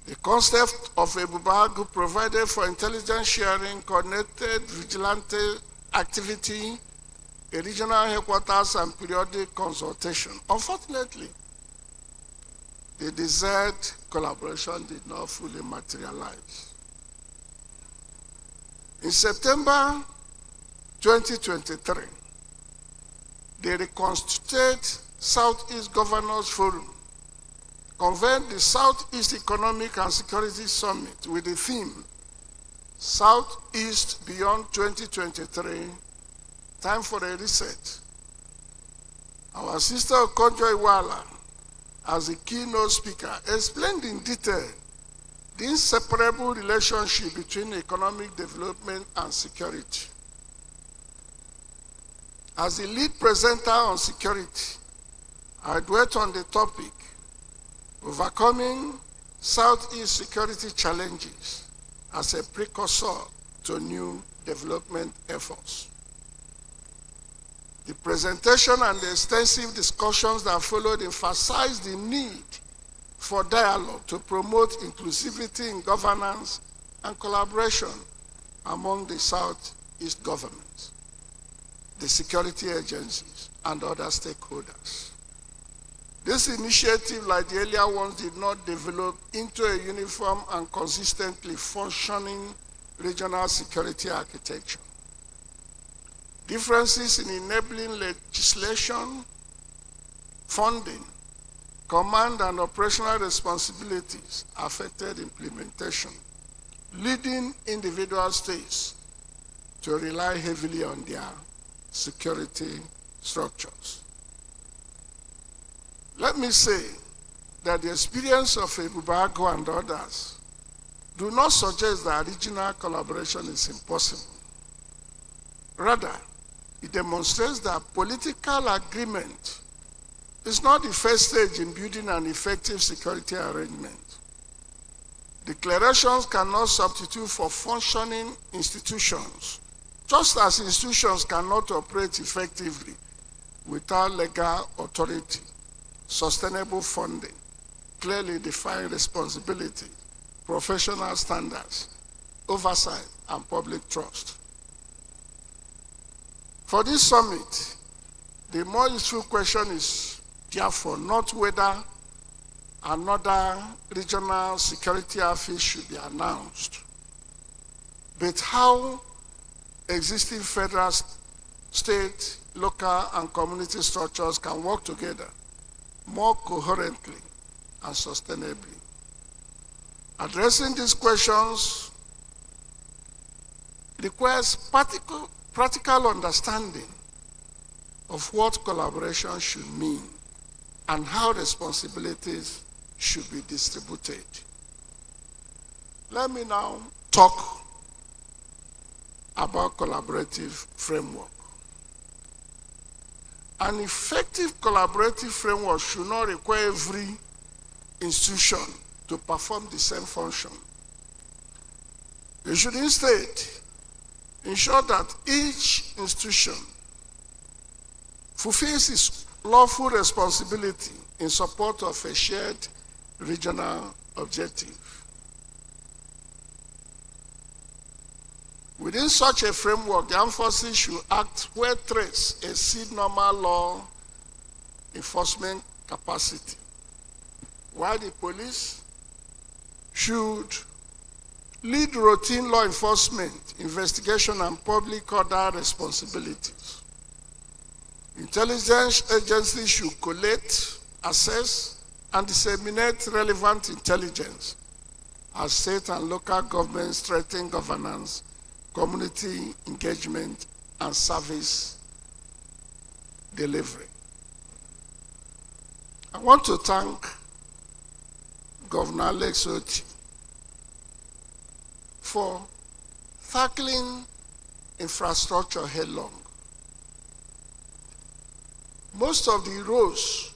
The concept of Ebubago provided for intelligence sharing, coordinated vigilante activity, a regional headquarters, and periodic consultation. Unfortunately, the desired collaboration did not fully materialize. In September 2023, the reconstituted Southeast Governors Forum convened the Southeast Economic and Security Summit with the theme, Southeast Beyond 2023, Time for a Reset. Our sister Okonjo Iweala, as the keynote speaker, explained in detail the inseparable relationship between economic development and security. As the lead presenter on security, I dwelt on the topic, overcoming Southeast security challenges as a precursor to new development efforts. The presentation and the extensive discussions that followed emphasized the need for dialogue to promote inclusivity in governance and collaboration among the Southeast governments, the security agencies, and other stakeholders. This initiative, like the earlier ones, did not develop into a uniform and consistently functioning regional security architecture. Differences in enabling legislation, funding, command and operational responsibilities affected implementation, leading individual states to rely heavily on their security structures. Let me say that the experience of Ebubago and others do not suggest that regional collaboration is impossible. Rather, it demonstrates that political agreement is not the first stage in building an effective security arrangement. Declarations cannot substitute for functioning institutions, just as institutions cannot operate effectively without legal authority, sustainable funding, clearly defined responsibility, professional standards, oversight, and public trust. For this summit, the more useful question is therefore not whether another regional security office should be announced, but how existing federal, state, local, and community structures can work together more coherently and sustainably. Addressing these questions requires practical understanding of what collaboration should mean and how responsibilities should be distributed. Let me now talk about collaborative framework. An effective collaborative framework should not require every institution to perform the same function. It should instead ensure that each institution fulfills its lawful responsibility in support of a shared regional objective. Within such a framework, the armed forces should act where threats exceed normal law enforcement capacity, while the police should lead routine law enforcement, investigation, and public order responsibilities. Intelligence agencies should collect, assess, and disseminate relevant intelligence as state and local governments strengthen governance, community engagement, and service delivery. I want to thank Governor Alex Oti for tackling infrastructure headlong. Most of the roads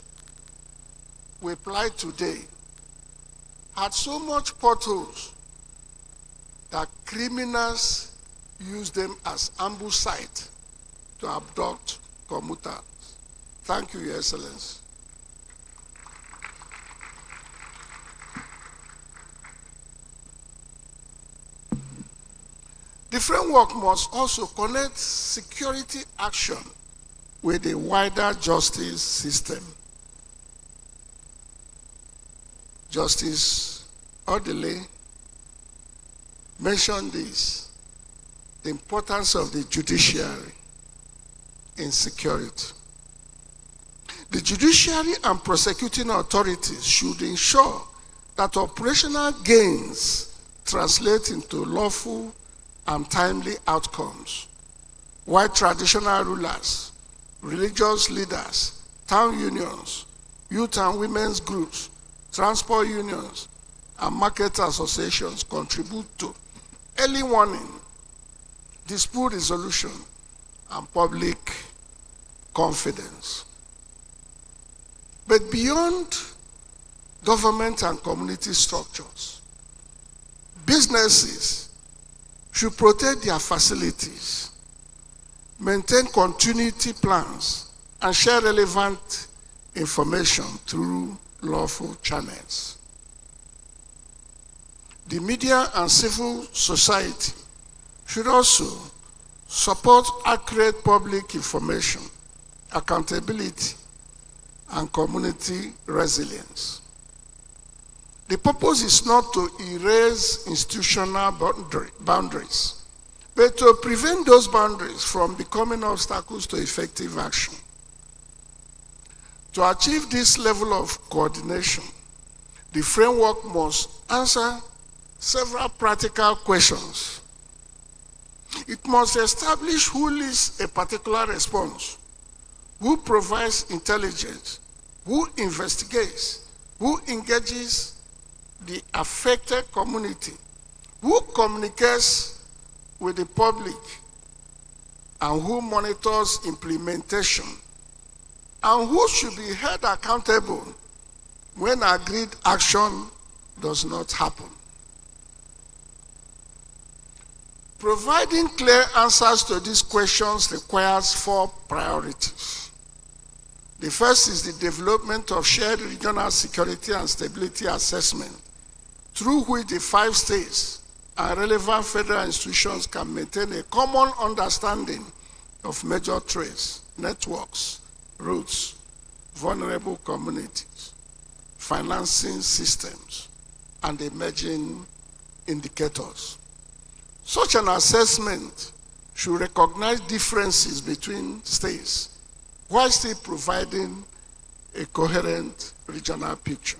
we apply today had so much potholes that criminals use them as ambush site to abduct commuters. Thank you, Your Excellency. The framework must also connect security action with a wider justice system. Justice Odele mentioned this, the importance of the judiciary in security. The judiciary and prosecuting authorities should ensure that operational gains translate into lawful and timely outcomes, while traditional rulers, religious leaders, town unions, youth and women's groups, transport unions, and market associations contribute to early warning, dispute resolution, and public confidence. But beyond government and community structures, businesses should protect their facilities, maintain continuity plans, and share relevant information through lawful channels. The media and civil society should also support accurate public information, accountability, and community resilience. The purpose is not to erase institutional boundaries, but to prevent those boundaries from becoming obstacles to effective action. To achieve this level of coordination, the framework must answer several practical questions. It must establish who leads a particular response, who provides intelligence, who investigates, who engages the affected community, who communicates with the public, and who monitors implementation, and who should be held accountable when agreed action does not happen. Providing clear answers to these questions requires 4 priorities. The first is the development of shared regional security and stability assessment, through which the 5 states and relevant federal institutions can maintain a common understanding of major threats, networks, routes, vulnerable communities, financing systems, and emerging indicators. Such an assessment should recognize differences between states while still providing a coherent regional picture.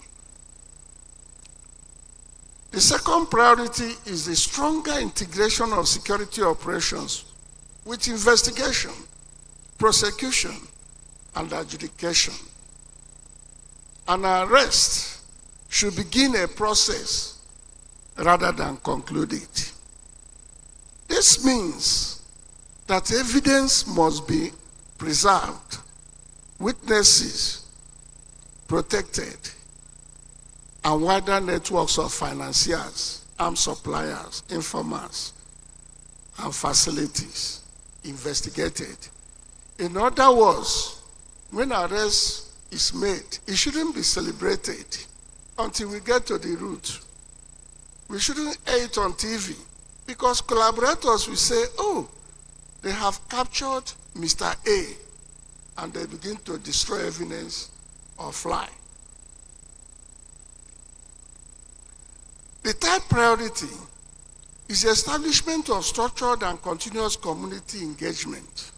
The second priority is the stronger integration of security operations with investigation, prosecution, and adjudication. An arrest should begin a process rather than conclude it. This means that evidence must be preserved, witnesses protected, and wider networks of financiers, arms suppliers, informers, and facilities investigated. In other words, when arrest is made, it shouldn't be celebrated until we get to the root. We shouldn't air it on TV, because collaborators will say, oh, they have captured Mr. A, and they begin to destroy evidence or fly. The third priority is the establishment of structured and continuous community engagement.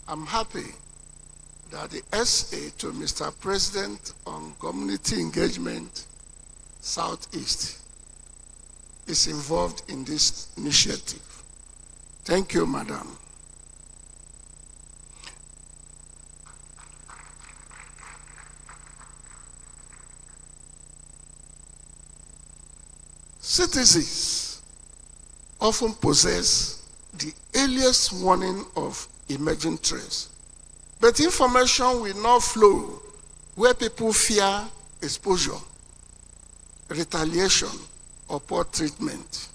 I'm happy that the SA to Mr. President on Community Engagement Southeast is involved in this initiative. Thank you, Madam. Citizens often possess the earliest warning of emerging threats, but information will not flow where people fear exposure, retaliation, or poor treatment.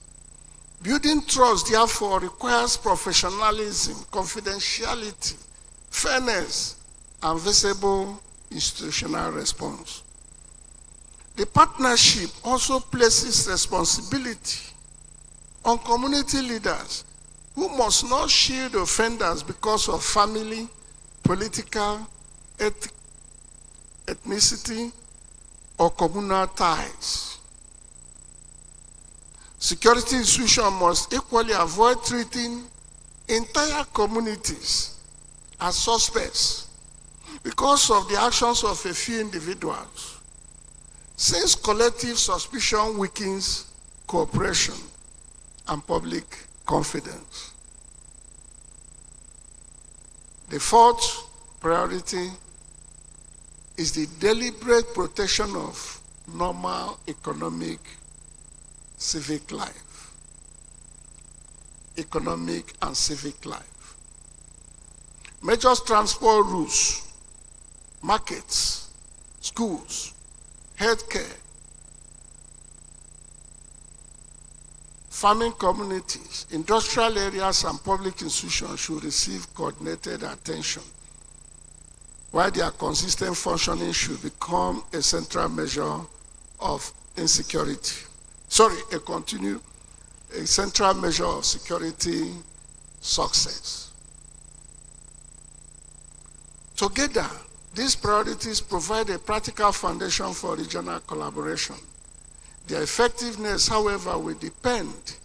Building trust, therefore, requires professionalism, confidentiality, fairness, and visible institutional response. The partnership also places responsibility on community leaders who must not shield offenders because of family, political, ethnicity, or communal ties. Security institutions must equally avoid treating entire communities as suspects because of the actions of a few individuals, since collective suspicion weakens cooperation and public confidence. The fourth priority is the deliberate protection of normal economic, civic life. Economic and civic life. Major transport routes markets, schools, healthcare, farming communities, industrial areas, and public institutions should receive coordinated attention, while their consistent functioning should become a central measure of insecurity. A central measure of security success. Together, these priorities provide a practical foundation for regional collaboration. Their effectiveness, however, will depend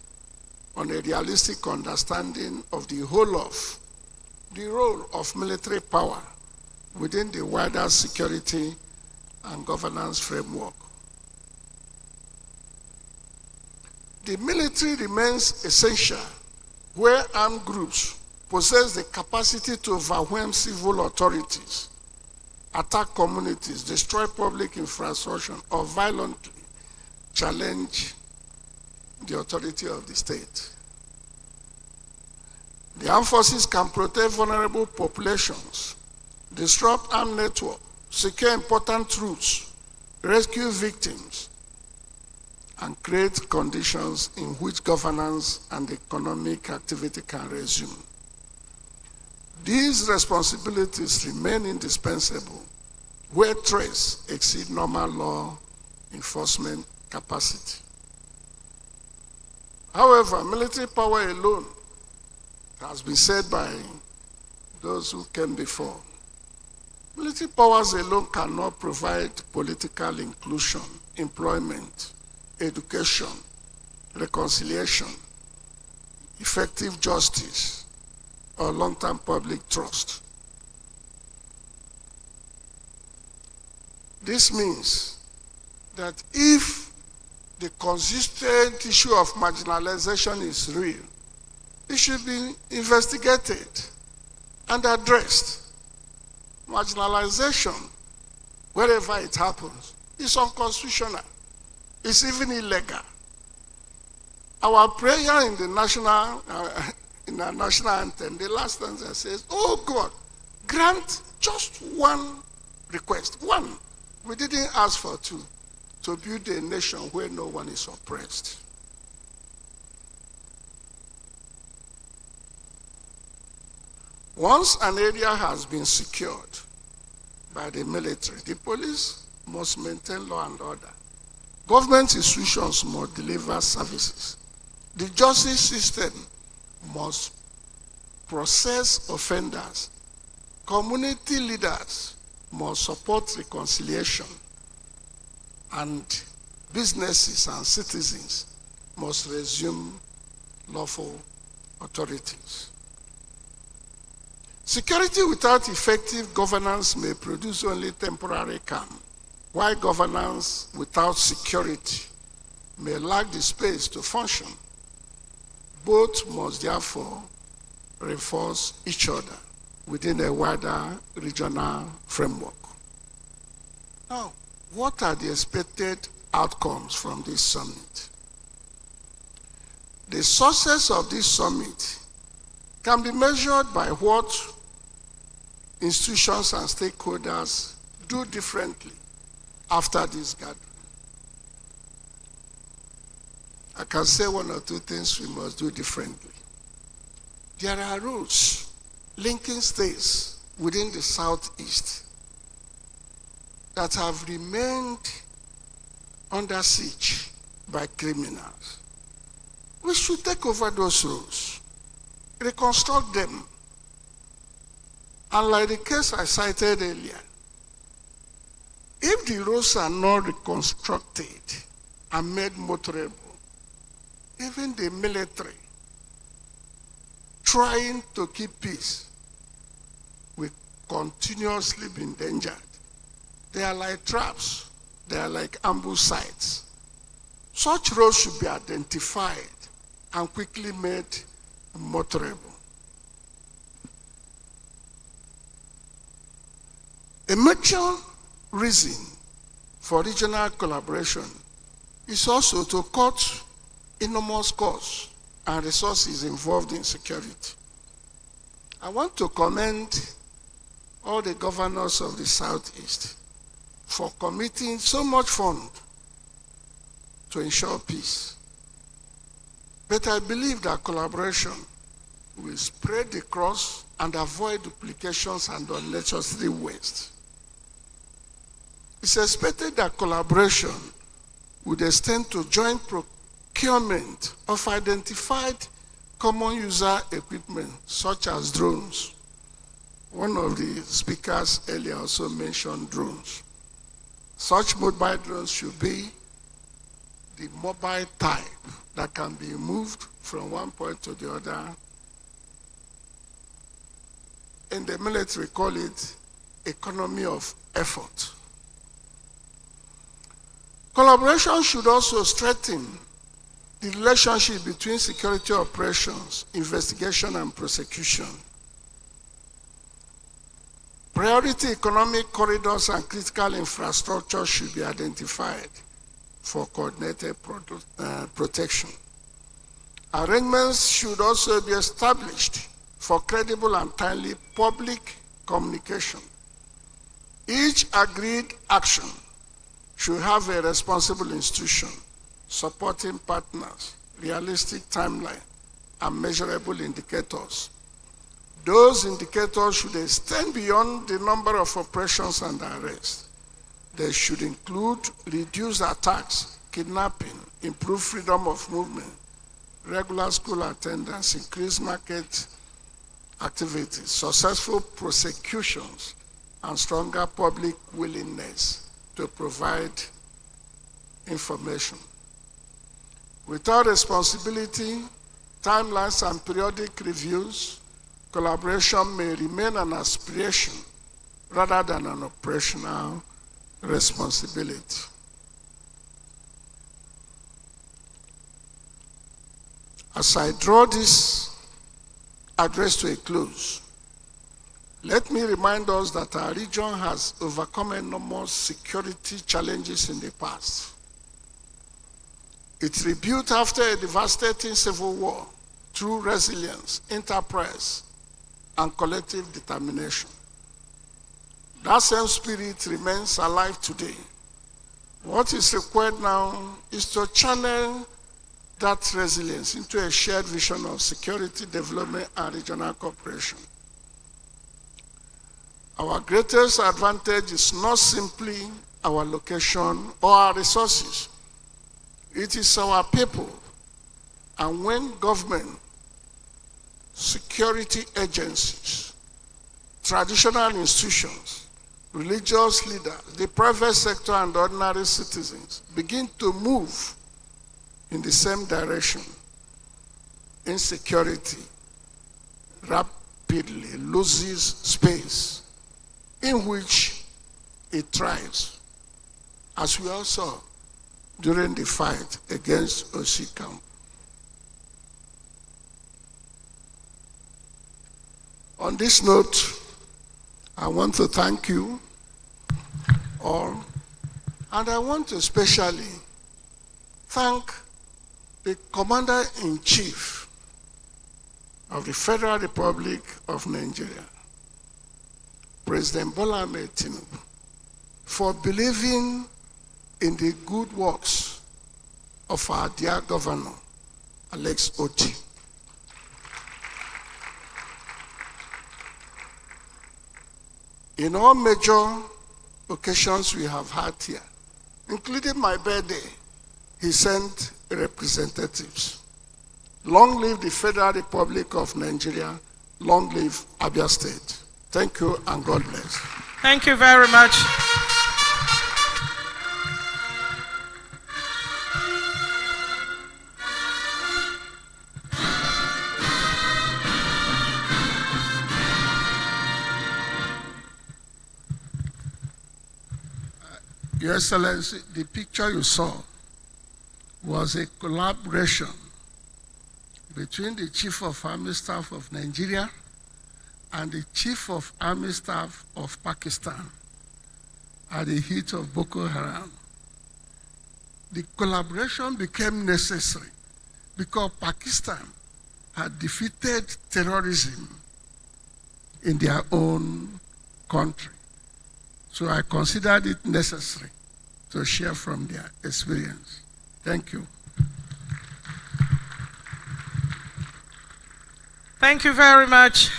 on a realistic understanding of the role of military power within the wider security and governance framework. The military remains essential where armed groups possess the capacity to overwhelm civil authorities, attack communities, destroy public infrastructure, or violently challenge the authority of the state. The armed forces can protect vulnerable populations, disrupt armed networks, secure important routes, rescue victims, and create conditions in which governance and economic activity can resume. These responsibilities remain indispensable where threats exceed normal law enforcement capacity. However, military power alone, has been said by those who came before, military powers alone cannot provide political inclusion, employment, education, reconciliation, effective justice, or long-term public trust. This means that if the consistent issue of marginalization is real, it should be investigated and addressed. Marginalization, wherever it happens, is unconstitutional. It's even illegal. Our prayer in the national, in our national anthem, the last stanza says, "Oh God, grant just one request, one. We didn't ask for two, to build a nation where no one is oppressed." Once an area has been secured by the military, the police must maintain law and order. Government institutions must deliver services. The justice system must process offenders. Community leaders must support reconciliation. And businesses and citizens must resume lawful authorities. Security without effective governance may produce only temporary calm, while governance without security may lack the space to function. Both must therefore reinforce each other within a wider regional framework. Now, what are the expected outcomes from this summit? The success of this summit can be measured by what institutions and stakeholders do differently after this gathering. I can say one or two things we must do differently. There are rules linking states within the Southeast that have remained under siege by criminals. We should take over those rules, reconstruct them. And like the case I cited earlier, if the roads are not reconstructed and made motorable, even the military trying to keep peace will continuously be endangered. They are like traps. They are like ambush sites. Such roads should be identified and quickly made motorable. A major reason for regional collaboration is also to cut enormous costs and resources involved in security. I want to commend all the governors of the Southeast for committing so much fund to ensure peace. But I believe that collaboration will spread the cross and avoid duplications and unnecessary waste. It's expected that collaboration would extend to joint procurement of identified common user equipment, such as drones. One of the speakers earlier also mentioned drones. Such mobile drones should be the mobile type that can be moved from one point to the other. In the military, we call it economy of effort. Collaboration should also strengthen the relationship between security operations, investigation, and prosecution. Priority economic corridors and critical infrastructure should be identified for coordinated protection. Arrangements should also be established for credible and timely public communication. Each agreed action should have a responsible institution, supporting partners, realistic timeline, and measurable indicators. Those indicators should extend beyond the number of operations and arrests. They should include reduced attacks, kidnapping, improved freedom of movement, regular school attendance, increased market activities, successful prosecutions, and stronger public willingness to provide information. Without responsibility, timelines, and periodic reviews, collaboration may remain an aspiration rather than an operational responsibility. As I draw this address to a close, let me remind us that our region has overcome enormous security challenges in the past. It rebuilt after a devastating civil war through resilience, enterprise, and collective determination. That same spirit remains alive today. What is required now is to channel that resilience into a shared vision of security, development, and regional cooperation. Our greatest advantage is not simply our location or our resources. It is our people. And when government, security agencies, traditional institutions, religious leaders, the private sector, and ordinary citizens begin to move in the same direction, insecurity rapidly loses space in which it thrives, as we all saw during the fight against Osikam. On this note, I want to thank you all, and I want to especially thank the Commander-in-Chief of the Federal Republic of Nigeria, President Bola Ahmed Tinubu, for believing in the good works of our dear Governor, Alex Oti. In all major occasions we have had here, including my birthday, he sent representatives. Long live the Federal Republic of Nigeria. Long live Abia State. Thank you and God bless. Thank you very much. Your Excellency, the picture you saw was a collaboration between the Chief of Army Staff of Nigeria and the Chief of Army Staff of Pakistan at the heat of Boko Haram. The collaboration became necessary because Pakistan had defeated terrorism in their own country. So I considered it necessary to share from their experience. Thank you. Thank you very much,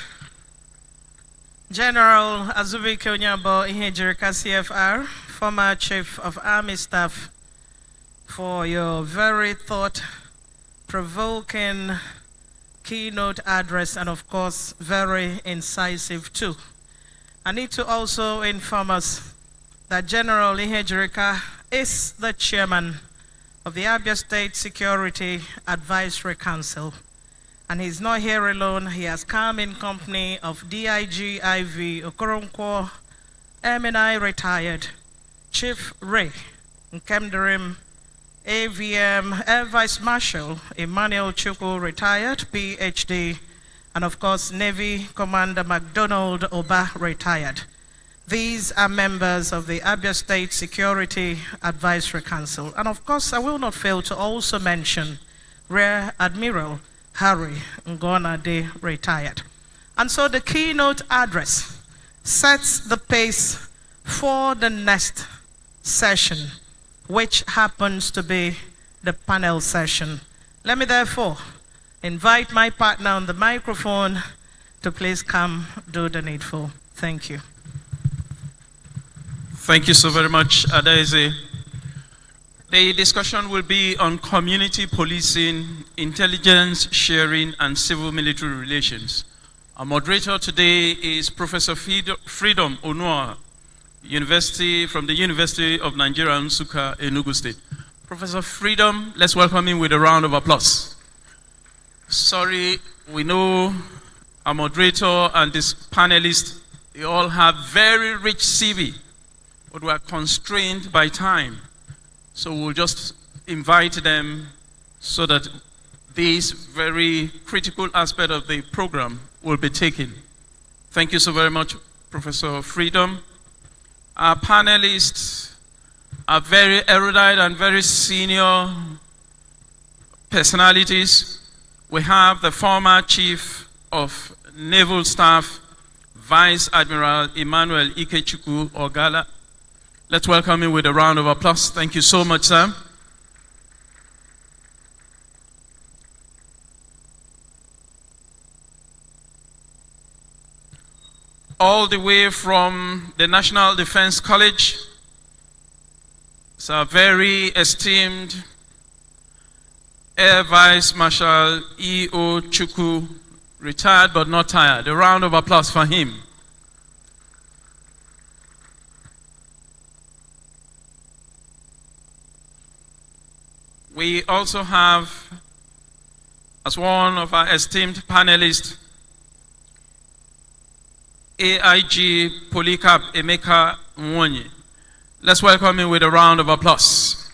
General Azubike Onyabo Ihejirika, CFR, former Chief of Army Staff, for your very thought-provoking keynote address, and of course, very incisive too. I need to also inform us that General Ihejirika is the chairman of the Abia State Security Advisory Council. And he's not here alone. He has come in company of DIG IV Okoronkwo, MNI retired, Chief Ray Nkemderim, AVM Air Vice Marshal Emmanuel Chukwu retired, PhD, and of course Navy Commander MacDonald Oba retired. These are members of the Abia State Security Advisory Council. And of course I will not fail to also mention Rear Admiral Harry Ngonade retired. And so the keynote address sets the pace for the next session, which happens to be the panel session. Let me therefore invite my partner on the microphone to please come do the needful. Thank you. Thank you so very much, Adaeze. The discussion will be on community policing, intelligence sharing, and civil-military relations. Our moderator today is Professor Freedom Umuahia, from the University of Nigeria, Nsukka, Enugu State. Professor Freedom, let's welcome him with a round of applause. Sorry, we know our moderator and this panelist, they all have very rich CV, but we are constrained by time. So we'll just invite them so that this very critical aspect of the program will be taken. Thank you so very much, Professor Freedom. Our panelists are very erudite and very senior personalities. We have the former Chief of Naval Staff, Vice Admiral Emmanuel Ikechukwu Ogala. Let's welcome him with a round of applause. Thank you so much, Sam. All the way from the National Defense College, it's our very esteemed Air Vice Marshal E.O. Chukwu, retired but not tired. A round of applause for him. We also have, as one of our esteemed panelists, AIG Polycarp Emeka Mwonyi. Let's welcome him with a round of applause.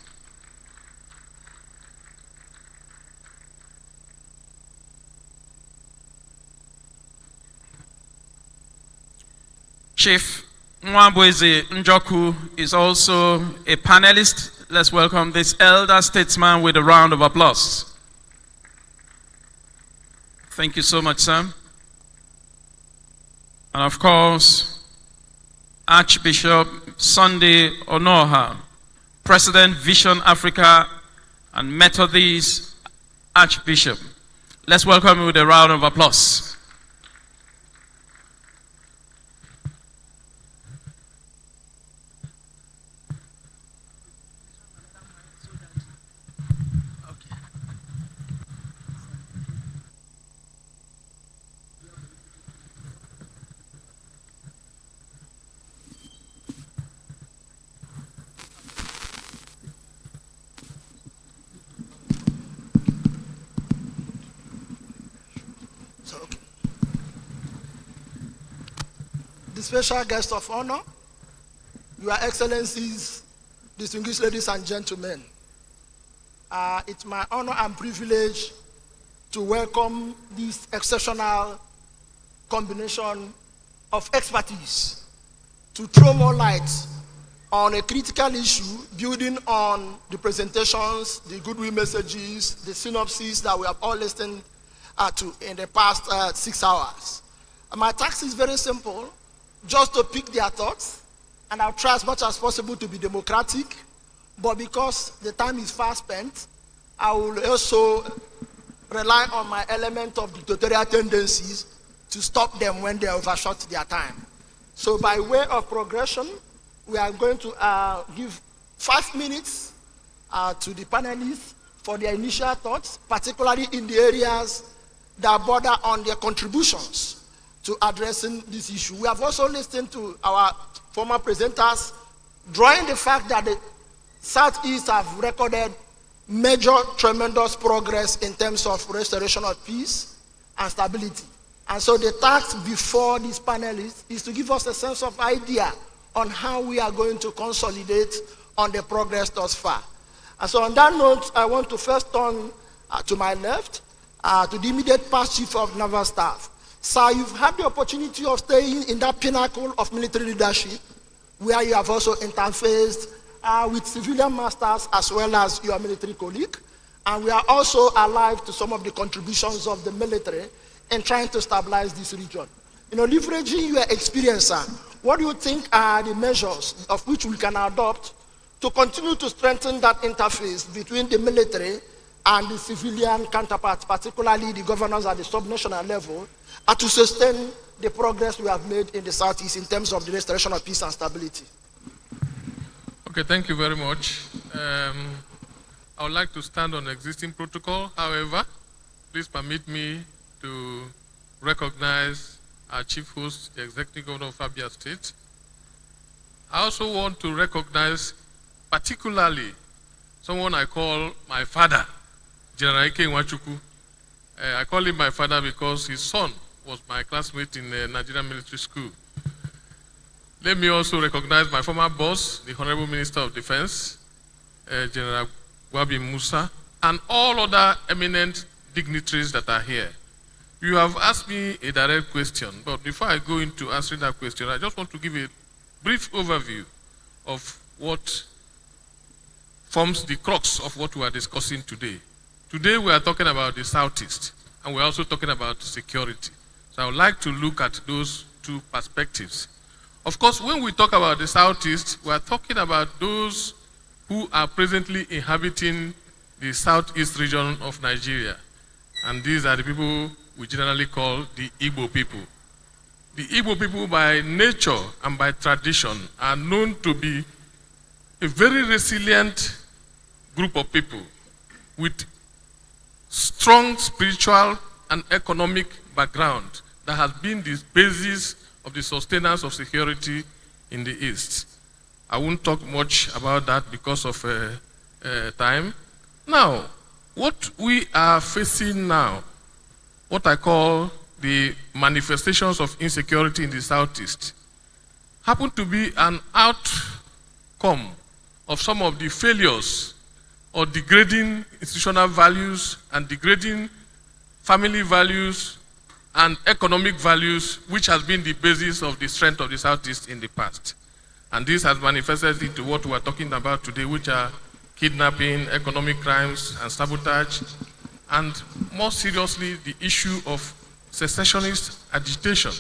Chief Nwabweze Njoku is also a panelist. Let's welcome this elder statesman with a round of applause. Thank you so much, Sam. And of course, Archbishop Sunday Onoha, President Vision Africa and Methodist Archbishop. Let's welcome him with a round of applause. The special guest of honor, Your Excellencies, distinguished ladies and gentlemen, it's my honor and privilege to welcome this exceptional combination of expertise to throw more light on a critical issue, building on the presentations, the goodwill messages, the synopses that we have all listened to in the past 6 hours. My task is very simple. just to pick their thoughts, and I'll try as much as possible to be democratic. But because the time is fast spent, I will also rely on my element of dictatorial tendencies to stop them when they overshot their time. So by way of progression, we are going to give 5 minutes to the panelists for their initial thoughts, particularly in the areas that border on their contributions to addressing this issue. We have also listened to our former presenters, drawing the fact that the Southeast have recorded major, tremendous progress in terms of restoration of peace and stability. And so the task before these panelists is to give us a sense of idea on how we are going to consolidate on the progress thus far. And so on that note, I want to first turn to my left, to the immediate past chief of naval staff. Sir, you've had the opportunity of staying in that pinnacle of military leadership, where you have also interfaced with civilian masters as well as your military colleague. And we are also alive to some of the contributions of the military in trying to stabilize this region. You know, leveraging your experience, sir, what do you think are the measures of which we can adopt to continue to strengthen that interface between the military and the civilian counterparts, particularly the governors at the subnational level, and to sustain the progress we have made in the Southeast in terms of the restoration of peace and stability? Okay, thank you very much. I would like to stand on existing protocol. However, please permit me to recognize our chief host, the executive governor of Abia State. I also want to recognize particularly someone I call my father, General Icc Umuahia. I call him my father because his son was my classmate in the Nigerian military school. Let me also recognize my former boss, the Honorable Minister of Defense, General Wabi Musa, and all other eminent dignitaries that are here. You have asked me a direct question, but before I go into answering that question, I just want to give a brief overview of what forms the crux of what we are discussing today. Today we are talking about the Southeast, and we're also talking about security. So I would like to look at those two perspectives. Of course, when we talk about the Southeast, we are talking about those who are presently inhabiting the Southeast region of Nigeria. And these are the people we generally call the Igbo people. The Igbo people by nature and by tradition are known to be a very resilient group of people with strong spiritual and economic background that has been the basis of the sustenance of security in the East. I won't talk much about that because of time. Now, what we are facing now, what I call the manifestations of insecurity in the Southeast, happen to be an outcome of some of the failures or degrading institutional values and degrading family values and economic values, which has been the basis of the strength of the Southeast in the past. And this has manifested into what we are talking about today, which are kidnapping, economic crimes, and sabotage, and more seriously, the issue of secessionist agitation,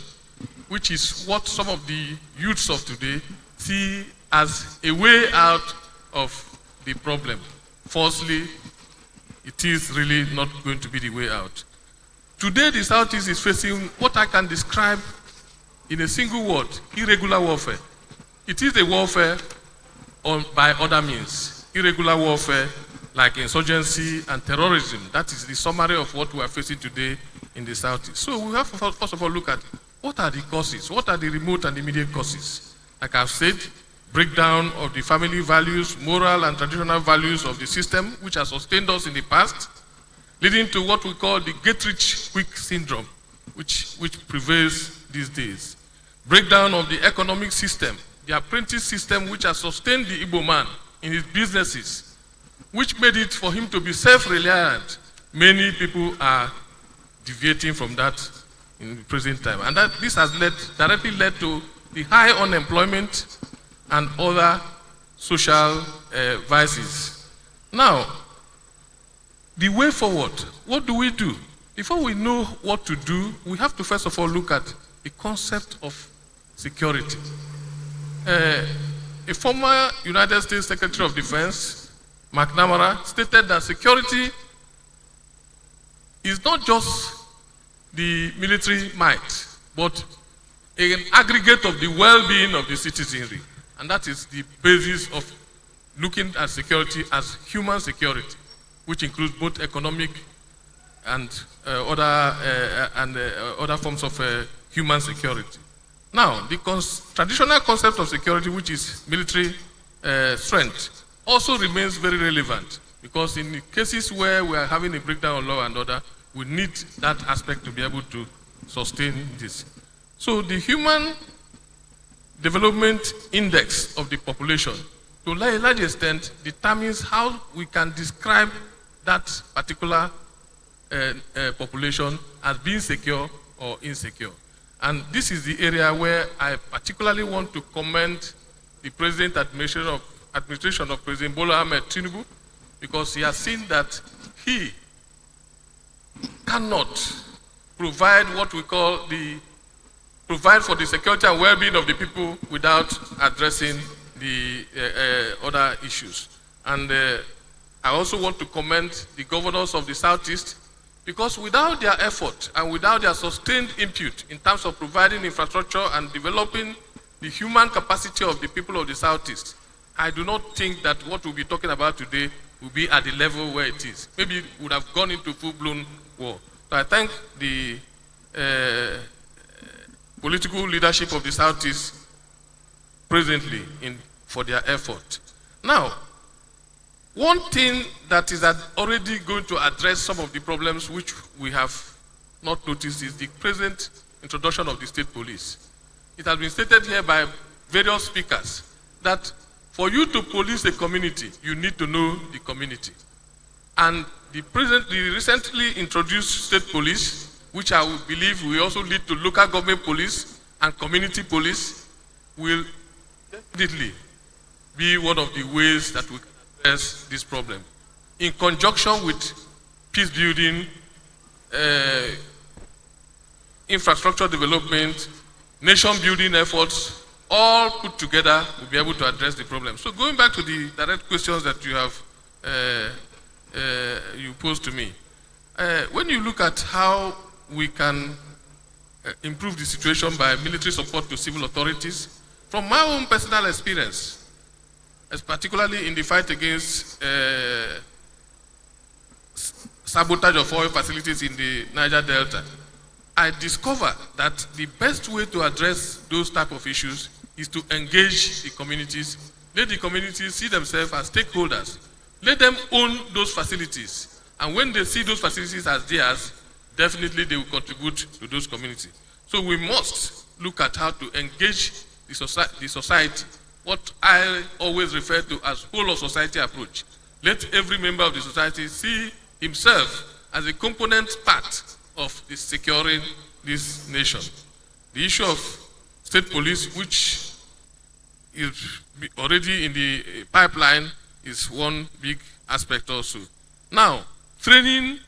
which is what some of the youths of today see as a way out of the problem. Firstly, it is really not going to be the way out. Today, the Southeast is facing what I can describe in a single word: irregular warfare. It is a warfare by other means. Irregular warfare like insurgency and terrorism. That is the summary of what we are facing today in the Southeast. So we have to first of all look at what are the causes, what are the remote and immediate causes. Like I've said, breakdown of the family values, moral and traditional values of the system, which has sustained us in the past, leading to what we call the get-rich-quick syndrome, which prevails these days. Breakdown of the economic system, the apprentice system, which has sustained the Igbo man in his businesses, which made it for him to be self-reliant. Many people are deviating from that in the present time. And this has directly led to the high unemployment and other social vices. Now, the way forward, what do we do? Before we know what to do, we have to first of all look at the concept of security. A former United States Secretary of Defense, McNamara, stated that security is not just the military might, but an aggregate of the well-being of the citizenry. And that is the basis of looking at security as human security, which includes both economic and other forms of human security. Now, the traditional concept of security, which is military strength, also remains very relevant, because in the cases where we are having a breakdown of law and order, we need that aspect to be able to sustain this. So the Human Development Index of the population, to a large extent, determines how we can describe that particular population as being secure or insecure. And this is the area where I particularly want to commend the administration of President Bola Ahmed Tinubu, because he has seen that he cannot provide what we call provide for the security and well-being of the people without addressing the other issues. And I also want to commend the governors of the Southeast, because without their effort and without their sustained input in terms of providing infrastructure and developing the human capacity of the people of the Southeast, I do not think that what we'll be talking about today will be at the level where it is. Maybe it would have gone into full-blown war. So I thank the political leadership of the Southeast presently for their effort. Now, one thing that is already going to address some of the problems which we have not noticed is the present introduction of the state police. It has been stated here by various speakers that for you to police a community, you need to know the community. And the recently introduced state police, which I would believe will also lead to local government police and community police, will definitely be one of the ways that we can address this problem. In conjunction with peace building, infrastructure development, nation building efforts, all put together, we'll be able to address the problem. So going back to the direct questions that you have you posed to me, when you look at how we can improve the situation by military support to civil authorities, from my own personal experience, as particularly in the fight against sabotage of oil facilities in the Niger Delta, I discovered that the best way to address those type of issues is to engage the communities. Let the communities see themselves as stakeholders. Let them own those facilities. And when they see those facilities as theirs, definitely they will contribute to those communities. So we must look at how to engage the society, what I always refer to as whole of society approach. Let every member of the society see himself as a component part of the securing this nation. The issue of state police, which is already in the pipeline, is one big aspect also. Now, training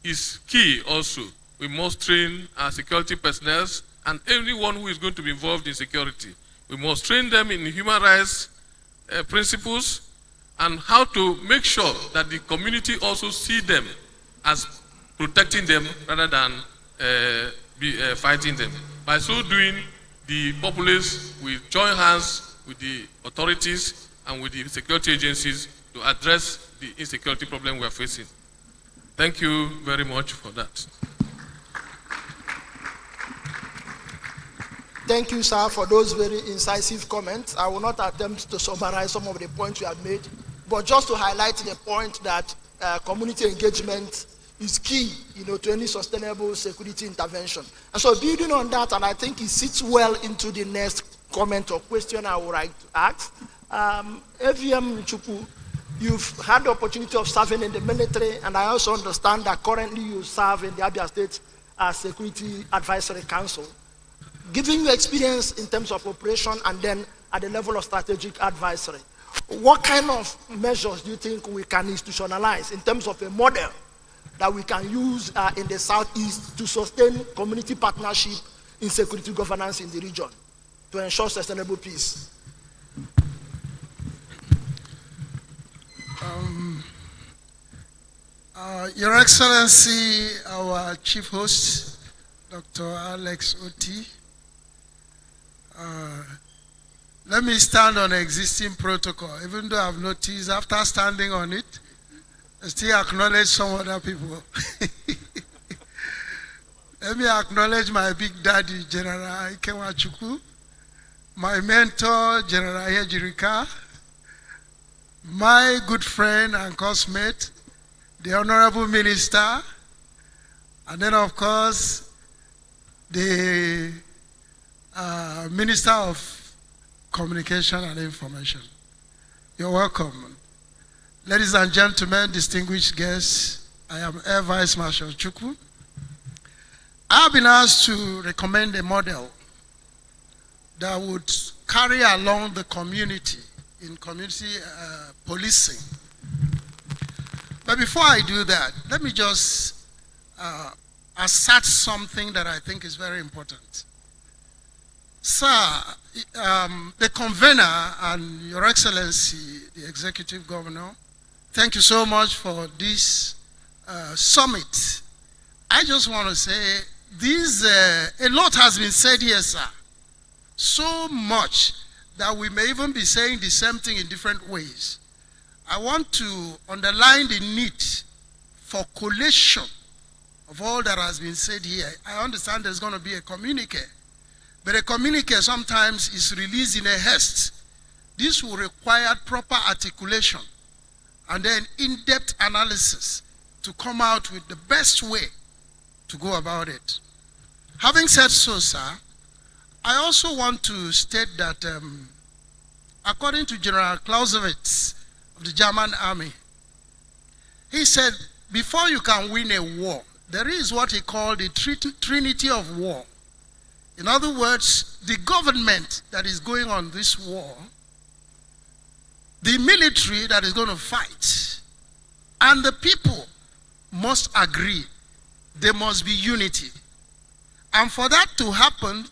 is key also. We must train our security personnel and everyone who is going to be involved in security. We must train them in human rights principles and how to make sure that the community also see them as protecting them rather than fighting them. By so doing, the populace will join hands with the authorities and with the security agencies to address the insecurity problem we are facing. Thank you very much for that. Thank you, sir, for those very incisive comments. I will not attempt to summarize some of the points you have made, but just to highlight the point that community engagement is key, to any sustainable security intervention. And so building on that, and I think it sits well into the next comment or question I would like to ask. AVM Chukwu, you've had the opportunity of serving in the military, and I also understand that currently you serve in the Abia State Security Advisory Council. Given your experience in terms of operation and then at the level of strategic advisory, what kind of measures do you think we can institutionalize in terms of a model that we can use in the Southeast to sustain community partnership in security governance in the region? to ensure sustainable peace. Your Excellency, our Chief Host, Dr. Alex Oti, let me stand on existing protocol, even though I've noticed after standing on it, I still acknowledge some other people. Let me acknowledge my big daddy, General Ikewachukwu, my mentor, General Yejirika, my good friend and classmate, the Honorable Minister, and then of course, the Minister of Communication and Information. You're welcome. Ladies and gentlemen, distinguished guests, I am Air Vice Marshal Chukwu. I've been asked to recommend a model that would carry along the community in community policing. But before I do that, let me just assert something that I think is very important. Sir, the convener and Your Excellency, the Executive Governor, thank you so much for this summit. I just want to say a lot has been said here, sir. So much that we may even be saying the same thing in different ways. I want to underline the need for collation of all that has been said here. I understand there's going to be a communique, but a communique sometimes is released in a haste. This will require proper articulation and then in-depth analysis to come out with the best way to go about it. Having said so, sir, I also want to state that according to General Clausewitz of the German army, he said, before you can win a war, there is what he called the trinity of war. In other words, the government that is going on this war, the military that is going to fight, and the people must agree. There must be unity. And for that to happen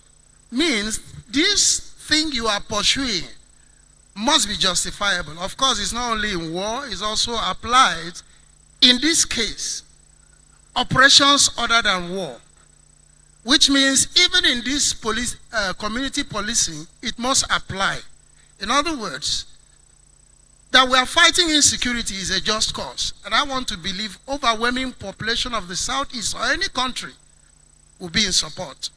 means this thing you are pursuing must be justifiable. Of course, it's not only in war, it's also applied, in this case, operations other than war. Which means even in this community policing, it must apply. In other words, that we are fighting insecurity is a just cause. And I want to believe overwhelming population of the Southeast or any country will be in support.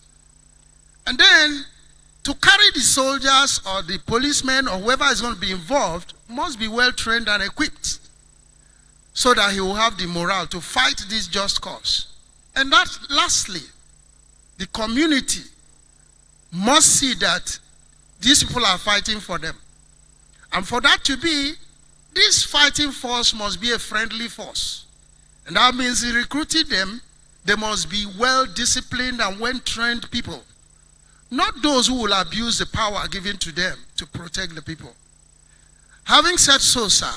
And then to carry the soldiers or the policemen or whoever is going to be involved must be well trained and equipped so that he will have the morale to fight this just cause. And that lastly, the community must see that these people are fighting for them. And for that to be, this fighting force must be a friendly force. And that means in recruiting them, they must be well-disciplined and well-trained people. Not those who will abuse the power given to them to protect the people. Having said so, sir,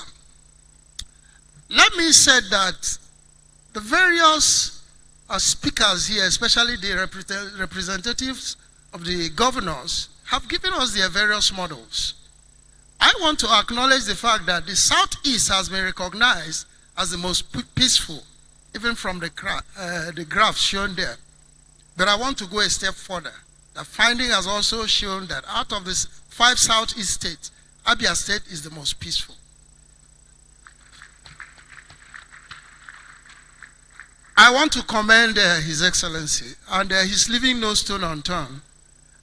let me say that the various speakers here, especially the representatives of the governors, have given us their various models. I want to acknowledge the fact that the Southeast has been recognized as the most peaceful, even from the graph shown there. But I want to go a step further. The finding has also shown that out of these 5 Southeast states, Abia State is the most peaceful. I want to commend His Excellency, and he's leaving no stone unturned.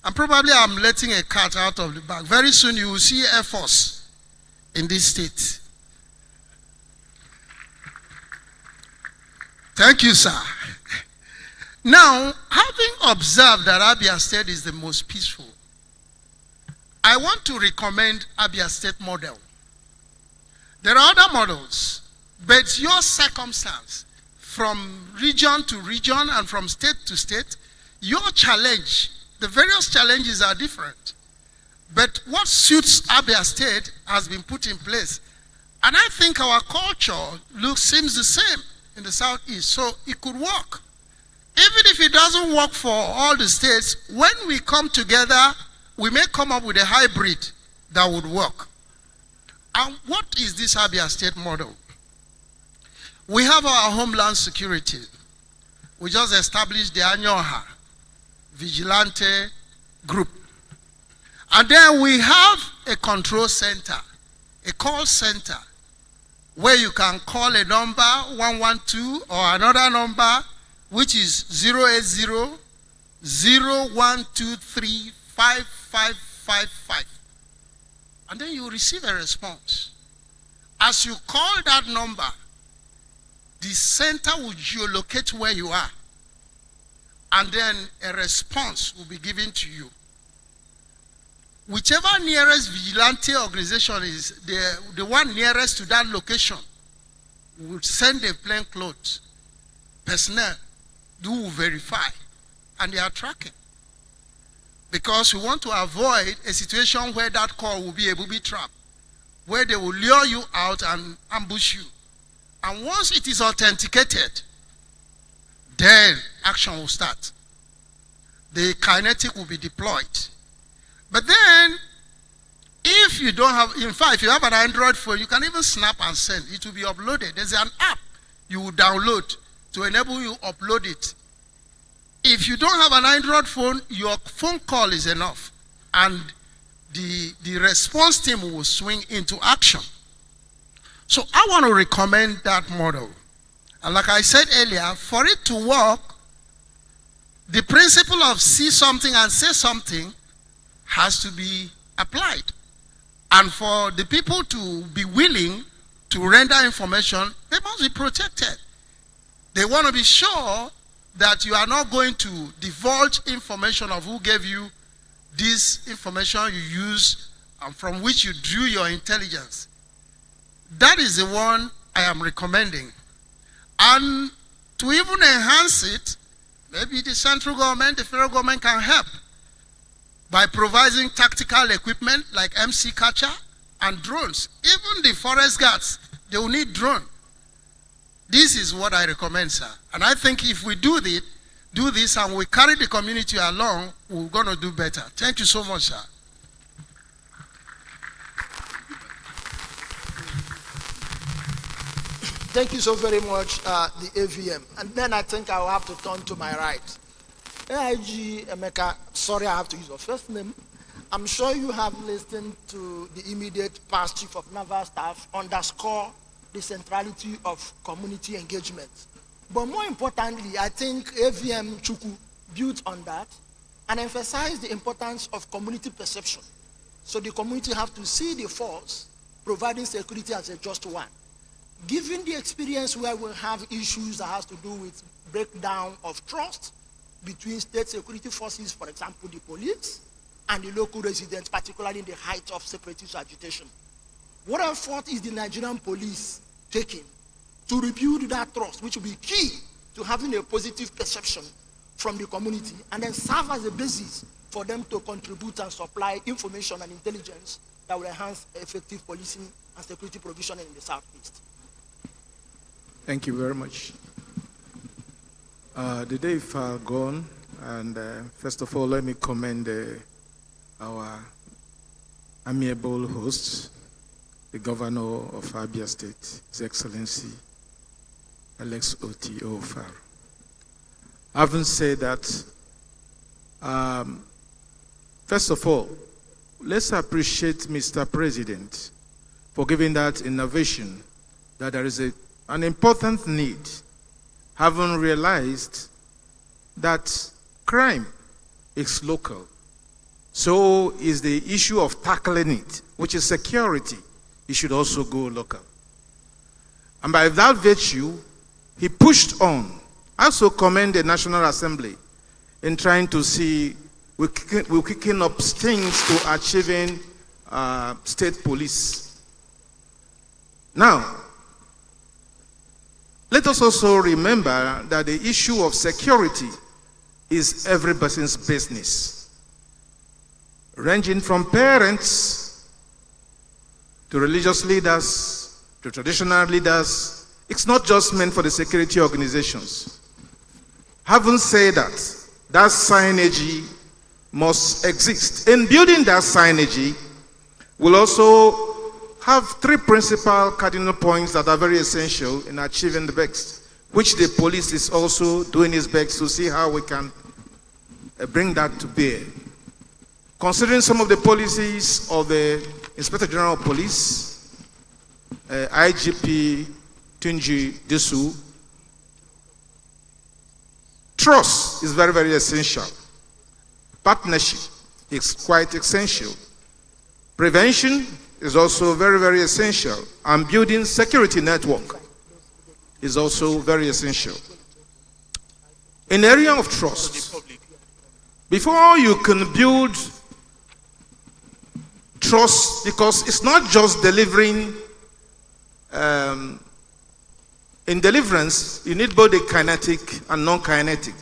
And probably I'm letting a cat out of the bag. Very soon you will see Air Force in this state. Thank you, sir. Now, having observed that Abia State is the most peaceful, I want to recommend Abia State model. There are other models, but your circumstance, from region to region and from state to state, your challenge, the various challenges are different. But what suits Abia State has been put in place. And I think our culture seems the same in the Southeast, so it could work. Even if it doesn't work for all the states, when we come together we may come up with a hybrid that would work. And what is this Abia State model? We have our Homeland Security. We just established the Anyoha Vigilante Group. And then we have a control center, a call center, where you can call a number 112 or another number which is 080-0123-5555. And then you receive a response. As you call that number, the center will geolocate where you are. And then a response will be given to you. Whichever nearest vigilante organization is, the one nearest to that location will send a plainclothes personnel who will verify, and they are tracking. Because we want to avoid a situation where that call will be a booby trap, where they will lure you out and ambush you. And once it is authenticated, then action will start. The kinetic will be deployed. But then, if you don't have, in fact, if you have an Android phone, you can even snap and send. It will be uploaded. There's an app you will download to enable you upload it. If you don't have an Android phone, your phone call is enough. And the response team will swing into action. So I want to recommend that model. And like I said earlier, for it to work, the principle of see something and say something has to be applied. And for the people to be willing to render information, they must be protected. They want to be sure that you are not going to divulge information of who gave you this information you use and from which you drew your intelligence. That is the one I am recommending. And to even enhance it, maybe the central government, the federal government can help by providing tactical equipment like MC Catcher and drones. Even the forest guards, they will need drone. This is what I recommend, sir. And I think if we do this and we carry the community along, we're going to do better. Thank you so much, sir. Thank you so very much, the AVM. And then I think I will have to turn to my right. AIG Emeka, sorry I have to use your first name. I'm sure you have listened to the immediate past chief of naval staff underscore the centrality of community engagement. But more importantly, I think AVM Chukwu built on that and emphasized the importance of community perception. So the community have to see the force providing security as a just one. Given the experience where we have issues that has to do with breakdown of trust between state security forces, for example, the police, and the local residents, particularly in the height of separatist agitation. What effort is the Nigerian police taking to rebuild that trust, which will be key to having a positive perception from the community, and then serve as a basis for them to contribute and supply information and intelligence that will enhance effective policing and security provision in the Southeast? Thank you very much. The day far gone, and first of all, let me commend our amiable host, the Governor of Abia State, His Excellency, Alex Oti Ofar. Having said that, first of all, let's appreciate Mr. President for giving that innovation that there is an important need, having realized that crime is local. So is the issue of tackling it, which is security. It should also go local. And by that virtue, he pushed on. I also commend the National Assembly in trying to see we're kicking up things to achieving state police. Now, let us also remember that the issue of security is every person's business, ranging from parents to religious leaders to traditional leaders. It's not just meant for the security organizations. Having said that, that synergy must exist. In building that synergy, we'll also have three principal cardinal points that are very essential in achieving the best, which the police is also doing its best to see how we can bring that to bear. Considering some of the policies of the Inspector General of Police, IGP Tunji Disu, trust is very, very essential. Partnership is quite essential. Prevention is also very, very essential. And building security network is also very essential. In the area of trust, before you can build trust, because it's not just delivering, in deliverance, you need both the kinetic and non-kinetic.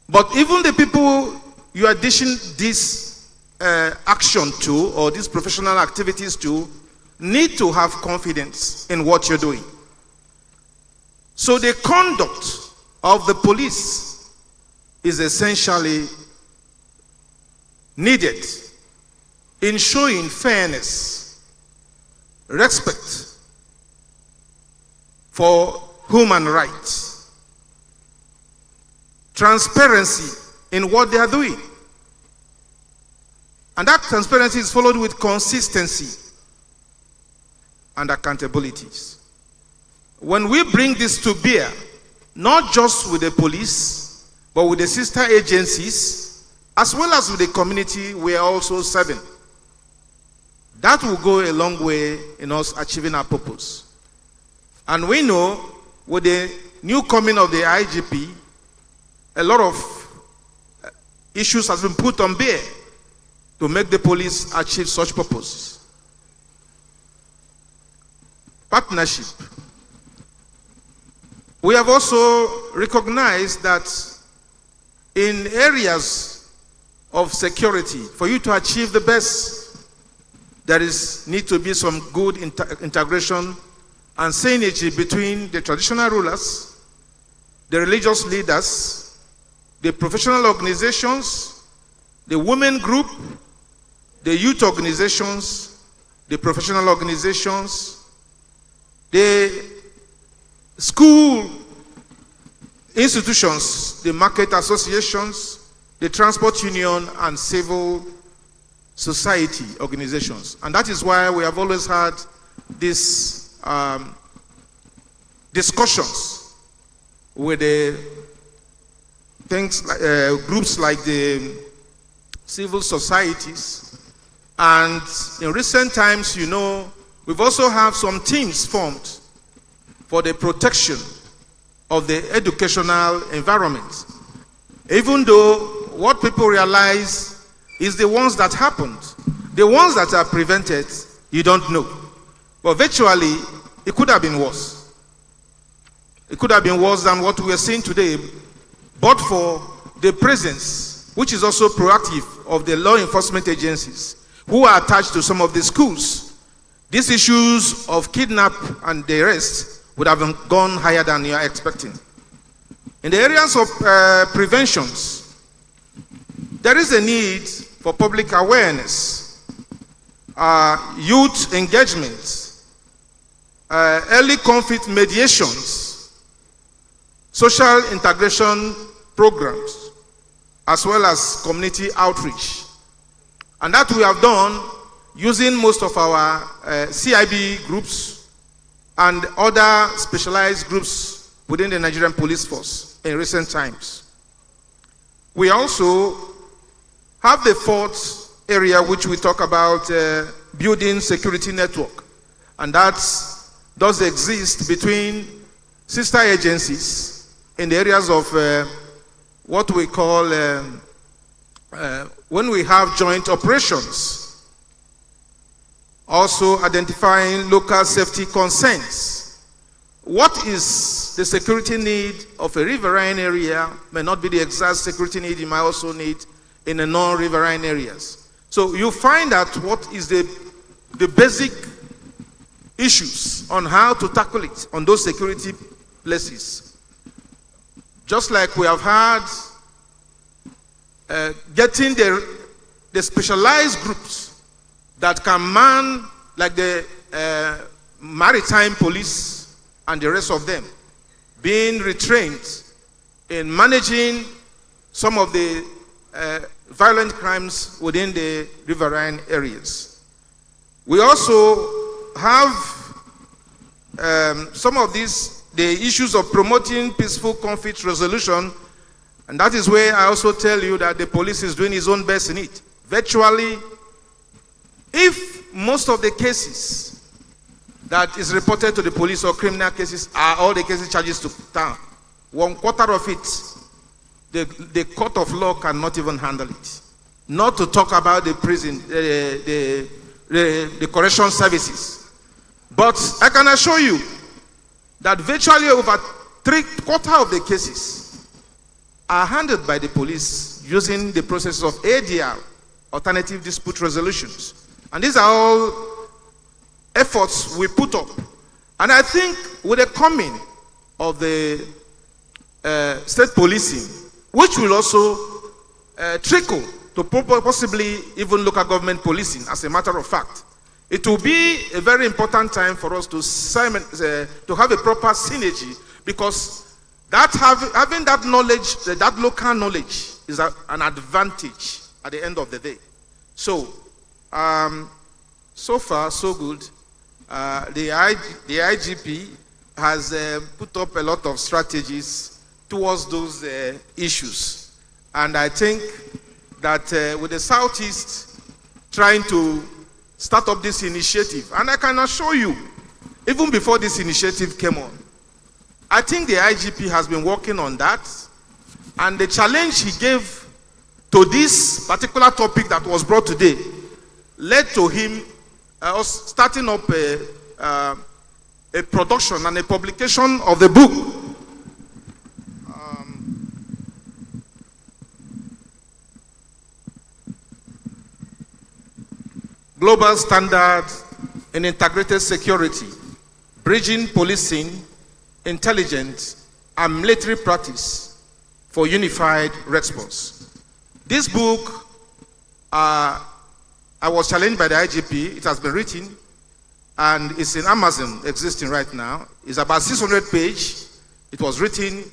But even the people you are dishing this action to, or these professional activities to, need to have confidence in what you're doing. So the conduct of the police is essentially needed in showing fairness, respect for human rights, transparency in what they are doing. And that transparency is followed with consistency and accountabilities. When we bring this to bear, not just with the police, but with the sister agencies, as well as with the community we are also serving, that will go a long way in us achieving our purpose. And we know with the new coming of the IGP, a lot of issues has been put on bear to make the police achieve such purposes. Partnership. We have also recognized that in areas of security, for you to achieve the best, there need to be some good integration and synergy between the traditional rulers, the religious leaders, the professional organizations, the women group, the youth organizations, the professional organizations, the school institutions, the market associations, the transport union, and civil society organizations. And that is why we have always had these discussions with the things like, groups like the civil societies. And in recent times, you know, we've also have some teams formed for the protection of the educational environment. Even though what people realize is the ones that happened, the ones that are prevented, you don't know. But virtually, it could have been worse. It could have been worse than what we are seeing today, but for the presence, which is also proactive, of the law enforcement agencies who are attached to some of the schools. These issues of kidnap and the rest would have gone higher than you are expecting. In the areas of preventions, there is a need for public awareness, youth engagement, early conflict mediations, social integration programs, as well as community outreach. And that we have done using most of our CIB groups and other specialized groups within the Nigerian police force in recent times. We also have the fourth area which we talk about building security network. And that does exist between sister agencies in the areas of what we call, when we have joint operations, also identifying local safety concerns. What is the security need of a riverine area may not be the exact security need you might also need in the non-riverine areas. So you find out what is the basic issues on how to tackle it on those security places. Just like we have had getting the specialized groups that can man, like the maritime police and the rest of them, being retrained in managing some of the violent crimes within the riverine areas. We also have some of the issues of promoting peaceful conflict resolution, and that is where I also tell you that the police is doing its own best in it. Virtually, if most of the cases that is reported to the police or criminal cases are all the cases charges to town, 1/4 of it, the court of law cannot even handle it. Not to talk about the prison, the correction services. But I can assure you that virtually over 3/4 of the cases are handled by the police using the process of ADR, alternative dispute resolutions. And these are all efforts we put up. And I think with the coming of the state policing, which will also trickle to possibly even local government policing, as a matter of fact, it will be a very important time for us to have a proper synergy, because having that knowledge, that local knowledge, is an advantage at the end of the day. So, so far, so good. The IGP has put up a lot of strategies towards those issues. And I think that with the Southeast trying to start up this initiative, and I can assure you, even before this initiative came on, I think the IGP has been working on that, and the challenge he gave to this particular topic that was brought today led to him starting up a production and a publication of the book. Global Standards in Integrated Security, Bridging Policing, Intelligence, and Military Practice for Unified Response. This book, I was challenged by the IGP. It has been written, and it's in Amazon, existing right now. It's about 600 pages. It was written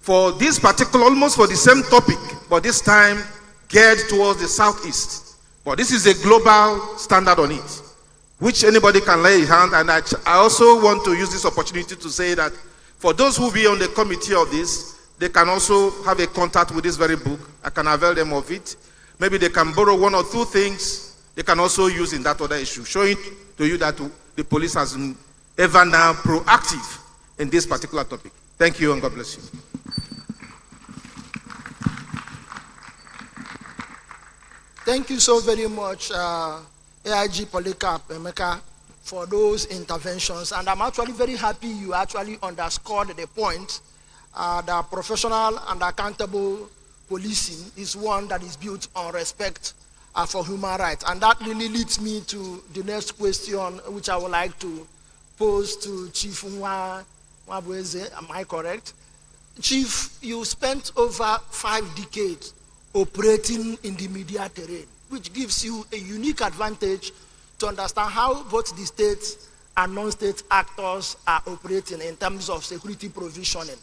for this particular, almost for the same topic, but this time geared towards the Southeast. But this is a global standard on it, which anybody can lay his hand. And I also want to use this opportunity to say that for those who be on the committee of this, they can also have a contact with this very book. I can avail them of it. Maybe they can borrow 1 or 2 things they can also use in that other issue, showing to you that the police has been ever now proactive in this particular topic. Thank you, and God bless you. Thank you so very much, AIG Polycarp Emeka, for those interventions. And I'm actually very happy you actually underscored the point that professional and accountable policing is one that is built on respect for human rights. And that really leads me to the next question, which I would like to pose to Chief Mwabweze. Am I correct? Chief, you spent over 5 decades operating in the media terrain, which gives you a unique advantage to understand how both the states and non-state actors are operating in terms of security provisioning.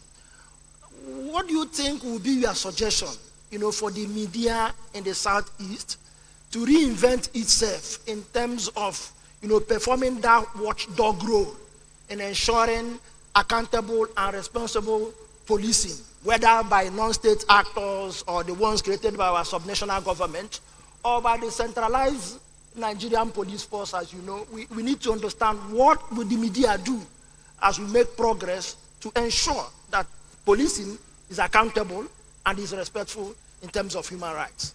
What do you think will be your suggestion, for the media in the Southeast to reinvent itself in terms of, performing that watchdog role in ensuring accountable and responsible policing, whether by non-state actors or the ones created by our subnational government, or by the centralized Nigerian police force? As you know, we need to understand what will the media do as we make progress to ensure that policing is accountable and is respectful in terms of human rights.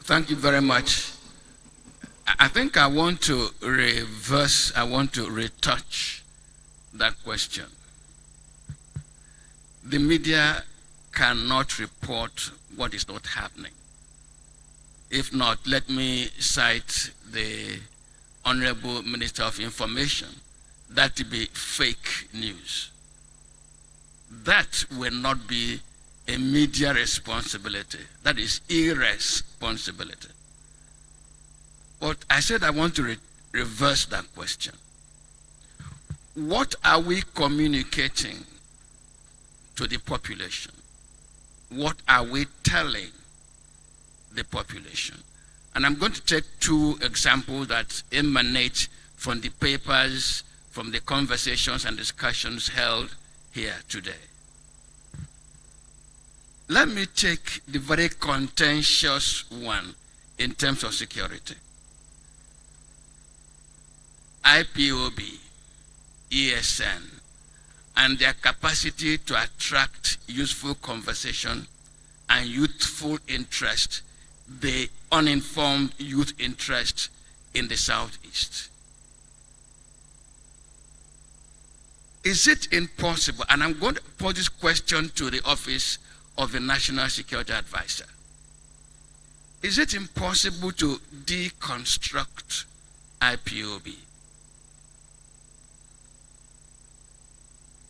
Thank you very much. I think I want to retouch that question. The media cannot report what is not happening. If not, let me cite the Honorable Minister of Information. That will be fake news. That will not be a media responsibility. That is irresponsibility. But I said I want to reverse that question. What are we communicating to the population? What are we telling the population? And I'm going to take two examples that emanate from the papers, from the conversations and discussions held here today. Let me take the very contentious one in terms of security. IPOB, ESN, and their capacity to attract useful conversation and youthful interest, the uninformed youth interest in the Southeast. Is it impossible, and I'm going to pose this question to the Office of the National Security Advisor, is it impossible to deconstruct IPOB?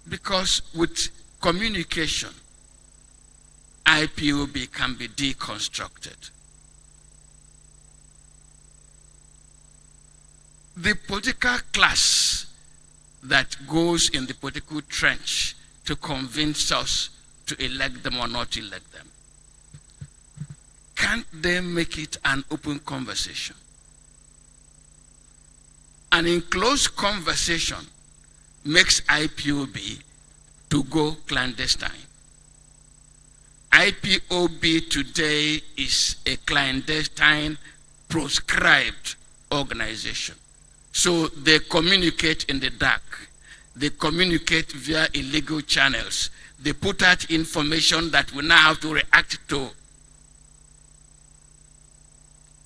Because with communication, IPOB can be deconstructed. The political class that goes in the political trench to convince us to elect them or not elect them, can't they make it an open conversation? An enclosed conversation makes IPOB to go clandestine. IPOB today is a clandestine, proscribed organization. So they communicate in the dark. They communicate via illegal channels. They put out information that we now have to react to.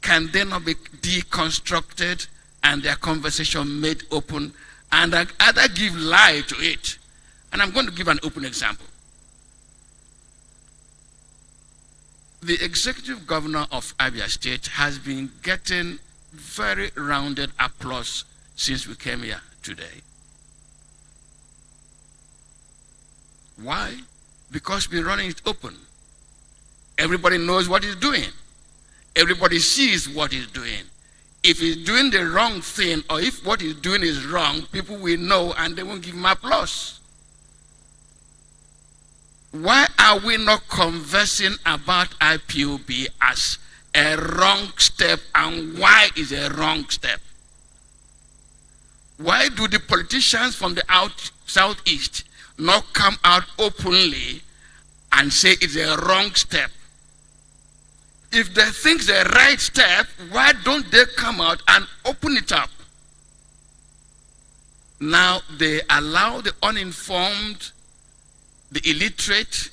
Can they not be deconstructed and their conversation made open and either give lie to it? And I'm going to give an open example. The executive governor of Abia State has been getting very rounded applause since we came here today. Why? Because we're running it open. Everybody knows what he's doing. Everybody sees what he's doing. If he's doing the wrong thing, or if what he's doing is wrong, people will know and they won't give him applause. Why are we not conversing about IPOB as a wrong step, and why is a wrong step? Why do the politicians from the Southeast not come out openly and say it's a wrong step? If they think it's a right step, why don't they come out and open it up? Now they allow the uninformed, the illiterate,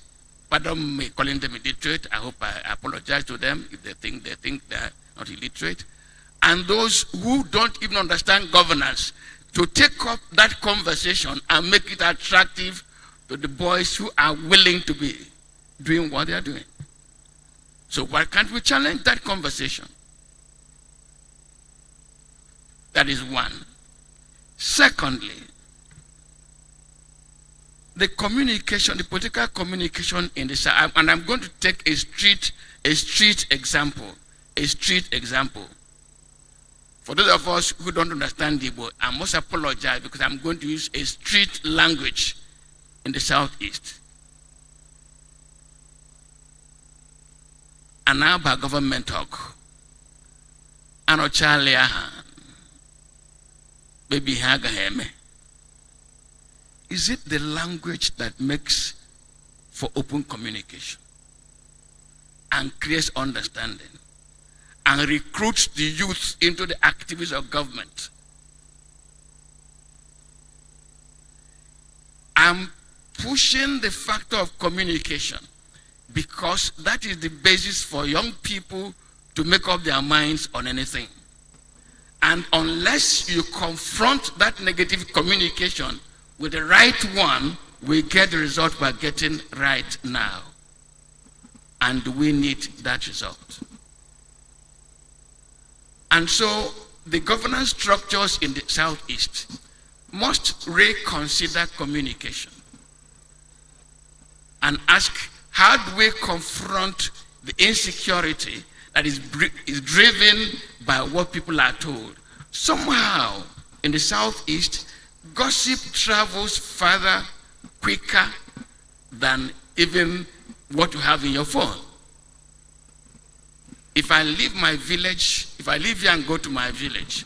pardon me calling them illiterate, I hope I apologize to them if they think they're not illiterate, and those who don't even understand governance, to take up that conversation and make it attractive to the boys who are willing to be doing what they are doing. So why can't we challenge that conversation? That is one. Secondly, the communication, the political communication in the South, and I'm going to take a street example. For those of us who don't understand Igbo, I must apologize because I'm going to use a street language in the Southeast. And now by government talk. Anochalia, baby hagaheme. Is it the language that makes for open communication and creates understanding and recruits the youth into the activities of government? I'm pushing the factor of communication because that is the basis for young people to make up their minds on anything. And unless you confront that negative communication with the right one, we get the result by getting right now. And we need that result. And so the governance structures in the Southeast must reconsider communication and ask How do we confront the insecurity that is driven by what people are told? Somehow, in the Southeast, gossip travels further, quicker than even what you have in your phone. If I leave my village, if I leave here and go to my village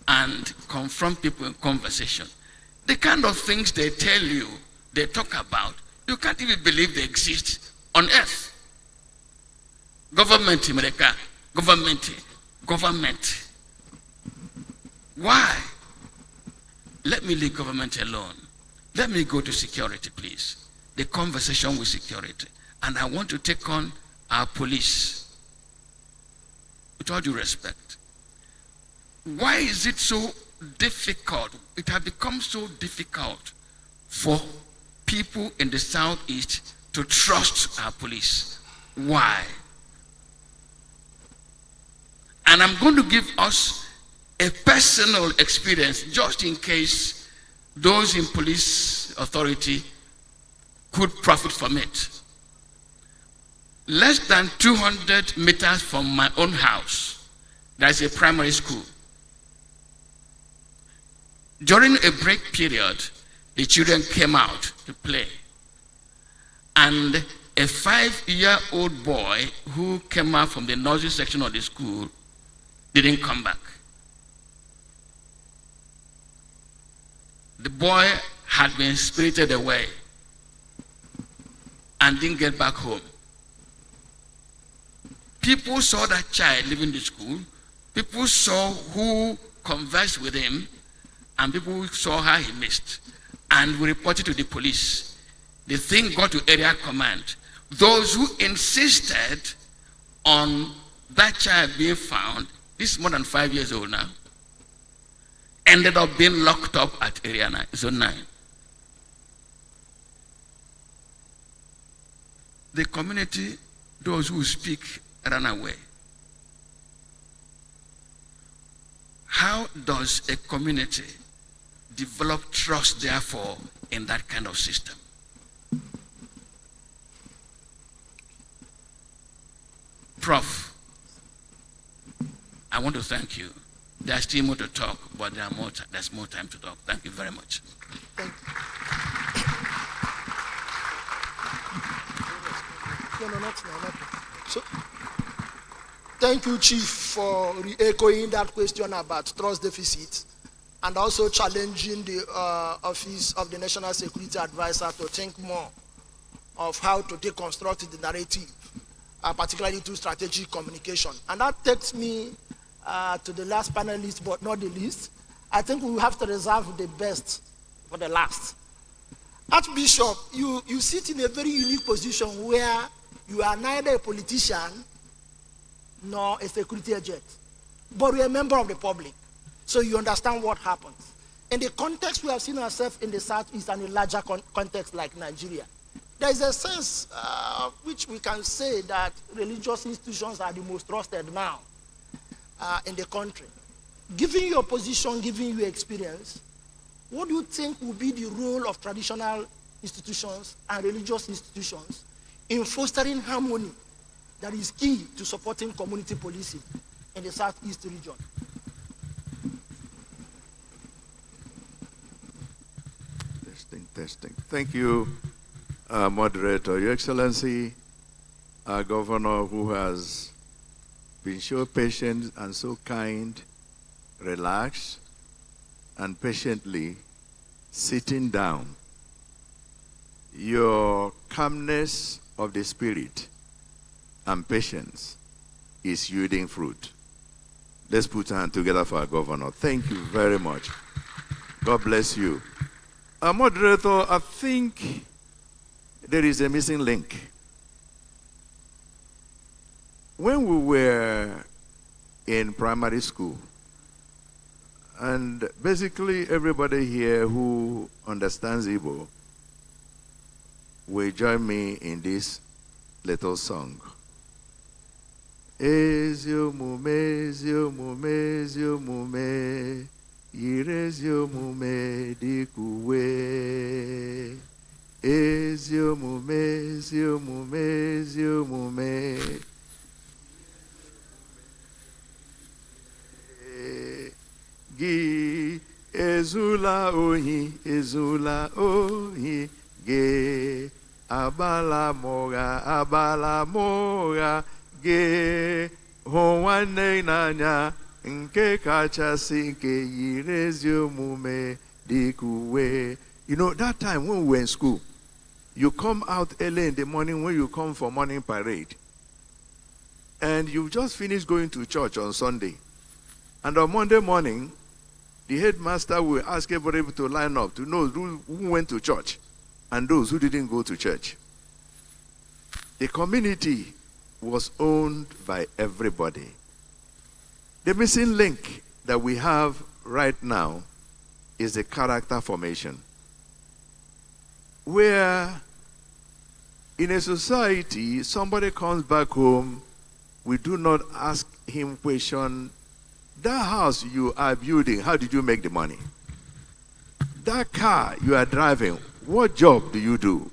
and confront people in conversation, the kind of things they tell you, they talk about, you can't even believe they exist on earth. Government in America, government. Why? Let me leave government alone. Let me go to security, please. The conversation with security. And I want to take on our police. With all due respect. Why is it so difficult? It has become so difficult for people in the Southeast to trust our police. Why? And I'm going to give us a personal experience, just in case those in police authority could profit from it. Less than 200 meters from my own house, there's a primary school. During a break period, the children came out to play. And a 5-year-old boy who came out from the nursery section of the school didn't come back. The boy had been spirited away and didn't get back home. People saw that child leaving the school. People saw who conversed with him, and people saw how he missed. And we reported to the police. The thing got to area command. Those who insisted on that child being found, this is more than 5 years old now, ended up being locked up at area 9, zone 9. The community, those who speak, ran away. How does a community develop trust, therefore, in that kind of system? Prof, I want to thank you. There's still more to talk, but there's more time to talk. Thank you very much. Thank you. No, not now. So, thank you, Chief, for re-echoing that question about trust deficit and also challenging the Office of the National Security Advisor to think more of how to deconstruct the narrative, particularly through strategic communication. And that takes me to the last panelist, but not the least. I think we have to reserve the best for the last. Archbishop, you sit in a very unique position where you are neither a politician nor a security agent, but you're a member of the public, so you understand what happens. In the context we have seen ourselves in the Southeast and a larger context like Nigeria, there is a sense which we can say that religious institutions are the most trusted now in the country. Given your position, given your experience, what do you think will be the role of traditional institutions and religious institutions in fostering harmony that is key to supporting community policing in the Southeast region? Testing. Thank you, moderator. Your Excellency, our governor, who has been so patient and so kind, relaxed, and patiently sitting down. Your calmness of the spirit and patience is yielding fruit. Let's put our hand together for our governor. Thank you very much. God bless you. Moderator, I think there is a missing link. When we were in primary school, and basically everybody here who understands Igbo will join me in this little song. Eziomume, eziomume, eziomume, yire eziomume dikuwe. ezi omume, ezi omume, ezi omume. Gi ezula ohi, ezula ohi, ge abala moga, ge hụnwanne n'anya nke kachasị nke yiri ezi omume dịka uwe. You know, that time when we were in school, you come out early in the morning when you come for morning parade. And you just finished going to church on Sunday. And on Monday morning, the headmaster will ask everybody to line up to know who went to church and those who didn't go to church. The community was owned by everybody. The missing link that we have right now is the character formation. Where in a society, somebody comes back home, we do not ask him question, that house you are building, how did you make the money? That car you are driving, what job do you do?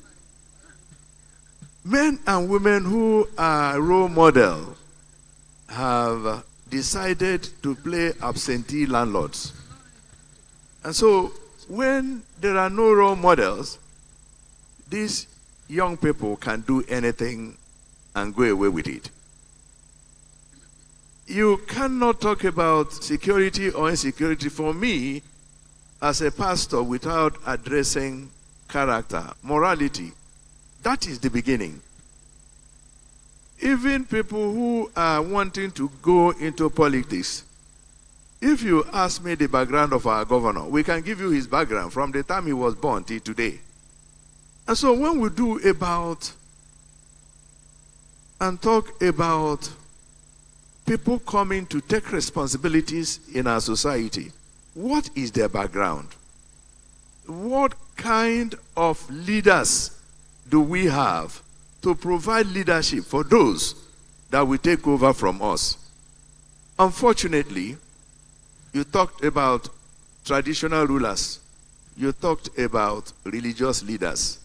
Men and women who are role models have decided to play absentee landlords. And so when there are no role models, these young people can do anything and go away with it. You cannot talk about security or insecurity for me as a pastor without addressing character, morality. That is the beginning. Even people who are wanting to go into politics, if you ask me the background of our governor, we can give you his background from the time he was born till today. And so when we do about and talk about people coming to take responsibilities in our society, what is their background? What kind of leaders do we have to provide leadership for those that will take over from us? Unfortunately, you talked about traditional rulers. You talked about religious leaders.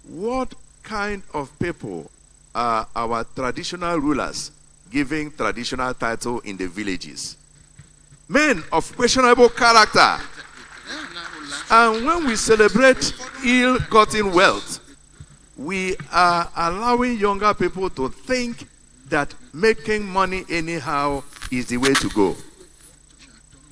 What kind of people are our traditional rulers giving traditional title in the villages? Men of questionable character. And when we celebrate ill-gotten wealth, we are allowing younger people to think that making money anyhow is the way to go,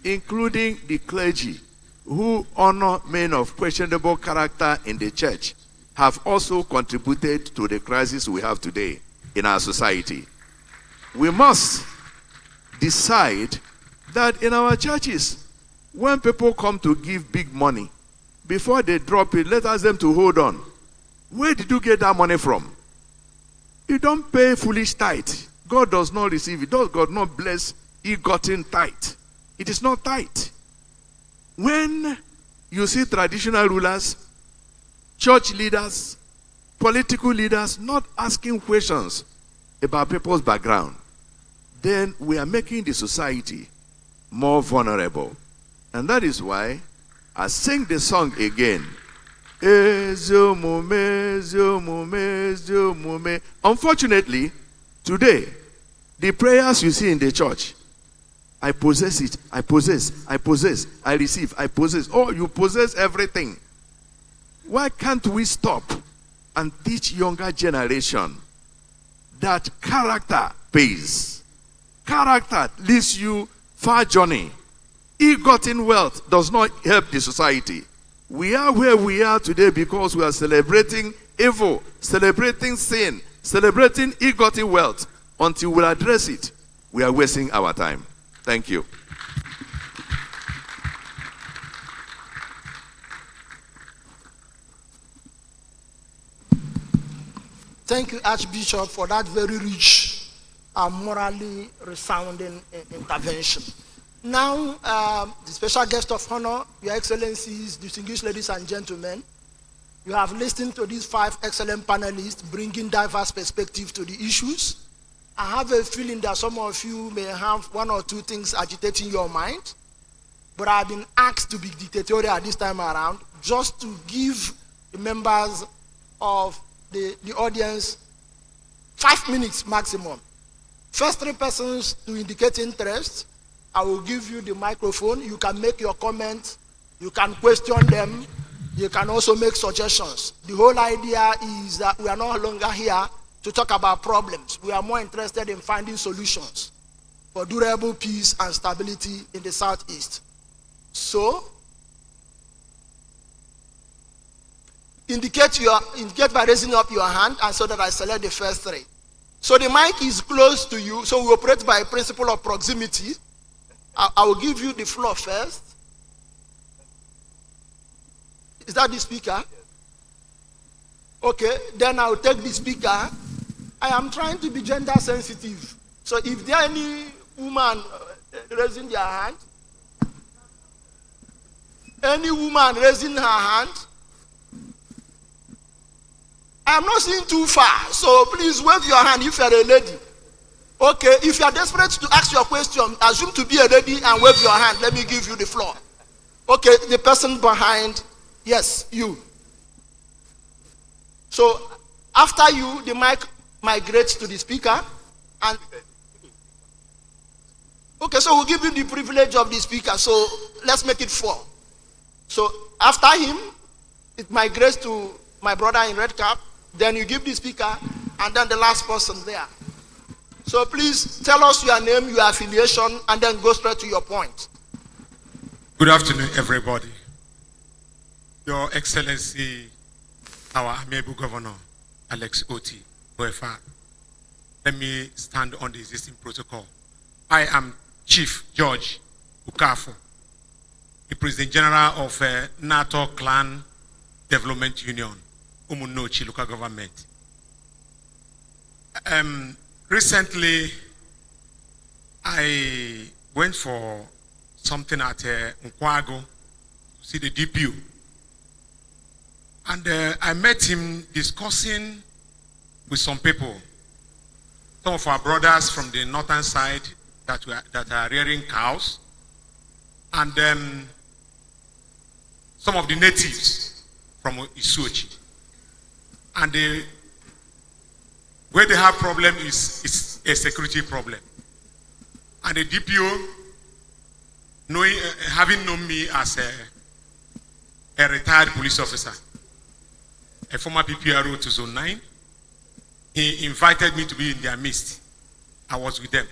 including the clergy who honor men of questionable character in the church have also contributed to the crisis we have today in our society. We must decide that in our churches, when people come to give big money, before they drop it, let us them to hold on. Where did you get that money from? You don't pay foolish tithe. God does not receive it. Does God not bless ill-gotten tithe? It is not tithe. When you see traditional rulers, church leaders, political leaders not asking questions about people's background, then we are making the society more vulnerable. And that is why I sing the song again. Unfortunately, today, the prayers you see in the church, I possess it, I possess, I possess, I receive, I possess. Oh, you possess everything. Why can't we stop and teach younger generation that character pays? Character leads you far journey. Ill-gotten wealth does not help the society. We are where we are today because we are celebrating evil, celebrating sin, celebrating ill-gotten wealth. Until we address it, we are wasting our time. Thank you. Thank you, Archbishop, for that very rich and morally resounding intervention. Now, the special guest of honor, Your Excellencies, distinguished ladies and gentlemen, you have listened to these 5 excellent panelists bringing diverse perspectives to the issues. I have a feeling that some of you may have 1 or 2 things agitating your mind, but I've been asked to be dictatorial this time around, just to give the members of the audience, 5 minutes maximum. First 3 persons to indicate interest, I will give you the microphone. You can make your comments, you can question them, you can also make suggestions. The whole idea is that we are no longer here to talk about problems. We are more interested in finding solutions for durable peace and stability in the Southeast. So, indicate by raising up your hand, and so that I select the first 3. So the mic is close to you, so we operate by a principle of proximity. I will give you the floor first. Is that the speaker? Okay, then I will take the speaker. I am trying to be gender sensitive. So if there are any woman raising their hand, any woman raising her hand, I am not seeing too far, so please wave your hand if you are a lady. Okay, if you are desperate to ask your question, assume to be a lady and wave your hand. Let me give you the floor. Okay, the person behind, yes, you. So after you, the mic migrates to the speaker, and okay, so we'll give you the privilege of the speaker. So let's make it 4. So after him, it migrates to my brother in red cap. Then you give the speaker, and then the last person there. So please tell us your name, your affiliation, and then go straight to your point. Good afternoon, everybody. Your Excellency, our amiable Governor, Alex Oti, OFR. Let me stand on the existing protocol. I am Chief George Ukafo, the President General of NATO Clan Development Union, Umunochi local government. Recently, I went for something at Nkwago to see the DPU. And I met him discussing with some people, some of our brothers from the northern side that are rearing cows, and some of the natives from Isuochi. And where they have problem is a security problem. And the DPO, having known me as a retired police officer, a former PPRO to Zone 9, he invited me to be in their midst. I was with them.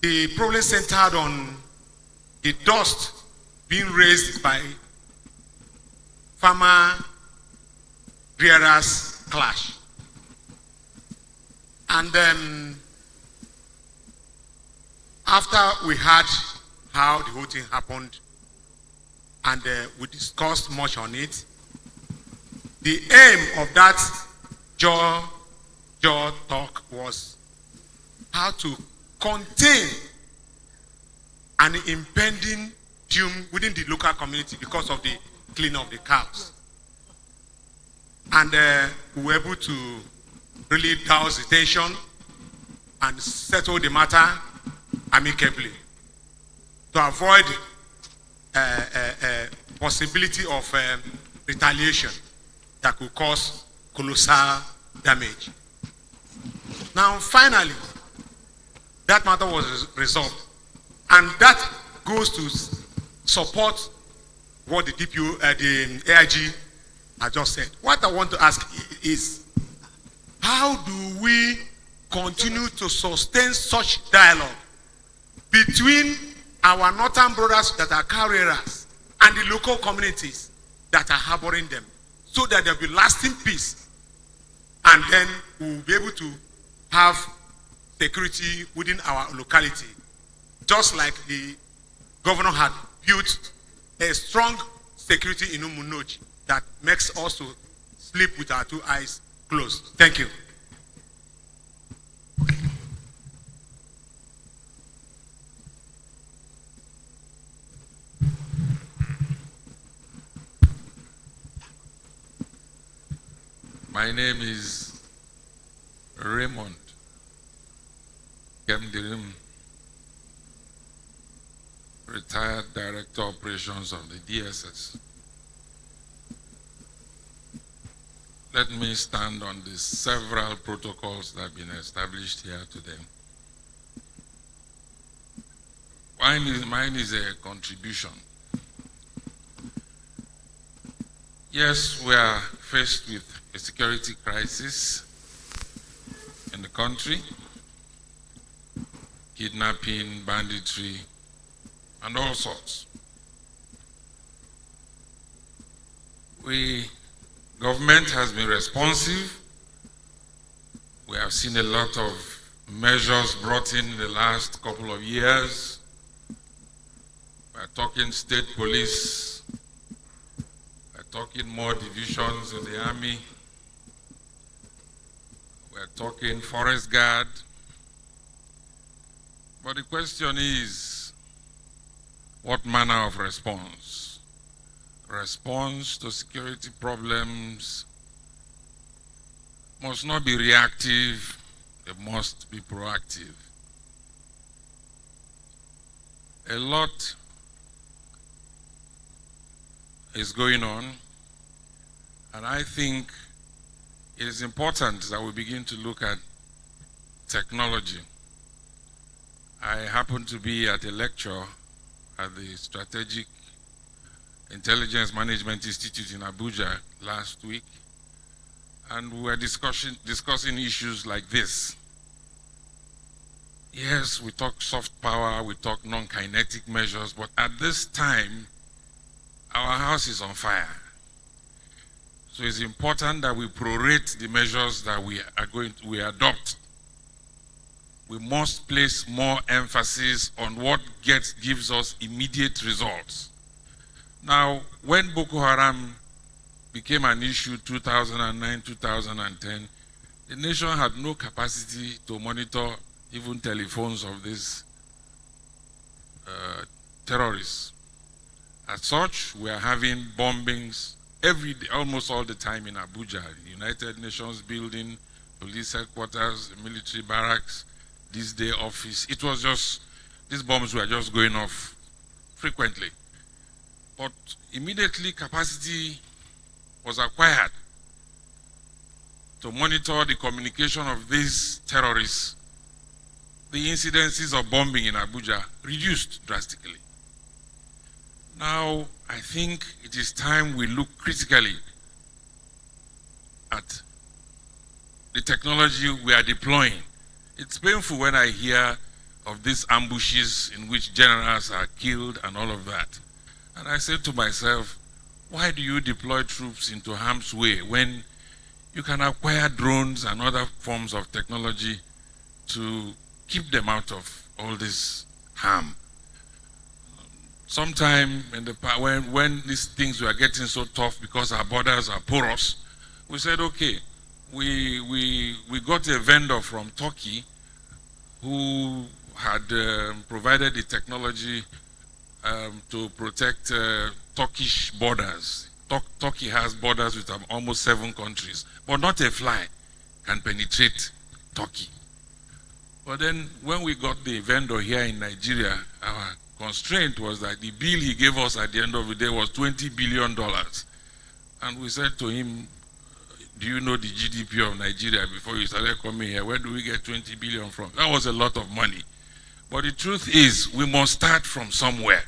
The problem centered on the dust being raised by farmer rearers clash. And then after we heard how the whole thing happened, and we discussed much on it, the aim of that jaw talk was how to contain an impending doom within the local community because of the cleaning of the cows. And we were able to really douse the tension and settle the matter amicably to avoid possibility of retaliation that could cause colossal damage. Now, finally, that matter was resolved, and that goes to support what the DPO, the AIG has just said. What I want to ask is, how do we continue to sustain such dialogue between our northern brothers that are carriers and the local communities that are harboring them, so that there will be lasting peace, and then we will be able to have security within our locality, just like the governor had built a strong security in Umunochi that makes us to sleep with our 2 eyes closed. Thank you. My name is Raymond Kemdirim, retired Director Operations of the DSS. let me stand on the several protocols that have been established here today. Mine is a contribution. Yes, we are faced with a security crisis in the country, kidnapping, banditry, and all sorts. Government has been responsive. We have seen a lot of measures brought in the last couple of years. We're talking state police, we're talking more divisions in the army, we're talking forest guard. But the question is, what manner of response? Response to security problems must not be reactive, it must be proactive. A lot is going on, and I think it is important that we begin to look at technology. I happened to be at a lecture at the Strategic Intelligence Management Institute in Abuja last week, and we were discussing issues like this. Yes, we talk soft power, we talk non-kinetic measures, but at this time, our house is on fire. So it's important that we prorate the measures that we adopt. We must place more emphasis on what gives us immediate results. Now, when Boko Haram became an issue 2009, 2010, the nation had no capacity to monitor even telephones of these terrorists. As such, we are having bombings every day, almost all the time in Abuja, the United Nations building, police headquarters, military barracks, this day office. It was just, these bombs were just going off frequently. But immediately capacity was acquired to monitor the communication of these terrorists. The incidences of bombing in Abuja reduced drastically. Now, I think it is time we look critically at the technology we are deploying. It's painful when I hear of these ambushes in which generals are killed and all of that. And I said to myself, why do you deploy troops into harm's way when you can acquire drones and other forms of technology to keep them out of all this harm? Sometime in the past, when these things were getting so tough because our borders are porous, we said, okay, we got a vendor from Turkey who had provided the technology to protect Turkish borders. Turkey has borders with almost 7 countries, but not a fly can penetrate Turkey. But then when we got the vendor here in Nigeria, our constraint was that the bill he gave us at the end of the day was $20 billion. And we said to him, do you know the GDP of Nigeria before you started coming here? Where do we get 20 billion from? That was a lot of money. But the truth is, we must start from somewhere.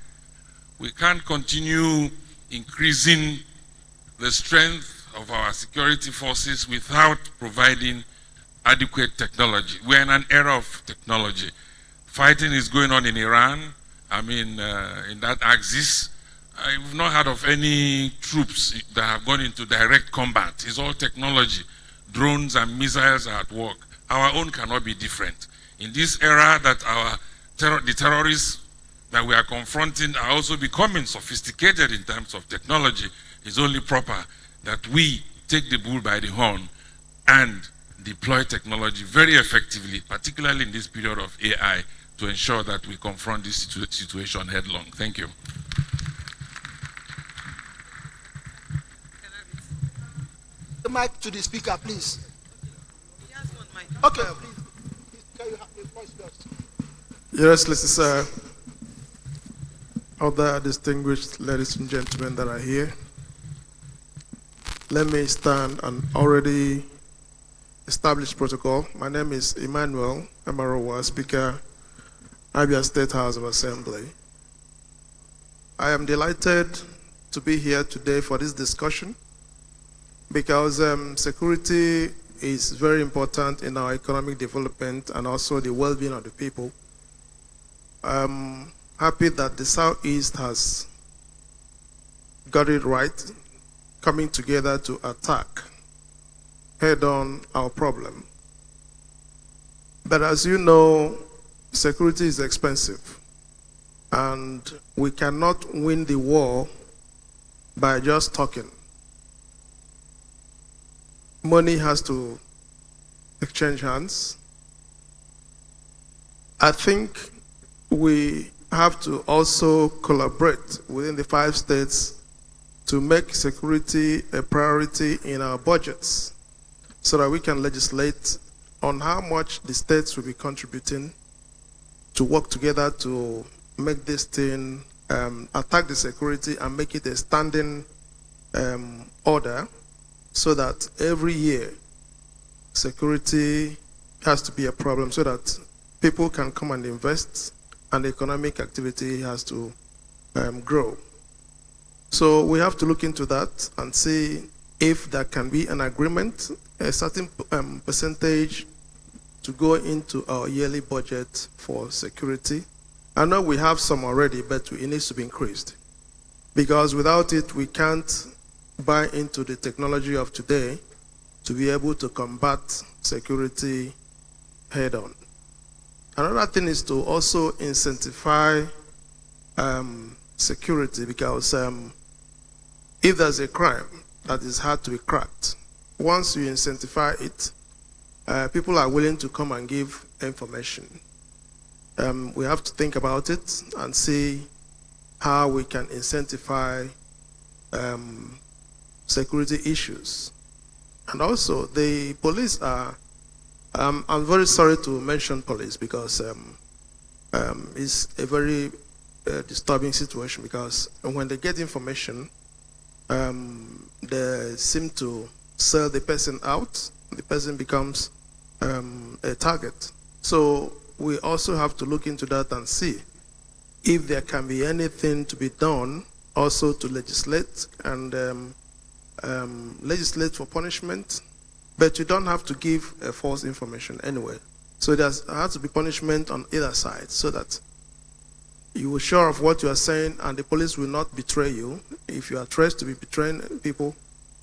We can't continue increasing the strength of our security forces without providing adequate technology. We're in an era of technology. Fighting is going on in Iran, in that axis. I've not heard of any troops that have gone into direct combat. It's all technology. Drones and missiles are at work. Our own cannot be different. In this era that the terrorists that we are confronting are also becoming sophisticated in terms of technology, it's only proper that we take the bull by the horn and deploy technology very effectively, particularly in this period of AI, to ensure that we confront this situation headlong. Thank you. The mic to the speaker, please. Okay, please. Can you have the voice first? Your Excellency, sir, other distinguished ladies and gentlemen that are here, let me stand on already established protocol. My name is Emmanuel Amarowa, Speaker, Abia State House of Assembly. I am delighted to be here today for this discussion because security is very important in our economic development and also the well-being of the people. I'm happy that the Southeast has got it right, coming together to attack head-on our problem. But as you know, security is expensive, and we cannot win the war by just talking. Money has to exchange hands. I think we have to also collaborate within the 5 states to make security a priority in our budgets so that we can legislate on how much the states will be contributing to work together to make this thing, attack the security and make it a standing order so that every year security has to be a problem so that people can come and invest and economic activity has to grow. So we have to look into that and see if there can be an agreement, a certain percentage to go into our yearly budget for security. I know we have some already, but it needs to be increased. Because without it, we can't buy into the technology of today to be able to combat security head-on. Another thing is to also incentivize security, because if there's a crime that is hard to be cracked, once you incentivize it, people are willing to come and give information. We have to think about it and see how we can incentivize security issues. And also, the police are, I'm very sorry to mention police because it's a very disturbing situation, because when they get information, they seem to sell the person out. The person becomes a target. So we also have to look into that and see if there can be anything to be done also to legislate and legislate for punishment, but you don't have to give false information anyway. So there has to be punishment on either side so that you are sure of what you are saying and the police will not betray you. If you are traced to be betraying people,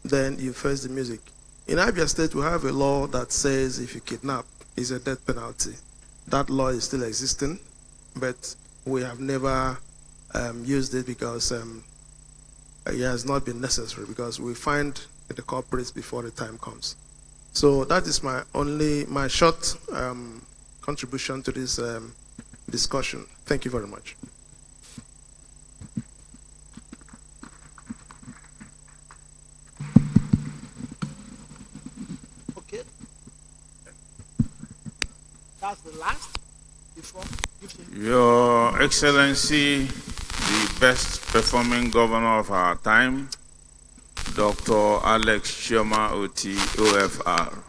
then you face the music. In Abia State, we have a law that says if you kidnap, it's a death penalty. That law is still existing, but we have never used it because it has not been necessary, because we find the culprits before the time comes. So that is my short contribution to this discussion. Thank you very much. Okay. That's the last. Your Excellency, the best performing governor of our time, Dr. Alex Chioma Oti, OFR.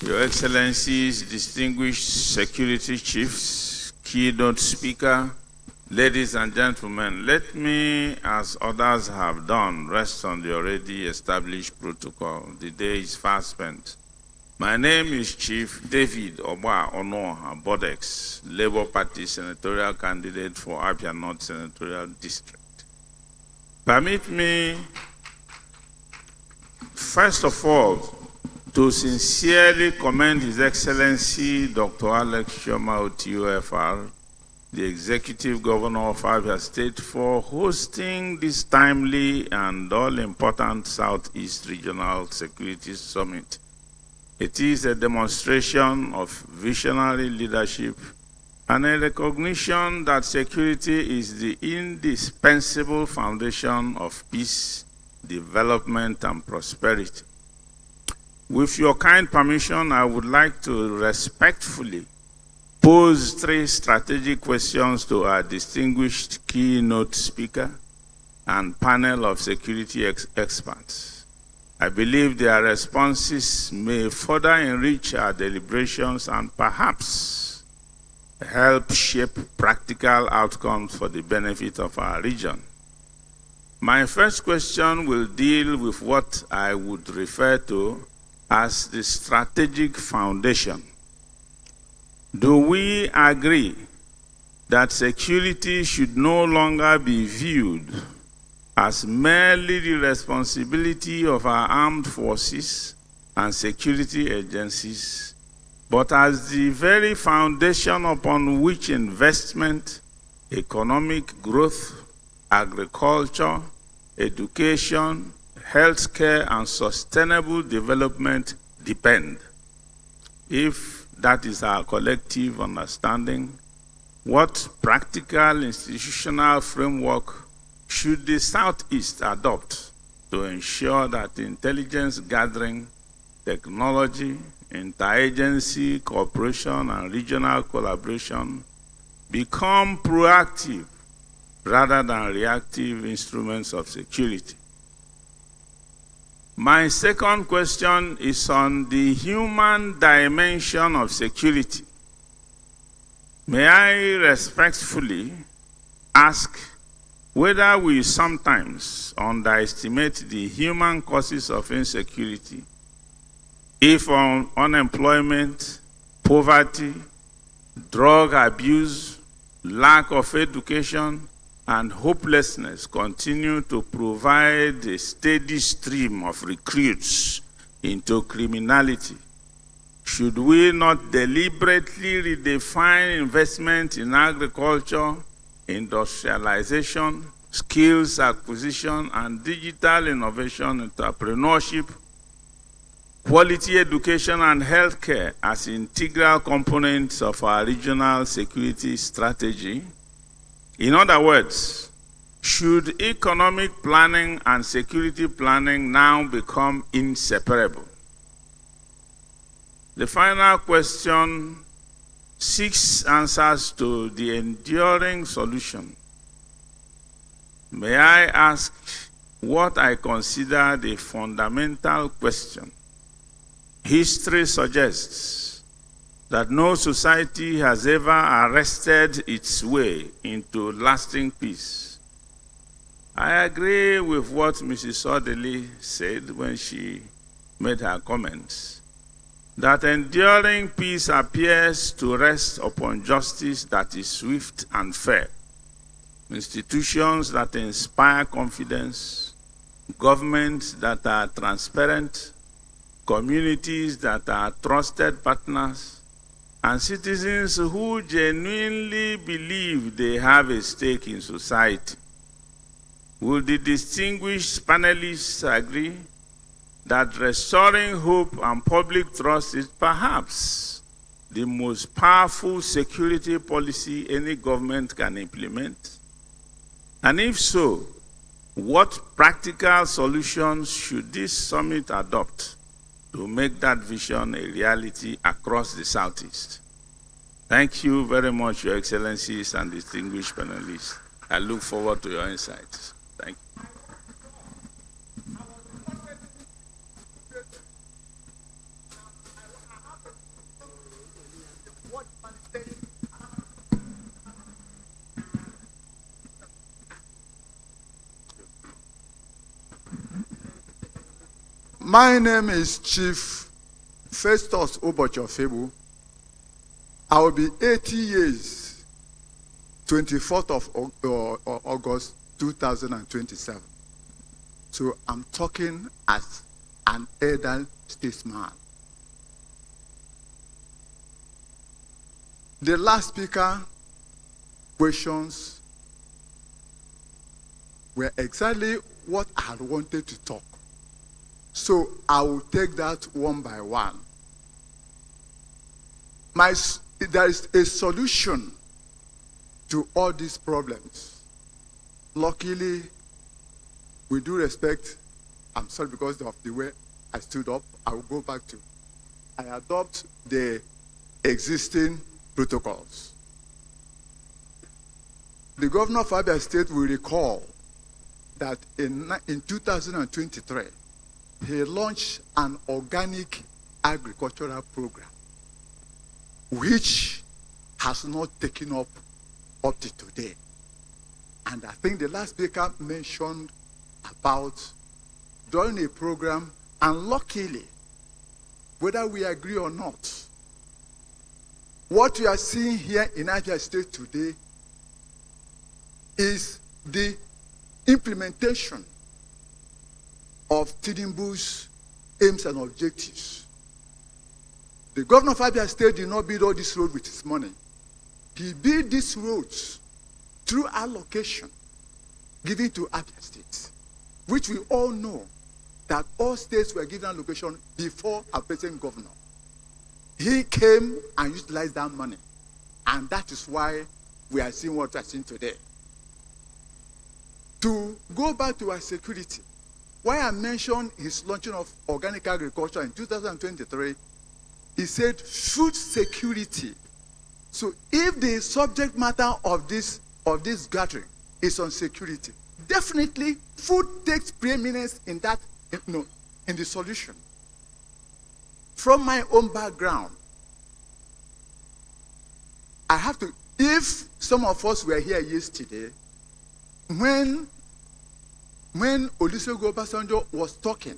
Your Excellencies, distinguished security chiefs, keynote speaker, ladies and gentlemen, let me, as others have done, rest on the already established protocol. The day is fast spent. My name is Chief David Oba Onoha Bodex, Labour Party senatorial candidate for Abia North Senatorial District. Permit me, first of all, to sincerely commend His Excellency Dr. Alex Chioma Oti, OFR, the Executive Governor of Abia State, for hosting this timely and all-important Southeast Regional Security Summit. It is a demonstration of visionary leadership and a recognition that security is the indispensable foundation of peace, development, and prosperity. With your kind permission, I would like to respectfully pose 3 strategic questions to our distinguished keynote speaker and panel of security experts. I believe their responses may further enrich our deliberations and perhaps help shape practical outcomes for the benefit of our region. My first question will deal with what I would refer to as the strategic foundation. Do we agree that security should no longer be viewed as merely the responsibility of our armed forces and security agencies, but as the very foundation upon which investment, economic growth, agriculture, education, healthcare, and sustainable development depend? If that is our collective understanding, what practical institutional framework should the Southeast adopt to ensure that intelligence gathering, technology, interagency cooperation, and regional collaboration become proactive rather than reactive instruments of security? My second question is on the human dimension of security. May I respectfully ask whether we sometimes underestimate the human causes of insecurity, if unemployment, poverty, drug abuse, lack of education, and hopelessness continue to provide a steady stream of recruits into criminality? Should we not deliberately redefine investment in agriculture, industrialization, skills acquisition, and digital innovation, entrepreneurship, quality education, and healthcare as integral components of our regional security strategy? In other words, should economic planning and security planning now become inseparable? The final question seeks answers to the enduring solution. May I ask what I consider the fundamental question? History suggests that no society has ever arrested its way into lasting peace. I agree with what Mrs. Odeli said when she made her comments, that enduring peace appears to rest upon justice that is swift and fair, institutions that inspire confidence, governments that are transparent, communities that are trusted partners, and citizens who genuinely believe they have a stake in society. Will the distinguished panelists agree that restoring hope and public trust is perhaps the most powerful security policy any government can implement? And if so, what practical solutions should this summit adopt to make that vision a reality across the Southeast? Thank you very much, Your Excellencies and distinguished panelists. I look forward to your insights. Thank you. My name is Chief Festus Obochofebu. I will be 80 years, 24th of August 2027. So I'm talking as an elder statesman. The last speaker questions were exactly what I had wanted to talk. So I will take that one by one. There is a solution to all these problems. Luckily, with due respect, I'm sorry because of the way I stood up, I will go back to, I adopt the existing protocols. The governor of Abia State will recall that in 2023, he launched an organic agricultural program, which has not taken up to today. And I think the last speaker mentioned about doing a program, and luckily, whether we agree or not, what we are seeing here in Abia State today is the implementation of Tinubu's aims and objectives. The governor of Abia State did not build all this road with his money. He built these roads through allocation given to Abia State, which we all know that all states were given allocation before our present governor. He came and utilized that money, and that is why we are seeing what we are seeing today. To go back to our security, why I mentioned his launching of organic agriculture in 2023, he said food security. So if the subject matter of this gathering is on security, definitely food takes preeminence in that, in the solution. From my own background, I have to, if some of us were here yesterday, when Olusegun Obasanjo was talking,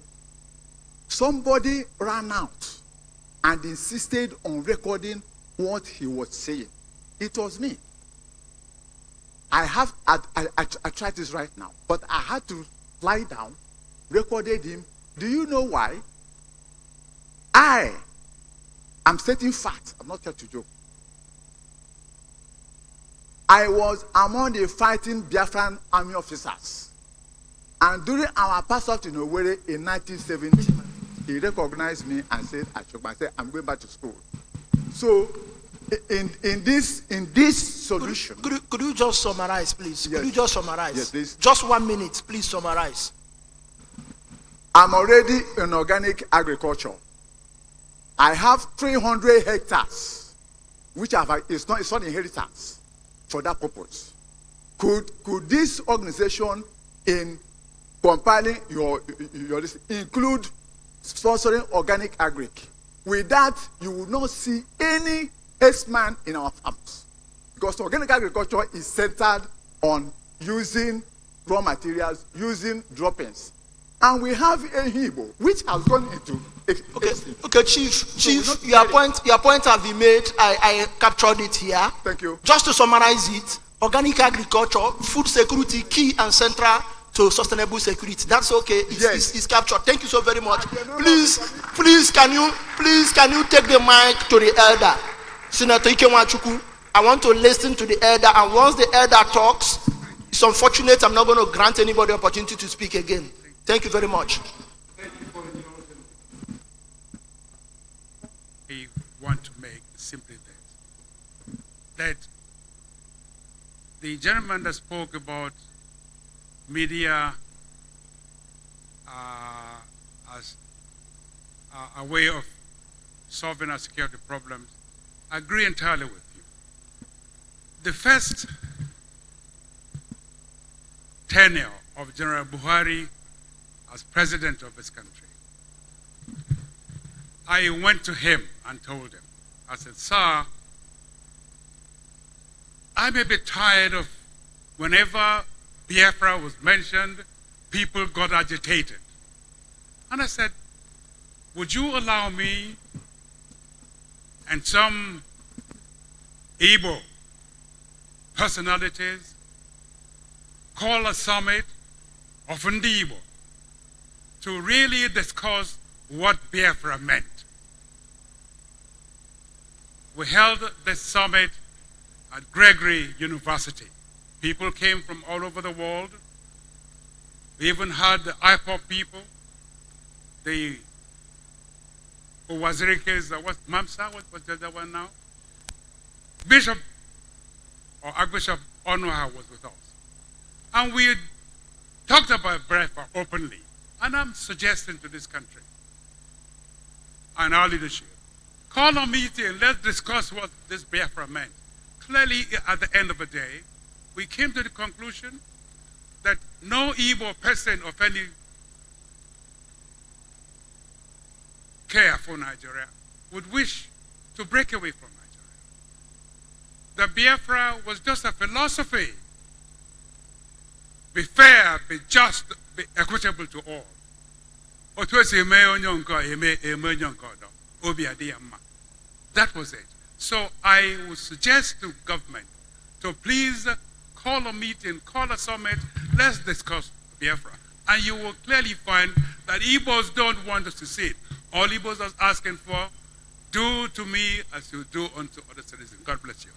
somebody ran out and insisted on recording what he was saying. It was me. I tried this right now, but I had to lie down, recorded him. Do you know why? I am stating facts. I'm not here to joke. I was among the fighting Biafran army officers. And during our pass out in Owerri in 1970, he recognized me and said, I said, I'm going back to school. So, in this solution. Could you just summarize, please? Yes. Could you just summarize? Yes, please. Just 1 minute, please summarize. I'm already in organic agriculture. I have 300 hectares, which it's not inheritance for that purpose. Could this organization in compiling your list include sponsoring organic agric? With that, you will not see any herdsman in our farms, because organic agriculture is centered on using raw materials, using droppings. And we have a Igbo, which has gone into... Okay, Chief, your point has been made. I captured it here. Thank you. Just to summarize it, organic agriculture, food security, key and central to sustainable security. That's okay. It's captured. Thank you so very much. Please, can you take the mic to the elder, Senator Ike Umuahia? I want to listen to the elder, and once the elder talks, it's unfortunate I'm not going to grant anybody opportunity to speak again. Thank you very much. I want to make simply that the gentleman that spoke about media as a way of solving our security problems, I agree entirely with you. The first tenure of General Buhari as president of this country, I went to him and told him, I said, sir, I may be tired of whenever Biafra was mentioned, people got agitated. And I said, would you allow me and some Igbo personalities call a summit of Igbo to really discuss what Biafra meant? We held this summit at Gregory University. People came from all over the world. We even had the IPOP people, the Owazirikes, what's Mamsa, what's the other one now? Bishop or Archbishop Onuha was with us. And we talked about Biafra openly. And I'm suggesting to this country and our leadership, call a meeting and let's discuss what this Biafra meant. Clearly, at the end of the day, we came to the conclusion that no Igbo person of any care for Nigeria would wish to break away from Nigeria. The Biafra was just a philosophy. Be fair, be just, be equitable to all. That was it. So I would suggest to government to please call a meeting, call a summit, let's discuss Biafra. And you will clearly find that Igbos don't want us to secede. All Igbos are asking for, do to me as you do unto other citizens. God bless you.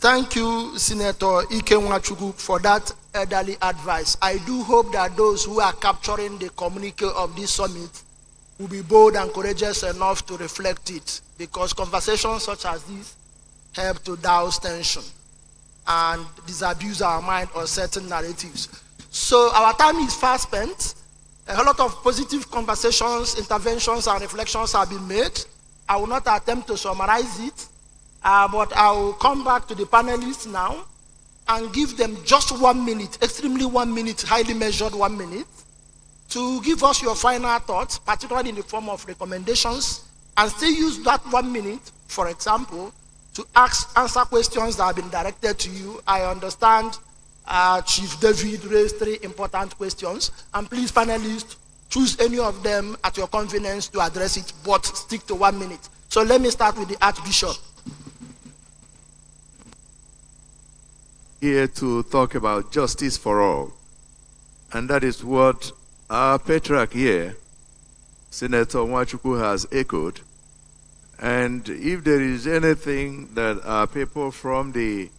Thank you, Senator Icc Umuahia, for that elderly advice. I do hope that those who are capturing the communique of this summit will be bold and courageous enough to reflect it, because conversations such as this help to douse tension and disabuse our mind on certain narratives. So our time is fast spent. A lot of positive conversations, interventions, and reflections have been made. I will not attempt to summarize it, but I will come back to the panelists now and give them just 1 minute, extremely 1 minute, highly measured 1 minute, to give us your final thoughts, particularly in the form of recommendations, and still use that 1 minute, for example, to answer questions that have been directed to you. I understand Chief David raised 3 important questions, and please, panelists, choose any of them at your convenience to address it, but stick to 1 minute. So let me start with the Archbishop. Here to talk about justice for all. And that is what our patriarch here, Senator Nwachukwu, has echoed. And if there is anything that our people from the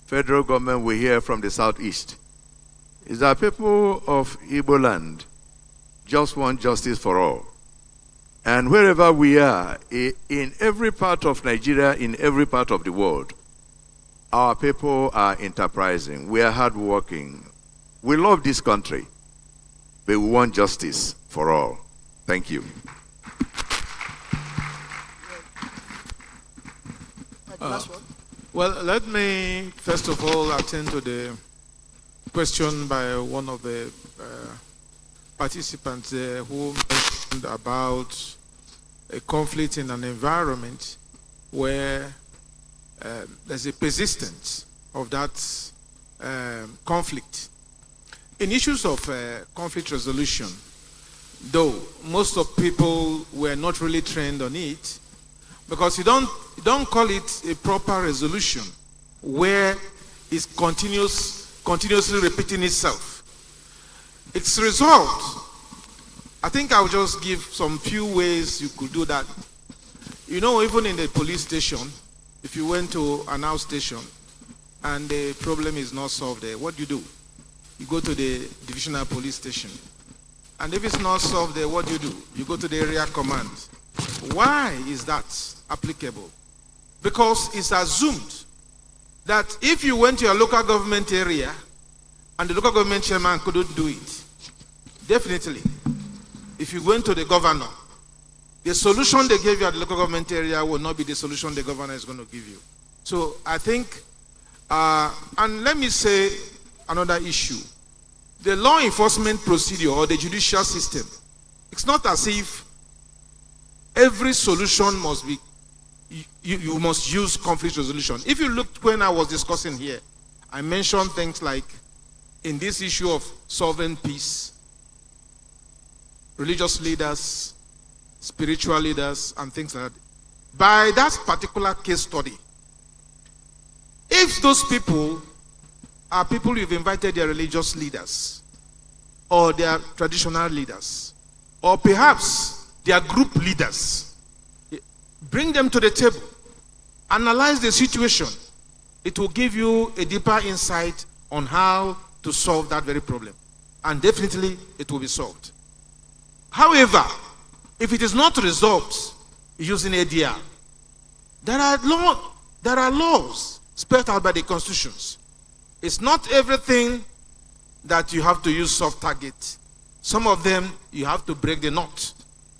federal government will hear from the southeast, is that people of Igbo land just want justice for all. And wherever we are, in every part of Nigeria, in every part of the world, our people are enterprising. We are hardworking. We love this country, but we want justice for all. Thank you. Well, let me first of all attend to the question by one of the participants who mentioned about a conflict in an environment where there's a persistence of that conflict. In issues of conflict resolution, though most of people were not really trained on it, because you don't call it a proper resolution where it's continuously repeating itself. It's resolved. I think I'll just give some few ways you could do that. You know, even in the police station, if you went to an outstation and the problem is not solved there, what do? You go to the divisional police station. And if it's not solved there, what do? You go to the area command. Why is that applicable? Because it's assumed that if you went to your local government area and the local government chairman couldn't do it, definitely, if you went to the governor, the solution they gave you at the local government area will not be the solution the governor is going to give you. So I think, and let me say another issue. The law enforcement procedure or the judicial system, it's not as if every solution must be, you must use conflict resolution. If you looked when I was discussing here, I mentioned things like, in this issue of sovereign peace, religious leaders, spiritual leaders, and things like that. By that particular case study, if those people are people you've invited their religious leaders, or their traditional leaders, or perhaps their group leaders, bring them to the table, analyze the situation. It will give you a deeper insight on how to solve that very problem. And definitely it will be solved. However, if it is not resolved using ADR, there are laws spelled out by the constitutions. It's not everything that you have to use soft target. Some of them you have to break the knot.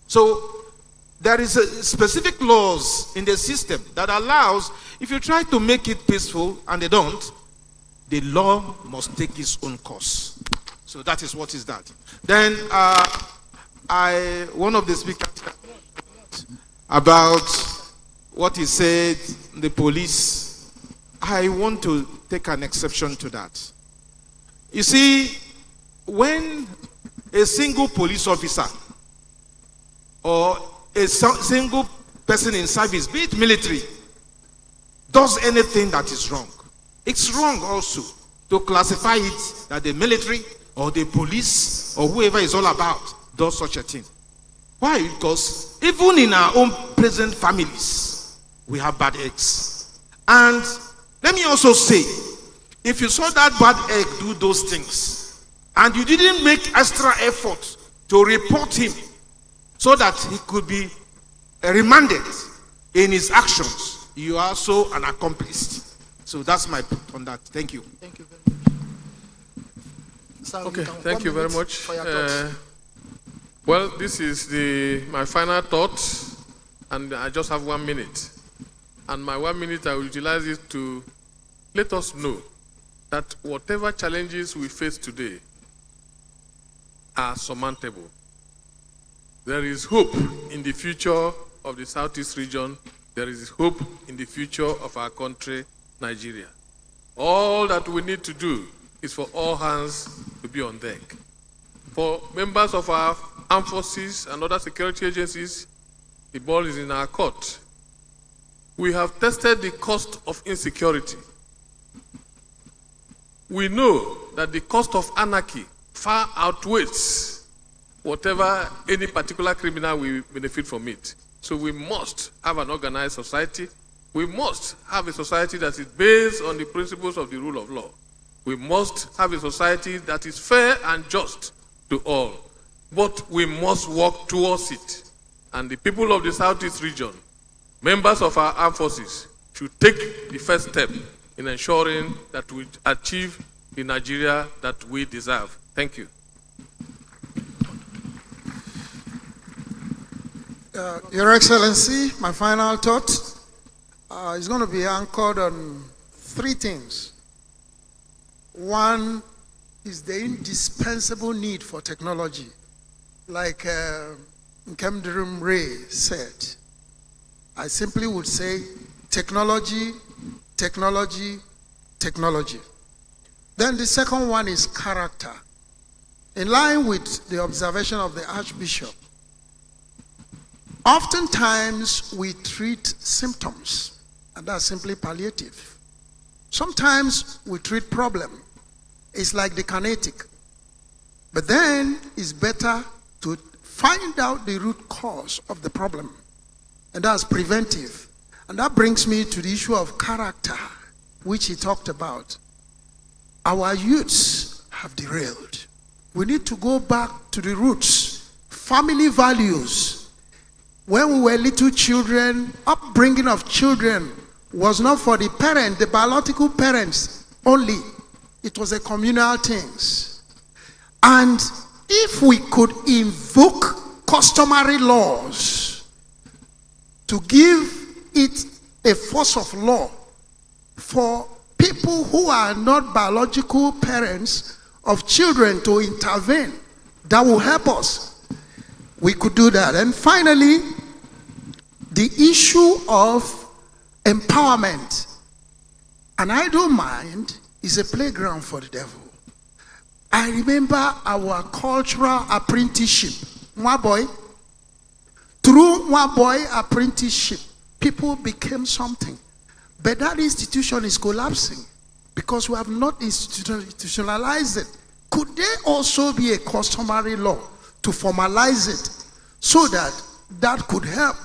So there is a specific laws in the system that allows, if you try to make it peaceful and they don't, the law must take its own course. So that is what is that. Then one of the speakers about what he said, the police, I want to take an exception to that. You see, when a single police officer or a single person in service, be it military, does anything that is wrong, it's wrong also to classify it that the military or the police or whoever is all about does such a thing. Why? Because even in our own present families, we have bad eggs. And let me also say, if you saw that bad egg do those things, and you didn't make extra effort to report him so that he could be remanded in his actions, you are also an accomplice. So that's my point on that. Thank you. Thank you very much. Sir, Okay, thank you very much. Well, this is my final thought, and I just have 1 minute. And my 1 minute, I will utilize it to let us know that whatever challenges we face today are surmountable. There is hope in the future of the Southeast region. There is hope in the future of our country, Nigeria. All that we need to do is for all hands to be on deck. For members of our armed forces and other security agencies, the ball is in our court. We have tested the cost of insecurity. We know that the cost of anarchy far outweighs whatever any particular criminal will benefit from it. So we must have an organized society. We must have a society that is based on the principles of the rule of law. We must have a society that is fair and just to all. But we must work towards it. And the people of the Southeast region, members of our armed forces, should take the first step in ensuring that we achieve the Nigeria that we deserve. Thank you. Your Excellency, my final thought is going to be anchored on 3 things. One is the indispensable need for technology. Like Nkemdirim Ray said, I simply would say technology, technology, technology. Then the second one is character. In line with the observation of the Archbishop, oftentimes we treat symptoms, and that's simply palliative. Sometimes we treat problem. It's like the kinetic. But then it's better to find out the root cause of the problem, and that's preventive. And that brings me to the issue of character, which he talked about. Our youths have derailed. We need to go back to the roots. Family values. When we were little children, upbringing of children was not for the parent, the biological parents only. It was a communal thing. And if we could invoke customary laws to give it a force of law for people who are not biological parents of children to intervene, that will help us. We could do that. And finally, the issue of empowerment. An idle mind is a playground for the devil. I remember our cultural apprenticeship. Through apprenticeship, people became something. But that institution is collapsing because we have not institutionalized it. Could there also be a customary law to formalize it so that that could help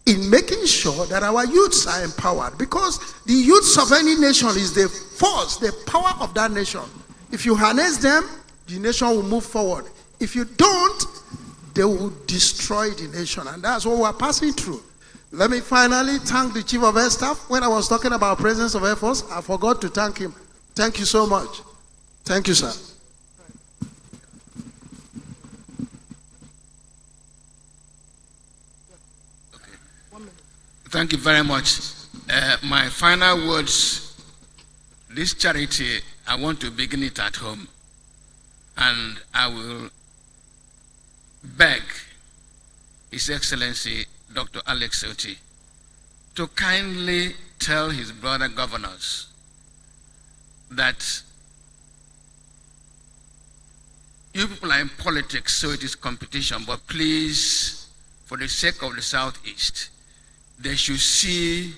in making sure that our youths are empowered? Because the youths of any nation is the force, the power of that nation. If you harness them, the nation will move forward. If you don't, they will destroy the nation. And that's what we're passing through. Let me finally thank the Chief of Air Staff. When I was talking about presence of Air Force, I forgot to thank him. Thank you so much. Thank you, sir. Thank you very much. My final words, this charity, I want to begin it at home. And I will beg His Excellency Dr. Alex Oti to kindly tell his brother governors that you people are in politics, so it is competition, but please, for the sake of the Southeast, they should see,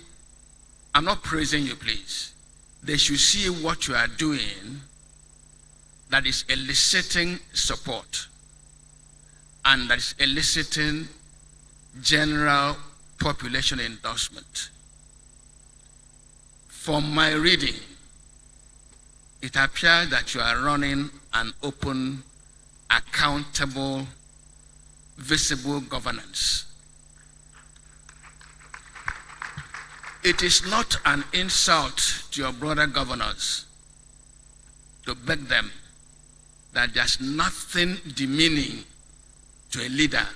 I'm not praising you, please, they should see what you are doing that is eliciting support and that is eliciting general population endorsement. From my reading, it appears that you are running an open, accountable, visible governance. It is not an insult to your brother governors to beg them that there's nothing demeaning to a leader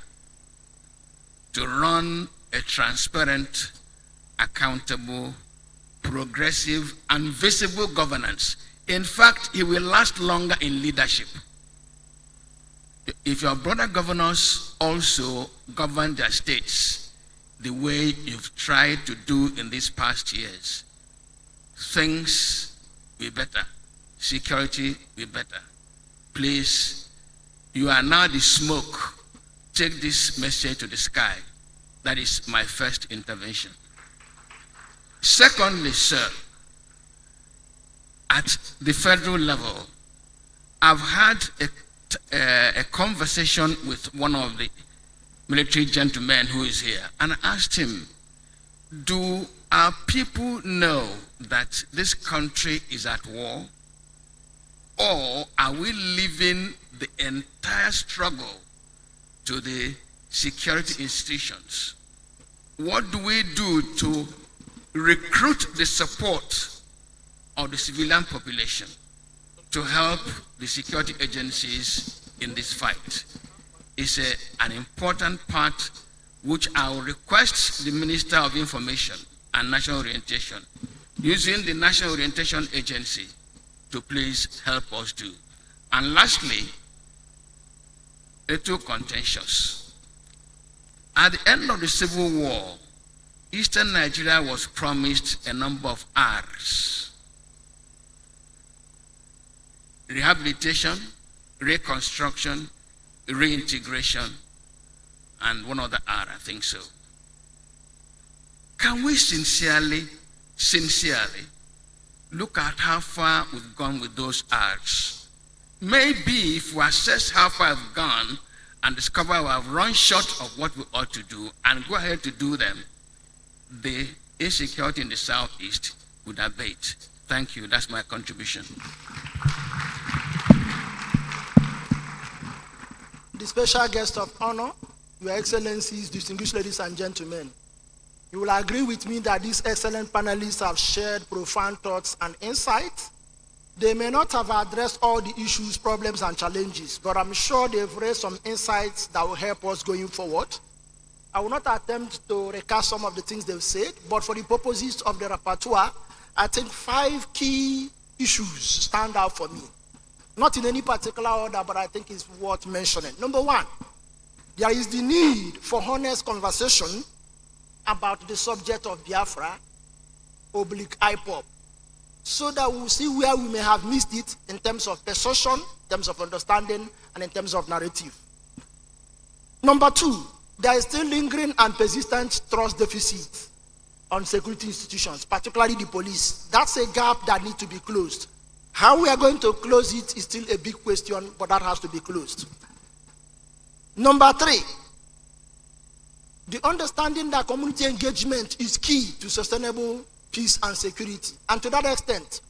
to run a transparent, accountable, progressive, and visible governance. In fact, he will last longer in leadership. If your brother governors also govern their states the way you've tried to do in these past years, things will be better. Security will be better. Please, you are now the smoke. Take this message to the sky. That is my first intervention. Secondly, sir, at the federal level, I've had a conversation with one of the military gentlemen who is here, and I asked him, do our people know that this country is at war? Or are we leaving the entire struggle to the security institutions? What do we do to recruit the support of the civilian population to help the security agencies in this fight? It's an important part which I will request the Minister of Information and National Orientation, using the National Orientation Agency, to please help us do. And lastly, a little contentious. At the end of the Civil War, Eastern Nigeria was promised a number of R's: rehabilitation, reconstruction, reintegration, and one other R, I think so. Can we sincerely look at how far we've gone with those R's? Maybe if we assess how far we've gone and discover we have run short of what we ought to do and go ahead to do them, the insecurity in the Southeast would abate. Thank you. That's my contribution. The special guest of honor, Your Excellencies, distinguished ladies and gentlemen, you will agree with me that these excellent panelists have shared profound thoughts and insights. They may not have addressed all the issues, problems, and challenges, but I'm sure they've raised some insights that will help us going forward. I will not attempt to recast some of the things they've said, but for the purposes of the repertoire, I think 5 key issues stand out for me. Not in any particular order, but I think it's worth mentioning. Number 1, there is the need for honest conversation about the subject of Biafra, /IPOB, so that we'll see where we may have missed it in terms of perception, in terms of understanding, and in terms of narrative. Number 2, there is still lingering and persistent trust deficit on security institutions, particularly the police. That's a gap that needs to be closed. How we are going to close it is still a big question, but that has to be closed. Number 3, the understanding that community engagement is key to sustainable peace and security. And to that extent,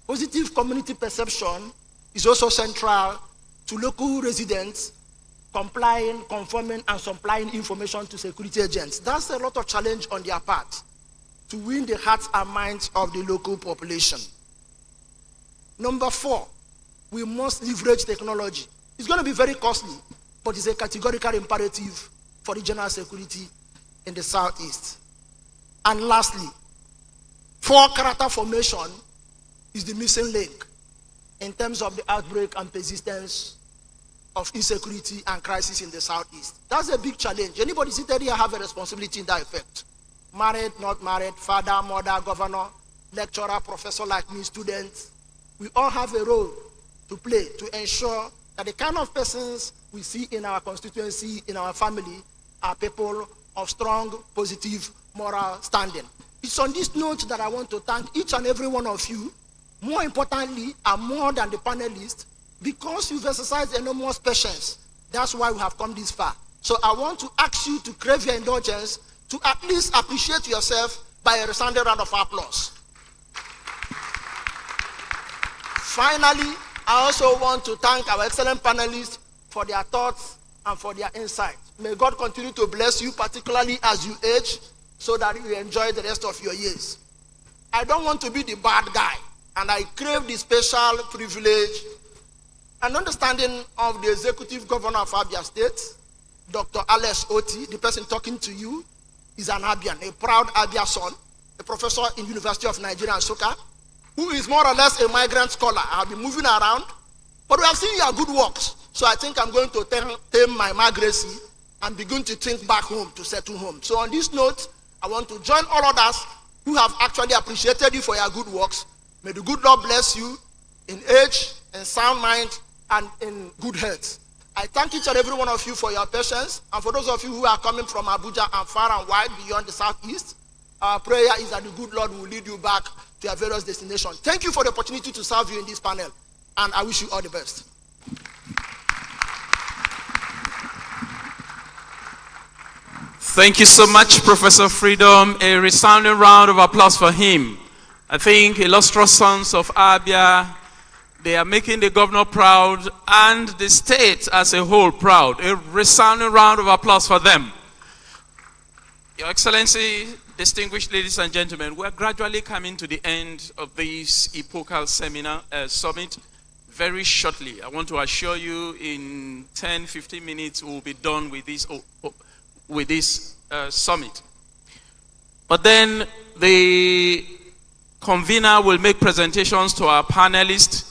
positive community perception is also central to local residents complying, conforming, and supplying information to security agents. That's a lot of challenge on their part to win the hearts and minds of the local population. Number 4, we must leverage technology. It's going to be very costly, but it's a categorical imperative for regional security in the Southeast. And lastly, poor character formation is the missing link in terms of the outbreak and persistence of insecurity and crisis in the Southeast. That's a big challenge. Anybody seated here have a responsibility in that effect. Married, not married, father, mother, governor, lecturer, professor like me, students. We all have a role to play to ensure that the kind of persons we see in our constituency, in our family, are people of strong, positive, moral standing. It's on this note that I want to thank each and every one of you, more importantly, and more than the panelists, because you've exercised enormous patience. That's why we have come this far. So I want to ask you to crave your indulgence to at least appreciate yourself by a resounding round of applause. Finally, I also want to thank our excellent panelists for their thoughts and for their insight. May God continue to bless you, particularly as you age, so that you enjoy the rest of your years. I don't want to be the bad guy, and I crave the special privilege and understanding of the executive governor of Abia State, Dr. Alex Oti. The person talking to you is an Abian, a proud Abia son, a professor in University of Nigeria, Nsukka, who is more or less a migrant scholar. I've been moving around, but we have seen your good works. So I think I'm going to tame my migracy and begin to think back home, to settle home. So on this note, I want to join all others who have actually appreciated you for your good works. May the good Lord bless you in age, in sound mind, and in good health. I thank each and every one of you for your patience, and for those of you who are coming from Abuja and far and wide beyond the Southeast, our prayer is that the good Lord will lead you back to your various destinations. Thank you for the opportunity to serve you in this panel, and I wish you all the best. Thank you so much, Professor Freedom. A resounding round of applause for him. I think illustrious sons of Abia, they are making the governor proud and the state as a whole proud. A resounding round of applause for them. Your Excellency, distinguished ladies and gentlemen, we are gradually coming to the end of this epochal summit very shortly. I want to assure you in 10-15 minutes we will be done with this summit. But then the convener will make presentations to our panelists.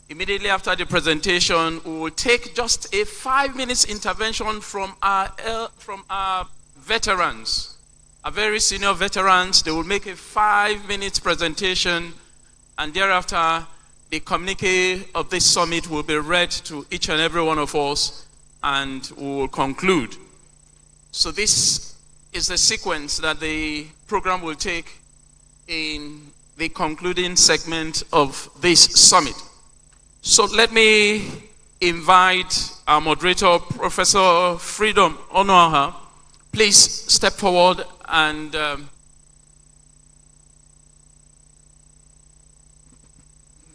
Immediately after the presentation, we will take just a 5-minute intervention from our veterans, our very senior veterans. They will make a 5-minute presentation, and thereafter the communique of this summit will be read to each and every one of us, and we will conclude. So this is the sequence that the program will take in the concluding segment of this summit. So let me invite our moderator, Professor Freedom Umuahia. Please step forward and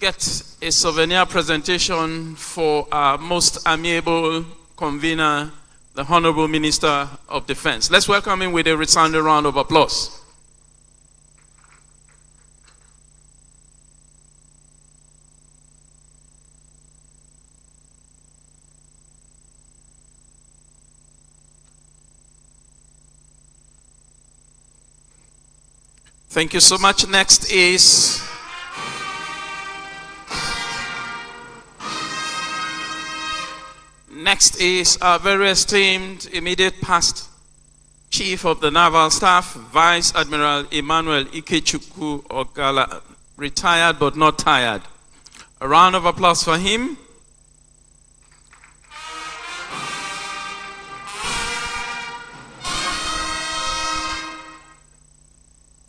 get a souvenir presentation for our most amiable convener, the Honorable Minister of Defense. Let's welcome him with a resounding round of applause. Thank you so much. Next is our very esteemed immediate past Chief of the Naval Staff, Vice Admiral Emmanuel Icc Umuahia, retired but not tired. A round of applause for him.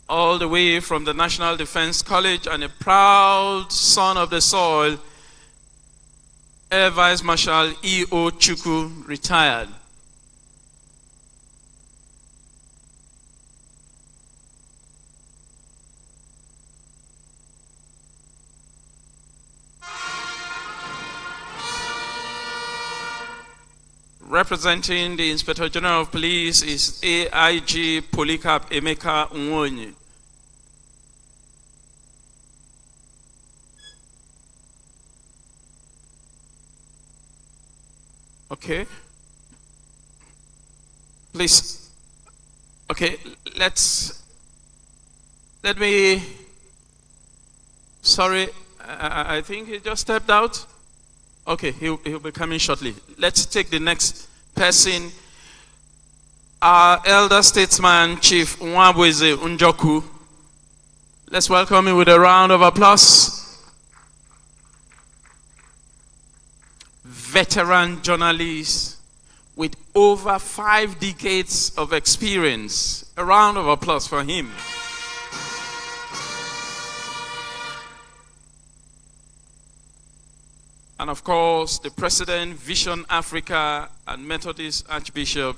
All the way from the National Defense College, and a proud son of the soil, Air Vice Marshal E.O. Chukwu, retired. Representing the Inspector General of Police is AIG Polycarp Emeka Nwoye. Okay. Please. Okay, let's Let me, sorry, I think he just stepped out. Okay, he'll be coming shortly. Let's take the next person. Our elder statesman, Chief Nwabweze Njoku. Let's welcome him with a round of applause. Veteran journalist with over 5 decades of experience. A round of applause for him. And of course, the President, Vision Africa, and Methodist Archbishop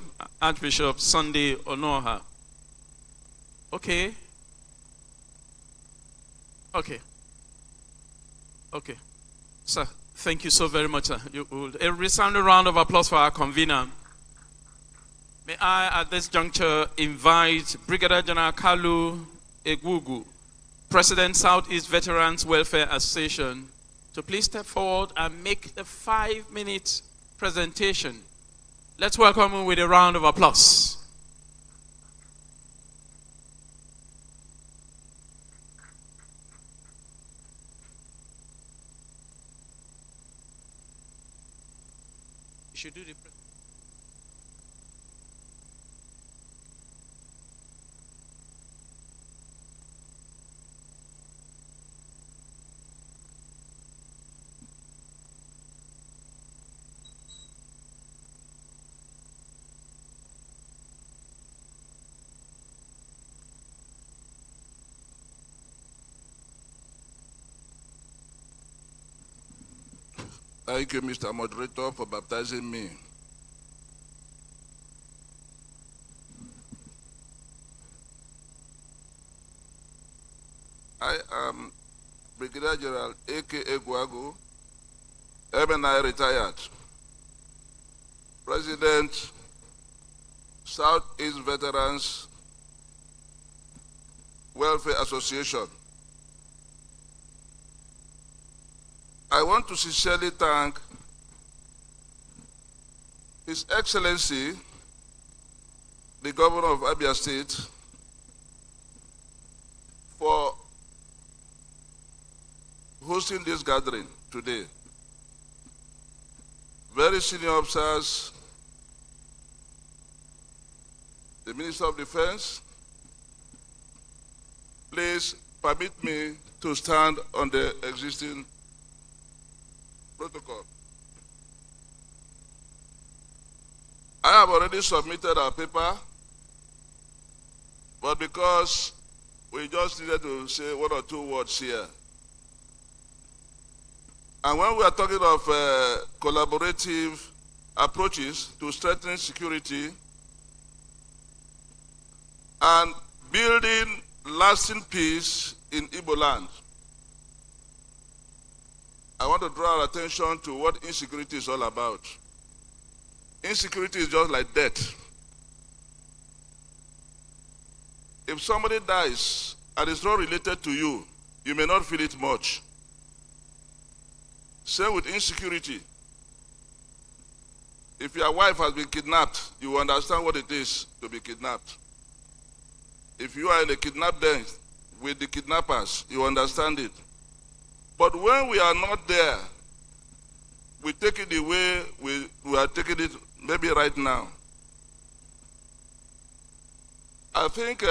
Sunday Onoha. Okay. Sir, thank you so very much, sir. A resounding round of applause for our convener. May I, at this juncture, invite Brigadier General Kalu Egwugu, President, Southeast Veterans Welfare Association, to please step forward and make the 5-minute presentation. Let's welcome him with a round of applause. You should do the Thank you, Mr. Moderator, for baptizing me. I am Brigadier General A.K. Egwagu, MNI retired, President, Southeast Veterans Welfare Association. I want to sincerely thank His Excellency, the Governor of Abia State, for hosting this gathering today. Very senior officers, the Minister of Defense, please permit me to stand on the existing protocol. I have already submitted our paper, but because we just needed to say 1 or 2 words here. And when we are talking of collaborative approaches to strengthening security and building lasting peace in Igbo land, I want to draw our attention to what insecurity is all about. Insecurity is just like death. If somebody dies and is not related to you, you may not feel it much. Same with insecurity. If your wife has been kidnapped, you understand what it is to be kidnapped. If you are in a kidnap den with the kidnappers, you understand it. But when we are not there, we take it the way we are taking it maybe right now. I think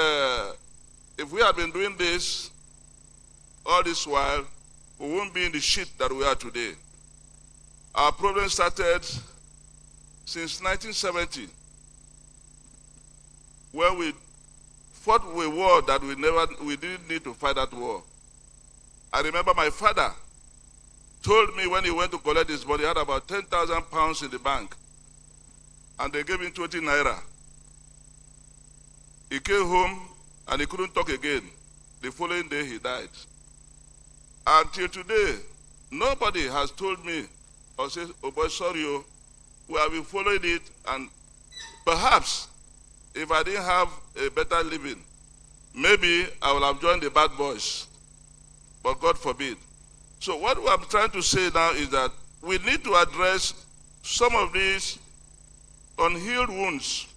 if we had been doing this all this while, we won't be in the shit that we are today. Our problem started since 1970, when we fought a war that we didn't need to fight that war. I remember my father told me when he went to collect his money, he had about 10,000 pounds in the bank, and they gave him 20 naira. He came home and he couldn't talk again. The following day he died. Until today, nobody has told me or said, oh boy, sorry, we have been following it, and perhaps if I didn't have a better living, maybe I would have joined the bad boys. But God forbid. So what I'm trying to say now is that we need to address some of these unhealed wounds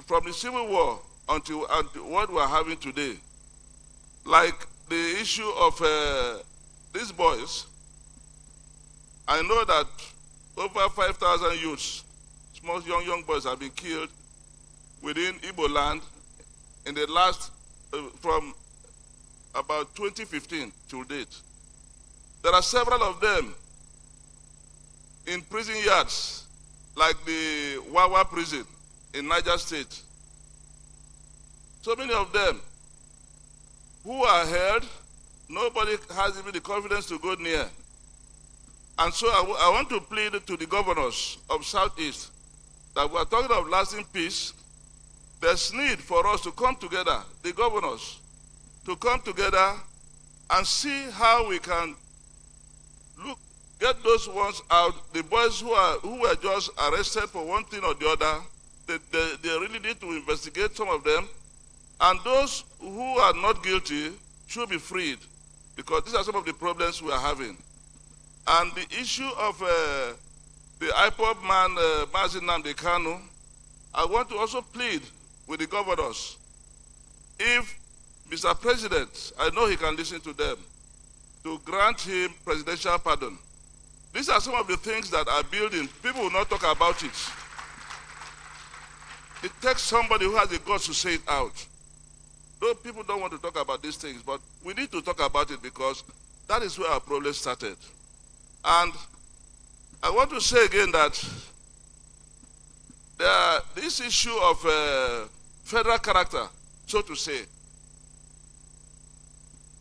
from the Civil War until what we are having today. Like the issue of these boys, I know that over 5,000 youths, small young boys have been killed within Igbo land in the last, from about 2015 till date. There are several of them in prison yards, like the Wawa prison in Niger State. So many of them who are held, nobody has even the confidence to go near. And so I want to plead to the governors of Southeast that we are talking of lasting peace. There's need for us to come together, the governors, to come together and see how we can get those ones out. The boys who were just arrested for one thing or the other, they really need to investigate some of them. And those who are not guilty should be freed, because these are some of the problems we are having. And the issue of the IPOB man, Mazin Nnamdi Kanu, I want to also plead with the governors. If Mr. President, I know he can listen to them, to grant him presidential pardon. These are some of the things that are building. People will not talk about it. It takes somebody who has the guts to say it out. Though people don't want to talk about these things, but we need to talk about it because that is where our problem started. And I want to say again that this issue of federal character, so to say,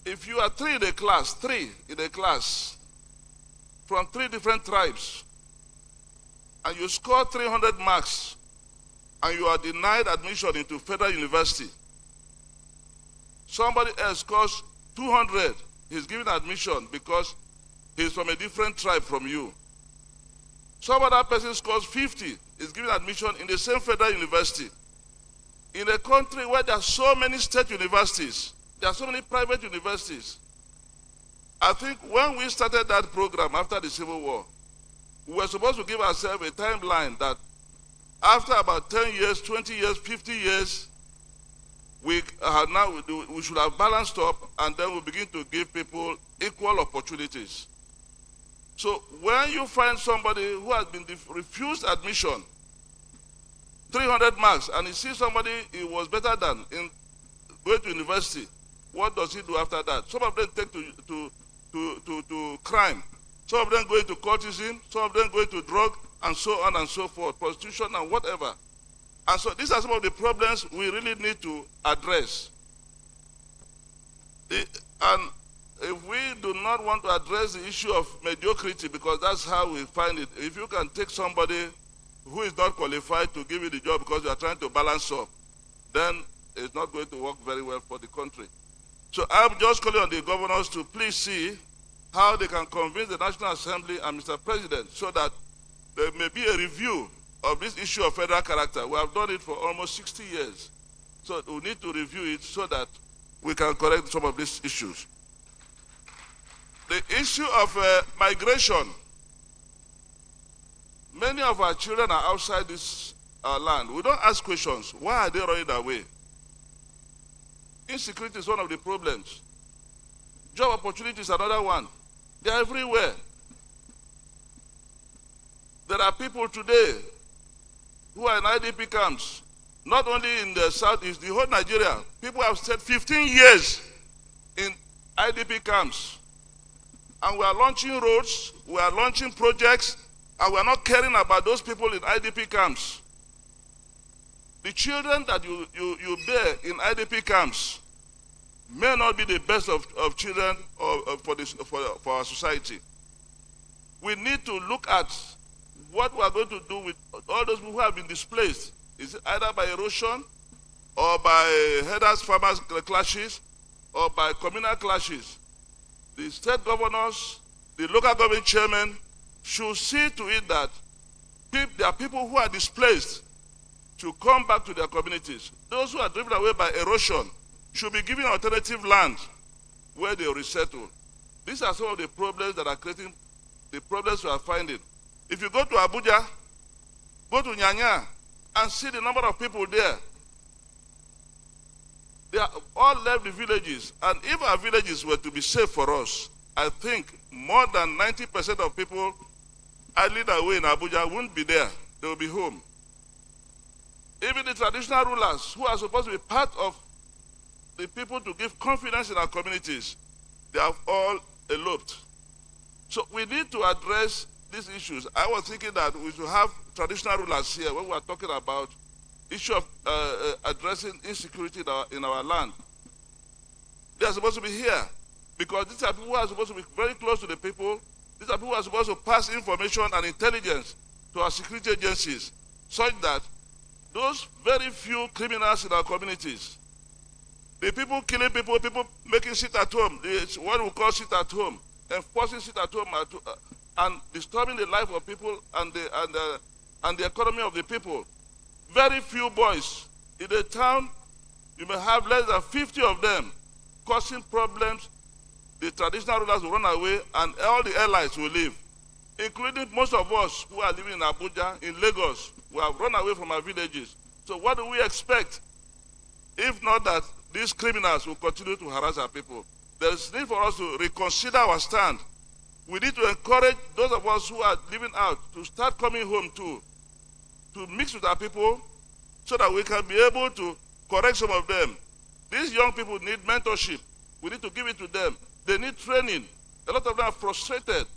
if you are three in a class, from 3 different tribes, and you score 300 marks, and you are denied admission into federal university, somebody else scores 200, he's given admission because he's from a different tribe from you. Some other person scores 50, is given admission in the same federal university. In a country where there are so many state universities, there are so many private universities. I think when we started that program after the Civil War, we were supposed to give ourselves a timeline that after about 10 years, 20 years, 50 years, we should have balanced up, and then we begin to give people equal opportunities. So when you find somebody who has been refused admission, 300 marks, and you see somebody he was better than in going to university, what does he do after that? Some of them take to crime. Some of them go into cultism. Some of them go into drug, and so on and so forth, prostitution and whatever. And so these are some of the problems we really need to address. And if we do not want to address the issue of mediocrity, because that's how we find it, if you can take somebody who is not qualified to give you the job because you are trying to balance up, then it's not going to work very well for the country. So I'm just calling on the governors to please see how they can convince the National Assembly and Mr. President so that there may be a review of this issue of federal character. We have done it for almost 60 years. So we need to review it so that we can correct some of these issues. The issue of migration. Many of our children are outside this land. We don't ask questions. Why are they running away? Insecurity is one of the problems. Job opportunity is another one. They are everywhere. There are people today who are in IDP camps, not only in the southeast, the whole Nigeria. People have stayed 15 years in IDP camps. And we are launching roads, we are launching projects, and we are not caring about those people in IDP camps. The children that you bear in IDP camps may not be the best of children for our society. We need to look at what we are going to do with all those people who have been displaced. Is it either by erosion, or by herders-farmers clashes, or by communal clashes? The state governors, the local government chairmen should see to it that there are people who are displaced to come back to their communities. Those who are driven away by erosion should be given alternative land where they resettle. These are some of the problems that are creating the problems we are finding. If you go to Abuja, go to Nyanya, and see the number of people there. They are all left the villages. And if our villages were to be safe for us, I think more than 90% of people idling away in Abuja wouldn't be there. They will be home. Even the traditional rulers who are supposed to be part of the people to give confidence in our communities, they have all eloped. So we need to address these issues. I was thinking that we should have traditional rulers here when we are talking about issue of addressing insecurity in our land. They are supposed to be here because these are people who are supposed to be very close to the people. These are people who are supposed to pass information and intelligence to our security agencies such that those very few criminals in our communities, the people killing people, people making sit at home, what we call sit at home, enforcing sit at home and disturbing the life of people and the economy of the people. Very few boys in the town, you may have less than 50 of them causing problems. The traditional rulers will run away and all the allies will leave, including most of us who are living in Abuja, in Lagos. We have run away from our villages. So what do we expect if not that these criminals will continue to harass our people? There is need for us to reconsider our stand. We need to encourage those of us who are living out to start coming home too, to mix with our people so that we can be able to correct some of them. These young people need mentorship. We need to give it to them. They need training. A lot of them are frustrated.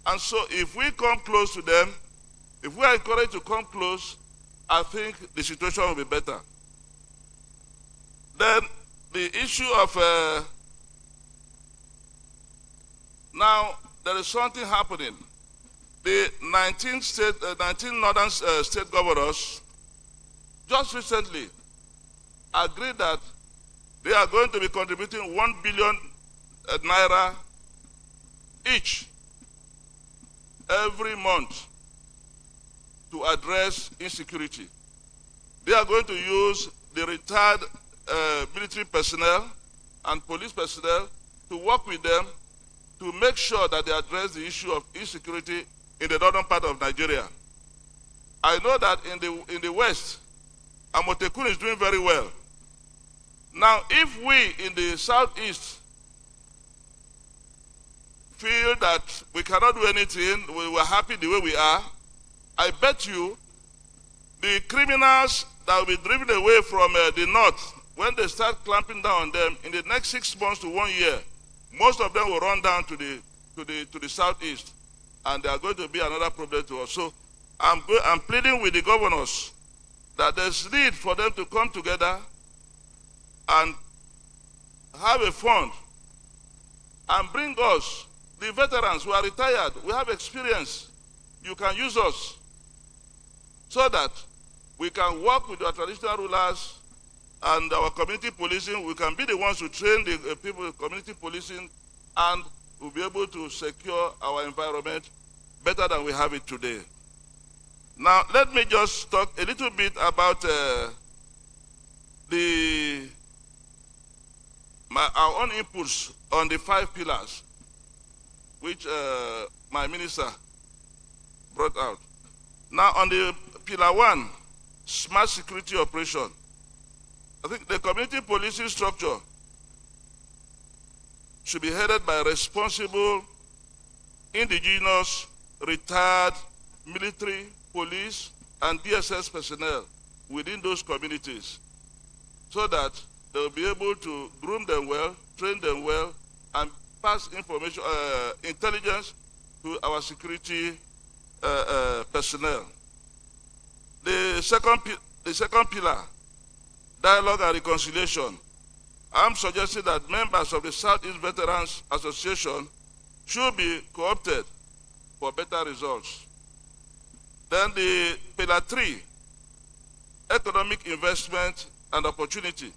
And so if we come close to them, if we are encouraged to come close, I think the situation will be better. Then the issue of, now there is something happening. The 19 northern state governors just recently agreed that they are going to be contributing 1 billion naira each every month to address insecurity. They are going to use the retired military personnel and police personnel to work with them to make sure that they address the issue of insecurity in the northern part of Nigeria. I know that in the west, Amotekun is doing very well. Now, if we in the southeast feel that we cannot do anything, we were happy the way we are, I bet you the criminals that will be driven away from the north, when they start clamping down on them, in the next 6 months to 1 year, most of them will run down to the southeast, and they are going to be another problem to us. So I'm pleading with the governors that there's need for them to come together and have a fund and bring us, the veterans who are retired, we have experience, you can use us so that we can work with our traditional rulers and our community policing. We can be the ones who train the people in community policing, and we'll be able to secure our environment better than we have it today. Now, let me just talk a little bit about our own inputs on the 5 pillars, which my minister brought out. Now, on the pillar 1, smart security operation, I think the community policing structure should be headed by responsible, indigenous, retired military, police, and DSS personnel within those communities so that they will be able to groom them well, train them well, and pass information, intelligence to our security personnel. The second pillar, dialogue and reconciliation. I'm suggesting that members of the Southeast Veterans Association should be co-opted for better results. Then the pillar 3, economic investment and opportunity.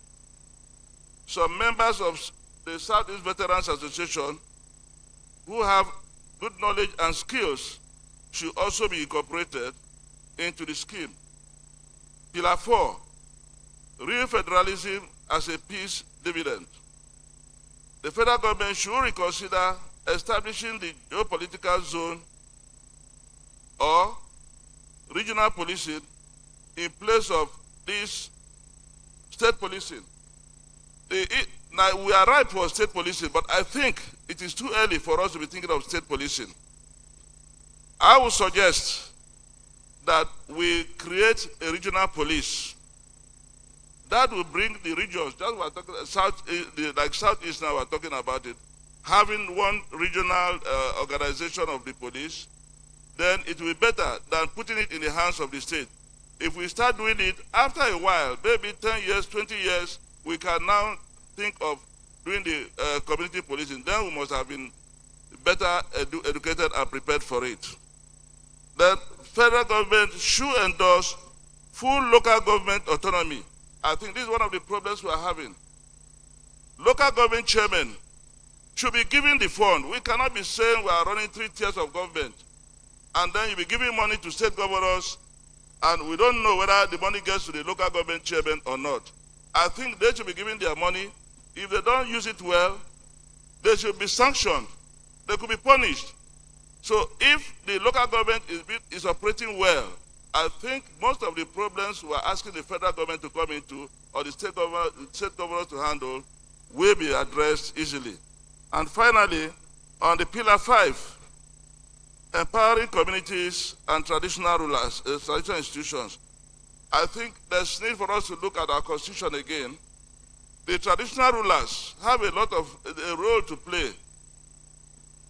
Some members of the Southeast Veterans Association who have good knowledge and skills should also be incorporated into the scheme. Pillar 4, real federalism as a peace dividend. The federal government should reconsider establishing the geopolitical zone or regional policing in place of this state policing. Now, we are ripe for state policing, but I think it is too early for us to be thinking of state policing. I would suggest that we create a regional police that will bring the regions, just we're talking like Southeast now, we're talking about it, having one regional organization of the police, then it will be better than putting it in the hands of the state. If we start doing it, after a while, maybe 10 years, 20 years, we can now think of doing the community policing. Then we must have been better educated and prepared for it. The federal government should endorse full local government autonomy. I think this is one of the problems we are having. Local government chairmen should be given the fund. We cannot be saying we are running 3 tiers of government, and then you be giving money to state governors, and we don't know whether the money gets to the local government chairman or not. I think they should be giving their money. If they don't use it well, they should be sanctioned. They could be punished. So if the local government is operating well, I think most of the problems we are asking the federal government to come into, or the state governors to handle, will be addressed easily. And finally, on the pillar 5, empowering communities and traditional rulers, traditional institutions, I think there's need for us to look at our constitution again. The traditional rulers have a lot of a role to play.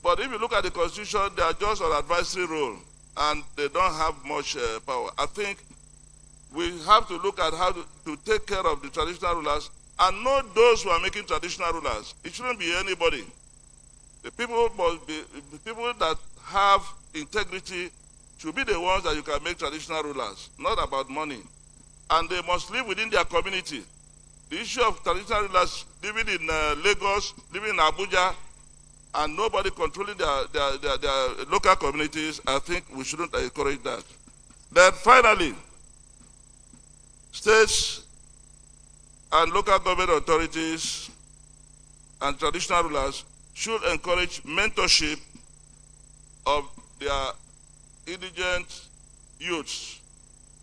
But if you look at the constitution, they are just an advisory role, and they don't have much power. I think we have to look at how to take care of the traditional rulers and not those who are making traditional rulers. It shouldn't be anybody. The people must be the people that have integrity should be the ones that you can make traditional rulers, not about money. And they must live within their community. The issue of traditional rulers living in Lagos, living in Abuja, and nobody controlling their local communities, I think we shouldn't encourage that. Then finally, states and local government authorities and traditional rulers should encourage mentorship of their indigent youths.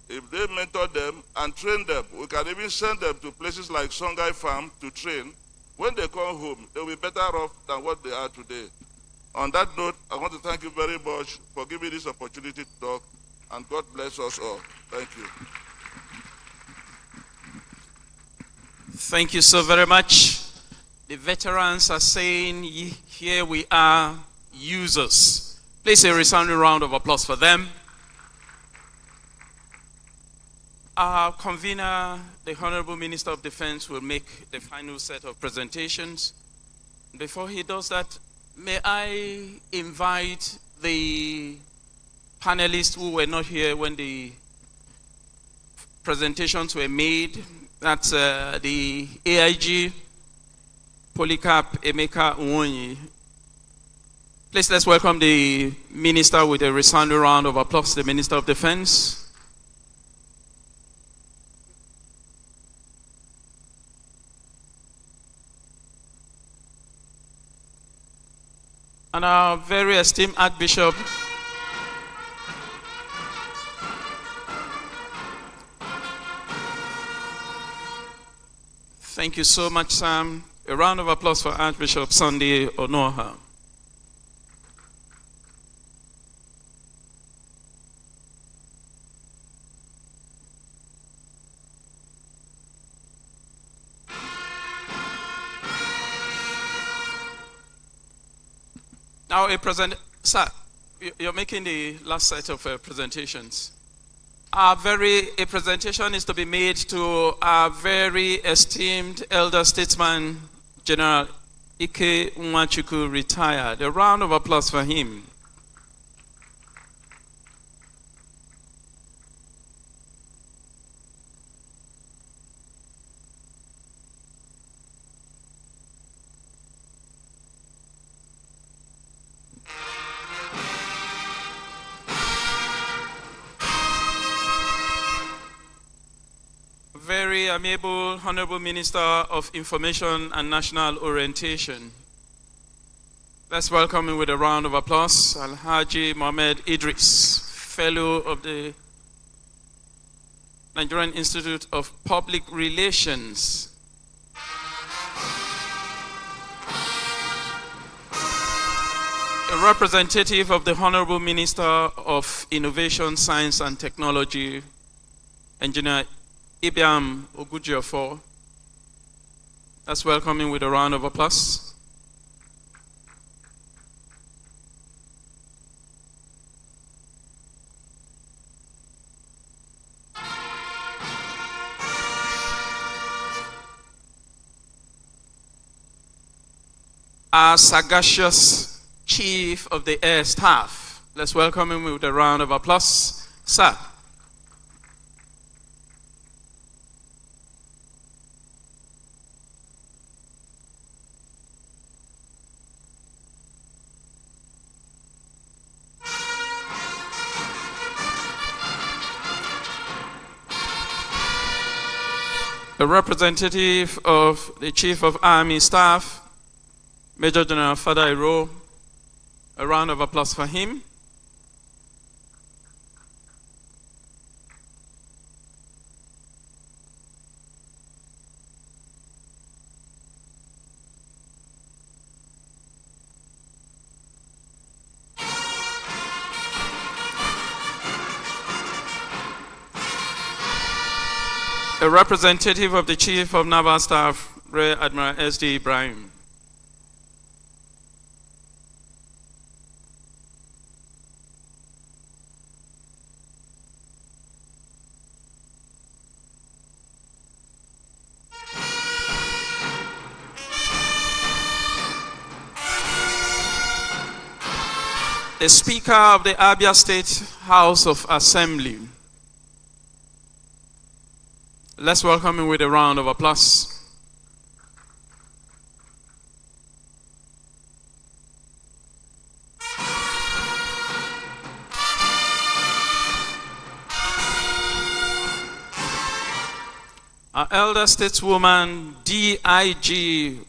If they mentor them and train them, we can even send them to places like Songhai Farm to train. When they come home, they'll be better off than what they are today. On that note, I want to thank you very much for giving me this opportunity to talk, and God bless us all. Thank you. Thank you so very much. The veterans are saying, here we are, users. Please a resounding round of applause for them. Our convener, the Honorable Minister of Defense, will make the final set of presentations. Before he does that, may I invite the panelists who were not here when the presentations were made. That's the AIG, Polycarp Emeka Umuahia. Please let's welcome the Minister with a resounding round of applause, the Minister of Defense. And our very esteemed Archbishop, thank you so much, Sam. A round of applause for Archbishop Sunday Onoha. Now, sir, you're making the last set of presentations. A presentation is to be made to our very esteemed elder statesman, General Icc Umuahia, retired. A round of applause for him. Very amiable, Honorable Minister of Information and National Orientation. Let's welcome him with a round of applause. Alhaji Mohammed Idris, Fellow of the Nigerian Institute of Public Relations. representative of the Honorable Minister of Innovation, Science and Technology, Engineer Ibiam Ogujiofo. Let's welcome him with a round of applause. Our sagacious Chief of the Air Staff. Let's welcome him with a round of applause. Sir. A representative of the Chief of Army Staff, Major General Fada Iro. A round of applause for him. A representative of the Chief of Naval Staff, Rear Admiral S.D. Ibrahim. The Speaker of the Abia State House of Assembly. Let's welcome him with a round of applause. Our elder stateswoman, D.I.G.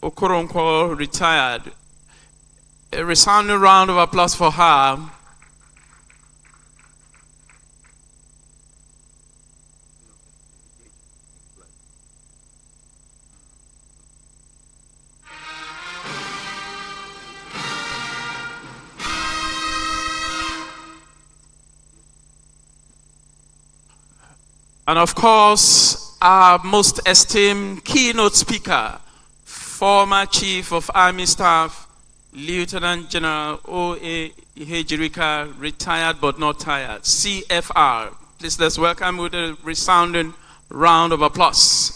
Okoronkwo, retired. A resounding round of applause for her. And of course, our most esteemed keynote speaker, former Chief of Army Staff, Lieutenant General O.A. Ihejirika, retired but not tired, CFR. Please let's welcome with a resounding round of applause.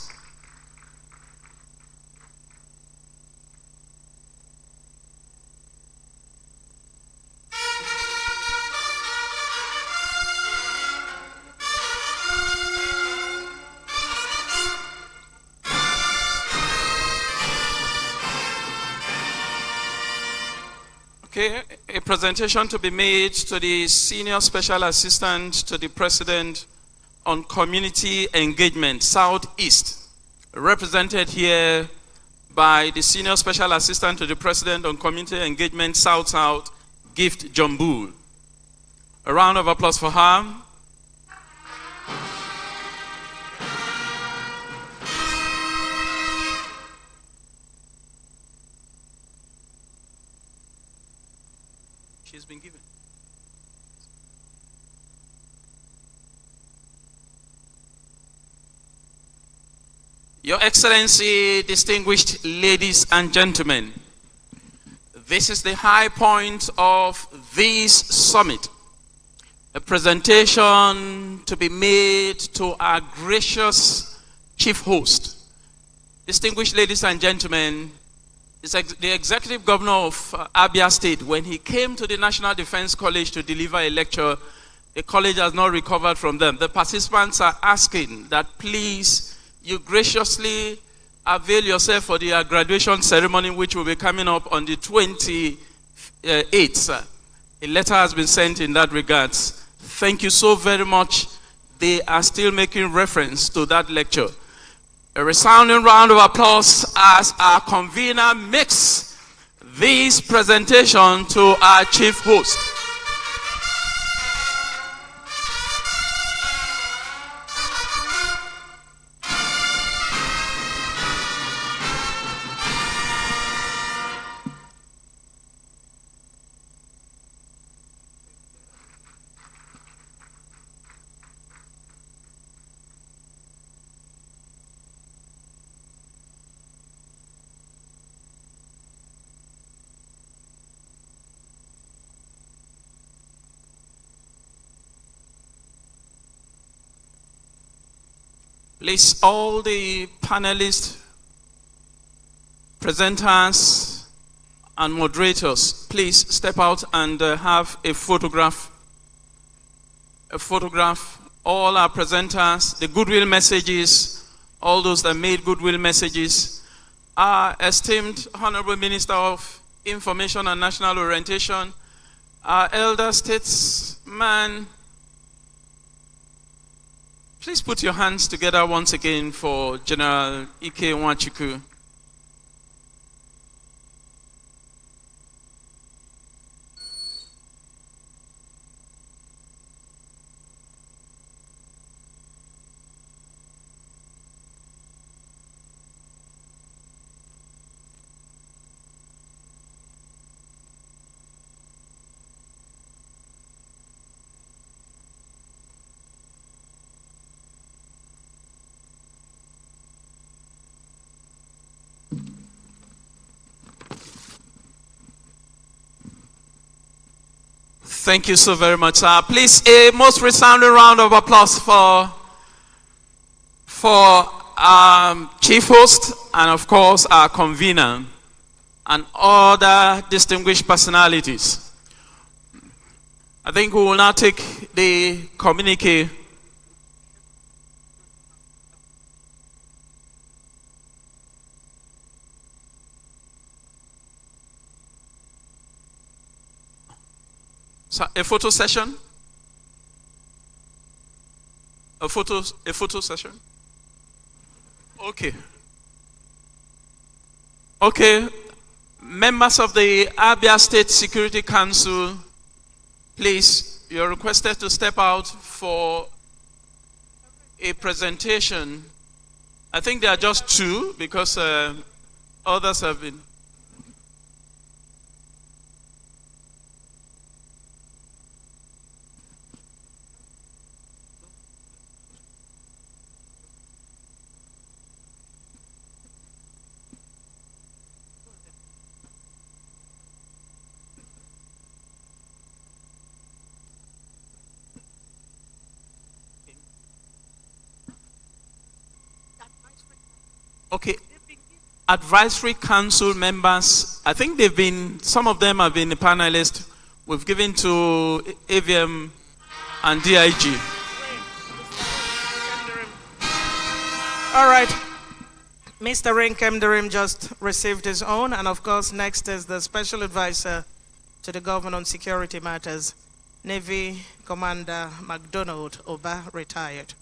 Okay, a presentation to be made to the Senior Special Assistant to the President on Community Engagement, Southeast, represented here by the Senior Special Assistant to the President on Community Engagement, South-South, Gift Jambul. A round of applause for her. She's been given. Your Excellency, distinguished ladies and gentlemen, this is the high point of this summit. A presentation to be made to our gracious chief host. Distinguished ladies and gentlemen, the executive governor of Abia State, when he came to the National Defense College to deliver a lecture, the college has not recovered from them. The participants are asking that please, you graciously avail yourself for the graduation ceremony, which will be coming up on the 28th. A letter has been sent in that regard. Thank you so very much. They are still making reference to that lecture. A resounding round of applause as our convener makes this presentation to our chief host. Please, all the panelists, presenters, and moderators, please step out and have a photograph. A photograph. All our presenters, the goodwill messages, all those that made goodwill messages. Our esteemed Honorable Minister of Information and National Orientation, our elder statesman. Please put your hands together once again for General Icc Umuahia. Thank you so very much, sir. Please, a most resounding round of applause for our chief host and, of course, our convener and other distinguished personalities. I think we will now take the communique. So, a photo session? A photo session? Okay. Okay. Members of the Abia State Security Council, please, you're requested to step out for a presentation. I think there are just two because others have been. Okay, advisory council members, I think some of them have been the panelists. We've given to AVM and DIG. All right. Mr. Rinkem Derim just received his own, and of course, next is the special advisor to the government on security matters, Navy Commander MacDonald Oba, retired.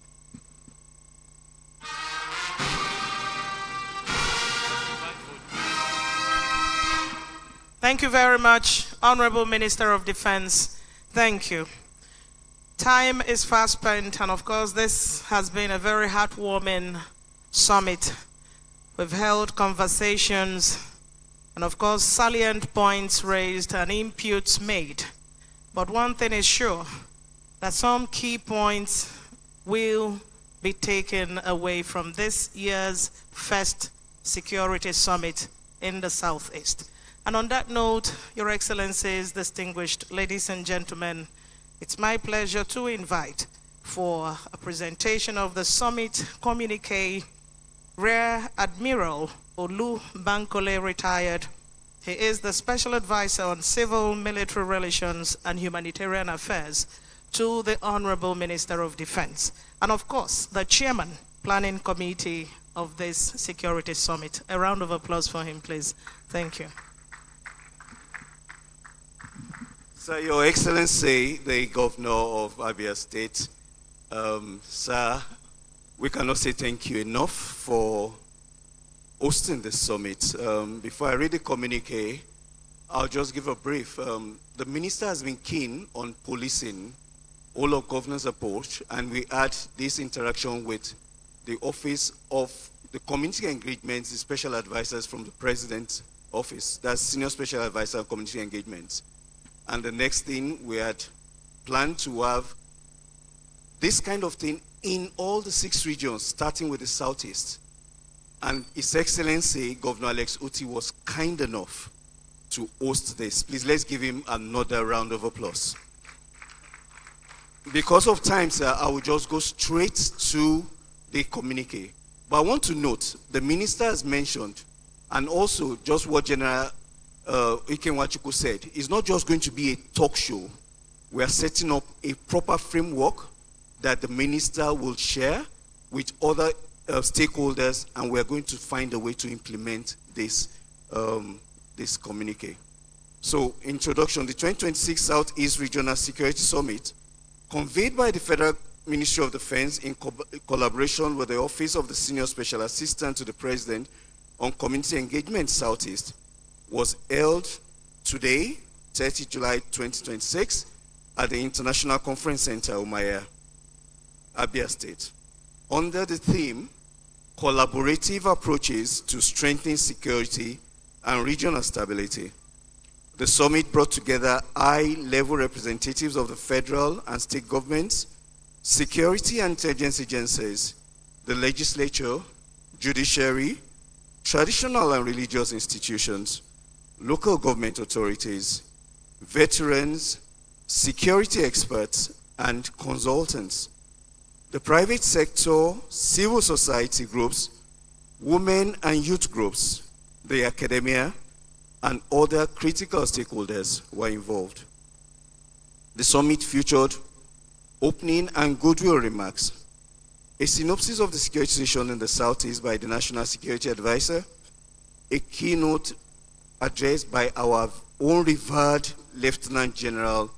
Thank you very much, Honorable Minister of Defense. Thank you. Time is fast spent, and of course, this has been a very heartwarming summit. We've held conversations, and of course, salient points raised and inputs made. But one thing is sure, that some key points will be taken away from this year's first security summit in the Southeast. And on that note, Your Excellencies, distinguished ladies and gentlemen, it's my pleasure to invite for a presentation of the summit communique, Rear Admiral Olu Bankole, retired. He is the Special Advisor on Civil Military Relations and Humanitarian Affairs to the Honorable Minister of Defense. And of course, the Chairman, Planning Committee of this Security Summit. A round of applause for him, please. Thank you. Sir, Your Excellency, the Governor of Abia State, sir, we cannot say thank you enough for hosting this summit. Before I read the communique, I'll just give a brief. The Minister has been keen on policing all of Governor's approach, and we had this interaction with the Office of the Community Engagements, the Special Advisors from the President's Office, that's Senior Special Advisor on Community Engagements. And the next thing, we had planned to have this kind of thing in all the 6 regions, starting with the Southeast. And His Excellency, Governor Alex Uti, was kind enough to host this. Please, let's give him another round of applause. Because of time, sir, I will just go straight to the communique. But I want to note, the minister has mentioned, and also just what General Ikenwachuku said, it's not just going to be a talk show. We are setting up a proper framework that the minister will share with other stakeholders, and we are going to find a way to implement this, this communique. So, introduction, the 2026 Southeast Regional Security Summit, convened by the Federal Ministry of Defense in collaboration with the Office of the Senior Special Assistant to the President on Community Engagement Southeast, was held today, 30 July 2026, at the International Conference Center, Umuahia, Abia State, under the theme, Collaborative Approaches to Strengthen Security and Regional Stability. The summit brought together high-level representatives of the federal and state governments, security and intelligence agencies, the legislature, judiciary, traditional and religious institutions, local government authorities, veterans, security experts, and consultants, the private sector, civil society groups, women and youth groups, the academia, and other critical stakeholders were involved. The summit featured opening and goodwill remarks, a synopsis of the security situation in the Southeast by the National Security Advisor, a keynote address by our own revered Lieutenant General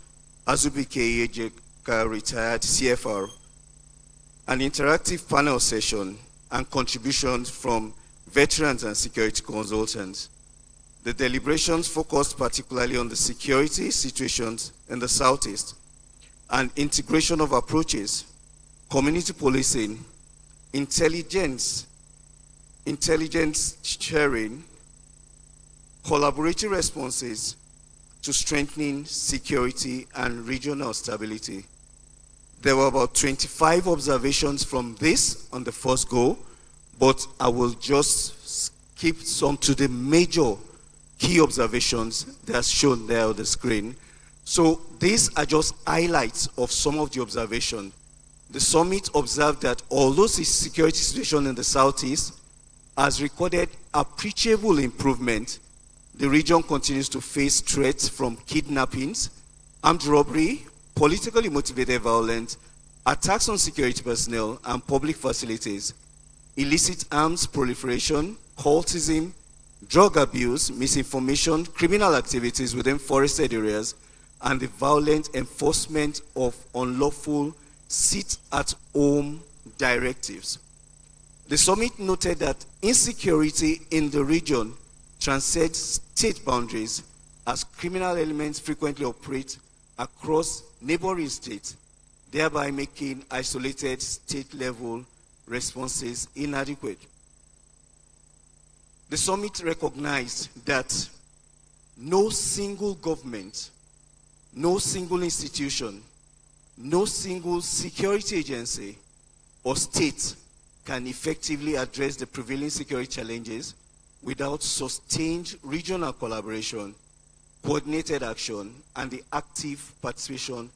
Azubike Ejeka, retired CFR, an interactive panel session, and contributions from veterans and security consultants. The deliberations focused particularly on the security situations in the Southeast and integration of approaches, community policing, intelligence sharing, collaborative responses to strengthening security and regional stability. There were about 25 observations from this on the first go, but I will just skip some to the major key observations that's shown there on the screen. So these are just highlights of some of the observations. The summit observed that although the security situation in the Southeast has recorded appreciable improvement, the region continues to face threats from kidnappings, armed robbery, politically motivated violence, attacks on security personnel and public facilities, illicit arms proliferation, cultism, drug abuse, misinformation, criminal activities within forested areas, and the violent enforcement of unlawful sit-at-home directives. The summit noted that insecurity in the region transcends state boundaries as criminal elements frequently operate across neighboring states, thereby making isolated state-level responses inadequate. The summit recognized that no single government, no single institution, no single security agency or state can effectively address the prevailing security challenges without sustained regional collaboration, coordinated action, and the active participation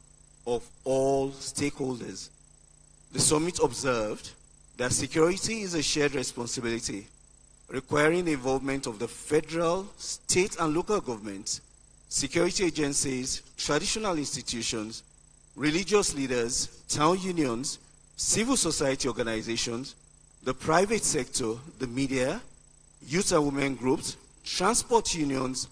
of all stakeholders. The summit observed that security is a shared responsibility, requiring the involvement of the federal, state, and local governments, security agencies, traditional institutions, religious leaders, town unions, civil society organizations, the private sector, the media, youth and women groups, transport unions,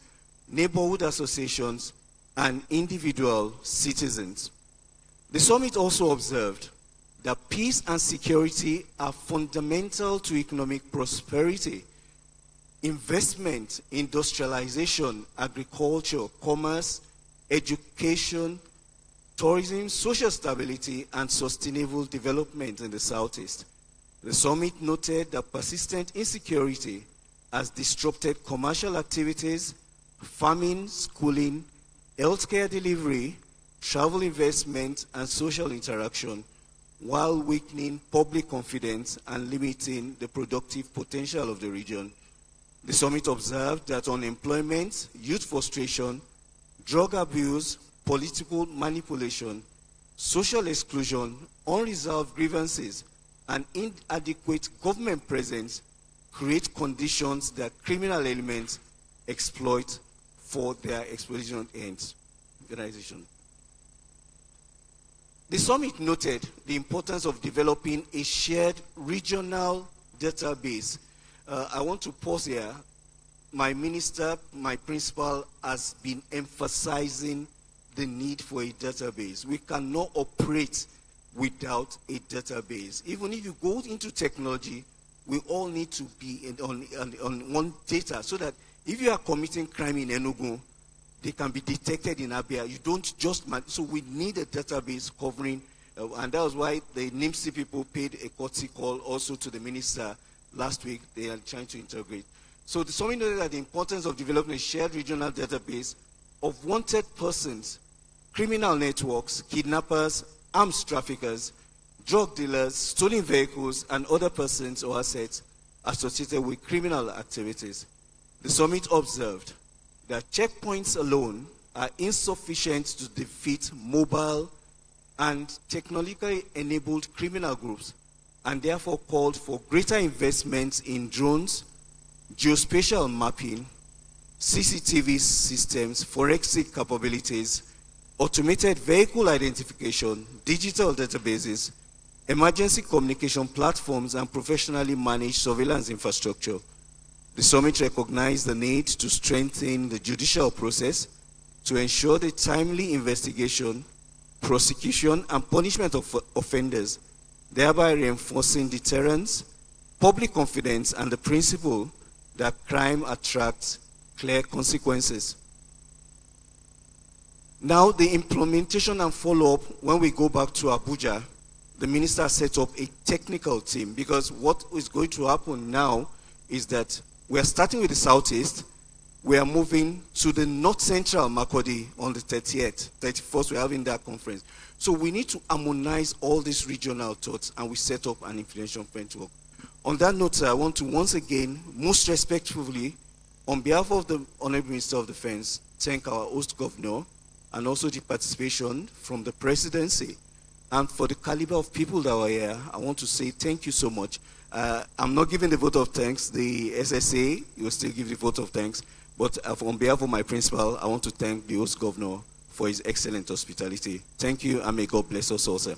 neighborhood associations, and individual citizens. The summit also observed that peace and security are fundamental to economic prosperity. Investment, industrialization, agriculture, commerce, education, tourism, social stability, and sustainable development in the Southeast. The summit noted that persistent insecurity has disrupted commercial activities, farming, schooling, healthcare delivery, travel investment, and social interaction, while weakening public confidence and limiting the productive potential of the region. The summit observed that unemployment, youth frustration, drug abuse, political manipulation, social exclusion, unresolved grievances, and inadequate government presence create conditions that criminal elements exploit for their exploitation ends. Organization. The summit noted the importance of developing a shared regional database. I want to pause here. My minister, my principal, has been emphasizing the need for a database. We cannot operate without a database. Even if you go into technology, we all need to be on one data so that if you are committing crime in Enugu, they can be detected in Abia. You don't just, so we need a database covering, and that was why the NIMSI people paid a courtesy call also to the minister last week. They are trying to integrate. So the summit noted that the importance of developing a shared regional database of wanted persons, criminal networks, kidnappers, arms traffickers, drug dealers, stolen vehicles, and other persons or assets associated with criminal activities. The summit observed that checkpoints alone are insufficient to defeat mobile and technologically enabled criminal groups, and therefore called for greater investments in drones, geospatial mapping, CCTV systems, forensic capabilities, automated vehicle identification, digital databases, emergency communication platforms, and professionally managed surveillance infrastructure. The summit recognized the need to strengthen the judicial process to ensure the timely investigation, prosecution, and punishment of offenders, thereby reinforcing deterrence, public confidence, and the principle that crime attracts clear consequences. Now, the implementation and follow-up, when we go back to Abuja, the minister set up a technical team, because what is going to happen now is that we are starting with the Southeast, we are moving to the North Central Makurdi on the 30th, 31st, we're having that conference. So we need to harmonize all these regional thoughts, and we set up an implementation framework. On that note, I want to once again, most respectfully, on behalf of the Honorable Minister of Defense, thank our host governor, and also the participation from the presidency. And for the caliber of people that were here, I want to say thank you so much. I'm not giving the vote of thanks. The SSA, will still give the vote of thanks. But on behalf of my principal, I want to thank the host governor for his excellent hospitality. Thank you, and may God bless us also.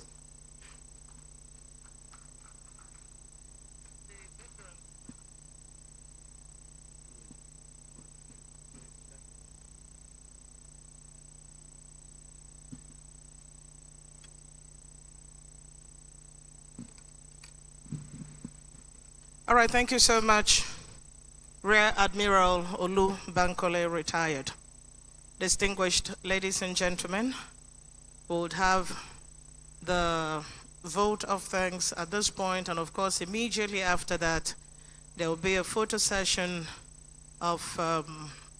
All right, thank you so much, Rear Admiral Olu Bankole, retired. Distinguished ladies and gentlemen, we would have the vote of thanks at this point, and of course, immediately after that, there will be a photo session of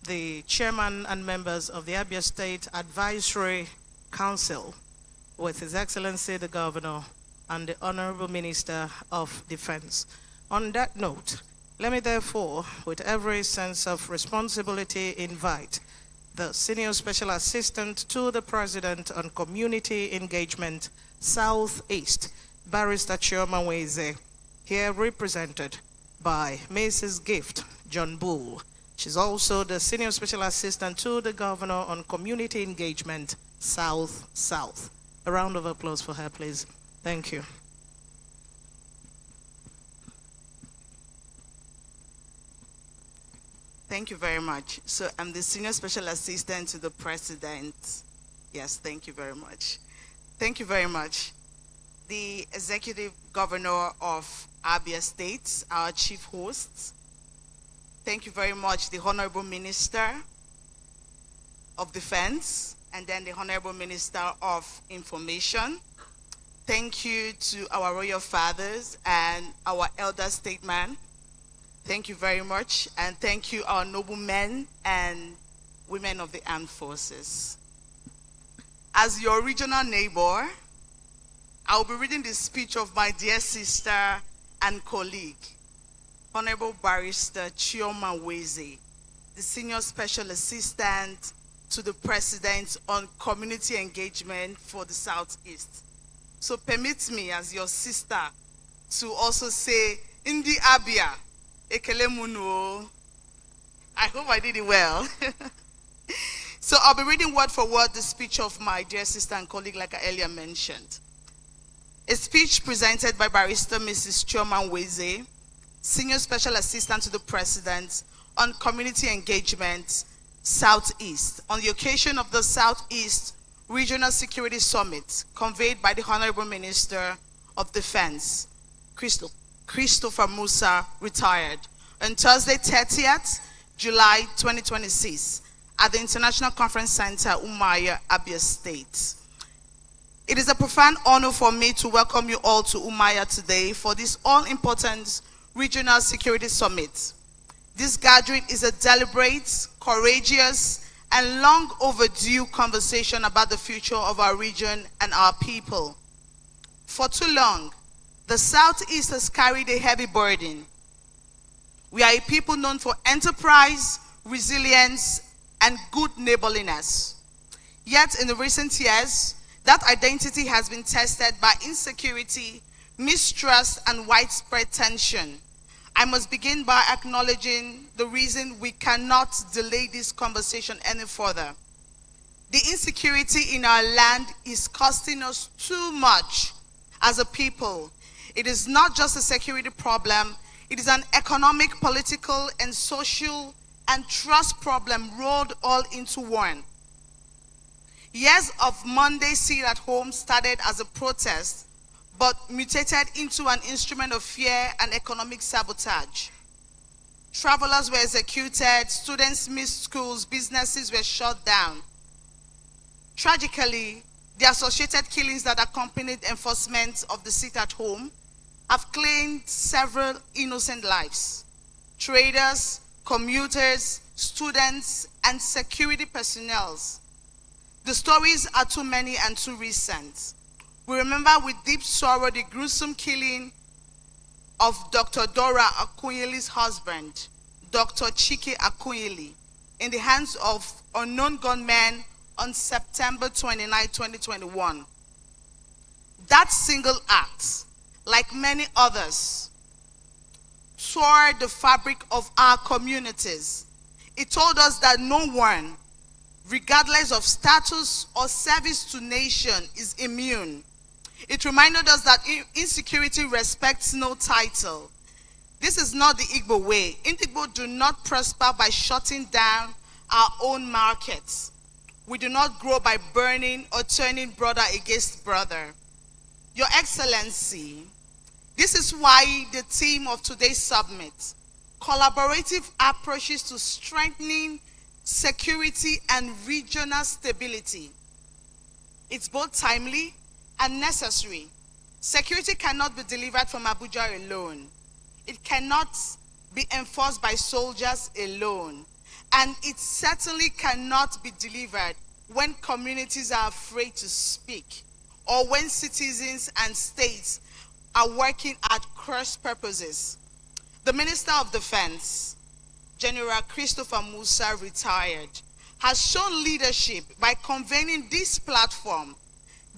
the chairman and members of the Abia State Advisory Council with His Excellency the Governor and the Honorable Minister of Defense. On that note, let me therefore, with every sense of responsibility, invite the Senior Special Assistant to the President on Community Engagement Southeast, Barrister Chioma Weze, here represented by Mrs. Gift John Bull. She's also the Senior Special Assistant to the Governor on Community Engagement South. A round of applause for her, please. Thank you. Thank you very much. So I'm the Senior Special Assistant to the President. Yes, thank you very much. Thank you very much. The Executive Governor of Abia State, our Chief Hosts. Thank you very much, the Honorable Minister of Defense, and then the Honorable Minister of Information. Thank you to our Royal Fathers and our Elder Statesmen. Thank you very much, and thank you, our noble men and women of the armed forces. As your regional neighbor, I will be reading the speech of my dear sister and colleague, Honorable Barrister Chioma Weze, the Senior Special Assistant to the President on Community Engagement for the Southeast. So permit me, as your sister to also say, Indi Abia, ekele munu. I hope I did it well. So I'll be reading word for word the speech of my dear sister and colleague, like I earlier mentioned. A speech presented by Barrister Mrs. Chioma Weze, Senior Special Assistant to the President on Community Engagement, Southeast, on the occasion of the Southeast Regional Security Summit, conveyed by the Honorable Minister of Defense, Christopher Musa, retired, on Thursday, 30th July 2026, at the International Conference Center, Umuahia, Abia State. It is a profound honor for me to welcome you all to Umuahia today for this all-important Regional Security Summit. This gathering is a deliberate, courageous, and long overdue conversation about the future of our region and our people. For too long, the Southeast has carried a heavy burden. We are a people known for enterprise, resilience, and good neighborliness. Yet in the recent years, that identity has been tested by insecurity, mistrust, and widespread tension. I must begin by acknowledging the reason we cannot delay this conversation any further. The insecurity in our land is costing us too much as a people. It is not just a security problem, it is an economic, political, and social and trust problem rolled all into one. Years of Monday sit at home started as a protest, but mutated into an instrument of fear and economic sabotage. Travelers were executed, students missed schools, businesses were shut down. Tragically, the associated killings that accompanied enforcement of the sit at home have claimed several innocent lives. Traders, commuters, students, and security personnel. The stories are too many and too recent. We remember with deep sorrow the gruesome killing of Dr. Dora Akunyili's husband, Dr. Chike Akunyili, in the hands of unknown gunmen on September 29, 2021. That single act, like many others, tore the fabric of our communities. It told us that no one, regardless of status or service to nation, is immune. It reminded us that insecurity respects no title. This is not the Igbo way. Igbo do not prosper by shutting down our own markets. We do not grow by burning or turning brother against brother. Your Excellency, this is why the theme of today's summit, collaborative approaches to strengthening security and regional stability. It's both timely and necessary. Security cannot be delivered from Abuja alone. It cannot be enforced by soldiers alone. And it certainly cannot be delivered when communities are afraid to speak or when citizens and states are working at cross purposes. The Minister of Defense, General Christopher Musa, retired, has shown leadership by convening this platform.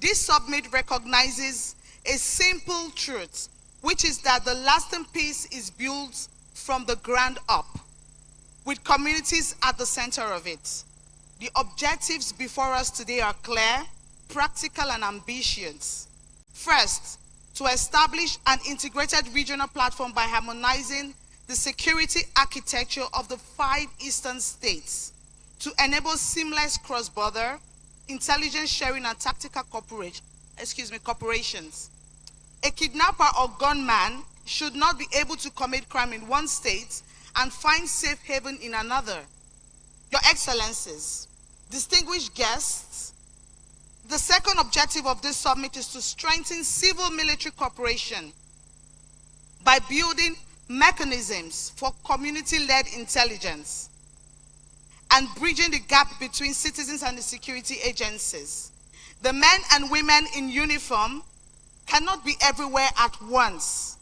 This summit recognizes a simple truth, which is that the lasting peace is built from the ground up, with communities at the center of it. The objectives before us today are clear, practical, and ambitious. First, to establish an integrated regional platform by harmonizing the security architecture of the 5 eastern states to enable seamless cross-border intelligence sharing and tactical corporations. A kidnapper or gunman should not be able to commit crime in one state and find safe haven in another. Your Excellencies, distinguished guests, the second objective of this summit is to strengthen civil-military cooperation by building mechanisms for community-led intelligence and bridging the gap between citizens and the security agencies. The men and women in uniform cannot be everywhere at once,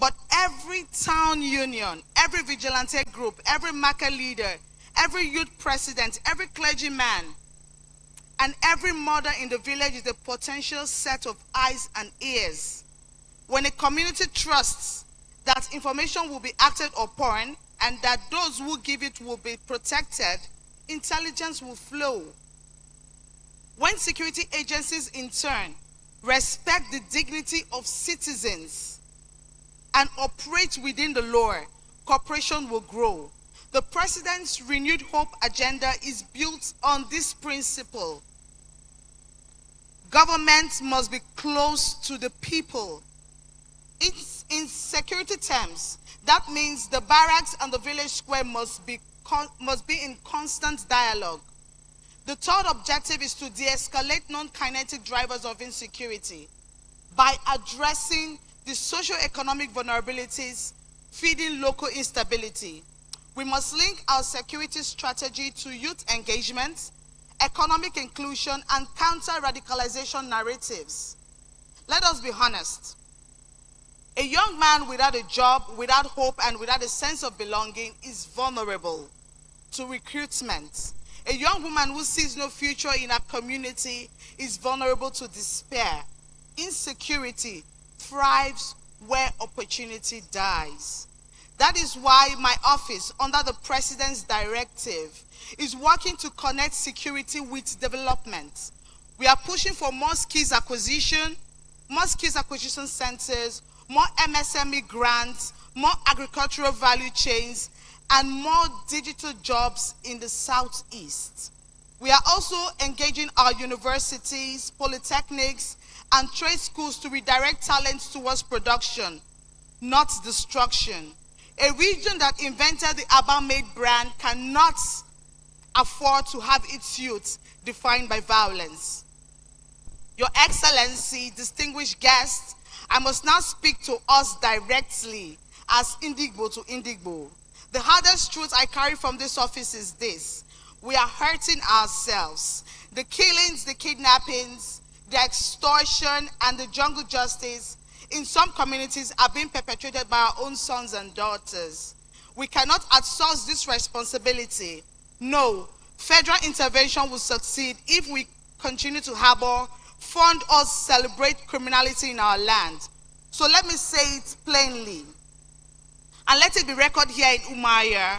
but every town union, every vigilante group, every market leader, every youth president, every clergyman, and every mother in the village is a potential set of eyes and ears When a community trusts that information will be acted upon and that those who give it will be protected, intelligence will flow. When security agencies in turn respect the dignity of citizens and operate within the law, cooperation will grow. The President's Renewed Hope agenda is built on this principle. Government must be close to the people. In security terms, that means the barracks and the village square must be in constant dialogue. The third objective is to de-escalate non-kinetic drivers of insecurity by addressing the socio-economic vulnerabilities feeding local instability. We must link our security strategy to youth engagement, economic inclusion, and counter-radicalization narratives. Let us be honest. A young man without a job, without hope, and without a sense of belonging is vulnerable to recruitment. A young woman who sees no future in her community is vulnerable to despair. Insecurity thrives where opportunity dies. That is why my office, under the President's directive, is working to connect security with development. We are pushing for more skills acquisition centers, more MSME grants, more agricultural value chains, and more digital jobs in the Southeast. We are also engaging our universities, polytechnics, and trade schools to redirect talents towards production, not destruction. A region that invented the Abia brand cannot afford to have its youth defined by violence. Your Excellency, distinguished guests, I must now speak to us directly as Indigbo to Indigbo. The hardest truth I carry from this office is this: we are hurting ourselves. The killings, the kidnappings, the extortion, and the jungle justice in some communities are being perpetrated by our own sons and daughters. We cannot outsource this responsibility. No, federal intervention will succeed if we continue to harbor, fund, or celebrate criminality in our land. So let me say it plainly, and let it be recorded here in Umuahia.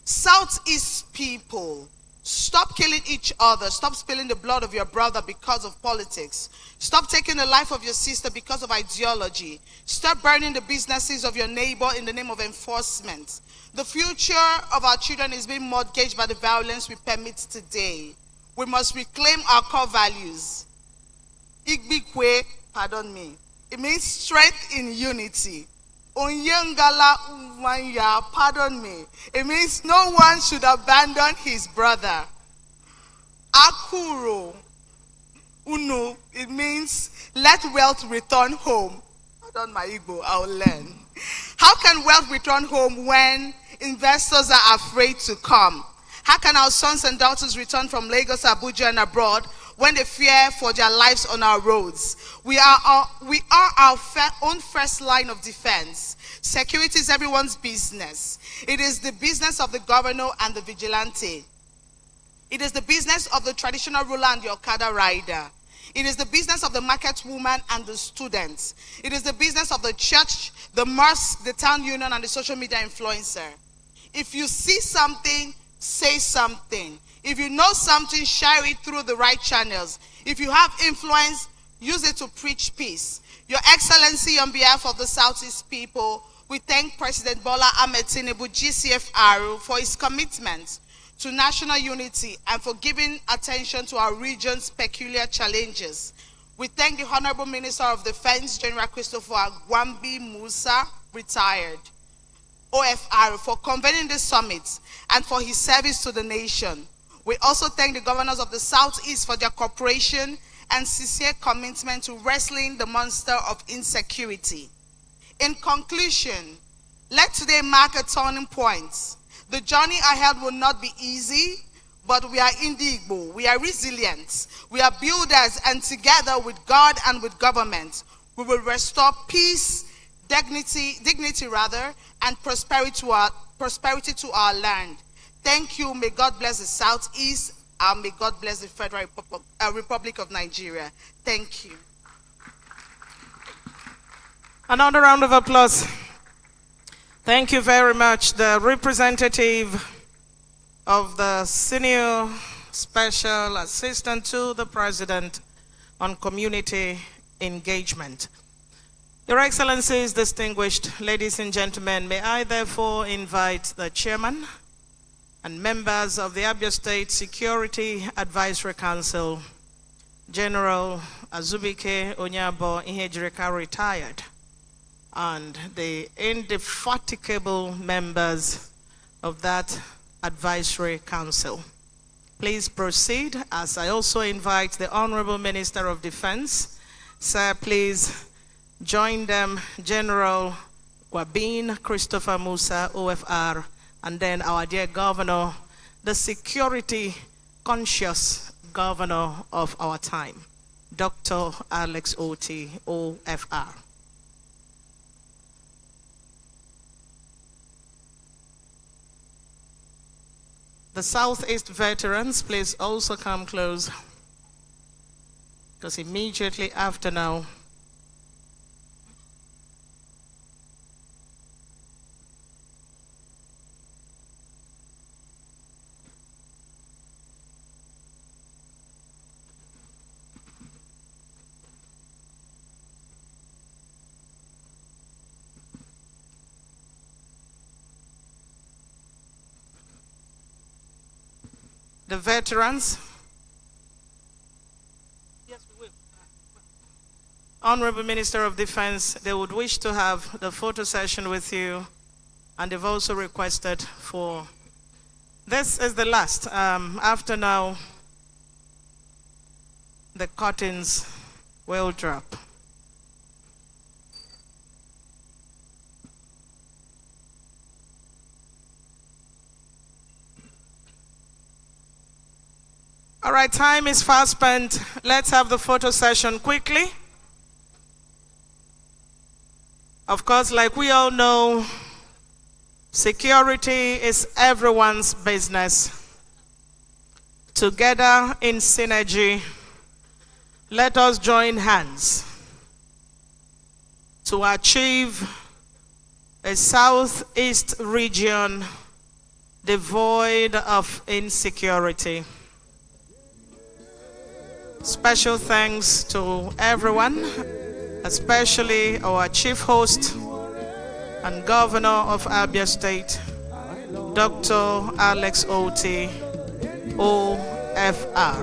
Southeast people, stop killing each other. Stop spilling the blood of your brother because of politics. Stop taking the life of your sister because of ideology. Stop burning the businesses of your neighbor in the name of enforcement. The future of our children is being mortgaged by the violence we permit today. We must reclaim our core values. Igbikwe, pardon me. It means strength in unity. Onyengala umanya, pardon me. It means no one should abandon his brother. Akuro, Unu, it means let wealth return home. Pardon my Igbo, I'll learn. How can wealth return home when investors are afraid to come? How can our sons and daughters return from Lagos, Abuja, and abroad when they fear for their lives on our roads? We are our own first line of defense. Security is everyone's business. It is the business of the governor and the vigilante. It is the business of the traditional ruler and the Okada rider. It is the business of the market woman and the students. It is the business of the church, the mosque, the town union, and the social media influencer. If you see something, say something. If you know something, share it through the right channels. If you have influence, use it to preach peace. Your Excellency, on behalf of the Southeast people, we thank President Bola Ahmed Tinubu, GCFR, for his commitment to national unity and for giving attention to our region's peculiar challenges. We thank the Honorable Minister of Defense, General Christopher Gwambi Musa, retired, OFR, for convening this summit and for his service to the nation. We also thank the governors of the Southeast for their cooperation and sincere commitment to wrestling the monster of insecurity. In conclusion, let today mark a turning point. The journey ahead will not be easy, but we are Indigbo. We are resilient. We are builders, and together with God and with government, we will restore peace, dignity, and prosperity to our land. Thank you. May God bless the Southeast, and may God bless the Federal Republic of Nigeria. Thank you. Another round of applause. Thank you very much. The representative of the Senior Special Assistant to the President on Community Engagement. Your Excellencies, distinguished ladies and gentlemen, may I therefore invite the Chairman and members of the Abia State Security Advisory Council, General Azubike Onyabo Ihejirika retired, and the indefatigable members of that advisory council. Please proceed, as I also invite the Honorable Minister of Defense. Sir, please join them, General Gwabin Christopher Musa, OFR, and then our dear Governor, the security-conscious Governor of our time, Dr. Alex Oti, OFR. The Southeast veterans, please also come close, because immediately after now, the veterans. Yes, we will. Honorable Minister of Defense, they would wish to have the photo session with you, and they've also requested for, this is the last. After now, the curtains will drop. All right, time is fast spent. Let's have the photo session quickly. Of course, like we all know, security is everyone's business. Together in synergy, let us join hands to achieve a Southeast region devoid of insecurity. Special thanks to everyone, especially our chief host and governor of Abia State, Dr. Alex Oti, OFR.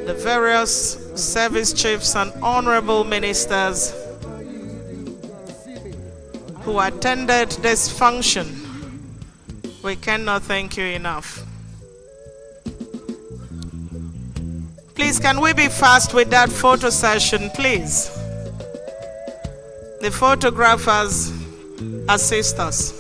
The various service chiefs and honorable ministers who attended this function, we cannot thank you enough. Please, can we be fast with that photo session, please? The photographers assist us.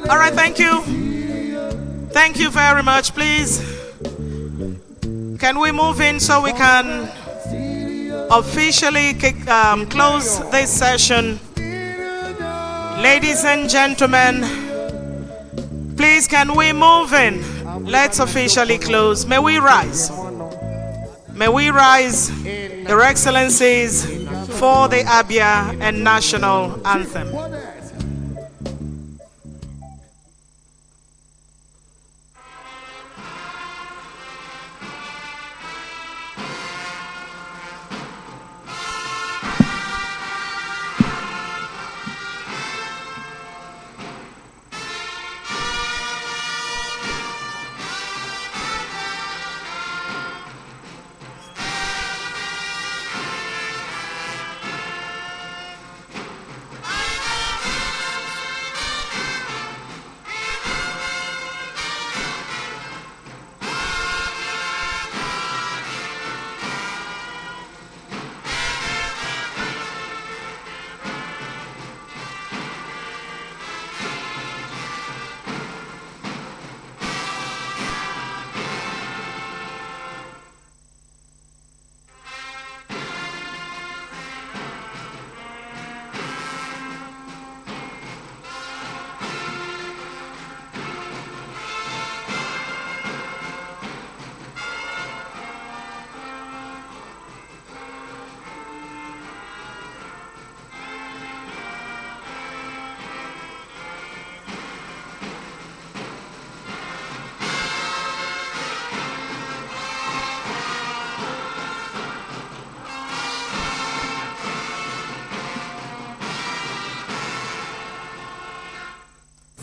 All right, thank you. Thank you very much. Please, can we move in so we can officially close this session? Ladies and gentlemen, please, can we move in? Let's officially close. May we rise? May we rise, Your Excellencies, for the Abia and National Anthem.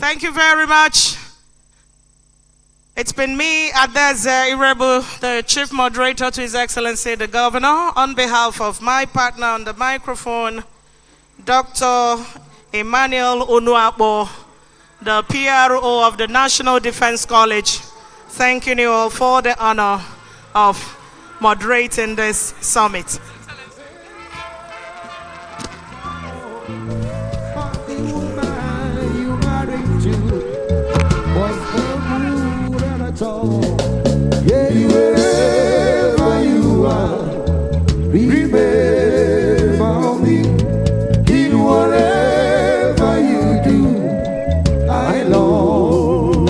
Thank you very much. It's been me, Adeze Irebu, the Chief Moderator to His Excellency the Governor, on behalf of my partner on the microphone, Dr. Emmanuel Umuahia, the PRO of the National Defense College, thanking you all for the honor of moderating this summit. Wherever you are, remember me. In whatever you do, I long.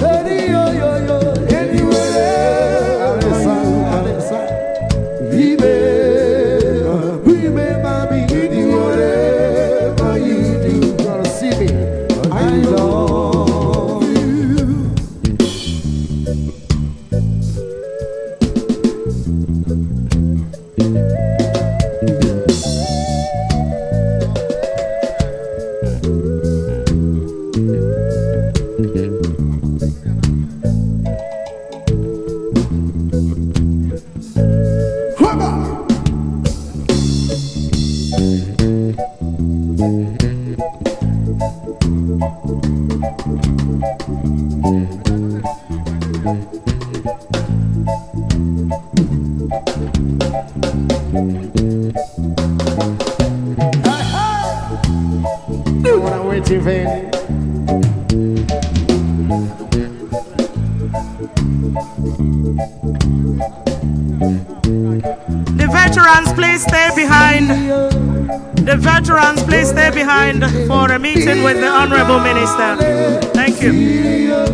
Remember me. In whatever you do, gonna see me. I love you. What I'm waiting for. The veterans, please stay behind. The veterans, please stay behind for a meeting with the Honorable Minister. Thank you.